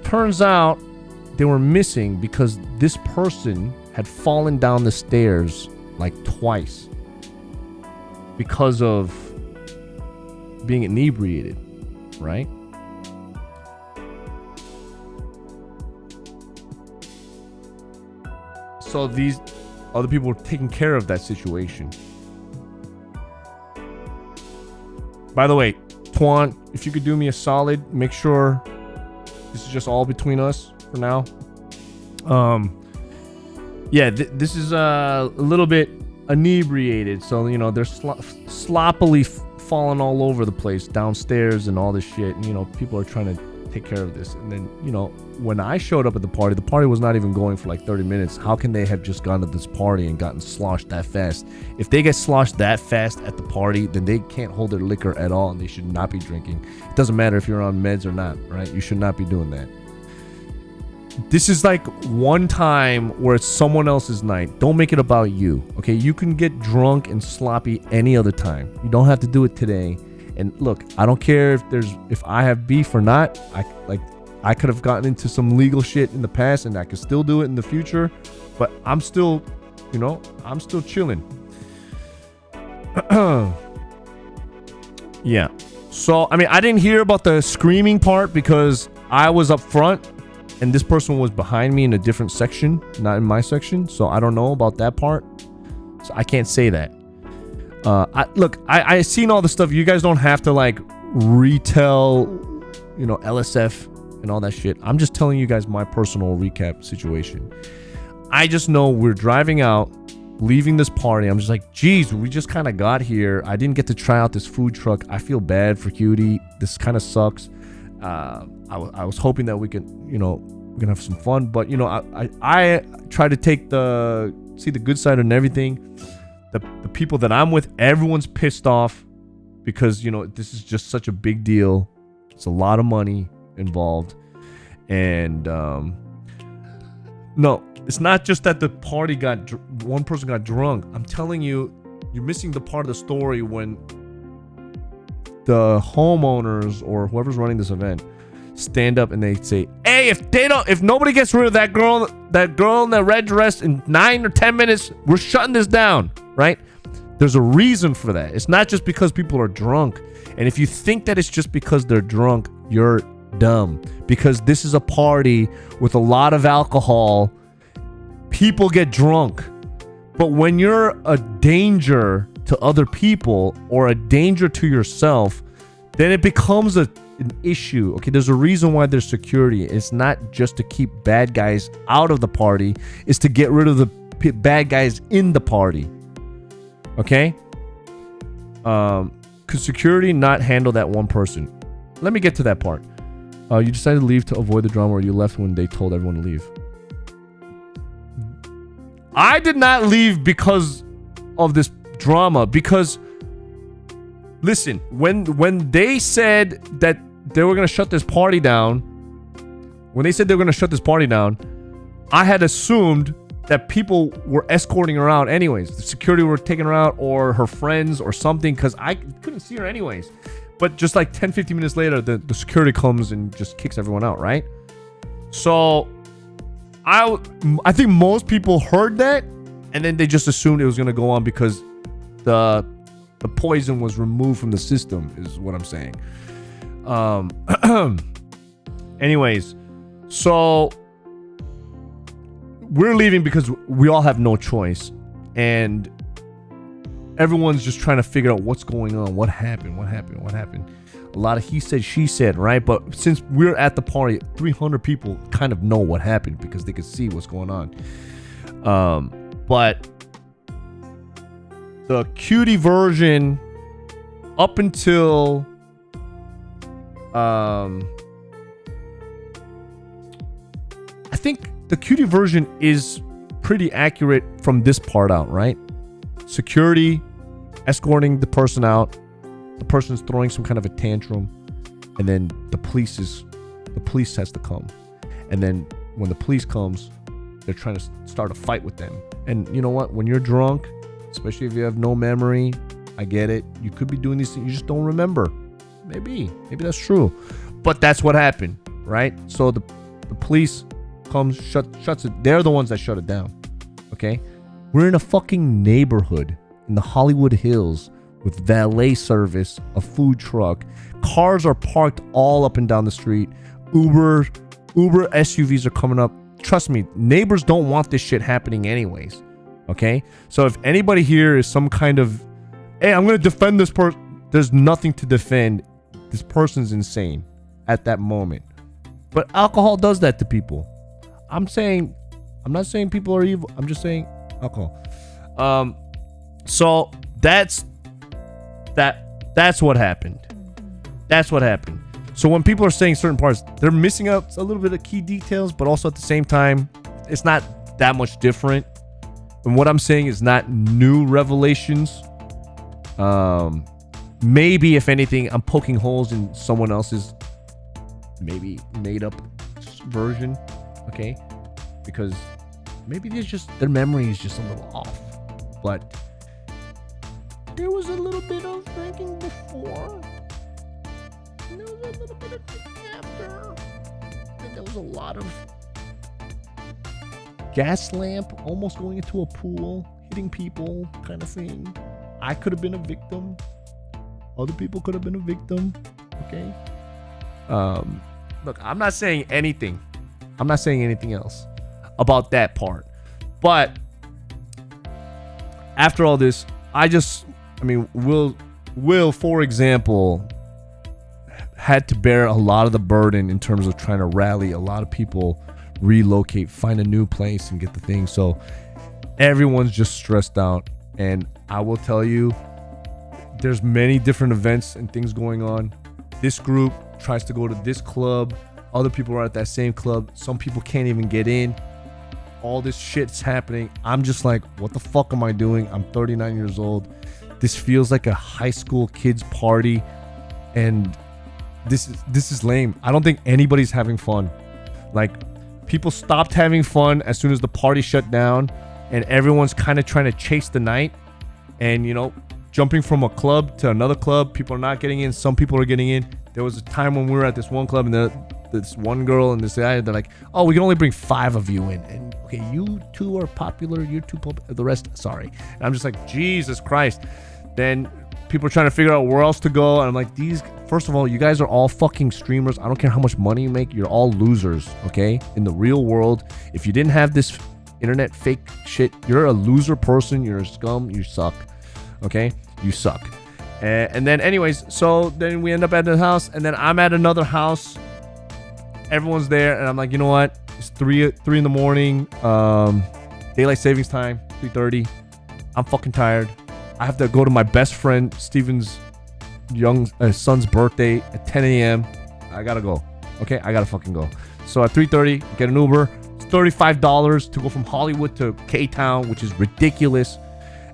Turns out they were missing because this person had fallen down the stairs like twice because of being inebriated, right? So these other people were taking care of that situation. By the way, Twan, if you could do me a solid, make sure this is just all between us for now. Yeah, this is a little bit inebriated, so they're sloppily falling all over the place downstairs and all this shit. And people are trying to take care of this. And then when I showed up at the party was not even going for like 30 minutes. How can they have just gone to this party and gotten sloshed that fast? If they get sloshed that fast at the party, then they can't hold their liquor at all, and they should not be drinking. It doesn't matter if you're on meds or not, right? You should not be doing that. This is like one time where it's someone else's night. Don't make it about you, okay? You can get drunk and sloppy any other time. You don't have to do it today. And look, I don't care if I have beef or not. I could have gotten into some legal shit in the past, and I could still do it in the future. But I'm still, I'm still chilling. Yeah. So I didn't hear about the screaming part because I was up front, and this person was behind me in a different section, not in my section. So I don't know about that part. So I can't say that. I seen all the stuff. You guys don't have to like retell, LSF and all that shit. I'm just telling you guys my personal recap situation. I just know we're driving out, leaving this party. I'm just like, geez, we just kind of got here. I didn't get to try out this food truck. I feel bad for Cutie. This kind of sucks. I was hoping that we could, we can have some fun. But, I try to see the good side and everything. The people that I'm with, everyone's pissed off because, this is just such a big deal. It's a lot of money involved. And, no, it's not just that the party one person got drunk. I'm telling you, you're missing the part of the story when the homeowners or whoever's running this event stand up and they say, hey, if nobody gets rid of that girl in the red dress in 9 or 10 minutes, we're shutting this down, right? There's a reason for that. It's not just because people are drunk. And if you think that it's just because they're drunk, you're dumb. Because this is a party with a lot of alcohol. People get drunk. But when you're a danger to other people or a danger to yourself, then it becomes an issue. Okay, there's a reason why there's security. It's not just to keep bad guys out of the party. It's to get rid of the bad guys in the party. Okay? Could security not handle that one person? Let me get to that part. You decided to leave to avoid the drama, or you left when they told everyone to leave? I did not leave because of this drama. Because, listen, when they said that they were going to shut this party down, I had assumed that people were escorting her out anyways. The security were taking her out, or her friends or something, because I couldn't see her anyways. But just like 10, 15 minutes later, the security comes and just kicks everyone out, right? So I think most people heard that, and then they just assumed it was going to go on because the poison was removed from the system, is what I'm saying. Anyways, so we're leaving because we all have no choice, and everyone's just trying to figure out what's going on, what happened. A lot of he said, she said, right? But since we're at the party, 300 people kind of know what happened because they could see what's going on. But the cutie version, up until I think the cutie version is pretty accurate from this part out, right? Security escorting the person out, the person's throwing some kind of a tantrum, and then the police has to come. And then when the police comes, they're trying to start a fight with them. And you know what? When you're drunk, especially if you have no memory, I get it. You could be doing these things, you just don't remember. Maybe that's true. But that's what happened, right? So the police comes, shuts it. They're the ones that shut it down. Okay? We're in a fucking neighborhood in the Hollywood Hills with valet service, a food truck. Cars are parked all up and down the street. Uber SUVs are coming up. Trust me, neighbors don't want this shit happening anyways. Okay? So if anybody here is some kind of, hey, I'm going to defend this person, there's nothing to defend. This person's insane at that moment. But alcohol does that to people. I'm not saying people are evil. I'm just saying alcohol. So that's what happened. That's what happened. So when people are saying certain parts, they're missing out a little bit of key details, but also at the same time, it's not that much different. And what I'm saying is not new revelations. Maybe if anything, I'm poking holes in someone else's maybe made up version. Okay, because maybe their memory is just a little off. But there was a little bit of drinking before. And there was a little bit of drinking after. And there was a lot of gas lamp almost going into a pool, hitting people kind of thing. I could have been a victim. Other people could have been a victim. Okay. Look, I'm not saying anything. I'm not saying anything else about that part. But after all this, Will, for example, had to bear a lot of the burden in terms of trying to rally a lot of people, relocate, find a new place, and get the thing. So everyone's just stressed out. And I will tell you, there's many different events and things going on. This group tries to go to this club. Other people are at that same club. Some people can't even get in. All this shit's happening. I'm just like, what the fuck am I doing? I'm 39 years old. This feels like a high school kids party. And this is lame. I don't think anybody's having fun. Like, people stopped having fun as soon as the party shut down. And everyone's kind of trying to chase the night. And, jumping from a club to another club. People are not getting in. Some people are getting in. There was a time when we were at this one club and this one girl and this guy, they're like, oh, we can only bring 5 of you in. And okay, you 2 are popular. You're 2 popular. The rest, sorry. And I'm just like, Jesus Christ. Then people are trying to figure out where else to go. And I'm like, first of all, you guys are all fucking streamers. I don't care how much money you make. You're all losers, okay? In the real world, if you didn't have this internet fake shit, you're a loser person. You're a scum. You suck, okay? You suck. And then anyways, so then we end up at the house, and then I'm at another house. Everyone's there, and I'm like, you know what? It's 3 in the morning. Daylight savings time, 3:30. I'm fucking tired. I have to go to my best friend Steven's son's birthday at 10 a.m. I gotta go. Okay, I gotta fucking go. So at 3:30, get an Uber. It's $35 to go from Hollywood to K-Town, which is ridiculous.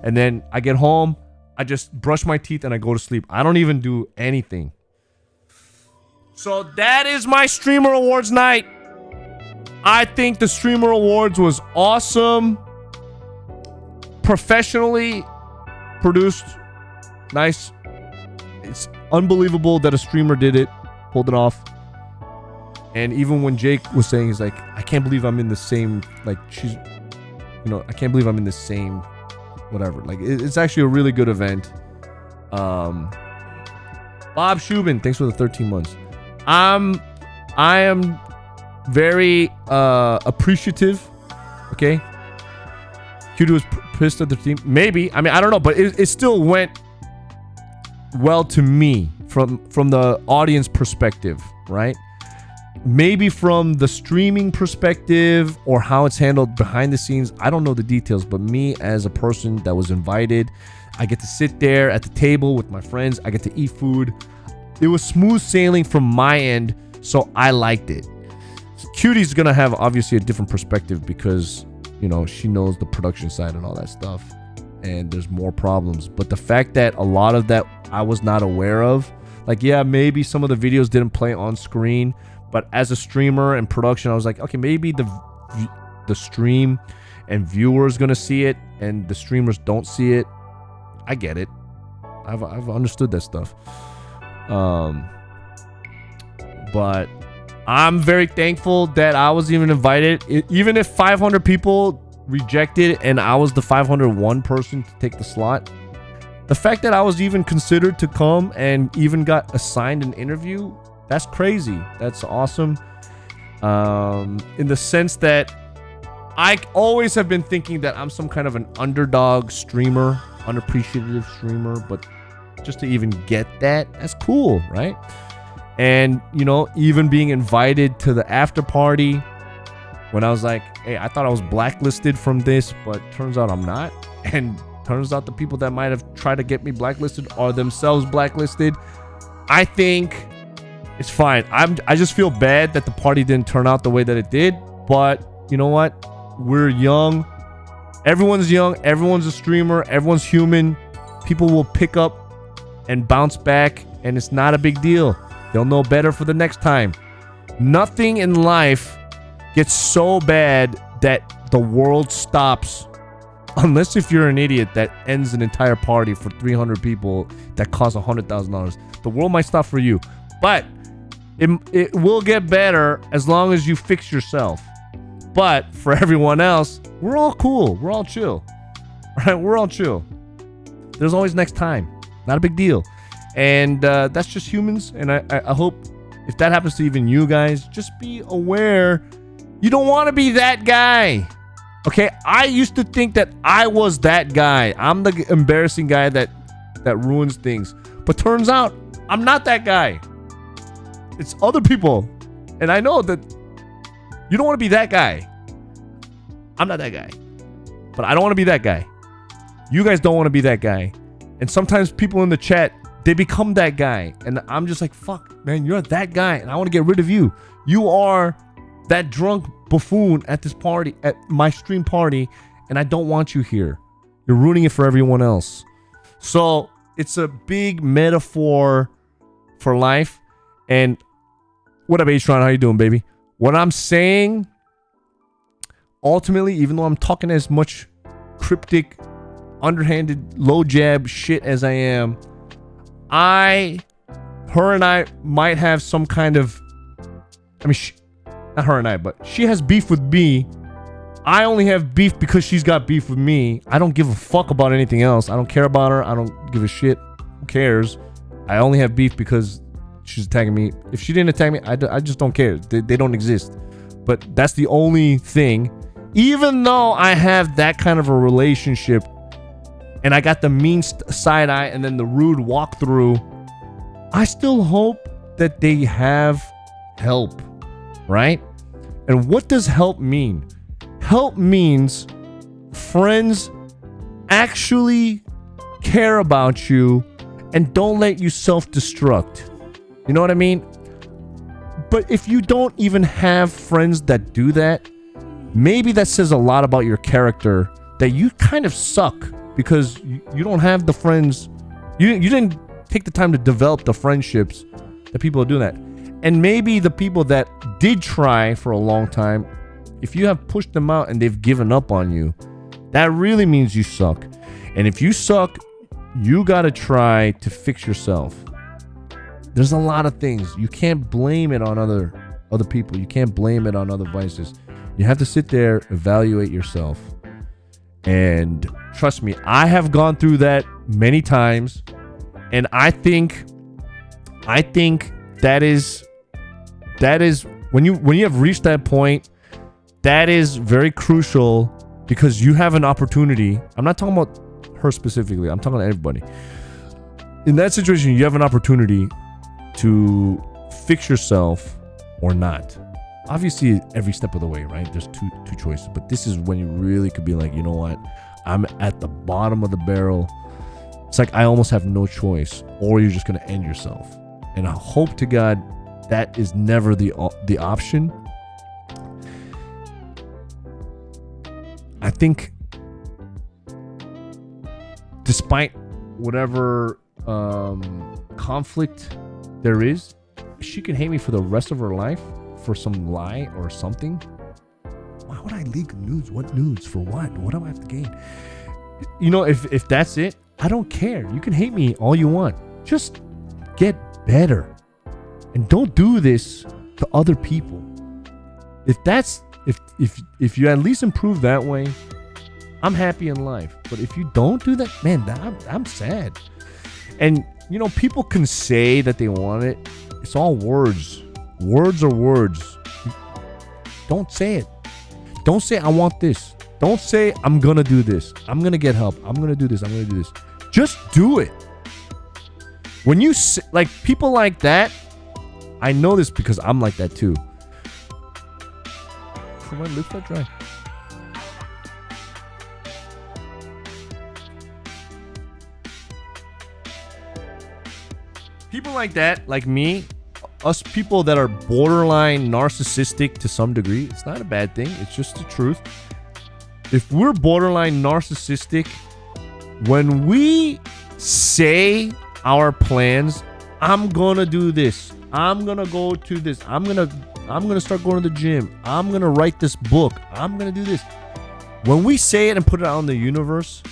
And then I get home. I just brush my teeth and I go to sleep. I don't even do anything. So that is my Streamer Awards night. I think the Streamer Awards was awesome. Professionally produced. Nice. It's unbelievable that a streamer did it. Pulled it off. And even when Jake was saying, he's like, I can't believe I'm in the same, like, she's, you know, I can't believe I'm in the same whatever. Like, it's actually a really good event. Bob Shubin, thanks for the 13 months. I am very appreciative. Okay. Cutie was pissed at the team. Maybe. I mean, I don't know, but it still went well to me from the audience perspective, right? Maybe from the streaming perspective or how it's handled behind the scenes, I don't know the details, but me as a person that was invited, I get to sit there at the table with my friends. I get to eat food. It was smooth sailing from my end, so I liked it. Cutie's gonna have obviously a different perspective because, you know, she knows the production side and all that stuff, and there's more problems. But the fact that a lot of that I was not aware of, like, yeah, maybe some of the videos didn't play on screen, but as a streamer and production, I was like, okay, maybe the stream and viewers gonna see it and the streamers don't see it. I get it. I've understood that stuff. But I'm very thankful that I was even invited. Even if 500 people rejected and I was the 501 person to take the slot, the fact that I was even considered to come and even got assigned an interview, that's crazy. That's awesome. In the sense that I always have been thinking that I'm some kind of an underdog streamer, unappreciative streamer, but just to even get that, that's cool, right? And, you know, even being invited to the after party when I was like, hey, I thought I was blacklisted from this, but turns out I'm not. And turns out the people that might have tried to get me blacklisted are themselves blacklisted. I think it's fine. I just feel bad that the party didn't turn out the way that it did. But you know what? We're young. Everyone's young. Everyone's a streamer. Everyone's human. People will pick up and bounce back, and it's not a big deal. They'll know better for the next time. Nothing in life gets so bad that the world stops, unless if you're an idiot that ends an entire party for 300 people that costs $100,000. The world might stop for you, but it will get better as long as you fix yourself. But for everyone else, we're all cool. We're all chill. Right? We're all chill. There's always next time. Not a big deal. And that's just humans. And I hope if that happens to even you guys, just be aware. You don't want to be that guy. Okay? I used to think that I was that guy. I'm the embarrassing guy that ruins things. But turns out, I'm not that guy. It's other people. And I know that you don't want to be that guy. I'm not that guy. But I don't want to be that guy. You guys don't want to be that guy. And sometimes people in the chat, they become that guy. And I'm just like, fuck, man, you're that guy. And I want to get rid of you. You are that drunk buffoon at this party, at my stream party. And I don't want you here. You're ruining it for everyone else. So it's a big metaphor for life. And what up, H-Tron? How you doing, baby? What I'm saying, ultimately, even though I'm talking as much cryptic underhanded, low jab shit as I am, her and I might have some kind of, I mean, not her and I, but she has beef with me. I only have beef because she's got beef with me. I don't give a fuck about anything else. I don't care about her. I don't give a shit. Who cares? I only have beef because she's attacking me. If she didn't attack me, I just don't care. They don't exist. But that's the only thing. Even though I have that kind of a relationship and I got the mean side eye and then the rude walkthrough, I still hope that they have help, right? And what does help mean? Help means friends actually care about you and don't let you self-destruct. You know what I mean? But if you don't even have friends that do that, maybe that says a lot about your character, that you kind of suck because you don't have the friends. You didn't take the time to develop the friendships that people do that. And maybe the people that did try for a long time, if you have pushed them out and they've given up on you, that really means you suck. And if you suck, you gotta try to fix yourself. There's a lot of things. You can't blame it on other people. You can't blame it on other vices. You have to sit there, evaluate yourself. And trust me, I have gone through that many times. And I think that is when you have reached that point, that is very crucial because you have an opportunity. I'm not talking about her specifically. I'm talking to everybody. In that situation, you have an opportunity to fix yourself or not. Obviously, every step of the way, right? There's two choices. But this is when you really could be like, you know what? I'm at the bottom of the barrel. It's like I almost have no choice. Or you're just going to end yourself. And I hope to God that is never the option. I think despite whatever conflict there is, she can hate me for the rest of her life for some lie or something. Why would I leak nudes? What nudes? For what? What do I have to gain? You know, if that's it, I don't care. You can hate me all you want. Just get better. And don't do this to other people. If you at least improve that way, I'm happy in life. But if you don't do that, man, I'm sad. And you know, people can say that they want it. It's all words. Words are words. Don't say it. Don't say I want this. Don't say I'm gonna do this. I'm gonna get help. I'm gonna do this. I'm gonna do this. Just do it. When you like people like that, I know this because I'm like that too. So my lips are dry. People like that, like me, us people that are borderline narcissistic to some degree, it's not a bad thing. It's just the truth. If we're borderline narcissistic, when we say our plans, I'm gonna do this. I'm gonna go to this. I'm gonna start going to the gym. I'm gonna write this book. I'm gonna do this. When we say it and put it out in the universe,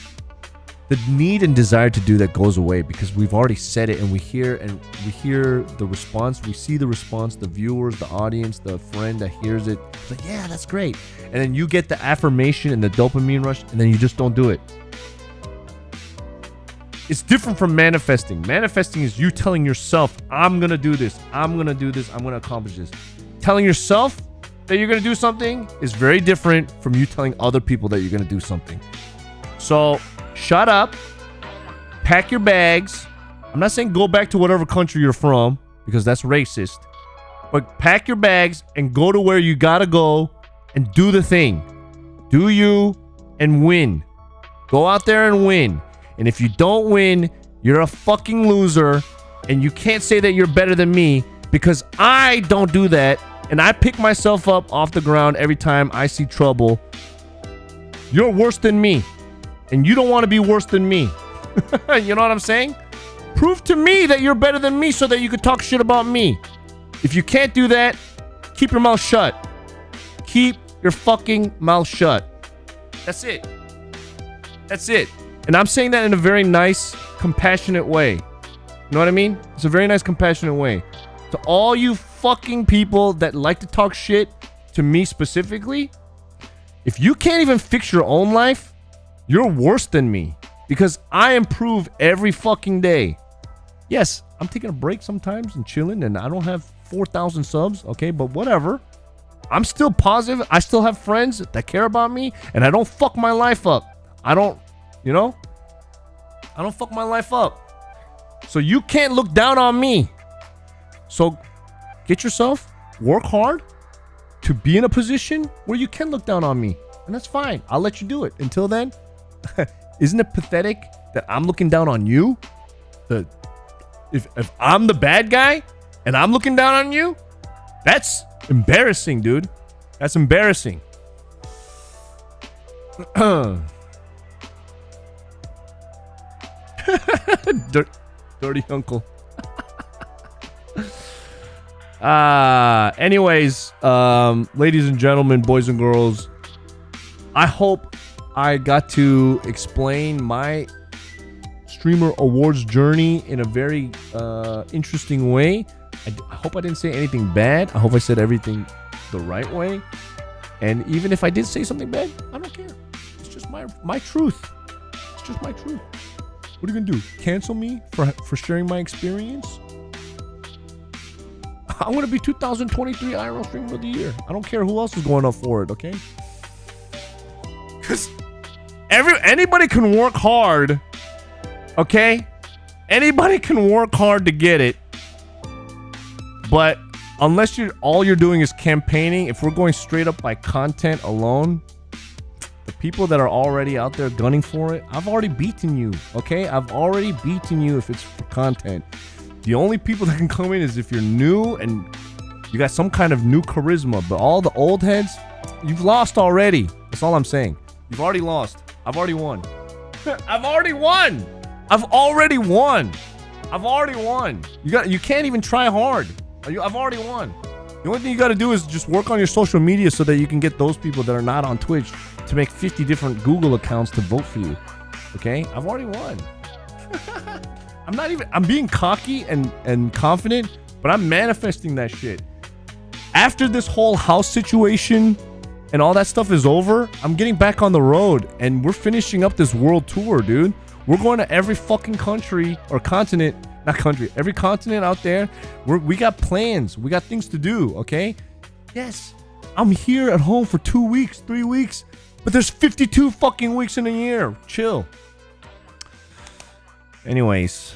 the need and desire to do that goes away because we've already said it and we hear the response. We see the response, the viewers, the audience, the friend that hears it. It's like, yeah, that's great. And then you get the affirmation and the dopamine rush and then you just don't do it. It's different from manifesting. Manifesting is you telling yourself, I'm going to do this. I'm going to do this. I'm going to accomplish this. Telling yourself that you're going to do something is very different from you telling other people that you're going to do something. So shut up. Pack your bags. I'm not saying go back to whatever country you're from because that's racist. But pack your bags and go to where you got to go and do the thing. Do you and win. Go out there and win. And if you don't win, you're a fucking loser. And you can't say that you're better than me because I don't do that. And I pick myself up off the ground every time I see trouble. You're worse than me. And you don't want to be worse than me. You know what I'm saying? Prove to me that you're better than me so that you could talk shit about me. If you can't do that, keep your mouth shut. Keep your fucking mouth shut. That's it. That's it. And I'm saying that in a very nice, compassionate way. You know what I mean? It's a very nice, compassionate way. To all you fucking people that like to talk shit to me specifically, if you can't even fix your own life, you're worse than me. Because I improve every fucking day. Yes, I'm taking a break sometimes and chilling, and I don't have 4,000 subs, okay? But whatever. I'm still positive. I still have friends that care about me, and I don't fuck my life up. I don't, you know? I don't fuck my life up. So you can't look down on me. So get yourself, work hard to be in a position where you can look down on me. And that's fine. I'll let you do it. Until then, isn't it pathetic that I'm looking down on you? If I'm the bad guy and I'm looking down on you, that's embarrassing, dude. That's embarrassing. Dirty uncle. Anyways, ladies and gentlemen, boys and girls, I hope I got to explain my streamer awards journey in a very interesting way. I hope I didn't say anything bad. I hope I said everything the right way. And even if I did say something bad, I don't care. It's just my truth. It's just my truth. What are you gonna do? Cancel me for sharing my experience? I'm gonna be 2023 IRL Streamer of the Year. I don't care who else is going up for it, okay? Because anybody can work hard, okay? Anybody can work hard to get it. But unless all you're doing is campaigning, if we're going straight up by content alone, the people that are already out there gunning for it, I've already beaten you, okay? I've already beaten you if it's for content. The only people that can come in is if you're new and you got some kind of new charisma. But all the old heads, you've lost already. That's all I'm saying. You've already lost. I've already won. I've already won. I've already won. I've already won. You can't even try hard. I've already won. The only thing you got to do is just work on your social media so that you can get those people that are not on Twitch to make 50 different Google accounts to vote for you. Okay? I've already won. I'm being cocky and confident, but I'm manifesting that shit. After this whole house situation and all that stuff is over, I'm getting back on the road and we're finishing up this world tour, dude. We're going to every fucking country or continent, not country, every continent out there. We got plans. We got things to do, okay? Yes, I'm here at home for 2 weeks, 3 weeks, but there's 52 fucking weeks in a year. Chill. Anyways,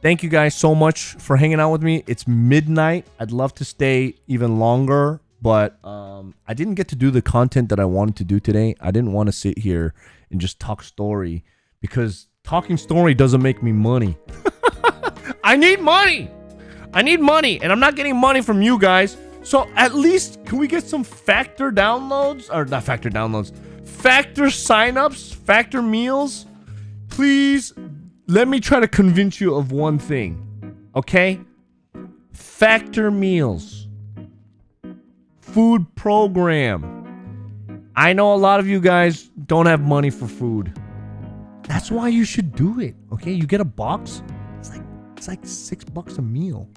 thank you guys so much for hanging out with me. It's midnight. I'd love to stay even longer, but I didn't get to do the content that I wanted to do today. I didn't want to sit here and just talk story because talking story doesn't make me money. I need money. I need money, and I'm not getting money from you guys. So at least can we get some factor downloads? Or not factor downloads. Factor signups, factor meals. Please let me try to convince you of one thing. Okay? Factor meals. Food program. I know a lot of you guys don't have money for food. That's why you should do it. Okay? You get a box. It's like $6 a meal.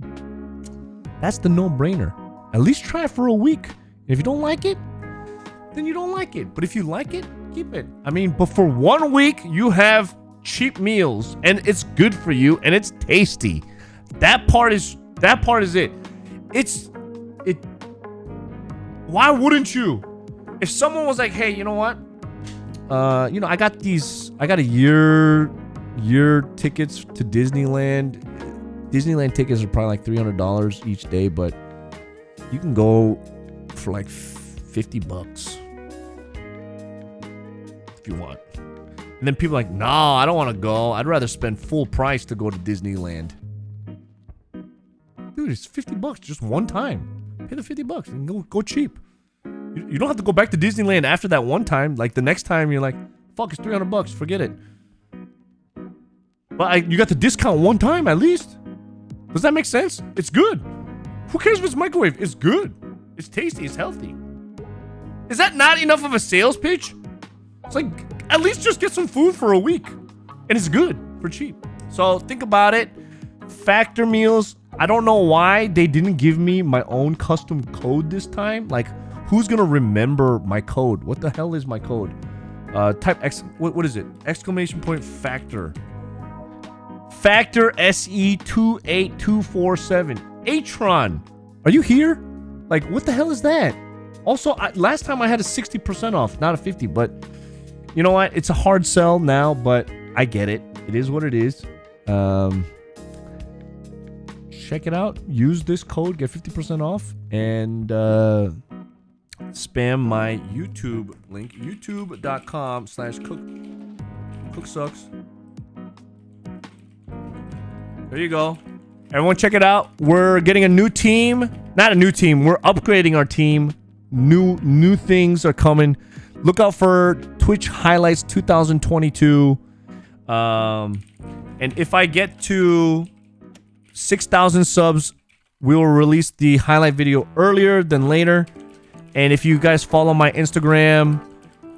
That's the no-brainer. At least try it for a week. If you don't like it, then you don't like it. But if you like it, keep it. I mean, but for 1 week, you have cheap meals, and it's good for you, and it's tasty. That part is it. Why wouldn't you? If someone was like, hey, you know what? I got a year tickets to Disneyland. Disneyland tickets are probably like $300 each day, but you can go for like $50 if you want. And then people are like, no, I don't want to go. I'd rather spend full price to go to Disneyland. Dude, it's $50 just one time. Pay the $50 and go cheap. You don't have to go back to Disneyland after that one time. Like the next time you're like, fuck, it's $300. Forget it. But you got the discount one time at least. Does that make sense? It's good. Who cares if it's microwave? It's good. It's tasty. It's healthy. Is that not enough of a sales pitch? It's like, at least just get some food for a week. And it's good for cheap. So think about it. Factor meals. I don't know why they didn't give me my own custom code this time. Like, who's gonna remember my code? What the hell is my code? Type X. What is it? Exclamation point factor. Factor SE28247. Atron. Are you here? Like, what the hell is that? Also, last time I had a 60% off, not a 50. But you know what? It's a hard sell now, but I get it. It is what it is. Check it out. Use this code, get 50% off, and spam my YouTube link, youtube.com/CookSux. There you go. Everyone check it out. We're getting a new team. Not a new team. We're upgrading our team. New things are coming. Look out for Twitch highlights 2022. And if I get to 6,000 subs, we will release the highlight video earlier than later. And if you guys follow my Instagram,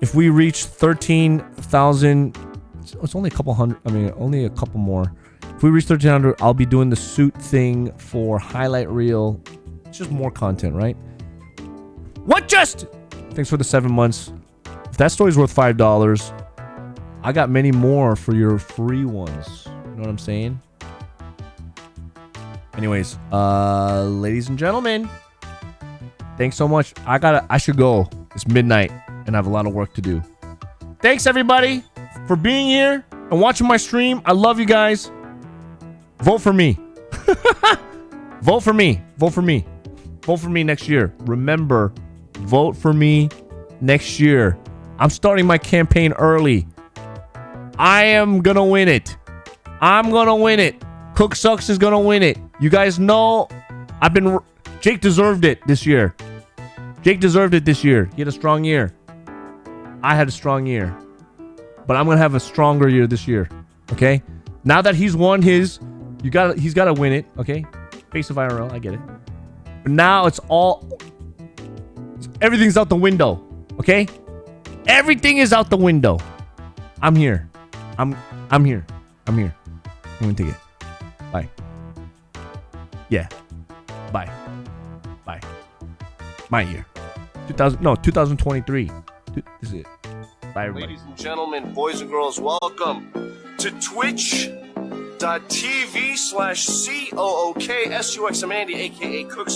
if we reach 13,000, it's only a couple hundred. I mean, only a couple more. If we reach 1,300, I'll be doing the suit thing for highlight reel. It's just more content, right? What just? Thanks for the 7 months. If that story's worth $5, I got many more for your free ones. You know what I'm saying? Anyways, ladies and gentlemen, thanks so much. I should go. It's midnight and I have a lot of work to do. Thanks everybody for being here and watching my stream. I love you guys. Vote for me. Vote for me. Vote for me. Vote for me next year. Remember, vote for me next year. I'm starting my campaign early. I am gonna win it. I'm gonna win it. CookSux is gonna win it. You guys know Jake deserved it this year. Jake deserved it this year. He had a strong year. I had a strong year. But I'm gonna have a stronger year this year. Okay? Now that he's won his, he's gotta win it. Okay? Face of IRL, I get it. But now everything's out the window. Okay? Everything is out the window. I'm here. I'm here. I'm here. I'm gonna take it. Bye. Yeah. Bye. Bye. My year. 2023. This is it. Bye, everybody. Ladies and gentlemen, boys and girls, welcome to twitch.tv/CookSuxAmandy, aka CookSux.